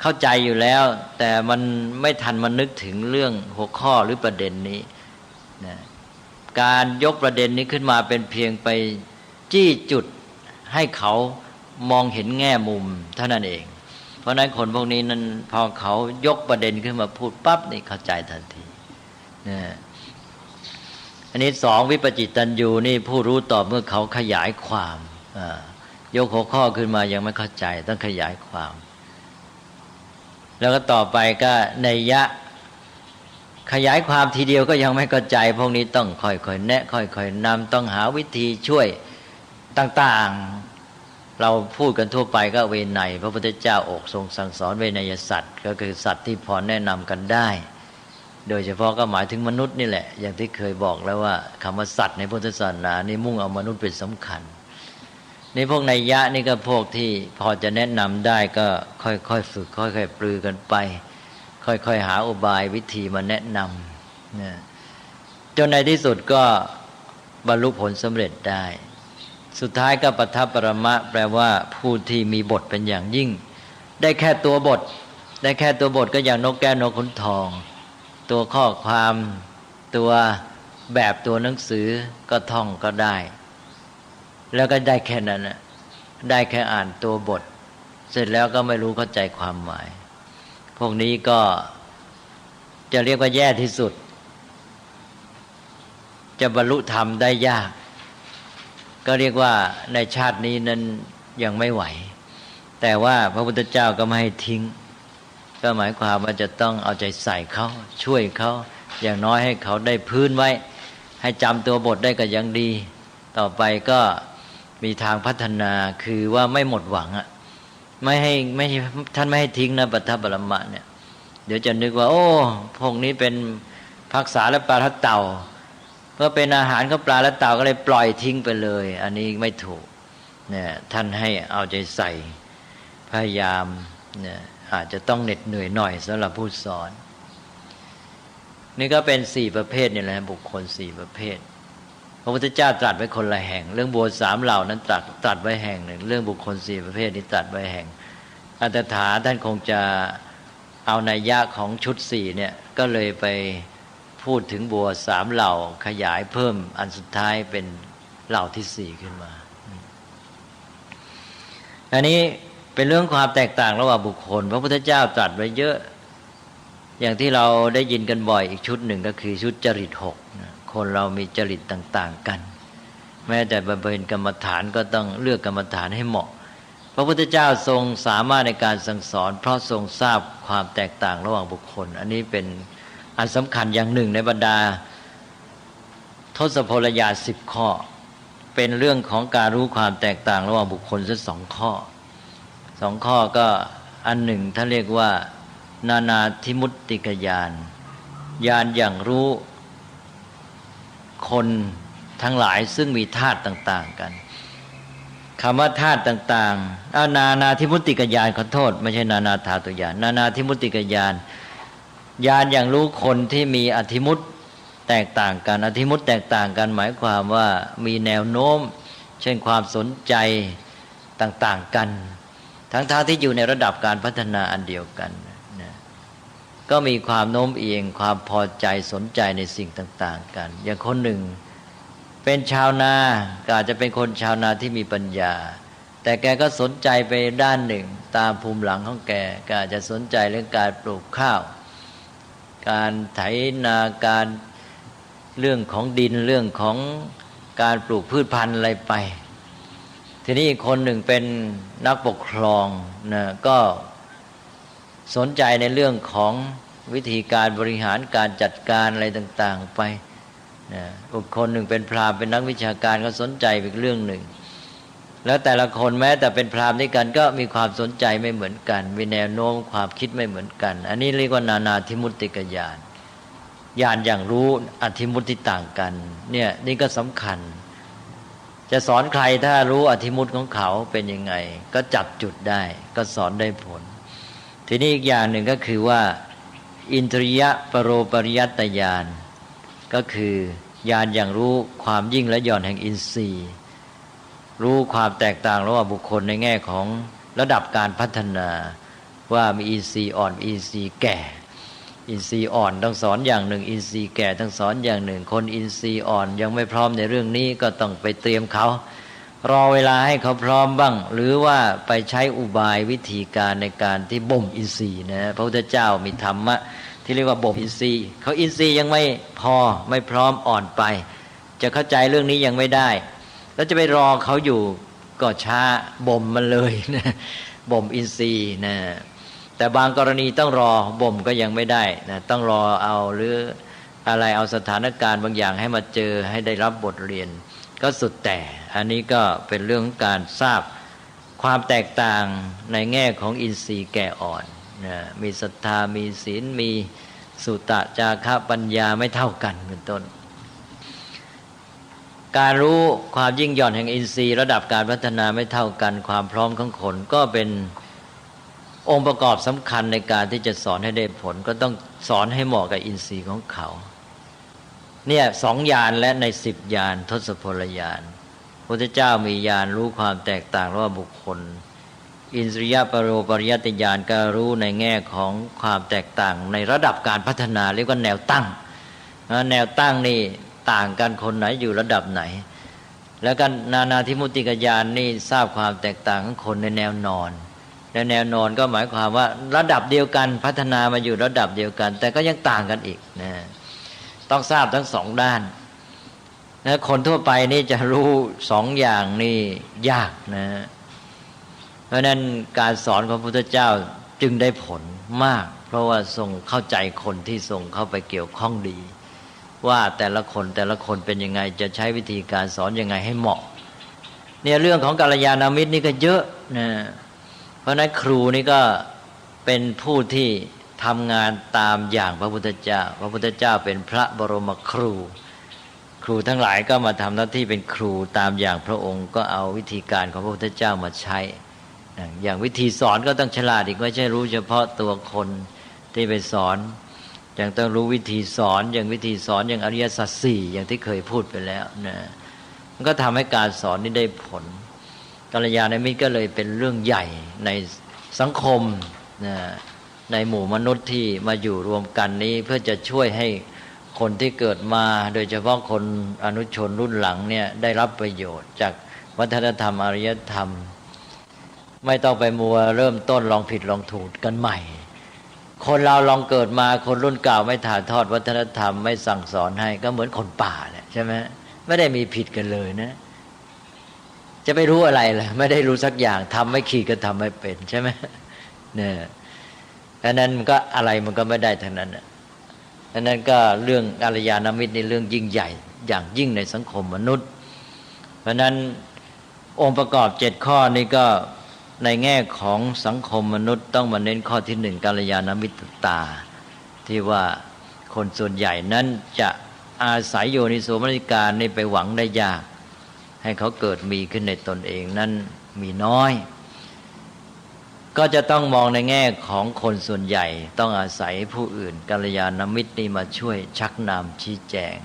เข้าใจอยู่แล้วแต่มันไม่ทันมานึกถึงเรื่องหัวข้อหรือประเด็นนี้นะการยกประเด็นนี้ขึ้นมาเป็นเพียงไปจี้จุดให้เขามองเห็นแง่มุมเท่านั้นเองเพราะนั้นคนพวกนี้นั้นพอเขายกประเด็นขึ้นมาพูดปั๊บนี่เข้าใจทันทีนะอันนี้2วิปจิตัญญูนี่ผู้รู้ต่อเมื่อเขาขยายความยกหัวข้อขึ้นมายังไม่เข้าใจต้องขยายความแล้วก็ต่อไปก็นัยยะขยายความทีเดียวก็ยังไม่เข้าใจพวกนี้ต้องค่อยๆแนะค่อยๆนำต้องหาวิธีช่วยต่างๆเราพูดกันทั่วไปก็เวไนยพระพุทธเจ้าอกทรงสั่งสอนเวนยสัตว์ก็คือสัตว์ที่พอแนะนำกันได้โดยเฉพาะก็หมายถึงมนุษย์นี่แหละอย่างที่เคยบอกแล้วว่าคำว่าสัตว์ในพุทธศาสนานี่มุ่งเอามนุษย์เป็นสำคัญในพวกนัยยะนี่ก็พวกที่พอจะแนะนำได้ก็ค่อยๆฝึกค่อยๆปรือกันไปค่อยๆหาอุบายวิธีมาแนะนำจนในที่สุดก็บรรลุผลสำเร็จได้สุดท้ายก็ปัฏฐปรมะแปลว่าผู้ที่มีบทเป็นอย่างยิ่งได้แค่ตัวบทก็อย่างนกแก้วนกขุนทองตัวข้อความตัวแบบตัวหนังสือก็ท่องก็ได้แล้วก็ได้แค่นั้นนะได้แค่อ่านตัวบทเสร็จแล้วก็ไม่รู้เข้าใจความหมายพวกนี้ก็จะเรียกว่าแย่ที่สุดจะบรรลุธรรมได้ยากก็เรียกว่าในชาตินี้นั้นยังไม่ไหวแต่ว่าพระพุทธเจ้าก็ไม่ให้ทิ้ง ก็หมายความว่าจะต้องเอาใจใส่เขาช่วยเขาอย่างน้อยให้เขาได้พื้นไว้ให้จำตัวบทได้ก็ยังดีต่อไปก็มีทางพัฒนาคือว่าไม่หมดหวังไม่ท่านไม่ให้ทิ้งนะปัทถปรมะเนี่ยเดี๋ยวจะนึกว่าโอ้พวกนี้เป็นภักษาและปลาทัดเต่าเพื่อเป็นอาหารของปลาและเต่าก็เลยปล่อยทิ้งไปเลยอันนี้ไม่ถูกเนี่ยท่านให้เอาใจใส่พยายามเนี่ยอาจจะต้องเหน็ดเหนื่อยหน่อยสำหรับผู้สอนนี่ก็เป็น4ประเภทนี่แหละบุคคล4ประเภทพระพุทธเจ้าตรัสไว้คนละแห่งเรื่องบัว3เหล่านั้นตรัสไว้แห่งหนึ่งเรื่องบุคคล4ประเภทนี้ตรัสไว้แห่งอัตถถาท่านคงจะเอานัยยะของชุด4เนี่ยก็เลยไปพูดถึงบัว3เหล่าขยายเพิ่มอันสุดท้ายเป็นเหล่าที่4ขึ้นมาอันนี้เป็นเรื่องความแตกต่างระหว่างบุคคลพระพุทธเจ้าตรัสไว้เยอะอย่างที่เราได้ยินกันบ่อยอีกชุดหนึ่งก็คือชุดจริต6คนเรามีจริตต่างๆกันแม้แต่บำเพ็ญกรรมฐานก็ต้องเลือกกรรมฐานให้เหมาะพระพุทธเจ้าทรงสามารถในการสั่งสอนเพราะทรงทราบความแตกต่างระหว่างบุคคลอันนี้เป็นอันสำคัญอย่างหนึ่งในบรรดาทศพลญาณ10ข้อเป็นเรื่องของการรู้ความแตกต่างระหว่างบุคคลสัก2ข้อ2ข้อก็อันหนึ่งท่านเรียกว่านานาธิมุตติกญาณญาณอย่างรู้คนทั้งหลายซึ่งมีธาตุต่างๆกันคำว่าธาตุต่างๆนานาธิมุตติกญาณขอโทษไม่ใช่นานาธาตุญาณนานาธิมุตติกญาณญาณอย่างรู้คนที่มีอธิมุตแตกต่างกันอธิมุตแตกต่างกันหมายความว่ามีแนวโน้มเช่นความสนใจต่างๆกันทั้งที่อยู่ในระดับการพัฒนาอันเดียวกันนะก็มีความโน้มเอียงความพอใจสนใจในสิ่งต่างๆกันอย่างคนหนึ่งเป็นชาวนาก็อาจจะเป็นคนชาวนาที่มีปัญญาแต่แกก็สนใจไปด้านหนึ่งตามภูมิหลังของแกก็อาจจะสนใจเรื่องการปลูกข้าวการไถนาการเรื่องของดินเรื่องของการปลูกพืชพันธุ์อะไรไปทีนี้อีกคนหนึ่งเป็นนักปกครองนะก็สนใจในเรื่องของวิธีการบริหารการจัดการอะไรต่างๆไปนะอีกคนหนึ่งเป็นพราหมณ์เป็นนักวิชาการก็สนใจอีกเรื่องหนึ่งแล้วแต่ละคนแม้แต่เป็นพราหมณ์ด้วยกันก็มีความสนใจไม่เหมือนกันมีแนวโน้มความคิดไม่เหมือนกันอันนี้เรียกว่านานาธิมุตติกญาณญาณอย่างรู้อธิมุตที่ต่างกันเนี่ยนี่ก็สำคัญจะสอนใครถ้ารู้อธิมุตของเขาเป็นยังไงก็จับจุดได้ก็สอนได้ผลทีนี้อีกอย่างหนึ่งก็คือว่าอินทริยปโรปริยัตญาณก็คือญาณอย่างรู้ความยิ่งและหย่อนแห่งอินทรีย์รู้ความแตกต่างระหว่างบุคคลในแง่ของระดับการพัฒนาว่ามีอินทรีย์อ่อนอินทรีย์แก่อินทรีย์อ่อนต้องสอนอย่างหนึ่งอินทรีย์แก่ต้องสอนอย่างหนึ่งคนอินทรีย์อ่อนยังไม่พร้อมในเรื่องนี้ก็ต้องไปเตรียมเขารอเวลาให้เขาพร้อมบ้างหรือว่าไปใช้อุบายวิธีการในการที่บ่มอินทรีย์นะพระพุทธเจ้ามีธรรมะที่เรียกว่าบ่มอินทรีย์เขาอินทรีย์ยังไม่พอไม่พร้อมอ่อนไปจะเข้าใจเรื่องนี้ยังไม่ได้แล้วจะไปรอเขาอยู่ก็ช้าบ่มมันเลยนะบ่มอินทรีย์นะแต่บางกรณีต้องรอบ่มก็ยังไม่ได้นะต้องรอเอาหรืออะไรเอาสถานการณ์บางอย่างให้มาเจอให้ได้รับบทเรียนก็สุดแต่อันนี้ก็เป็นเรื่องของการทราบความแตกต่างในแง่ของอินทรีย์แก่อ่อนนะมีศรัทธามีศีลมีสุตะจาคะปัญญาไม่เท่ากันเป็นต้นการรู้ความยิ่งหย่อนแห่งอินทรีย์ระดับการพัฒนาไม่เท่ากันความพร้อมของคนก็เป็นองค์ประกอบสำคัญในการที่จะสอนให้ได้ผลก็ต้องสอนให้เหมาะกับอินทรีย์ของเขาเนี่ย2ญาณและใน10ญาณทศพลญาณพระพุทธเจ้ามีญาณรู้ความแตกต่างระหว่างบุคคลอินทรียปโรปริยัติญาณก็รู้ในแง่ของความแตกต่างในระดับการพัฒนาเรียกว่าแนวตั้งแนวตั้งนี่ต่างกันคนไหนอยู่ระดับไหนแล้วกันนานาธิมุตติกญาณนี่ทราบความแตกต่างของคนในแนวนอนและแนวนอนก็หมายความว่าระดับเดียวกันพัฒนามาอยู่ระดับเดียวกันแต่ก็ยังต่างกันอีกนะต้องทราบทั้ง2ด้านนะคนทั่วไปนี่จะรู้2อย่างนี่ยากนะเพราะนั้นการสอนของพระพุทธเจ้าจึงได้ผล มากเพราะว่าทรงเข้าใจคนที่ทรงเข้าไปเกี่ยวข้องดีว่าแต่ละคนเป็นยังไงจะใช้วิธีการสอนยังไงให้เหมาะเนี่ยเรื่องของกัลยาณมิตรนี่ก็เยอะนะเพราะนั้นครูนี่ก็เป็นผู้ที่ทำงานตามอย่างพระพุทธเจ้าพระพุทธเจ้าเป็นพระบรมครูครูทั้งหลายก็มาทำหน้าที่เป็นครูตามอย่างพระองค์ก็เอาวิธีการของพระพุทธเจ้ามาใช้อย่างวิธีสอนก็ต้องฉลาดอีกไม่ใช่รู้เฉพาะตัวคนที่ไปสอนยังต้องรู้วิธีสอนอย่างวิธีสอนอย่างอริยสัจสี่อย่างที่เคยพูดไปแล้วนะมันก็ทำให้การสอนนี้ได้ผลกัลยาณมิตรก็เลยเป็นเรื่องใหญ่ในสังคมนะในหมู่มนุษย์ที่มาอยู่รวมกันนี้เพื่อจะช่วยให้คนที่เกิดมาโดยเฉพาะคนอนุชนรุ่นหลังเนี่ยได้รับประโยชน์จากวัฒนธรรมอารยธรรมไม่ต้องไปมัวเริ่มต้นลองผิดลองถูกกันใหม่คนเราลองเกิดมาคนรุ่นเก่าไม่ถ่ายทอดวัฒนธรรมไม่สั่งสอนให้ก็เหมือนคนป่าแหละใช่ไหมไม่ได้มีผิดกันเลยนะจะไปรู้อะไรล่ะไม่ได้รู้สักอย่างทำไม่ขีดก็ทำไม่เป็นใช่ไหมเนี่ยดังนั้นมันก็อะไรมันก็ไม่ได้ทั้งนั้นดังนั้นก็เรื่องกัลยาณมิตรนี่เรื่องยิ่งใหญ่อย่างยิ่งในสังคมมนุษย์เพราะนั้นองค์ประกอบ7ข้อนี้ก็ในแง่ของสังคมมนุษย์ต้องมาเน้นข้อที่1กัลยาณมิตรตาที่ว่าคนส่วนใหญ่นั้นจะอาศัยโยนิโสมนสิการนี่ไปหวังได้ยากให้เขาเกิดมีขึ้นในตนเองนั้นมีน้อยก็จะต้องมองในแง่ของคนส่วนใหญ่ต้องอาศัยผู้อื่นกัลยาณมิตรนี่มาช่วยชักนำชี้แจง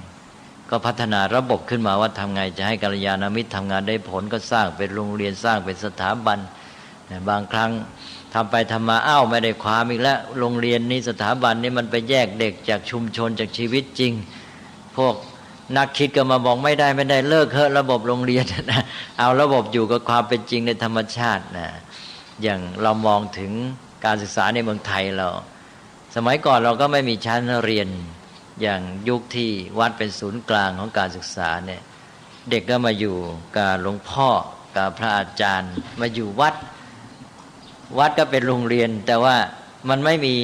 ก็พัฒนาระบบขึ้นมาว่าทำไงจะให้กัลยาณมิตรทำงานได้ผลก็สร้างเป็นโรงเรียนสร้างเป็นสถาบันบางครั้งทำไปทำมาไม่ได้ความอีกแล้วโรงเรียนนี้สถาบันนี้มันไปแยกเด็กจากชุมชนจากชีวิตจริงพวกนักคิดก็มาบอกไม่ได้เลิกเถอะระบบโรงเรียนนะเอาระบบอยู่กับความเป็นจริงในธรรมชาตินะอย่างเรามองถึงการศึกษาในเมืองไทยเราสมัยก่อนเราก็ไม่มีชั้นเรียนอย่างยุคที่วัดเป็นศูนย์กลางของการศึกษาเนี่ยเด็กก็มาอยู่กับหลวงพ่อกับพระอาจารย์มาอยู่วัดก็เป็นโรงเรียนแต่ว่ามันไม่มี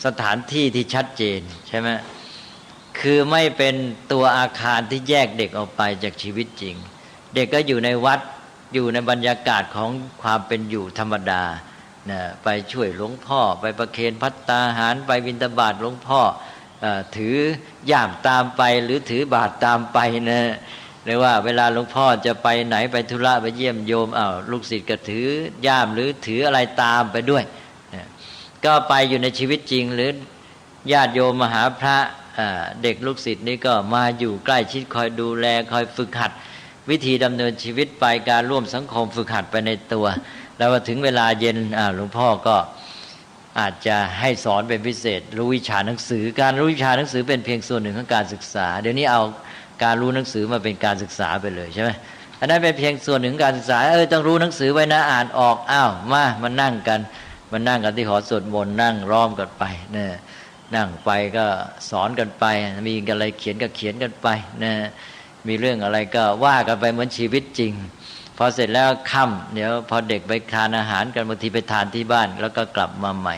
สถานที่ที่ชัดเจนใช่ไหมคือไม่เป็นตัวอาคารที่แยกเด็กออกไปจากชีวิตจริงเด็กก็อยู่ในวัดอยู่ในบรรยากาศของความเป็นอยู่ธรรมดานะไปช่วยหลวงพ่อไปประเคนภัตตาหารไปบิณฑบาตหลวงพ่อถือย่ามตามไปหรือถือบาตรตามไปนะหรือว่าเวลาหลวงพ่อจะไปไหนไปธุระไปเยี่ยมโยมลูกศิษย์ก็ถือย่ามหรือถืออะไรตามไปด้วยนะก็ไปอยู่ในชีวิตจริงหรือญาติโยมมาหาพระเด็กลูกศิษย์นี่ก็มาอยู่ใกล้ชิดคอยดูแลคอยฝึกหัดวิธีดำเนินชีวิตไปการร่วมสังคมฝึกหัดไปในตัวแล้วถึงเวลาเย็นหลวงพ่อก็อาจจะให้สอนเป็นพิเศษรู้วิชาหนังสือการรู้วิชาหนังสือเป็นเพียงส่วนหนึ่งของการศึกษาเดี๋ยวนี้เอาการรู้หนังสือมาเป็นการศึกษาไปเลยใช่ไหมอันนั้นเป็นเพียงส่วนหนึ่งการศึกษาต้องรู้หนังสือไว้นะอ่านออกมานั่งกันที่หอสวดมนต์นั่งล้อมกันไปเนี่ยนั่งไปก็สอนกันไปมีอะไรเขียนก็เขียนกันไปนะมีเรื่องอะไรก็ว่ากันไปเหมือนชีวิตจริงพอเสร็จแล้วค่ำเดี๋ยวพอเด็กไปทานอาหารกันบางทีไปทานที่บ้านแล้วก็กลับมาใหม่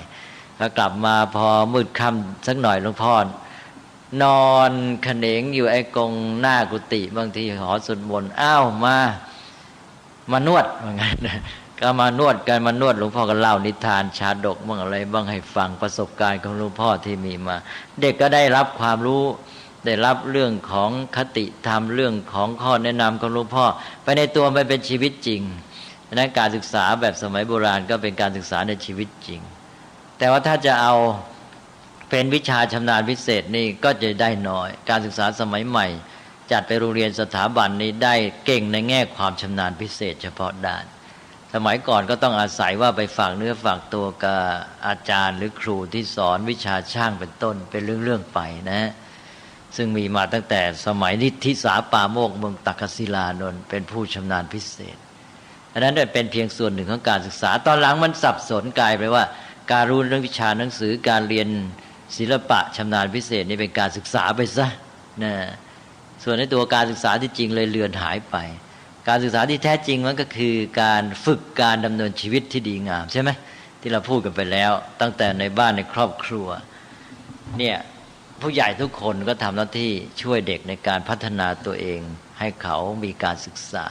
แล้วกลับมาพอมืดค่ำสักหน่อยหลวงพ่อนอนเขนงอยู่ไอ้กงหน้ากุฏิบางทีหอสวดมนต์มานวดว่างั้นก็มานวดกันมานวดหลวงพ่อก็เล่านิทานชาดกบ้างอะไรบ้างให้ฟังประสบการณ์ของหลวงพ่อที่มีมาเด็กก็ได้รับความรู้ได้รับเรื่องของคติธรรมเรื่องของข้อแนะนำของหลวงพ่อไปในตัวมันเป็นชีวิตจริงดังนั้นการศึกษาแบบสมัยโบราณก็เป็นการศึกษาในชีวิตจริงแต่ว่าถ้าจะเอาเป็นวิชาชำนาญพิเศษนี่ก็จะได้น้อยการศึกษาสมัยใหม่จัดไปโรงเรียนสถาบันนี้ได้เก่งในแง่ความชำนาญพิเศษเฉพาะด้านสมัยก่อนก็ต้องอาศัยว่าไปฝากเนื้อฝากตัวกับอาจารย์หรือครูที่สอนวิชาช่างเป็นต้นเป็นเรื่องๆไปนะซึ่งมีมาตั้งแต่สมัยนิธิสาปาโมกเมืองตักกศิลานนท์เป็นผู้ชำนาญพิเศษอันนั้นเป็นเพียงส่วนหนึ่งของการศึกษาตอนหลังมันสับสนกลายไปว่าการรู้เรื่องวิชาหนังสือการเรียนศิลปะชำนาญพิเศษนี่เป็นการศึกษาไปซะนะส่วนในตัวการศึกษาที่จริงเลยเลือนหายไปการศึกษาที่แท้จริงมันก็คือการฝึกการดำเนินชีวิตที่ดีงามใช่ไหม ที่เราพูดกันไปแล้วตั้งแต่ในบ้านในครอบครัวเนี่ยผู้ใหญ่ทุกคนก็ทำหน้าที่ช่วยเด็กในการพัฒนาตัวเองให้เขามีการศึกษา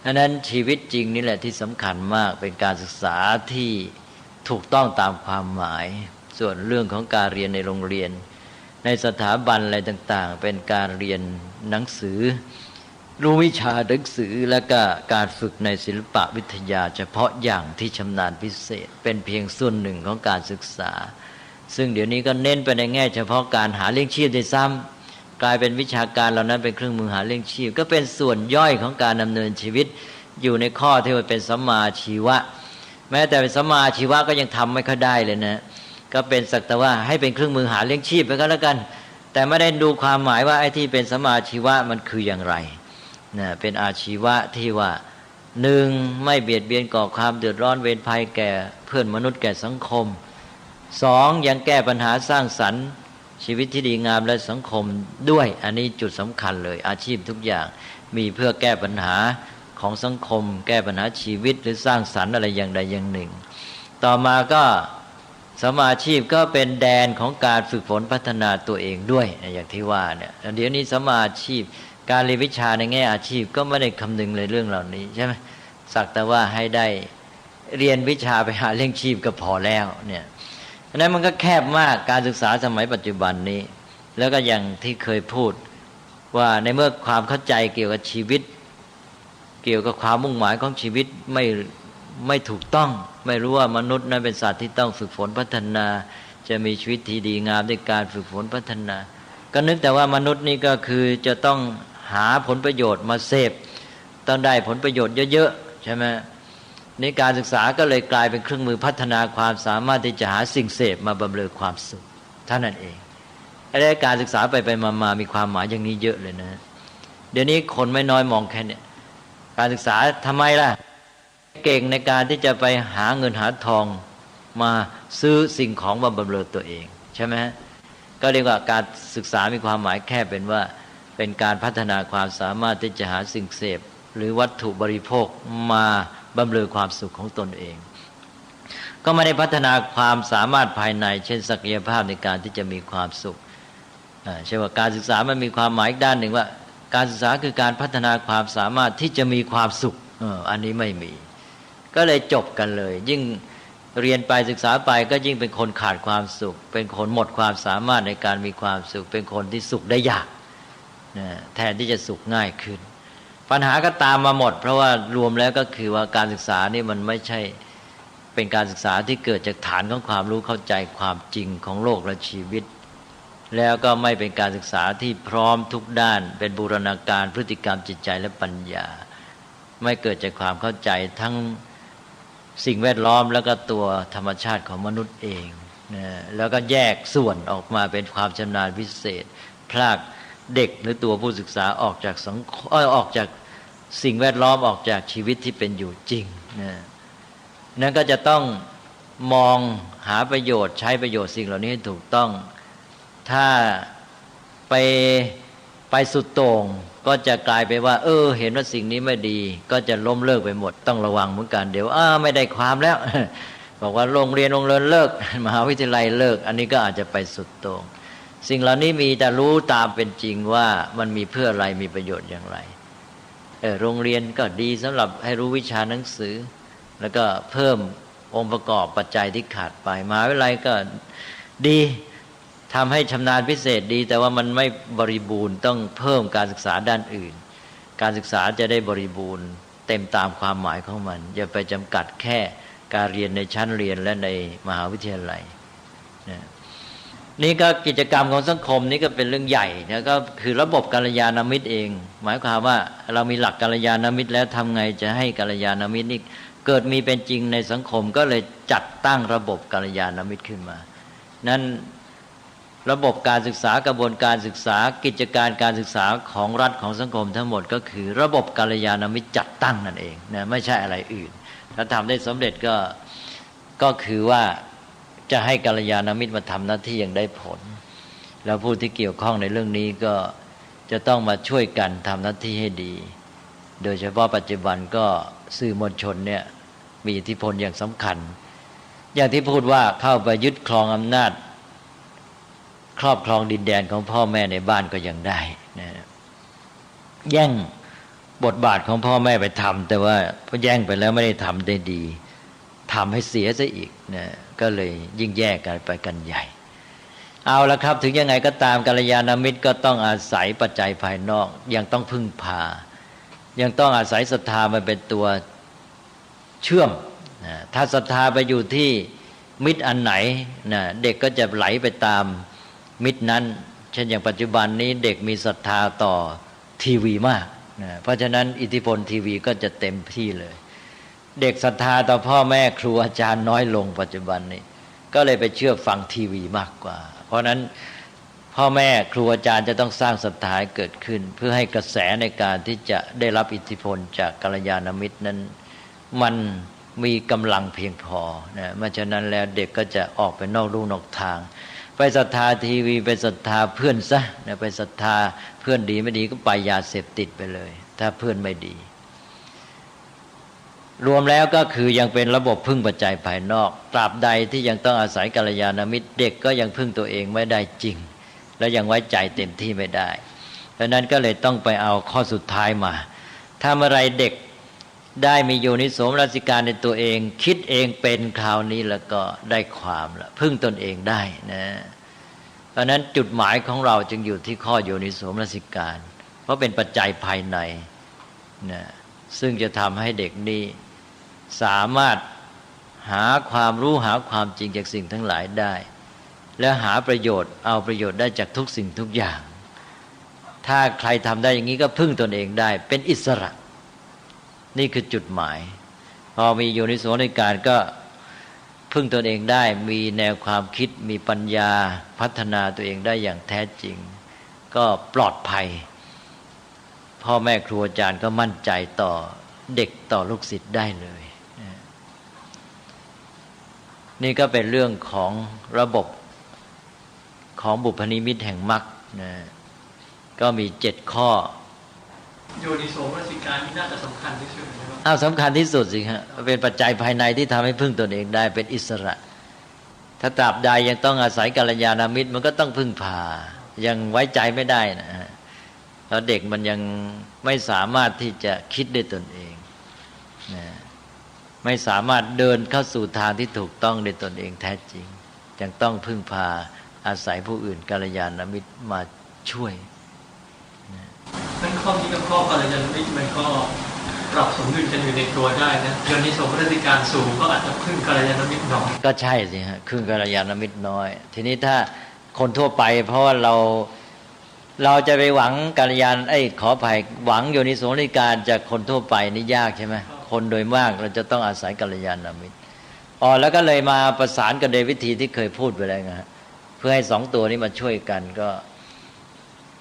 ดังนั้นชีวิตจริงนี่แหละที่สำคัญมากเป็นการศึกษาที่ถูกต้องตามความหมายส่วนเรื่องของการเรียนในโรงเรียนในสถาบันอะไรต่างๆเป็นการเรียนหนังสือรู้วิชาหนังสือและก็การฝึกในศิลปะวิทยาเฉพาะอย่างที่ชำนาญพิเศษเป็นเพียงส่วนหนึ่งของการศึกษาซึ่งเดี๋ยวนี้ก็เน้นไปในแง่เฉพาะการหาเลี้ยงชีพด้วยซ้ำกลายเป็นวิชาการเหล่านั้นเป็นเครื่องมือหาเลี้ยงชีพก็เป็นส่วนย่อยของการดำเนินชีวิตอยู่ในข้อที่ว่าเป็นสัมมาอาชีวะแม้แต่เป็นสัมมาอาชีวะก็ยังทำไม่ค่อยได้เลยนะก็เป็นสักแต่ว่าให้เป็นเครื่องมือหาเลี้ยงชีพไปก็แล้วกันแต่ไม่ได้ดูความหมายว่าไอ้ที่เป็นสัมมาอาชีวะมันคืออย่างไรนะเป็นอาชีวะที่ว่าหนึ่งไม่เบียดเบียนก่อความเดือดร้อนเวรภัยแก่เพื่อนมนุษย์แก่สังคมสองยังแก้ปัญหาสร้างสรรค์ชีวิตที่ดีงามและสังคมด้วยอันนี้จุดสำคัญเลยอาชีพทุกอย่างมีเพื่อแก้ปัญหาของสังคมแก้ปัญหาชีวิตหรือสร้างสรรค์อะไรอย่างใดอย่างหนึ่งต่อมาก็สัมมาอาชีพก็เป็นแดนของการฝึกฝนพัฒนาตัวเองด้วยอย่างที่ว่าเนี่ยเดี๋ยวนี้สัมมาอาชีพการเรียนวิชาในแง่อาชีพก็ไม่ได้คำนึงเลยเรื่องเหล่านี้ใช่ไหมสักแต่ว่าให้ได้เรียนวิชาไปหาเลี้ยงชีพก็พอแล้วเนี่ยอันนั้นมันก็แคบมากการศึกษาสมัยปัจจุบันนี้แล้วก็อย่างที่เคยพูดว่าในเมื่อความเข้าใจเกี่ยวกับชีวิตเกี่ยวกับความมุ่งหมายของชีวิตไม่ถูกต้องไม่รู้ว่ามนุษย์นั้นเป็นสัตว์ที่ต้องฝึกฝนพัฒนาจะมีชีวิตที่ดีงามด้วยการฝึกฝนพัฒนาก็นึกแต่ว่ามนุษย์นี่ก็คือจะต้องหาผลประโยชน์มาเสพต้องได้ผลประโยชน์เยอะๆใช่ไหมในการศึกษาก็เลยกลายเป็นเครื่องมือพัฒนาความสามารถที่จะหาสิ่งเสพมาบำเรอความสุขเท่านั้นเองและการศึกษาไปมามีความหมายอย่างนี้เยอะเลยนะเดี๋ยวนี้คนไม่น้อยมองแค่นี้การศึกษาทำไมล่ะเก่งในการที่จะไปหาเงินหาทองมาซื้อสิ่งของมาบำเรอตัวเองใช่ไหมก็เรียกว่าการศึกษามีความหมายแค่เป็นว่าเป็นการพัฒนาความสามารถที่จะหาสิ่งเสพหรือวัตถุบริโภคมาบำเรอความสุขของตนเองก็ไม่ได้พัฒนาความสามารถภายในเช่นศักยภาพในการที่จะมีความสุขใช่ว่าการศึกษามันมีความหมายอีกด้านหนึ่งว่าการศึกษาคือการพัฒนาความสามารถที่จะมีความสุขอันนี้ไม่มีก็เลยจบกันเลยยิ่งเรียนไปศึกษาไปก็ยิ่งเป็นคนขาดความสุขเป็นคนหมดความสามารถในการมีความสุขเป็นคนที่สุขได้ยากแทนที่จะสุขง่ายขึ้นปัญหาก็ตามมาหมดเพราะว่ารวมแล้วก็คือว่าการศึกษานี่มันไม่ใช่เป็นการศึกษาที่เกิดจากฐานของความรู้เข้าใจความจริงของโลกและชีวิตแล้วก็ไม่เป็นการศึกษาที่พร้อมทุกด้านเป็นบูรณาการพฤติกรรมจิตใจและปัญญาไม่เกิดจากความเข้าใจทั้งสิ่งแวดล้อมแล้วก็ตัวธรรมชาติของมนุษย์เองนะแล้วก็แยกส่วนออกมาเป็นความชำนาญพิเศษพรากเด็กหรือตัวผู้ศึกษาออกจากสังคมออกจากสิ่งแวดล้อมออกจากชีวิตที่เป็นอยู่จริงนะนั่นก็จะต้องมองหาประโยชน์ใช้ประโยชน์สิ่งเหล่านี้ให้ถูกต้องถ้าไปสุดโต่งก็จะกลายไปว่าเห็นว่าสิ่งนี้ไม่ดีก็จะล้มเลิกไปหมดต้องระวังเหมือนกันเดี๋ยวไม่ได้ความแล้ว บอกว่าโรงเรียนเลิกมหาวิทยาลัยเลิกอันนี้ก็อาจจะไปสุดโต่งสิ่งเหล่านี้มีแต่รู้ตามเป็นจริงว่ามันมีเพื่ออะไรมีประโยชน์อย่างไรโรงเรียนก็ดีสำหรับให้รู้วิชาหนังสือแล้วก็เพิ่มองค์ประกอบปัจจัยที่ขาดไปมหาวิทยาลัยก็ดีทำให้ชำนาญพิเศษดีแต่ว่ามันไม่บริบูรณ์ต้องเพิ่มการศึกษาด้านอื่นการศึกษาจะได้บริบูรณ์เต็มตามความหมายของมันอย่าไปจำกัดแค่การเรียนในชั้นเรียนและในมหาวิทยาลัยนี่ก็กิจกรรมของสังคมนี่ก็เป็นเรื่องใหญ่นะก็คือระบบกัลยาณมิตรเองหมายความว่าเรามีหลักกัลยาณมิตรแล้วทำไงจะให้กัลยาณมิตรนี่เกิดมีเป็นจริงในสังคมก็เลยจัดตั้งระบบกัลยาณมิตรขึ้นมานั้นระบบการศึกษากระบวนการศึกษากิจการการศึกษาของรัฐของสังคมทั้งหมดก็คือระบบกัลยาณมิตรจัดตั้งนั่นเองนะไม่ใช่อะไรอื่นถ้าทำได้สำเร็จก็คือว่าจะให้กัลยาณมิตรมาทำหน้าที่อย่างได้ผลแล้วผู้ที่เกี่ยวข้องในเรื่องนี้ก็จะต้องมาช่วยกันทำหน้าที่ให้ดีโดยเฉพาะปัจจุบันก็สื่อมวลชนเนี่ยมีอิทธิพลอย่างสำคัญ อย่างที่พูดว่าเข้าไปยึดครองอำนาจครอบครองดินแดนของพ่อแม่ในบ้านก็ยังได้นะแย่งบทบาทของพ่อแม่ไปทำแต่ว่าพอแย่งไปแล้วไม่ได้ทำได้ดีทำให้เสียซะอีกนะก็เลยยิ่งแยกกันไปกันใหญ่เอาละครับถึงยังไงก็ตามกัลยาณมิตรก็ต้องอาศัยปัจจัยภายนอกยังต้องพึ่งพายังต้องอาศัยศรัทธามาเป็นตัวเชื่อมนะถ้าศรัทธาไปอยู่ที่มิตรอันไหนนะเด็กก็จะไหลไปตามมิตรนั้นเช่นอย่างปัจจุบันนี้เด็กมีศรัทธาต่อทีวีมากนะเพราะฉะนั้นอิทธิพลทีวีก็จะเต็มที่เลยเด็กศรัทธาต่อพ่อแม่ครูอาจารย์น้อยลงปัจจุบันนี้ก็เลยไปเชื่อฟังทีวีมากกว่าเพราะนั้นพ่อแม่ครูอาจารย์จะต้องสร้างศรัทธาเกิดขึ้นเพื่อให้กระแสในการที่จะได้รับอิทธิพลจากกัลยาณมิตรนั้นมันมีกำลังเพียงพอนะเพราะฉะนั้นแล้วเด็กก็จะออกไปนอกลู่นอกทางไปศรัทธาทีวีไปศรัทธาเพื่อนซะนะไปศรัทธาเพื่อนดีไม่ดีก็ไปยาเสพติดไปเลยถ้าเพื่อนไม่ดีรวมแล้วก็คือยังเป็นระบบพึ่งปัจจัยภายนอกตราบใดที่ยังต้องอาศัยกัลยาณมิตรเด็กก็ยังพึ่งตัวเองไม่ได้จริงและยังไว้ใจเต็มที่ไม่ได้เพราะนั้นก็เลยต้องไปเอาข้อสุดท้ายมาถ้าเมื่อไรเด็กได้มีโยนิโสมนสิการในตัวเองคิดเองเป็นคราวนี้แล้วก็ได้ความละพึ่งตนเองได้นะเพราะนั้นจุดหมายของเราจึงอยู่ที่ข้อโยนิโสมนสิการเพราะเป็นปัจจัยภายในนะซึ่งจะทำให้เด็กนี้สามารถหาความรู้หาความจริงจากสิ่งทั้งหลายได้และหาประโยชน์เอาประโยชน์ได้จากทุกสิ่งทุกอย่างถ้าใครทำได้อย่างนี้ก็พึ่งตนเองได้เป็นอิสระนี่คือจุดหมายพอมีโยนิโสมนสิการก็พึ่งตนเองได้มีแนวความคิดมีปัญญาพัฒนาตัวเองได้อย่างแท้จริงก็ปลอดภัยพ่อแม่ครูอาจารย์ก็มั่นใจต่อเด็กต่อลูกศิษย์ได้เลยนี่ก็เป็นเรื่องของระบบของบุพนิมิตแห่งมรรคนะก็มี7ข้อโยนิโสมนสิการนี่น่าจะสำคัญที่สุดนะครับสำคัญที่สุดสิฮะเป็นปัจจัยภายในที่ทำให้พึ่งตนเองได้เป็นอิสระถ้าตราบใดยังต้องอาศัยกัลยาณมิตรมันก็ต้องพึ่งพายังไว้ใจไม่ได้นะฮะแล้วเด็กมันยังไม่สามารถที่จะคิดด้วยตนเองนะไม่สามารถเดินเข้าสู่ทางที่ถูกต้องด้วยตนเองแท้จริงยังต้องพึ่งพาอาศัยผู้อื่นกัลยาณมิตรมาช่วยนั่นข้อนี้กับข้อกัลยาณมิตรมันก็ปรับสมดุลกันอยู่ในตัวได้นะโยนิโสมนสิการสูงก็อาจจะพึ่งกัลยาณมิตรน้อยก็ใช่สิฮะพึ่งกัลยาณมิตรน้อยทีนี้ถ้าคนทั่วไปเพราะว่าเราจะไปหวังกัลยาณขออภัยหวังโยนิโสมนสิการจากคนทั่วไปนี่ยากใช่ไหมคนโดยมากเราจะต้องอาศัยกัลยาณมิตรแล้วก็เลยมาประสานกันโดยวิธีที่เคยพูดไปแล้วนะเพื่อให้2ตัวนี้มาช่วยกันก็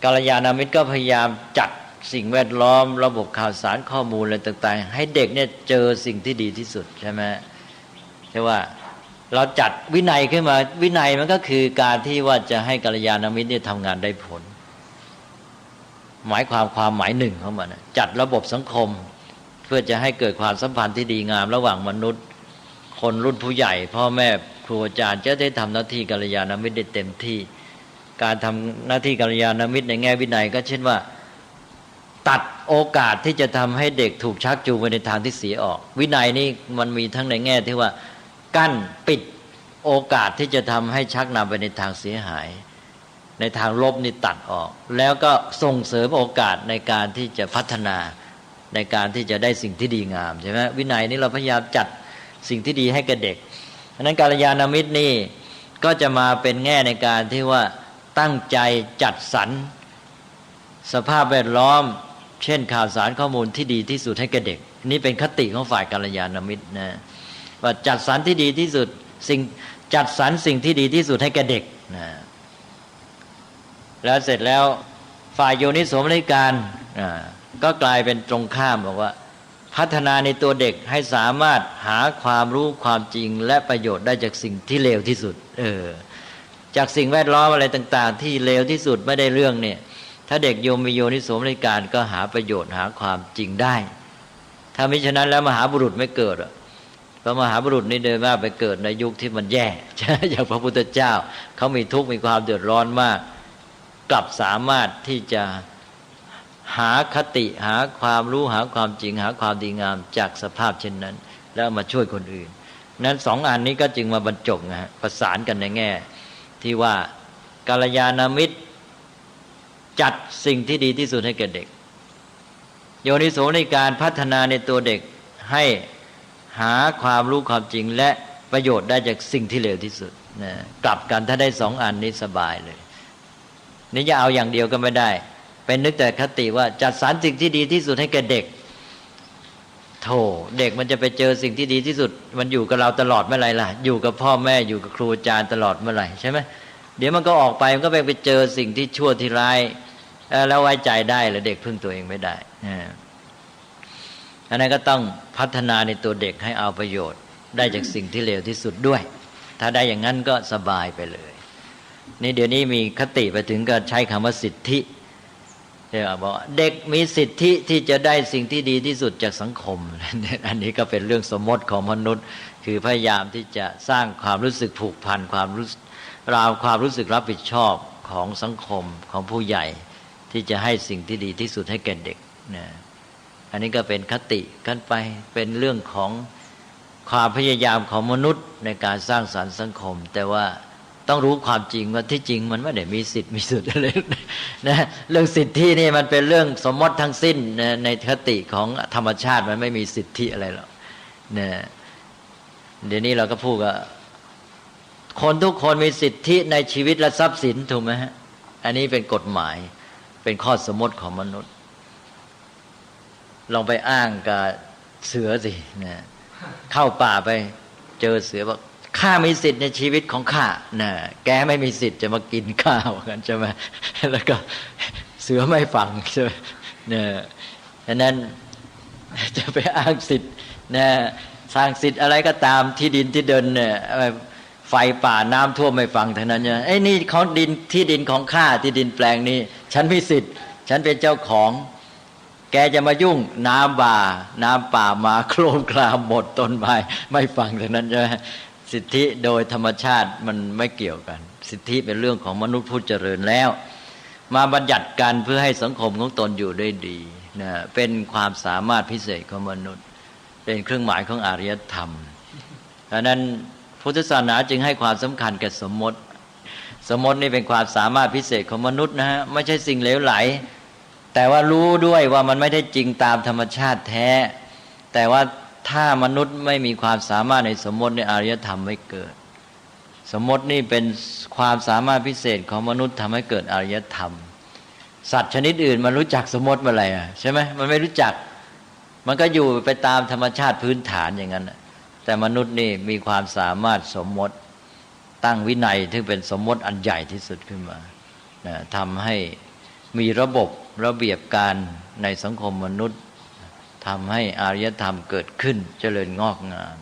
กัลยาณมิตรก็พยายามจัดสิ่งแวดล้อมระบบข่าวสารข้อมูลอะไรต่างๆให้เด็กเนี่ยเจอสิ่งที่ดีที่สุดใช่ไหมใช่ว่าเราจัดวินัยขึ้นมาวินัยมันก็คือการที่ว่าจะให้กัลยาณมิตรเนี่ยทำงานได้ผลหมายความหมายหนึ่งของมันจัดระบบสังคมเพื่อจะให้เกิดความสัมพันธ์ที่ดีงามระหว่างมนุษย์คนรุ่นผู้ใหญ่พ่อแม่ครูอาจารย์จะได้ทำหน้าที่กัลยาณมิตรได้เต็มที่การทำหน้าที่กัลยาณมิตรในแง่วินัยก็เช่นว่าตัดโอกาสที่จะทำให้เด็กถูกชักจูงไปในทางที่เสียออกวินัยนี่มันมีทั้งในแง่ที่ว่ากั้นปิดโอกาสที่จะทำให้ชักนำไปในทางเสียหายในทางลบนี่ตัดออกแล้วก็ส่งเสริมโอกาสในการที่จะพัฒนาในการที่จะได้สิ่งที่ดีงามใช่ไหมวินัยนี่เราพยายามจัดสิ่งที่ดีให้กับเด็กเพราะนั้นกัลยาณมิตรนี่ก็จะมาเป็นแง่ในการที่ว่าตั้งใจจัดสรรสภาพแวดล้อมเช่นข่าวสารข้อมูลที่ดีที่สุดให้กับเด็กนี่เป็นคติของฝ่ายกัลยาณมิตรนะว่าจัดสรรที่ดีที่สุดจัดสรรสิ่งที่ดีที่สุดให้กับเด็กนะแล้วเสร็จแล้วฝ่ายโยนิโสมนสิการก็กลายเป็นตรงข้ามบอกว่าพัฒนาในตัวเด็กให้สามารถหาความรู้ความจริงและประโยชน์ได้จากสิ่งที่เลวที่สุดจากสิ่งแวดล้อมอะไรต่างๆที่เลวที่สุดไม่ได้เรื่องเนี่ยถ้าเด็กมีโยนิโสมนสิการก็หาประโยชน์หาความจริงได้ถ้ามิฉะนั้นแล้วมหาบุรุษไม่เกิดเพ ระมหาบุรุษนี่เดินมาไปเกิดในยุคที่มันแย่ อย่างพระพุทธเจ้าเขามีทุกข์มีความเดือดร้อนมากกลับสามารถที่จะหาคติหาความรู้หาความจริงหาความดีงามจากสภาพเช่นนั้นแล้วมาช่วยคนอื่นนั้นสองอันนี้ก็จึงมาบรรจบนะฮะประสานกันในแง่ที่ว่ากัลยาณมิตรจัดสิ่งที่ดีที่สุดให้แก่เด็กโยนิโสในการพัฒนาในตัวเด็กให้หาความรู้ความจริงและประโยชน์ได้จากสิ่งที่เลวที่สุดนะกลับกันถ้าได้สองอันนี้สบายเลยนี่จะเอาอย่างเดียวก็ไม่ได้เป็นนึกแต่คติว่าจัดสรรสิ่งที่ดีที่สุดให้แก่เด็กโธ่เด็กมันจะไปเจอสิ่งที่ดีที่สุดมันอยู่กับเราตลอดเมื่อไหร่ล่ะอยู่กับพ่อแม่อยู่กับครูอาจารย์ตลอดเมื่อไหร่ใช่ไหมเดี๋ยวมันก็ออกไปมันก็ไปเจอสิ่งที่ชั่วที่ร้ายแล้วไว้ใจได้หรือเด็กพึ่งตัวเองไม่ได้อันนั้นก็ต้องพัฒนาในตัวเด็กให้เอาประโยชน์ได้จากสิ่งที่เลวที่สุดด้วยถ้าได้อย่างนั้นก็สบายไปเลยนี่เดี๋ยวนี้มีคติไปถึงก็ใช้คำว่าสิทธิเดี๋ยวบอกเด็กมีสิทธิที่จะได้สิ่งที่ดีที่สุดจากสังคมอันนี้ก็เป็นเรื่องสมมติของมนุษย์คือพยายามที่จะสร้างความรู้สึกผูกพันความรู้สึกรับผิดชอบของสังคมของผู้ใหญ่ที่จะให้สิ่งที่ดีที่สุดให้แก่เด็กนะอันนี้ก็เป็นคติกันไปเป็นเรื่องของความพยายามของมนุษย์ในการสร้างสรรค์สังคมแต่ว่าต้องรู้ความจริงว่าที่จริงมันไม่ได้มีสิทธิ์มีสุดอะไรนะเรื่องสิทธินี่มันเป็นเรื่องสมมติทั้งสิ้นนะในคติของธรรมชาติมันไม่มีสิทธิอะไรหรอกนะเดี๋ยวนี้เราก็พูดว่าคนทุกคนมีสิทธิในชีวิตและทรัพย์สินถูกไหมฮะอันนี้เป็นกฎหมายเป็นข้อสมมติของมนุษย์ลองไปอ้างกับเสือสินะเข้าป่าไปเจอเสือบอกข้ามีสิทธิ์ในชีวิตของข้านะแกไม่มีสิทธิ์จะมากินข้าวกันใช่ไหมแล้วก็เสือไม่ฟังใช่ไหมเนี่ยฉะนั้นจะไปอ้างสิทธิ์นะสร้างสิทธิ์อะไรก็ตามที่ดินที่เดินเนี่ยไฟป่าน้ำท่วมไม่ฟังทั้งนั้นเนี่ยไอ้นี่ของดินที่ดินของข้าที่ดินแปลงนี้ฉันมีสิทธิ์ฉันเป็นเจ้าของแกจะมายุ่งน้ำป่ามาโครมคลามหมดต้นไม้ไม่ฟังทั้งนั้นใช่ไหมสิทธิโดยธรรมชาติมันไม่เกี่ยวกันสิทธิเป็นเรื่องของมนุษย์ผู้เจริญแล้วมาบัญญัติกันเพื่อให้สังคมของตนอยู่ได้ดีนะเป็นความสามารถพิเศษของมนุษย์เป็นเครื่องหมายของอารยธรรมดังนั้นพุทธศาสนาจึงให้ความสำคัญแก่สมมตินี่เป็นความสามารถพิเศษของมนุษย์นะฮะไม่ใช่สิ่งเหลวไหลแต่ว่ารู้ด้วยว่ามันไม่ได้จริงตามธรรมชาติแท้แต่ว่าถ้ามนุษย์ไม่มีความสามารถในสมมติในอารยธรรมไม่เกิดสมมตินี่เป็นความสามารถพิเศษของมนุษย์ทำให้เกิดอารยธรรมสัตว์ชนิดอื่นมันรู้จักสมมติเมื่อไหร่ใช่ไหมมันไม่รู้จักมันก็อยู่ไปตามธรรมชาติพื้นฐานอย่างนั้นแต่มนุษย์นี่มีความสามารถสมมติตั้งวินัยที่เป็นสมมติอันใหญ่ที่สุดขึ้นมาทำให้มีระบบระเบียบการในสังคมมนุษย์ทำให้อารยธรรมเกิดขึ้นเจริญงอกงาม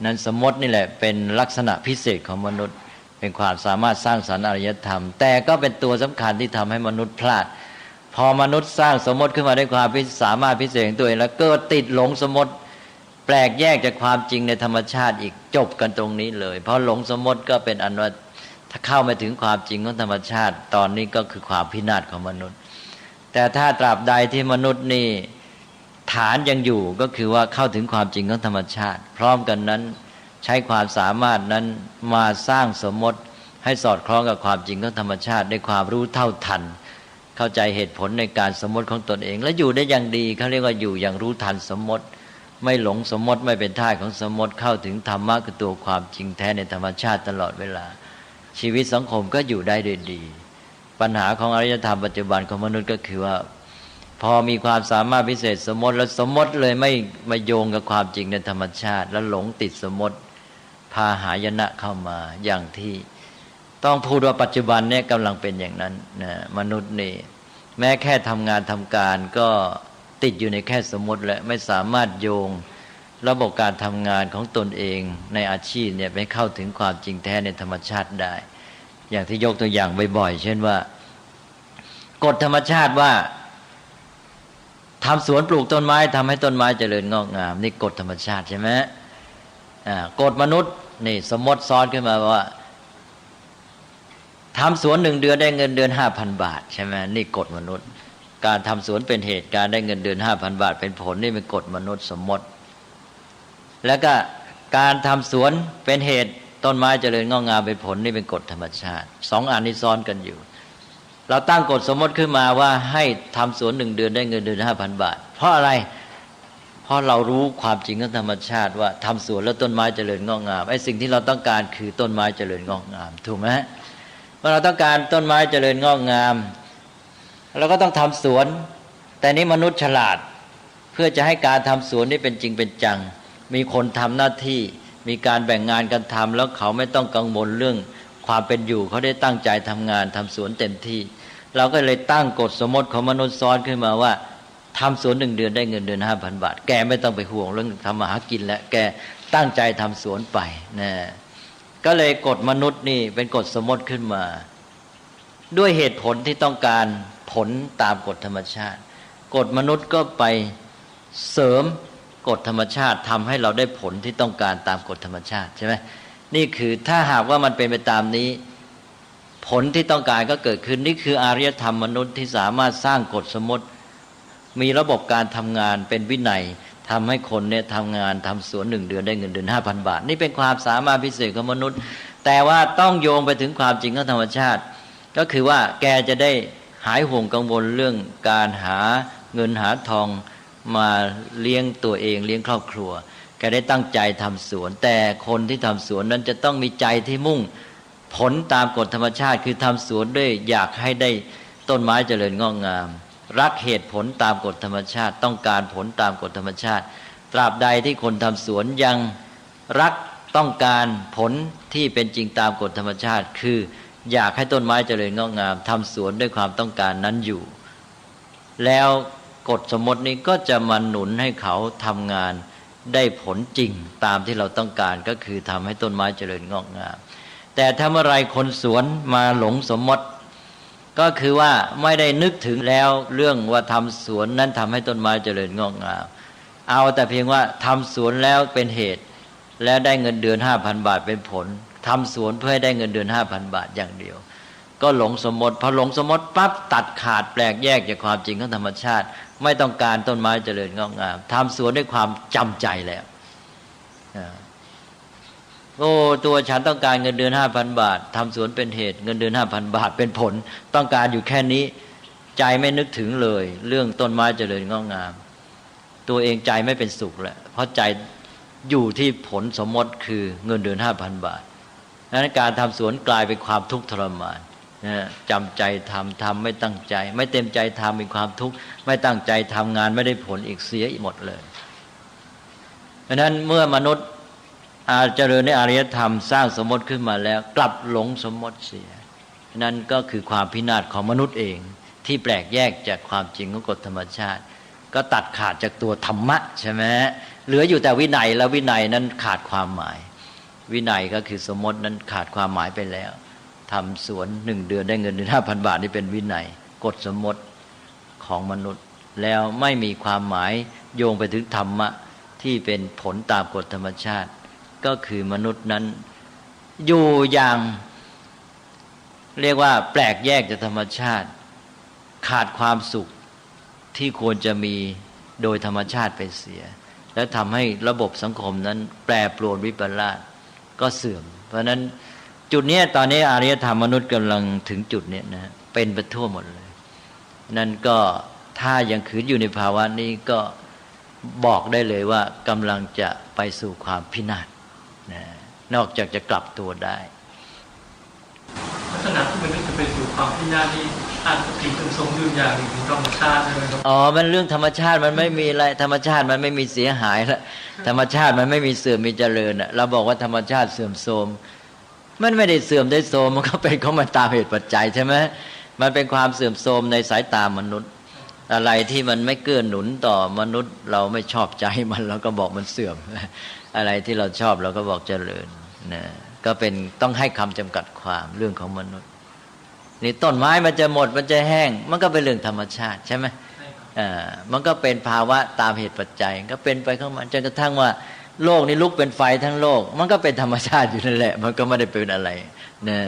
นั้นสมมตินี่แหละเป็นลักษณะพิเศษของมนุษย์เป็นความสามารถสร้างสรรค์อารยธรรมแต่ก็เป็นตัวสำคัญที่ทำให้มนุษย์พลาดพอมนุษย์สร้างสมมติขึ้นมาด้วยความสามารถพิเศษของตัวเองแล้วเกิดติดหลงสมมติแปลกแยกจากความจริงในธรรมชาติอีกจบกันตรงนี้เลยเพราะหลงสมมติก็เป็นอันว่าถ้าเข้ามาถึงความจริงของธรรมชาติตอนนี้ก็คือความพินาศของมนุษย์แต่ถ้าตราบใดที่มนุษย์นี่ฐานยังอยู่ก็คือว่าเข้าถึงความจริงของธรรมชาติพร้อมกันนั้นใช้ความสามารถนั้นมาสร้างสมมติให้สอดคล้องกับความจริงของธรรมชาติด้วยความรู้เท่าทันเข้าใจเหตุผลในการสมมติของตนเองและอยู่ได้อย่างดีเขาเรียกว่าอยู่อย่างรู้ทันสมมติไม่หลงสมมติไม่เป็นท่าของสมมติเข้าถึงธรรมะคือตัวความจริงแท้ในธรรมชาติตลอดเวลาชีวิตสังคมก็อยู่ได้ด้วยดีปัญหาของอารยธรรมปัจจุบันของมนุษย์ก็คือว่าพอมีความสามารถพิเศษสมมติแล้วสมมติเลยไม่มาโยงกับความจริงในธรรมชาติแล้วหลงติดสมมติพาหายนะเข้ามาอย่างที่ต้องพูดว่าปัจจุบันเนี่ยกำลังเป็นอย่างนั้นนะมนุษย์นี่แม้แค่ทำงานทำการก็ติดอยู่ในแค่สมมติและไม่สามารถโยงระบบการทำงานของตนเองในอาชีพเนี่ยไปเข้าถึงความจริงแท้ในธรรมชาติได้อย่างที่ยกตัวอย่างบ่อยๆเช่นว่ากฎธรรมชาติว่าทำสวนปลูกต้นไม้ทำให้ต้นไม้เจริญงอกงามนี่กฎธรรมชาติใช่ไหม กฎมนุษย์นี่สมมติซ้อนขึ้นมาว่าทำสวน1 เดือนได้เงินเดือน 5,000 บาทใช่ไหมนี่กฎมนุษย์การทำสวนเป็นเหตุการได้เงินเดือน 5,000 บาทเป็นผลนี่เป็นกฎมนุษย์สมมติแล้วก็การทำสวนเป็นเหตุต้นไม้เจริญงอกงามเป็นผลนี่เป็นกฎธรรมชาติ2 อันนี้ซ้อนกันอยู่เราตั้งกฎสมมติขึ้นมาว่าให้ทำสวน1 เดือนได้เงินเดือน 5,000 บาทเพราะอะไรเพราะเรารู้ความจริงของธรรมชาติว่าทำสวนแล้วต้นไม้เจริญงอกงามไอ้สิ่งที่เราต้องการคือต้นไม้เจริญงอกงามถูกไหมเมื่อเราต้องการต้นไม้เจริญงอกงามเราก็ต้องทำสวนแต่นี้มนุษย์ฉลาดเพื่อจะให้การทำสวนนี่เป็นจริงเป็นจังมีคนทำหน้าที่มีการแบ่งงานกันทำแล้วเขาไม่ต้องกังวลเรื่องความเป็นอยู่เขาได้ตั้งใจทำงานทำสวนเต็มที่เราก็เลยตั้งกฎสมมติของมนุษย์ซ้อนขึ้นมาว่าทำสวน1 เดือนได้เงินเดือน 5,000 บาทแกไม่ต้องไปห่วงเรื่องทำมาหากินแล้วแกตั้งใจทำสวนไปนะก็เลยกฎมนุษย์นี่เป็นกฎสมมติขึ้นมาด้วยเหตุผลที่ต้องการผลตามกฎธรรมชาติกฎมนุษย์ก็ไปเสริมกฎธรรมชาติทำให้เราได้ผลที่ต้องการตามกฎธรรมชาติใช่ไหมนี่คือถ้าหากว่ามันเป็นไปตามนี้ผลที่ต้องการก็เกิดขึ้นนี่คืออารยธรรมมนุษย์ที่สามารถสร้างกฎสมมติมีระบบการทำงานเป็นวินัยทำให้คนเนี่ยทำงานทำสวน1 เดือนได้เงินเดือน 5,000 บาทนี่เป็นความสามารถพิเศษของมนุษย์แต่ว่าต้องโยงไปถึงความจริงของธรรมชาติก็คือว่าแกจะได้หายห่วงกังวลเรื่องการหาเงินหาทองมาเลี้ยงตัวเองเลี้ยงครอบครัวแกได้ตั้งใจทำสวนแต่คนที่ทำสวนนั้นจะต้องมีใจที่มุ่งผลตามกฎธรรมชาติคือทำสวนด้วยอยากให้ได้ต้นไม้เจริญงอกงามรักเหตุผลตามกฎธรรมชาติต้องการผลตามกฎธรรมชาติตราบใดที่คนทำสวนยังรักต้องการผลที่เป็นจริงตามกฎธรรมชาติคืออยากให้ต้นไม้เจริญงอกงามทำสวนด้วยความต้องการนั้นอยู่แล้วกฎสมมตินี้ก็จะมาหนุนให้เขาทำงานได้ผลจริงตามที่เราต้องการก็คือทำให้ต้นไม้เจริญงอกงามแต่ถ้าเมื่อไรคนสวนมาหลงสมมติก็คือว่าไม่ได้นึกถึงแล้วเรื่องว่าทำสวนนั้นทำให้ต้นไม้เจริญงอกงามเอาแต่เพียงว่าทำสวนแล้วเป็นเหตุแล้วได้เงินเดือน 5,000 บาทเป็นผลทำสวนเพื่อให้ได้เงินเดือน 5,000 บาทอย่างเดียวก็หลงสมมติพอหลงสมมติปั๊บตัดขาดแปลกแยกจากความจริงของธรรมชาติไม่ต้องการต้นไม้เจริญงอกงามทำสวนด้วยความจำใจแล้วโอ้ตัวฉันต้องการเงินเดือน 5,000 บาททำสวนเป็นเหตุเงินเดือน 5,000 บาทเป็นผลต้องการอยู่แค่นี้ใจไม่นึกถึงเลยเรื่องต้นไม้เจริญงอกงามตัวเองใจไม่เป็นสุขแหละเพราะใจอยู่ที่ผลสมมติคือเงินเดือน 5,000 บาทนั้นการทำสวนกลายเป็นความทุกข์ทรมานจำใจทำไม่ตั้งใจไม่เต็มใจทำมีความทุกข์ไม่ตั้งใจทำงานไม่ได้ผลอีกเสียหมดเลยเพราะนั้นเมื่อมนุษย์เจริญในอารยธรรมสร้างสมมติขึ้นมาแล้วกลับหลงสมมติเสียนั่นก็คือความพินาศของมนุษย์เองที่แปลกแยกจากความจริงของกฎธรรมชาติก็ตัดขาดจากตัวธรรมะใช่ไหมเหลืออยู่แต่วินัยแล้ววินัยนั้นขาดความหมายวินัยก็คือสมมตินั้นขาดความหมายไปแล้วทำสวน1 เดือนได้เงินเดือน 5,000 บาทนี่เป็นวินัยกฎสมมติของมนุษย์แล้วไม่มีความหมายโยงไปถึงธรรมะที่เป็นผลตามกฎธรรมชาติก็คือมนุษย์นั้นอยู่อย่างเรียกว่าแปลกแยกจากธรรมชาติขาดความสุขที่ควรจะมีโดยธรรมชาติไปเสียและทำให้ระบบสังคมนั้นแปรปรวนวิปลาสก็เสื่อมเพราะนั้นจุดนี้ตอนนี้อารยธรรมมนุษย์กำลังถึงจุดนี้นะเป็นไปทั่วหมดเลยนั่นก็ถ้ายังขืนอยู่ในภาวะนี้ก็บอกได้เลยว่ากำลังจะไปสู่ความพินาศนะนอกจากจะกลับตัวได้ลักษณะที่มันจะไปสู่ความพินาศนี่อาจจะผิดถึงสมดุลอย่างหนึ่งของธรรมชาติใช่ไหมครับมันเรื่องธรรมชาติมันไม่มีอะไรธรรมชาติมันไม่มีเสียหายละธรรมชาติมันไม่มีเสื่อมมีเจริญเราบอกว่าธรรมชาติเสื่อมโทรมมันไม่ได้เสื่อมได้โทรมมันก็เป็นของมันตามเหตุปัจจัยใช่ไหมมันเป็นความเสื่อมโทรมในสายตามนุษย์อะไรที่มันไม่เกื้อหนุนต่อมนุษย์เราไม่ชอบใจมันเราก็บอกมันเสื่อมอะไรที่เราชอบเราก็บอกเจริญนะก็เป็นต้องให้คำจำกัดความเรื่องของมนุษย์นี่ต้นไม้มันจะหมดมันจะแห้งมันก็เป็นเรื่องธรรมชาติใช่ไหมมันก็เป็นภาวะตามเหตุปัจจัยก็เป็นไปของมันจนกระทั่งว่า โลกนี้ลุกเป็นไฟทั้งโลกมันก็เป็นธรรมชาติอยู่นั่นแหละมันก็ไม่ได้เป็นอะไรนะ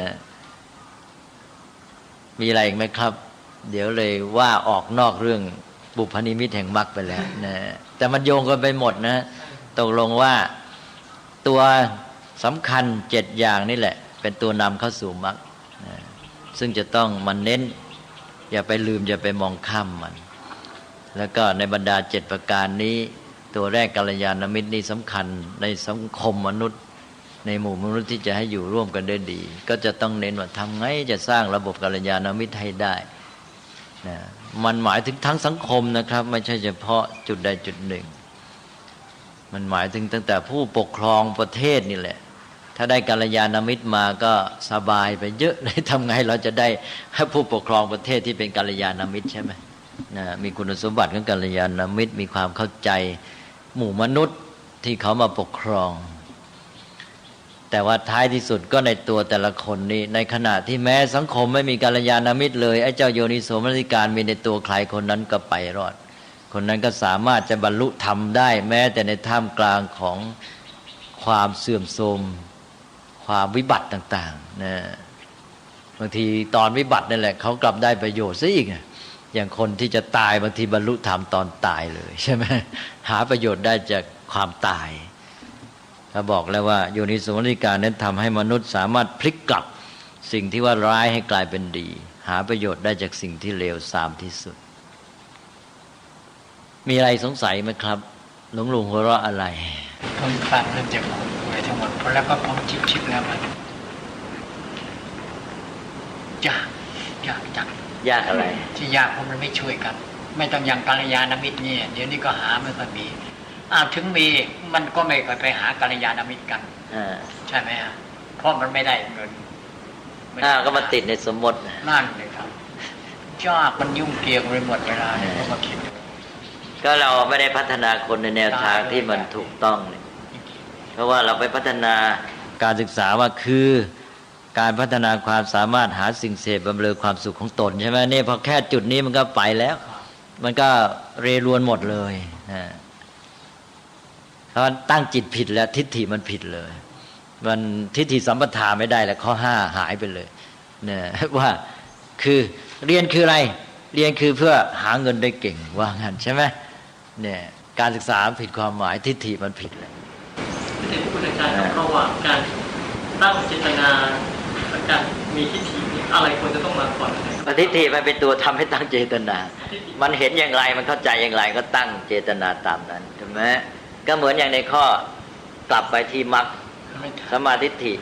มีอะไรอีกไหมครับเดี๋ยวเลยว่าออกนอกเรื่องบุพนิมิตแห่งมรรคไปแล้วนะแต่มันโยงกันไปหมดนะตกลงว่าตัวสำคัญ7อย่างนี่แหละเป็นตัวนำเข้าสู่มรรคนะซึ่งจะต้องมันเน้นอย่าไปลืมอย่าไปมองข้ามมันแล้วก็ในบรรดา7ประการนี้ตัวแรกกัลยาณมิตรนี่สำคัญในสังคมมนุษย์ในหมู่มนุษย์ที่จะให้อยู่ร่วมกันได้ดีก็จะต้องเน้นว่าทำไงจะสร้างระบบกัลยาณมิตรให้ได้นะมันหมายถึงทั้งสังคมนะครับไม่ใช่เฉพาะจุดใดจุดหนึ่งมันหมายถึงตั้งแต่ผู้ปกครองประเทศนี่แหละถ้าได้กัลยาณมิตรมาก็สบายไปเยอะเลยทำไงเราจะได้ให้ผู้ปกครองประเทศที่เป็นกัลยาณมิตรใช่ไหมนะมีคุณสมบัติของกัลยาณมิตรมีความเข้าใจหมู่มนุษย์ที่เขามาปกครองแต่ว่าท้ายที่สุดก็ในตัวแต่ละคนนี้ในขณะที่แม้สังคมไม่มีกัลยาณมิตรเลยไอ้เจ้าโยนิโสมนสิการมีในตัวใครคนนั้นก็ไปรอดคนนั้นก็สามารถจะบรรลุธรรมได้แม้แต่ในท่ามกลางของความเสื่อมโทรมความวิบัติต่างๆนะบางทีตอนวิบัตินั่นแหละเขากลับได้ประโยชน์ซะอีกอย่างคนที่จะตายบางทีบรรลุธรรมตอนตายเลยใช่ไหมหาประโยชน์ได้จากความตายเขาบอกแล้วว่าโยนิโสมนสิการนั้นทำให้มนุษย์สามารถพลิกกลับสิ่งที่ว่าร้ายให้กลายเป็นดีหาประโยชน์ได้จากสิ่งที่เลวทรามที่สุดมีอะไรสงสัยไหมครับหลวงลุงหัวเราะอะไรผมฟังเริ่มจากคนป่วยทั้งหมดแล้วก็ผมชิบแล้วมันยากจังยากอะไรที่ยากเพราะมันไม่ช่วยกันไม่ต้องอย่างกัลยาณมิตรเนี่ยเดี๋ยวนี้ก็หาไม่ค่อยมีถึงมีมันก็ไม่ค่อยไปหากัลยาณมิตรกันใช่ไหมฮะเพราะมันไม่ได้เงินก็มาติดในสมมตินั่นเลยครับยากมันยุ่งเกี่ยวไปหมดเวลาเนี่ยก็มาคิดก็เราไม่ได้พัฒนาคนในแนวทางที่มันถูกต้องเลยเพราะว่าเราไปพัฒนาการศึกษาว่าคือการพัฒนาความสามารถหาสิ่งเสพบำเรอความสุขของตนใช่ไหมนี่พอแค่จุดนี้มันก็ไปแล้วมันก็เรรวนหมดเลยเพราะตั้งจิตผิดแล้วทิฏฐิมันผิดเลยมันทิฏฐิสัมปทาไม่ได้แล้วข้อ5หายไปเลยเนี่ยว่าคือเรียนคืออะไรเรียนคือเพื่อหาเงินได้เก่งว่างั้นใช่ไหมเนี่ยการศึกษาผิดความหมายทิฏฐิมันผิดเลยที่คุณอาจารย์ระหว่างการตั้งเจตนาและการมีทิฏฐิอะไรควรจะต้องมาก่อนทิฏฐิมันเป็นตัวทำให้ตั้งเจตนามันเห็นอย่างไรมันเข้าใจอย่างไรก็ตั้งเจตนาตามนั้นใช่ไหมก็เหมือนอย่างในข้อกลับไปที่มรรคสัมมาทิฏฐิ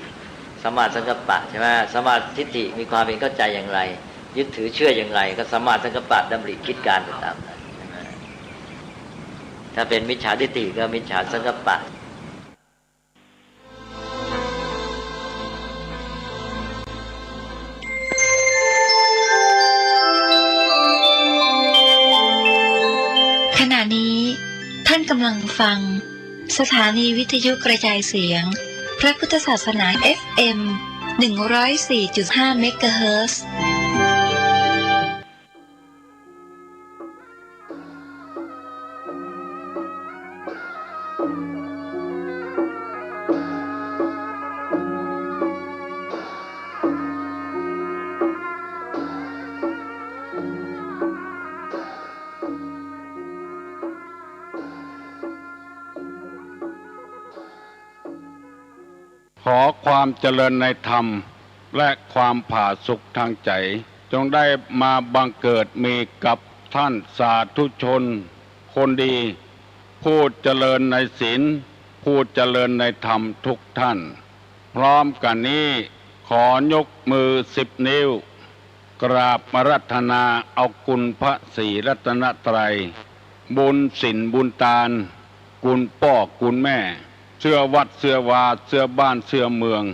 สัมมาสังกัปปะใช่ไหมสัมมาทิฏฐิมีความเป็นเข้าใจอย่างไรยึดถือเชื่ออย่างไรก็สัมมาสังกัปปะดำริคิดการไปตามนั้นใช่ไหมถ้าเป็นมิจฉาทิฏฐิก็มิจฉาสังกัปปะขณะนี้ท่านกำลังฟังสถานีวิทยุกระจายเสียงพระพุทธศาสนา FM 104.5 เมกะเฮิรตซ์ ขอความเจริญในธรรมและความผาสุกทางใจจงได้มาบังเกิดมีกับท่านสาธุชนคนดีผู้เจริญในศีลผู้เจริญในธรรมทุกท่านพร้อมกันนี้ขอยกมือ10 นิ้วกราบอาราธนาเอาคุณพระศรีรัตนตรัยบุญศีลบุญทานคุณพ่อคุณแม่เสื้อวัดเสื้อวาเสื้อบ้านเสื้อเมือง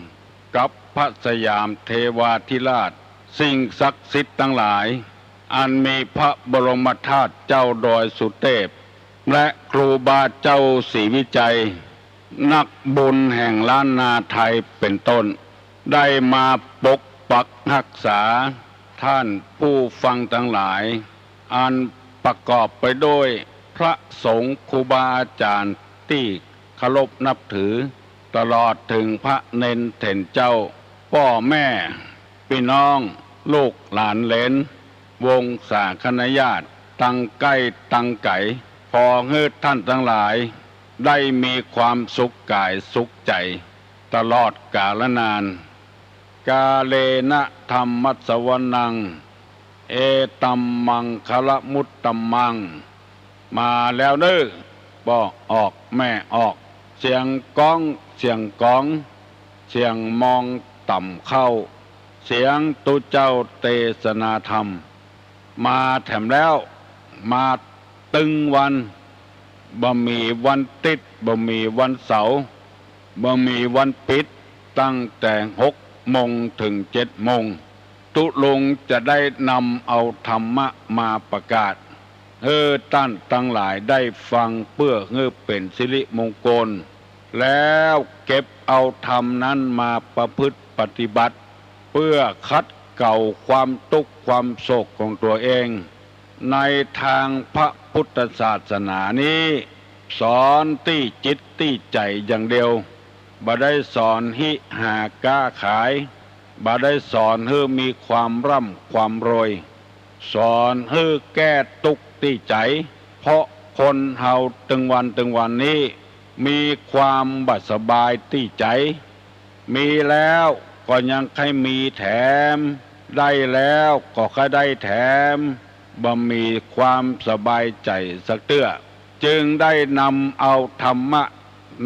กับพระสยามเทวาธิราชสิ่งศักดิ์สิทธิ์ทั้งหลายอันมีพระบรมธาตุเจ้าดอยสุเทพและครูบาเจ้าศรีวิจัยนักบุญแห่งล้านนาไทยเป็นต้นได้มาปกปักรักษาท่านผู้ฟังทั้งหลายอันประกอบไปด้วยพระสงฆ์ครูบาอาจารย์ที่ เคารพนับถือตลอดถึงพระเนนเถนเจ้าพ่อแม่พี่น้องลูกหลานเหลนวงศาคณาญาติตั้งใกล้ตั้งไก่พอให้ท่านทั้งหลายได้มีความสุขกายสุขใจตลอดกาลนานกาเลนะธรรมัสสวนังเอตัมมังคละมุตตัมมังมาแล้วเด้อบอกออกแม่ออกเสียงก้องเสียงก้องเสียงมองต่ำเข้าเสียงตุเจ้าเตสนาธรรมมาแถมแล้วมาตึงวันบ่มีวันติดบ่มีวันเสาร์บ่มีวันปิดตั้งแต่6 โมงถึง7 โมงตุลงจะได้นำเอาธรรมะมาประกาศท่านทั้งหลายได้ฟังเพื่อเป็นสิริมงคลแล้วเก็บเอาธรรมนั้นมาประพฤติปฏิบัติเพื่อคัดเก่าความทุกข์ความโศกของตัวเองในทางพระพุทธศาสนานี้สอนที่จิตที่ใจอย่างเดียวบ่ได้สอนหิหาก้าขายบ่ได้สอนให้มีความร่ำความรวยสอนให้แก้ทุกข์ที่ใจเพราะคนเฮาตึงวันนี้มีความบ่สบายที่ใจมีแล้วก็ยังให้มีแถมได้แล้วก็แค่ได้แถมบ่มีความสบายใจสักเตื้อจึงได้นำเอาธรรมะ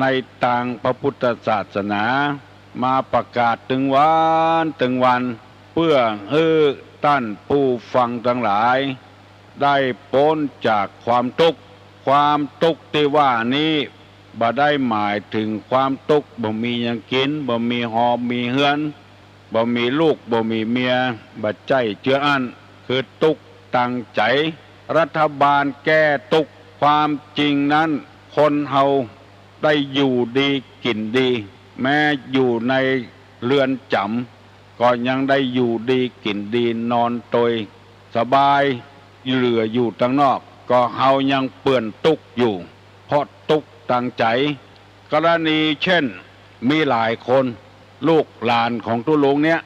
ในทางพระพุทธศาสนามาประกาศถึงวันเพื่อให้ท่านผู้ฟังทั้งหลายได้พ้นจากความทุกข์ที่ว่านี้บ่ได้หมายถึงความทุกข์บ่มีหยังกินบ่มีหอบมีเฮือนบ่มีลูกบ่มีเมียบ่ใจเจืออันคือทุกข์ตั้งใจรัฐบาลแก้ทุกข์ความจริงนั้นคนเฮาได้อยู่ดีกินดีแม้อยู่ในเรือนจำก็ยังได้อยู่ดีกินดีนอนโดยสบายเหลืออยู่ข้างนอกก็เฮายังเปื้อนทุกข์อยู่เพราะทุกข์ตั้งใจกรณีเช่นมีหลายคนลูกหลานของตุลงเนี่ย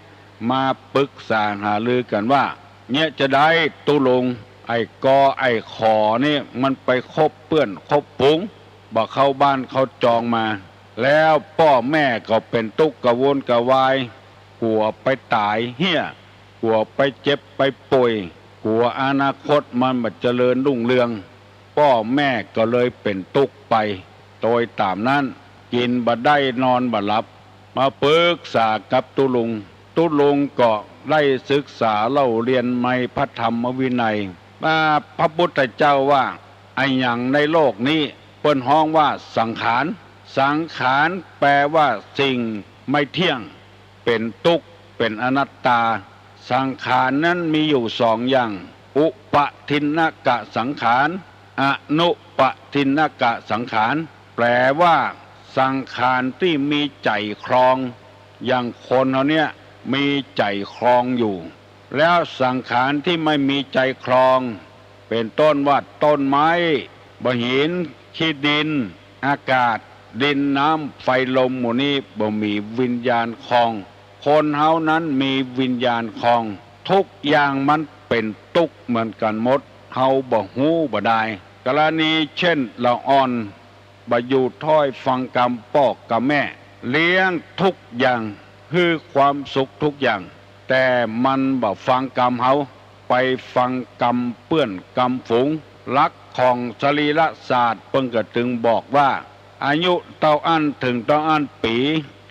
มาปรึกษาหารือกันว่าเนี่ยจะได้ตุลงไอ้กอไอ้ขอนี่มันไปคบเปื้อนคบปุ๋งบอกเข้าบ้านเขาจองมาแล้วพ่อแม่ก็เป็นทุกข์กระวนกระวายกลัวไปตายเหี้ยกลัวไปเจ็บไปป่วยกลัวอนาคตมันบ่เจริญรุ่งเรืองพ่อแม่ก็เลยเป็นทุกข์ไปโดยตามนั้นกินบ่ได้นอนบ่หลับมาปรึกษากับตุลุงก็ได้ศึกษาเล่าเรียนในพระธรรมวินัยว่าพระพุทธเจ้าว่าไอ้หยังในโลกนี้เปิ้นฮ้องว่าสังขารแปลว่าสิ่งไม่เที่ยงเป็นทุกข์เป็นอนัตตาสังขารนั้นมีอยู่2 อย่างอุปทินนกะสังขารอนุปทินนกะสังขารแปลว่าสังขารที่มีใจครองอย่างคนเราเนี่ยมีใจครองอยู่แล้วสังขารที่ไม่มีใจครองเป็นต้นว่าต้นไม้หินขี้ดินอากาศดินน้ำไฟลมหมู่นี้บ่มีวิญญาณครองคนเฮานั้นมีวิญญาณครองทุกอย่างมันเป็นทุกข์เหมือนกันหมดเฮาบ่ฮู้บ่ได้กรณีเช่นละอ่อนบ่อยู่ถ้อยฟังกรรมพ่อกับแม่เลี้ยงทุกอย่างคือความสุขทุกอย่างแต่มันบ่ฟังกรรมเฮาไปฟังกรรมเปื้อนกรรมฝูงลักของสรีระศาสตร์เพิ่นก็ถึงบอกว่าอายุเต้าอั้นถึงเต้าอั้นปี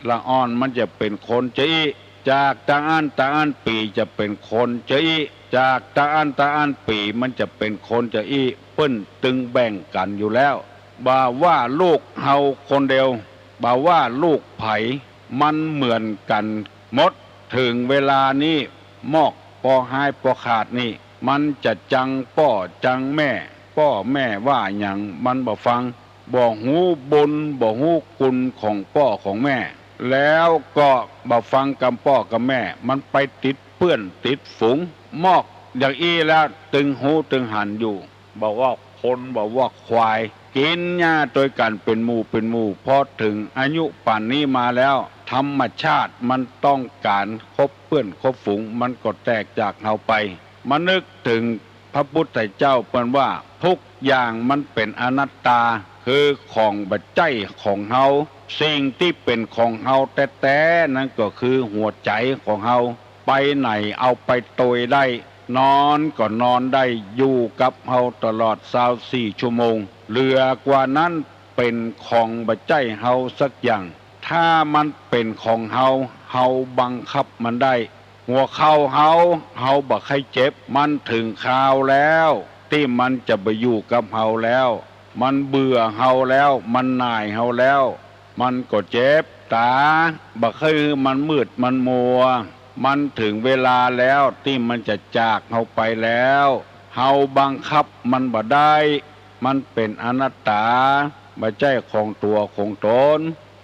ละอ่อนมันจะเป็นคนจะอีจากตาอั้นปีจะเป็นคนจะอีจากตาอั้นปีมันจะเป็นคนจะอีเพิ่นตึงแบ่งกันอยู่แล้วบ่าว่าลูกเฮาคนเดียวบ่าว่าลูกไผมันเหมือนกันหมดถึงเวลานี้มอกพอหายพอขาดนี่มันจะจังพ่อจังแม่พ่อแม่ว่าหยังมันบ่ฟังบ่ฮู้บุญบ่ฮู้คุณของพ่อของแม่แล้วก็บ่ฟังกับพ่อกับแม่มันไปติดเปื้อนติดฝูงมอกอย่างอี้แล้วตึงหูตึงหันอยู่บอกว่าคนบอกว่าควาย กินหญ้าโดยกันเป็นหมู่พอถึงอายุป่านนี้มาแล้วธรรมชาติมันต้องการคบเพื่อนคบฝูงมันก็แตกจากเฮาไปมานึกถึงพระพุทธเจ้าเปิ้นว่าทุกอย่างมันเป็นอนัตตาคือของบัจจัยของเฮาสิ่งที่เป็นของเฮาแต่นั่นก็คือหัวใจของเฮาไปไหนเอาไปโตยได้นอนก็นอนได้อยู่กับเฮาตลอด24ชั่วโมงเหลือกว่านั้นเป็นของบัจจัยเฮาสักอย่างถ้ามันเป็นของเฮาเฮาบังคับมันได้หัวเข้าเฮาบ่ให้เจ็บมันถึงคราวแล้วที่มันจะไปอยู่กับเฮาแล้วมันเบื่อเฮาแล้วมันหน่ายเฮาแล้วมันก็เจ็บตาบ่คือมันมืดมันมัวมันถึงเวลาแล้วที่มันจะจากเฮาไปแล้วเฮาบังคับมันบ่ได้มันเป็นอนัตตาบ่ใช่ของตัวของตน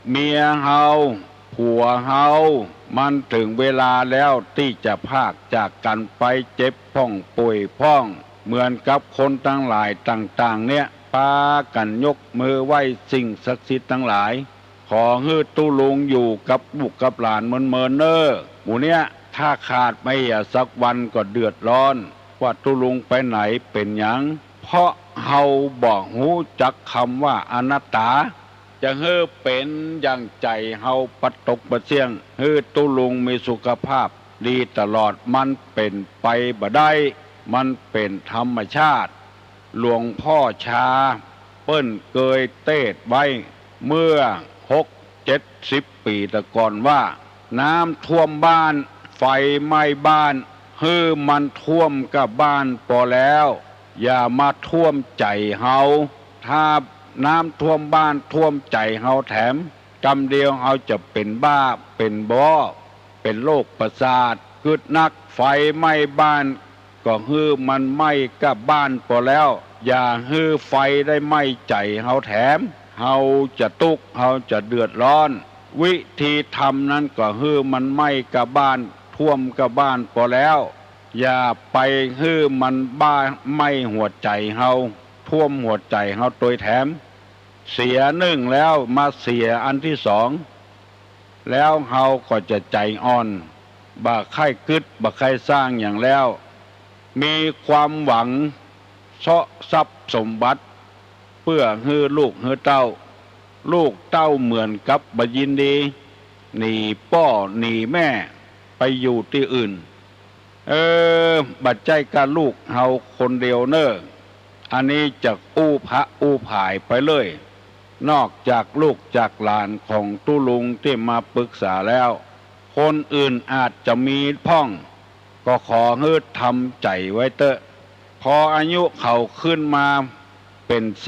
เมียเฮาผัวเฮามันถึงเวลาแล้วที่จะพากจากกันไปเจ็บพ้องป่วยพ้องเหมือนกับคนทั้งหลายต่างๆเนี่ยพากันยกมือไหว้สิ่งศักดิ์สิทธิ์ทั้งหลายขอให้ตุลุงอยู่กับลูกกับหลานเมินเน้อหมู่เนี้ยถ้าขาดไม่สักวันก็เดือดร้อนว่าตุลุงไปไหนเป็นหยังเพราะเฮาบอกหูจักคำว่าอนัตตาจะเฮือเป็นอย่างใจเฮาปัดตกประเสียงเฮือตุลุงมีสุขภาพดีตลอดมันเป็นไปบ่ได้มันเป็นธรรมชาติหลวงพ่อชาเปิ้นเคยเทศน์ไว้เมื่อ6-70 ปีแต่ก่อนว่าน้ำท่วมบ้านไฟไหม้บ้านฮือมันท่วมกับบ้านพอแล้วอย่ามาท่วมใจเฮาถ้าน้ำท่วมบ้านท่วมใจเฮาแถมกำเดียวเฮาจะเป็นบ้าเป็นบ้อเป็นโรคประสาทกึดนักไฟไหม้บ้านก็ฮือมันไหม้กับบ้านพอแล้วอย่าฮือไฟได้ไหม้ใจเฮาแถมเฮาจะทุกข์เฮาจะเดือดร้อนวิธีทำนั้นก็ฮือมันไหม้กับบ้านท่วมกับบ้านพอแล้วอย่าไปฮือมันบ้าไหม้หัวใจเฮาท่วมหัวใจเฮาโดยแถมเสียหนึ่งแล้วมาเสียอันที่สองแล้วเฮาก็จะใจอ่อนบ่ใคร่กึดบ่ใคร่สร้างอย่างแล้วมีความหวังเสาะทรัพย์สมบัติเพื่อฮือลูกฮือเต้าลูกเต้าเหมือนกับบยินดีหนีพ่อหนีแม่ไปอยู่ที่อื่นบัดใจกับลูกเฮาคนเดียวเน้ออันนี้จะอู้พระอู้ผายไปเลยนอกจากลูกจากหลานของตุลุงที่มาปรึกษาแล้วคนอื่นอาจจะมีพ่องก็ขอให้ทำใจไว้เถอะพออายุเขาขึ้นมาเป็น24-25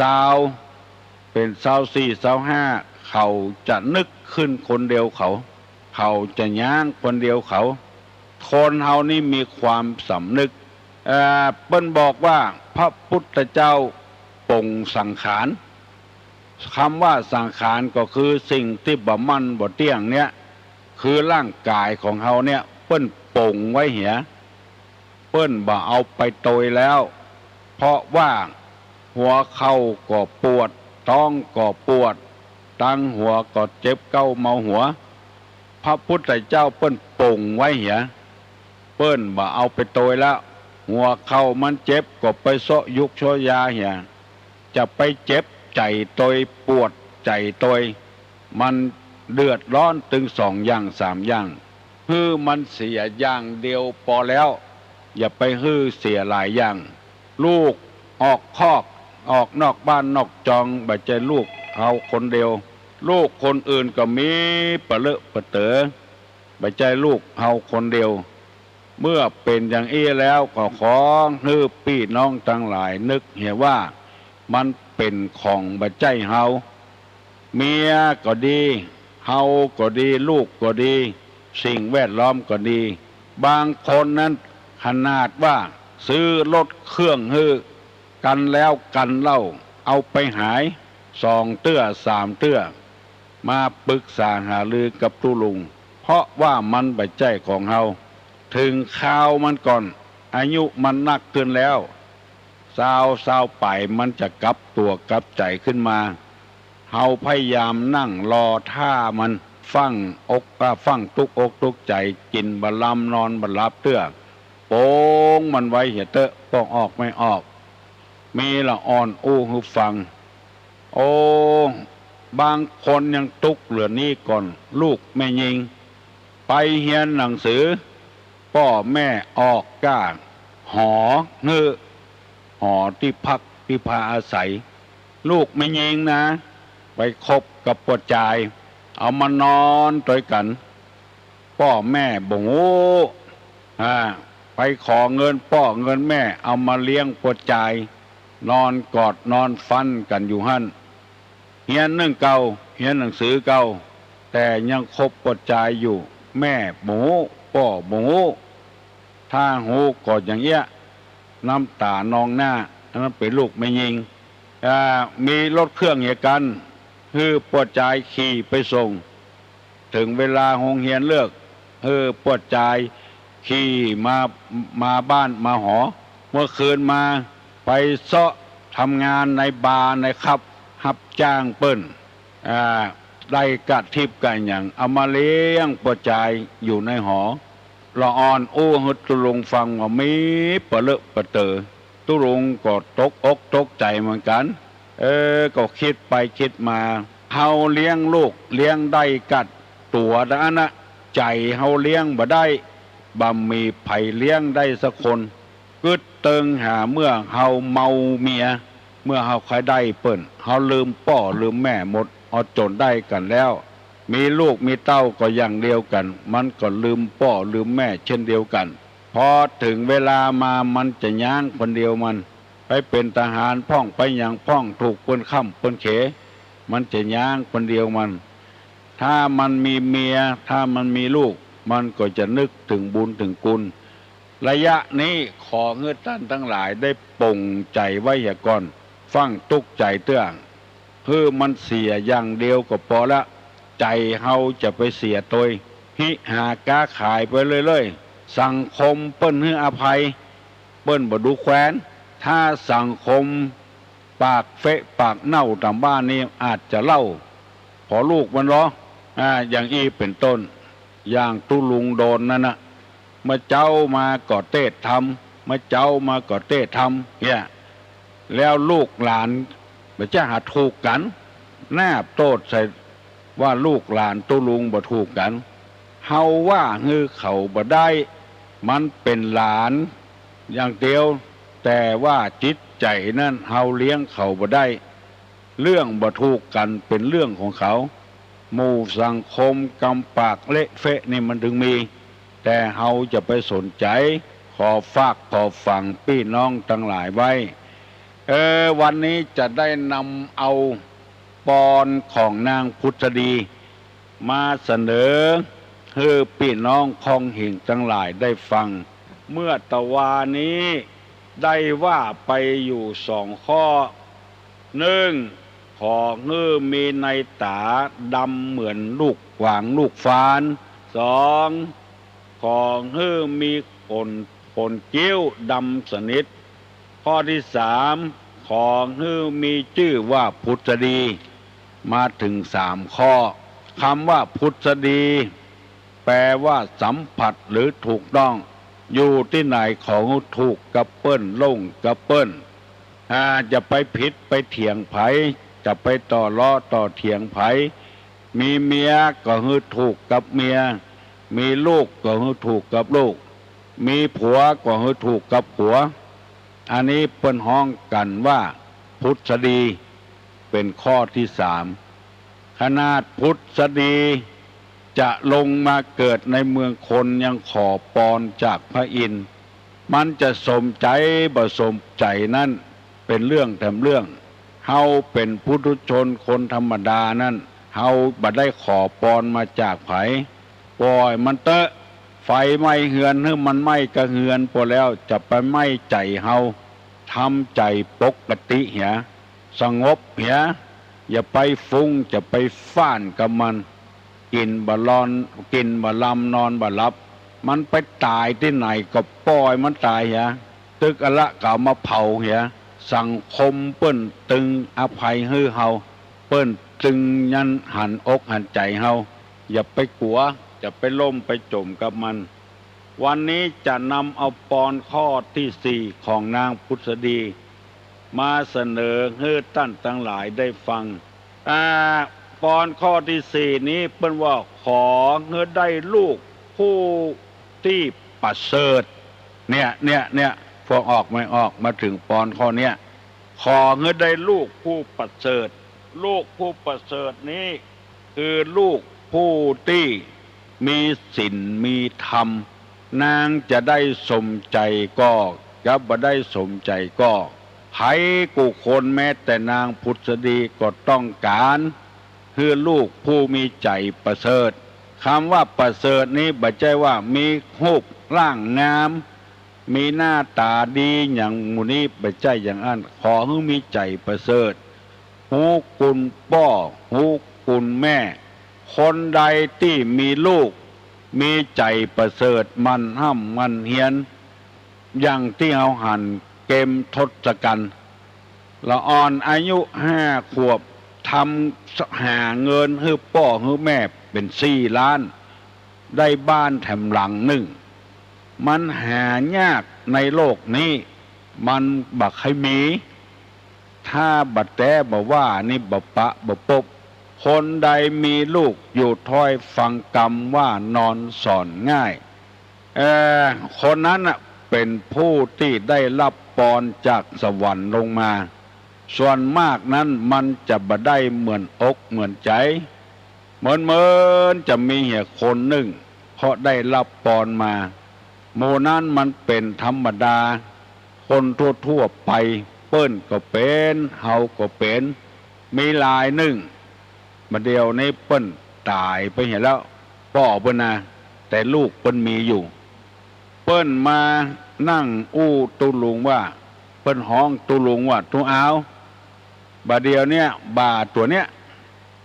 เขาจะนึกขึ้นคนเดียวเขาจะย่างคนเดียวคนเฮานี่มีความสำนึกเปิ้นบอกว่าพระพุทธเจ้าปรงสังขารคำว่าสังขารก็คือสิ่งที่บ่มั่นบ่เที่ยงเนี่ยคือร่างกายของเฮาเนี่ยเปิ้นปรงไว้เหียเปิ้นบ่เอาไปโตยแล้วเพราะว่าหัวเข่าก็ปวดท้องก็ปวดตั้งหัวก็เจ็บเก้าเมาหัวพระพุทธเจ้าเปิ้นปรงไว้เหียเปิ้นบ่เอาไปโตยแล้วหัวเข่ามันเจ็บก็ไปเสาะยุกโชยาเหียจะไปเจ็บใจโตยปวดใจโตยมันเดือดร้อนถึง2 อย่าง 3 อย่างฮือมันเสียอย่างเดียวพอแล้วอย่าไปฮือเสียหลายอย่างลูกออกคอกออกนอกบ้านนอกจองบ่ใจลูกเอาคนเดียวลูกคนอื่นก็มีปะเลอะปะเต๋อบ่ใจลูกเอาคนเดียวเมื่อเป็นอย่างนี้แล้วก็ขอให้พี่น้องทั้งหลายนึกเห็นว่ามันเป็นของบ่ใจเฮาเมียก็ดีเฮาก็ดีลูกก็ดีสิ่งแวดล้อมก็ดีบางคนนั้นขนาดว่าซื้อรถเครื่องฮือกันแล้วกันเล่าเอาไปหาย2 เตื้อ 3 เตื้อมาปรึกษาหารือกับตุลุงเพราะว่ามันบ่ใจของเฮาถึงข่าวมันก่อนอายุมันนักขึ้นแล้ว เศร้าไปมันจะกลับตัวกลับใจขึ้นมาเฮาพยายามนั่งรอท่ามันฟังฟังตุกอกตุกใจกินบะลำนอนบะลับเตื้อโป้งมันไว้เหี้ยเตอะป้องออกไม่ออกมีละอ่อนอู้หูฟังโอ้บางคนยังตุกเหลือนี้ก่อนลูกแม่ยิงไปเรียนหนังสือพ่อแม่ออกก้าหอเงือหอที่พักที่พาอาศัยลูกไม่ยิงนะไปคบกับปวดใจเอามานอนต่อยกันพ่อแม่บ่งโอ้ไปขอเงินพ่อเงินแม่เอามาเลี้ยงปวดใจนอนกอดนอนฟันกันอยู่หั่นเฮียนหนึ่งเก่าเฮียนหนังสือเก่าแต่ยังคบปวดใจอยู่แม่บ่งโอ้พ่อบ่งโอ้ถ้าหูกอดอย่างเงี้ยน้ำตานองหน้าอันนั้นเป็นลูกไม่ยิงมีรถเครื่องเหตุกันคือปวดใจขี่ไปส่งถึงเวลาโรงเรียนเลิกปวดใจขี่มาบ้านมาหอเมื่อคืนมาไปเซาะทำงานในบาร์ในครับรับจ้างเปิ้นได้กะทิบกันอย่างเอามาเลี้ยงปวดใจอยู่ในหอละอ่อนอู้ฮึดตุลงฟังว่ามีปะเลอะปะเตอตุลงก็ตกอกตกใจเหมือนกันก็คิดไปคิดมาเฮาเลี้ยงลูกเลี้ยงได้กัดตัวนะใจเฮาเลี้ยงบ่ได้บ่มีไผเลี้ยงได้สักคนกึดเติงหาเมื่อเฮาเมาเมียเมื่อเฮาใครได้เปิ้นเฮาลืมพ่อลืมแม่หมดเอาจนได้กันแล้วมีลูกมีเต้าก็อย่างเดียวกันมันก็ลืมพ่อลืมแม่เช่นเดียวกันพอถึงเวลามามันจะย่างคนเดียวมันไปเป็นทหารพ่องไปอย่างพ่องถูกเปิ้นค่ำเปิ้นเขมันจะย่างคนเดียวมันถ้ามันมีเมียถ้ามันมีลูกมันก็จะนึกถึงบุญถึงคุณระยะนี้ขอเงื่อท่านทั้งหลายได้ปลงใจไว้อย่าก่อนฟังตุกใจเตื้องเพื่อมันเสียอย่างเดียวก็พอละใจเฮาจะไปเสียตัวหิหาก้าขายไปเรื่อยๆสังคมเปิ้นให้อภัยเปิ้นบ่ดูแคว้นถ้าสังคมปากเฟะปากเน่าตามบ้านนี้อาจจะเล่าพอลูกมันเหรออย่างอีเป็นต้นอย่างตุลุงโดนนั่นนะเมื่อเจ้ามาก่อเต้ทำเมื่อเจ้ามาก่อเต้ทำเนี่ยแล้วลูกหลานมันจะหาถูกกันแนบโตดใส่ว่าลูกหลานตุลุงบ่ถูกกันเฮาว่าฮือเขาบ่ได้มันเป็นหลานอย่างเดียวแต่ว่าจิตใจนั่นเฮาเลี้ยงเขาบ่ได้เรื่องบ่ถูกกันเป็นเรื่องของเขาหมู่สังคมกำปากเละเฟะนี่มันถึงมีแต่เฮาจะไปสนใจขอฝากขอฟังพี่น้องทั้งหลายไว้วันนี้จะได้นำเอาปอนของนางพุทธดีมาเสนอให้พี่น้องคองหิ่งทั้งหลายได้ฟังเมื่อตะวานี้ได้ว่าไปอยู่2 ข้อ1ขอเงื้อมีในตาดำเหมือนลูกหวางลูกฟาน2ขอเงื้อมีขนเกี้ยวดำสนิทข้อที่3ขอเงื้อมีชื่อว่าพุทธดีมาถึง3 ข้อคำว่าพุทธดีแปลว่าสัมผัสหรือถูกต้องอยู่ที่ไหนของถูกกับเปิ้นลงกับเปิ้นจะไปผิดไปเถียงไผจะไปต่อล้อต่อเถียงไผมีเมียก็คือถูกกับเมียมีลูกก็คือถูกกับลูกมีผัวก็คือถูกกับผัวอันนี้เปิ้นฮ้องกันว่าพุทธดีเป็นข้อที่3ขนาดพุทธดีจะลงมาเกิดในเมืองคนยังขอปอนจากพระอินทร์มันจะสมใจบ่สมใจนั่นเป็นเรื่องแถมเรื่องเฮาเป็นปุถุชนคนธรรมดานั่นเฮาบ่ได้ขอปอนมาจากไผปล่อยมันเตอะไฟไหม้เฮือนให้มันไหม้กระเฮือนพอแล้วจะไปไหม้ใจเฮาทำใจปกติเหียสงบเหียอย่าไปฟุ้งจะไปฟ้านกับมันกินบ่ลอนกินบ่ลำนอนบ่หลับมันไปตายที่ไหนก็ปล่อยมันตายเหียตึกอะละก็มาเผาเหีย สังคมเปิ้นตึงอภัยให้เฮาเปิ้นตึงยันหันอกหันใจเฮาอย่าไปกลัวจะไปล่มไปจมกับมันวันนี้จะนำเอาปอนข้อที่ 4ของนางพุทธดีมาเสนอให้ท่านทั้งหลายได้ฟังปอนข้อที่ 4นี้เปิ้นว่าขอให้ได้ลูกผู้ที่ประเสริฐเนี่ยพอออกไม่ออกมาถึงปอนข้อเนี้ยขอให้ได้ลูกผู้ประเสริฐลูกผู้ประเสริฐนี้คือลูกผู้ที่มีศีลมีธรรมนางจะได้สมใจก็ยับบ่ได้สมใจก็ไผกูคนแม้แต่นางพุทธดีก็ต้องการคือลูกผู้มีใจประเสริฐคำว่าประเสริฐนี้บ่ใช่ว่ามีรูปร่างงามมีหน้าตาดีอย่างหมู่นี้บ่ใช่อย่างนั้นขอให้มีใจประเสริฐฮู้คุณพ่อฮู้คุณแม่คนใดที่มีลูกมีใจประเสริฐมันห้ำมันเฮียนอย่างที่เอาหันเกมทศกัณฐ์ละอ่อนอายุ5 ขวบทำหาเงินให้พ่อให้แม่เป็น4 ล้านได้บ้านแถมหลังหนึ่งมันหายากในโลกนี้มันบักให้มีถ้าบัดแต่บ่ว่านี่บ่ปะบ่ปบคนใดมีลูกอยู่ถ้อยฟังกรรมว่านอนสอนง่ายคนนั้นเป็นผู้ที่ได้รับปอนจากสวรรค์ลงมาส่วนมากนั้นมันจะบ่ได้เหมือนอกเหมือนใจเหมือนจะมีเหี่ยคนหนึ่งเพราะได้รับปอนมาโมนั้นมันเป็นธรรมดาคนทั่วไปเปิ้นก็เป็นเฮาก็เป็นมีหลายหนึ่งมาเดียวในเปิ้นตายไปเห็นแล้วพ่อเปิ้นนะแต่ลูกเปิ้นมีอยู่เปิ้นมานั่งอู้ตุลุงว่าเปิ้นห้องตุลุงว่าตุเอาบาเดียวเนี่ยบาตัวเนี้ย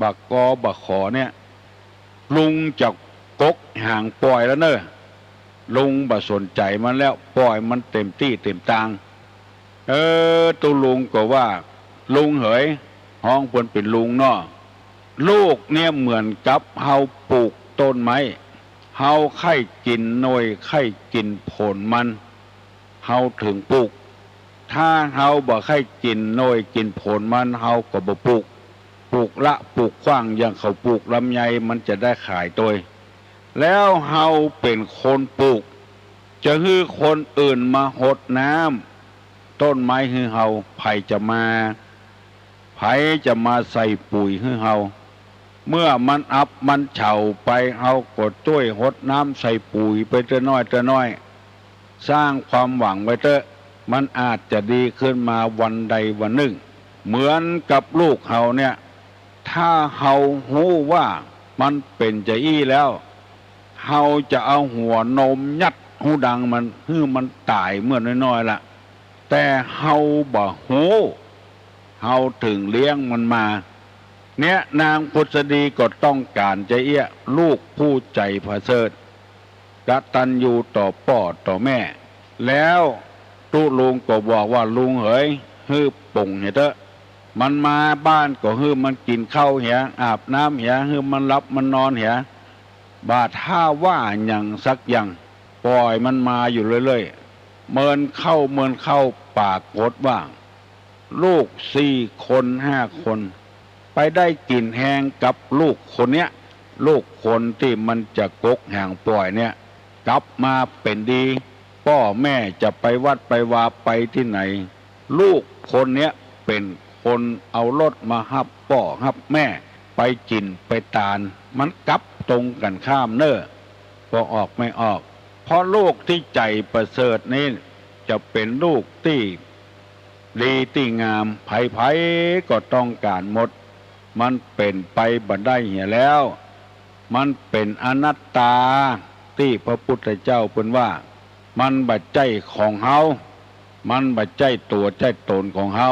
บากอบาขอเนี่ยลุงจะกกห่างปล่อยแล้วเนอะลุงบ่สนใจมันแล้วปล่อยมันเต็มที่เต็มทางตุลุงก็ว่าลุงเหยห้องเปิ้นเป็นลุงเนาะลูกเนี่ยเหมือนกับเฮาปลูกต้นไม้เฮาไข่กินหน่วยไข่กินผลมันเฮาถึงปลูกถ้าเฮาบ่ไข่กินหน่วยกินผลมันเฮาก็บ่ปลูกปลูกละปลูกขว้างอย่างเขาปลูกลำไยมันจะได้ขายตัวแล้วเฮาเป็นคนปลูกจะฮื้อคนอื่นมาหดน้ำต้นไม้ฮื้อเฮาไผจะมาใส่ปุ๋ยฮื้อเฮาเมื่อมันอับมันเฉาไปเฮาก็ช่วยหดน้ำใส่ปุ๋ยไปเท่าน้อยสร้างความหวังไว้เถอะมันอาจจะดีขึ้นมาวันใดวันหนึ่งเหมือนกับลูกเฮาเนี่ยถ้าเฮาหู้ว่ามันเป็นจะอี้แล้วเฮาจะเอาหัวนมยัดหูดังมันฮื้อมันตายเมื่อน้อยๆละแต่เฮาบ่หูเฮาถึงเลี้ยงมันมาเนี่ยนางพุทธดีก็ต้องการจะเอี้ยลูกผู้ใจประเสริฐกตัญญูต่อพ่อต่อแม่แล้วตุลุงก็บอกว่าลุงเหยฮื้อป่งเถอะมันมาบ้านก็ฮื้อมันกินข้าวเหียอาบน้ำเหียฮื้อมันรับมันนอนเหียบาถ้าว่าอย่างสักอย่างปล่อยมันมาอยู่เรื่อยๆเมินเข้าปากกดว่างลูก4 คน5 คนไปได้กินแหงกับลูกคนเนี้ยลูกคนที่มันจะกกห่างปล่อยเนี่ยกลับมาเป็นดีพ่อแม่จะไปวัดไปวาไปที่ไหนลูกคนเนี้ยเป็นคนเอารถมาฮับพ่อฮับแม่ไปกินไปตาลมันกลับตรงกันข้ามเน้อก็ออกไม่ออกเพราะลูกที่ใจประเสริฐนี้จะเป็นลูกที่ดีที่งามไผก็ต้องการหมดมันเป็นไปบ่ได้เหี่ยแล้วมันเป็นอนัตตาที่พระพุทธเจ้าเพิ่นว่ามันบ่ใจของเฮามันบ่ใจตัวใจตนของเฮา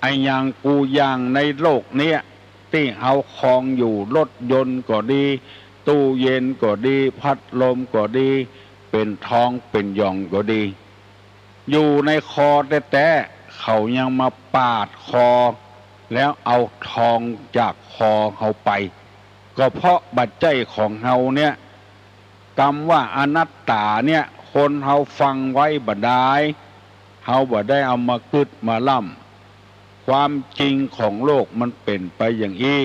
ไอ้อย่างกูอย่างในโลกเนี้ยที่เฮาครองอยู่รถยนต์ก็ดีตู้เย็นก็ดีพัดลมก็ดีเป็นทองเป็นหย่องก็ดีอยู่ในคอแต่ เขายังมาปาดคอแล้วเอาทองจากคอเขาไปก็เพราะบัจจัยของเฮาเนี่ยคำว่าอนัตตาเนี่ยคนเฮาฟังไว้บ่ได้เฮาบ่ได้เอามาคึดมาล่ำความจริงของโลกมันเป็นไปอย่างนี้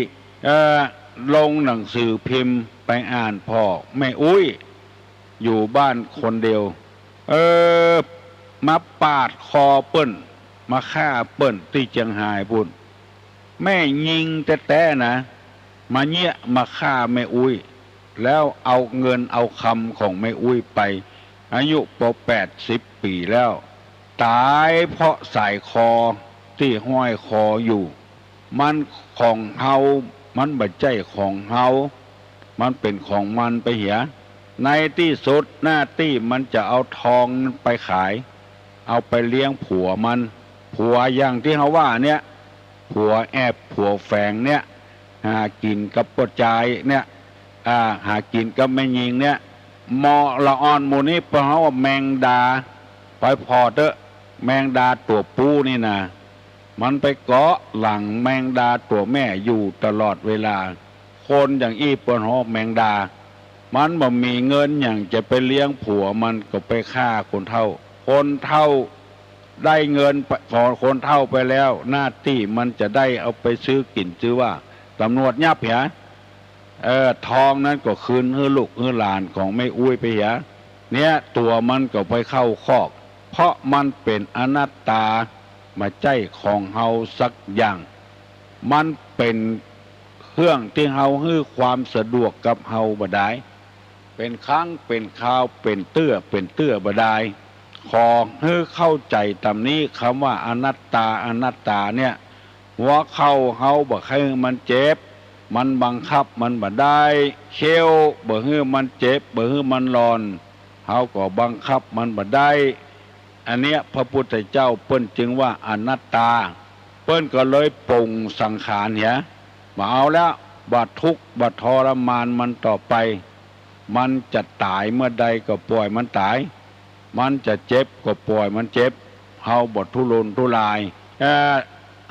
ลงหนังสือพิมพ์ไปอ่านพ่อแม่อุ้ยอยู่บ้านคนเดียวมาปาดคอเปิ้นมาฆ่าเปิ้นที่เชียงรายพุ่นแม่ยิงแต่นะมาเนี้ยมาฆ่าแม่อุ้ยแล้วเอาเงินเอาคำของแม่อุ้ยไปอายุพอ80 ปีแล้วตายเพราะสายคอที่ห้อยคออยู่มันของเฮามันบัดใจของเฮามันเป็นของมันไปเหียในที่สุดหน้าที่มันจะเอาทองไปขายเอาไปเลี้ยงผัวมันผัวอย่างที่เขาว่าเนี่ยผัวแอบผัวแฝงเนี่ยหากินกับปจายเนี่ยหากินกับแม่ยิงเนี่ยมอละอ่อนหมูนี้เพราะว่าแมงดาไปพอเถอะแมงดาตัวปูนี่นะมันไปเกาะหลังแมงดาตัวแม่อยู่ตลอดเวลาคนอย่างอี้ปนหอกแมงดามันบ่มีเงินอย่างจะไปเลี้ยงผัวมันก็ไปฆ่าคนเฒ่าคนเฒ่าได้เงินพอคนเฒ่าไปแล้วหน้าที่มันจะได้เอาไปซื้อกินซื้อว่าตำรวจยับเหียทองนั้นก็คืนให้ลูกให้หลานของแม่อุ้ยไปเหียเนี่ยตัวมันก็ไปเข้าคอกเพราะมันเป็นอนัตตามาใจของเฮาสักอย่างมันเป็นเครื่องที่เฮาให้ความสะดวกกับเฮาบ่ได้เป็นครั้งเป็นคราวเป็นเตื้อบ่ได้ขอให้เข้าใจตามนี้คำว่าอนัตตาเนี่ยหัวเข้าเฮาบ่ให้มันเจ็บมันบังคับมันบ่ได้เขี้ยวบ่ให้มันเจ็บบ่ให้มันร้อนเฮาก็บังคับมันบ่ได้อันเนี้ยพระพุทธเจ้าเปิ้นจึงว่าอนัตตาเปิ้นก็เลยปรงสังขารเนี่ยมาเอาแล้วบ่ทุกข์บ่ทรมานมันต่อไปมันจะตายเมื่อใดก็ปล่อยมันตายมันจะเจ็บก็ปล่อยมันเจ็บเฮาบ่ทุรนทุราย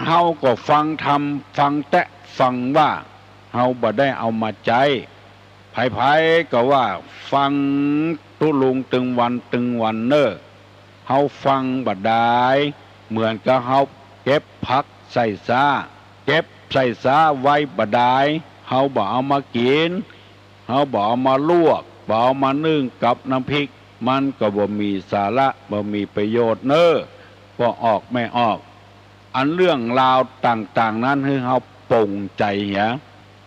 เฮาก็ฟังธรรมฟังแตะฟังว่าเฮาบ่ได้เอามาใจไผๆก็ว่าฟังตุลุงตึงวันเน้อเฮาฟังบ่ได้เหมือนกับเฮาเก็บผักใส่ซาไว้บ่ได้เฮาบ่เอามากินเฮาบ่เอามาลวกบ่เอามานึ่งกับน้ำพริกมันก็บ่มีสาระบ่มีประโยชน์เน้อบ่ออกไม่ออกอันเรื่องราวต่างๆนั้นให้เฮาปรงใจเหีย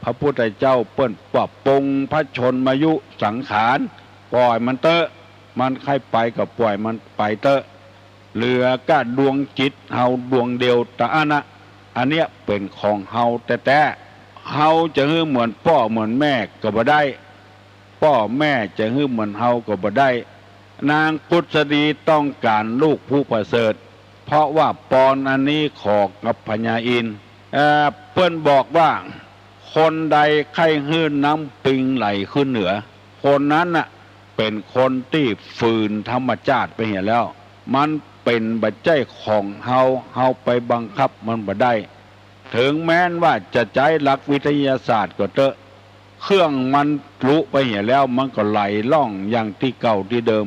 พระพุทธเจ้าเปิ้นปรับปรงพระชนมายุสังขารปล่อยมันเตอะมันใครไปก็ปล่อยมันไปเตอะเหลือก็ดวงจิตเฮาดวงเดียวตะอันเนี้ยเป็นของเฮาแต่เฮาจะให้เหมือนพ่อเหมือนแม่ก็บ่ได้พ่อแม่จะให้เหมือนเฮาก็บ่ได้นางกุศดีต้องการลูกผู้ประเสริฐเพราะว่าปอนอันนี้ขอกับพญาอินทร์เพิ่นบอกว่าคนใดใครหื้นน้ำปิงไหลขึ้นเหนือคนนั้นน่ะเป็นคนที่ฝืนธรรมชาติไปเห็นแล้วมันเป็นบัจจัยของเฮาไปบังคับมันบ่ได้ถึงแม้นว่าจะใช้หลักวิทยาศาสตร์ก็เถอะเครื่องมันรู้ไปเห็นแล้วมันก็ไหลล่องอย่างที่เก่าที่เดิม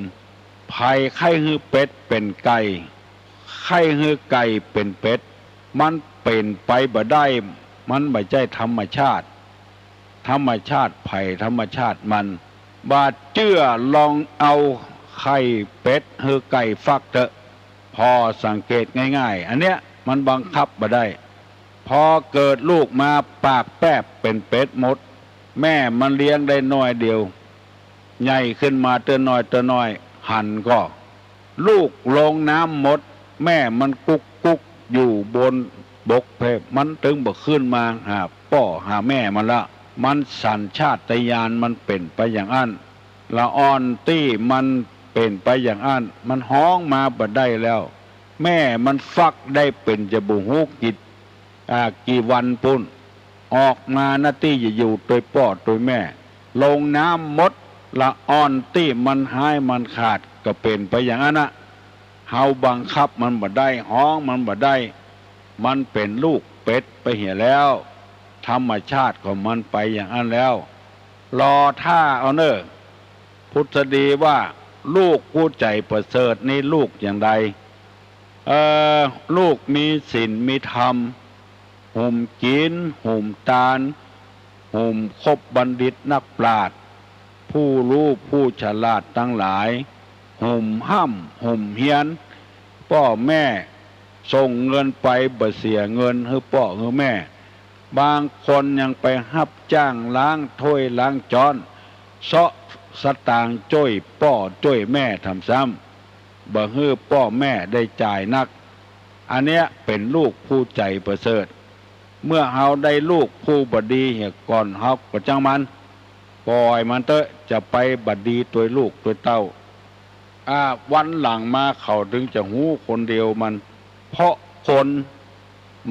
ภัยไข้หื้อเป็ดเป็นไก่ไข้หื้อไก่เป็นเป็ดมันเป็นไปบ่ได้มันไม่ใช่ธรรมชาติภัยธรรมชาติมันบาดเจื้อลองเอาไข่เป็ดหื้อไก่ฟักเถอะพอสังเกตง่ายๆอันเนี้ยมันบังคับบ่ได้พอเกิดลูกมาปากแป๊บเป็นเป็ดหมดแม่มันเลี้ยงได้น้อยเดียวใหญ่ขึ้นมาเตอน้อยหันก็ลูกลงน้ำหมดแม่มันกุกอยู่บนบกเพมันถึงบ่ขึ้นมาหาพ่อหาแม่มันละมันสัญชาตญาณมันเป็นไปอย่างนั้นละอ่อนตี้มันเป็นไปอย่างนั้นมันห้องมาบ่ได้แล้วแม่มันฟักได้เป็นจะบุหูกี่วันปุ่นออกมาหน้าที่จะอยู่ตัวพ่อตัวแม่ลงน้ำมดละอ่อนตี้มันหายมันขาดก็เป็นไปอย่างนั้นนะ เฮาบังคับมันบ่ได้ห้องมันบ่ได้มันเป็นลูกเป็ดไปเหี่ยแล้วธรรมชาติของมันไปอย่างนั้นแล้วรอท่าเอาเนอะพุทธดีว่าลูกผู้ใจประเสริฐนี่ลูกอย่างใดลูกมีศีลมีธรรมห่มศีลห่มทานห่มคบบัณฑิตนักปราชญ์ผู้รู้ผู้ฉลาดทั้งหลายห่มห้ำห่มเฮียนพ่อแม่ส่งเงินไปบ่เสียเงินให้พ่อให้แม่บางคนยังไปรับจ้างล้างถ้วยล้างจานเซาะสตางค์จ้อยพ่อจ้อยแม่ทำซ้ำบ่ให้พ่อแม่ได้จ่ายนักอันเนี้ยเป็นลูกผู้ใจประเสริฐเมื่อเฮาได้ลูกผู้บดีเหี่ยก่อนเฮาก็จังมันปล่อยมันเถอะจะไปบดีตัวลูกตัวเต้าวันหลังมาเขาถึงจะหูคนเดียวมันเพราะคน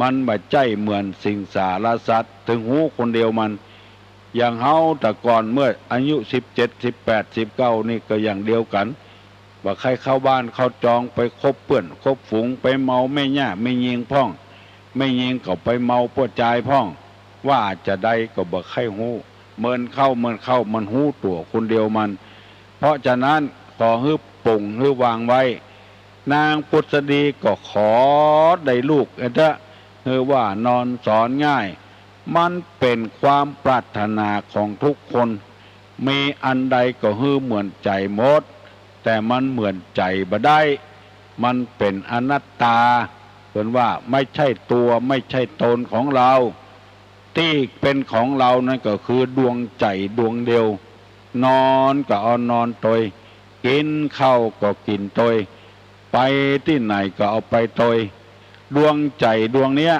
มันบ่ใจเหมือนสิ่งสารสัตว์ถึงหูคนเดียวมันอย่างเฮาแต่ก่อนเมื่ออายุ17 18 19นี่ก็อย่างเดียวกันว่าใครเข้าบ้านเข้าจองไปคบเพื่อนคบฝูงไปเมาไม่ย่าไม่ยิงพ่องไม่ยิงก็ไปเมาปวดใจพ่องว่าจะได้ก็บ่ใครหูเมินเข้ามันหูตัวคนเดียวมันเพราะฉะนั้นขอฮึบป่งฮึบวางไว้นางพุทธดีก็ขอได้ลูกเถอะคือว่านอนสอนง่ายมันเป็นความปรารถนาของทุกคนมีอันใดก็ฮือเหมือนใจหมดแต่มันเหมือนใจบ่ได้มันเป็นอนัตตาเป็นว่าไม่ใช่ตัวไม่ใช่ตนของเราที่เป็นของเรานั่นก็คือดวงใจดวงเดียวนอนก็เอานอนตยกินข้าวก็กินตยไปที่ไหนก็เอาไปตยดวงใจดวงเนี้ย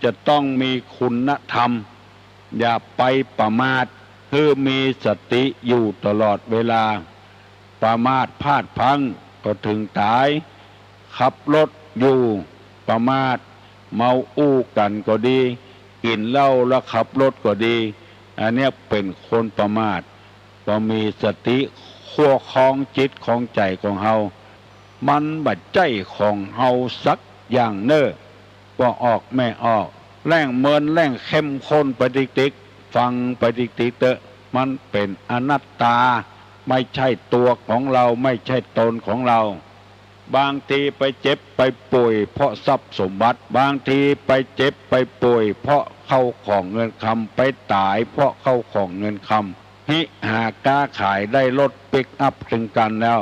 จะต้องมีคุณธรรมอย่าไปประมาทคือมีสติอยู่ตลอดเวลาประมาทพลาดพลั้งก็ถึงตายขับรถอยู่ประมาทเมาอู้กันก็ดีกินเหล้าแล้วขับรถก็ดีอันเนี้ยเป็นคนประมาทก็มีสติขั้วคล้องจิตของใจของเฮามันบัดใจของเฮาสักอย่างเน้อว่าออกไม่ออกแร่งเมินแร่งเข้มข้นไปติ๊กๆฟังไปติ๊กๆเตอะมันเป็นอนัตตาไม่ใช่ตัวของเราไม่ใช่ตนของเราบางทีไปเจ็บไปป่วยเพราะทรัพย์สมบัติบางทีไปเจ็บไปป่วยเพราะเข้าของเงินคำไปตายเพราะเข้าของเงินคำหิหาก้าขายได้รถปิกอัพถึงกันแล้ว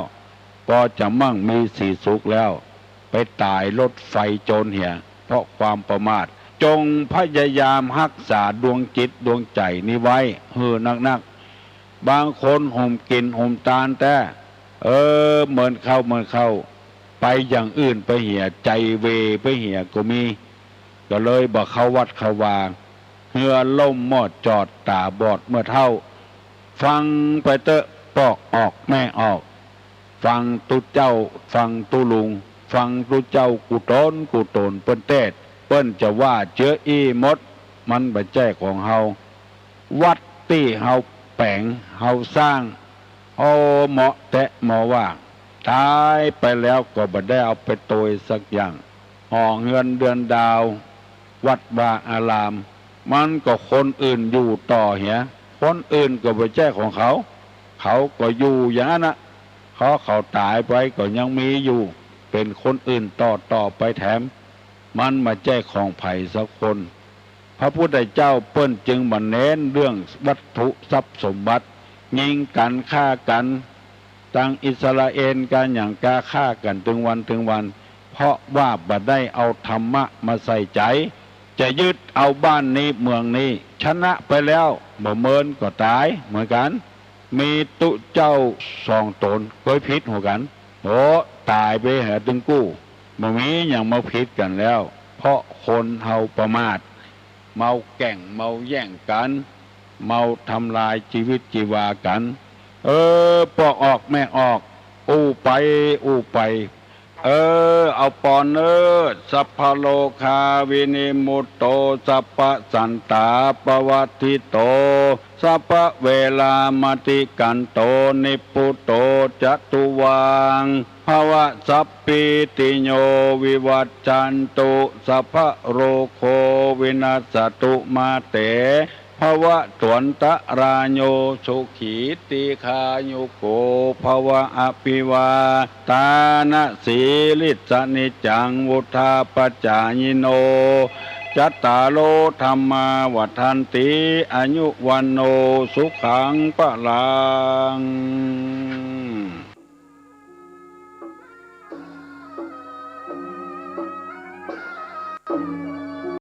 ก็จะมั่งมีสีสุขแล้วไปตายรถไฟโจรเหี่ยเพราะความประมาทจงพยายามรักษาดวงจิตดวงใจนี้ไว้นักบางคนห่มกินห่มตาลแต่เหมือนเข้าไปอย่างอื่นไปเหี่ยใจเวไปเหี่ยก็มีก็เลยบอกเขาวัดเขาวางเหือล่มหมอดจอดตาบอดเมื่อเท่าฟังไปเตอะปอกออกแม่ออกฟังตุเจ้าฟังตุลุงฟังตุเจ้ากูโตนเปิ้นเตดเปิ้นจะว่าเจออีมดมันบ่แจ้ของเฮาวัดที่เฮาแปลงเฮาสร้างเหมาะแตะหมอว่าตายไปแล้วก็บ่ได้เอาไปโตยสักอย่างห้องเงินเดือนดาววัดบาอารามมันก็คนอื่นอยู่ต่อเหียคนอื่นก็บ่แจ้ของเขาก็อยู่อย่างนั้นนะเขาตายไปก็ยังมีอยู่เป็นคนอื่นต่อไปแถมมันมาแจ้ของไผ่สักคนพระพุทธเจ้าเปิ้นจึงมาเน้นเรื่องวัตถุทรัพย์สมบัติยิงกันฆ่ากันตั้งอิสราเอลกันอย่างกาฆ่ากันถึงวันเพราะว่าบ่ได้เอาธรรมะมาใส่ใจจะยึดเอาบ้านนี้เมืองนี้ชนะไปแล้วบ่เมินก็ตายเหมือนกันมีตุเจ้าสองตนเคยผิดหัวกันตายไปหาตึงกู้บ่มีอย่างมาผิดกันแล้วเพราะคนเฮาประมาทเมาแก่งเมาแย่งกันเมาทำลายชีวิตชีวากันปอกออกแม่ออกอู้ไป เอาปอนสัพพโลคาวินิมุตโตสัพพสันตาปวัตติโตสัพพเวลามติกันโตนิพุตโตจตุวังภวะสัพพิติโยวิวัจจันตุสัพพโรโควินัสสตุมาเตภวะตวนตะราโยสุขีติคายุโกภวะอภิวาตานะสีลิสนิจังวุธาปจายิโนจัตตาโลธรรมาวัฏันติอายุวันโนสุขังปะลัง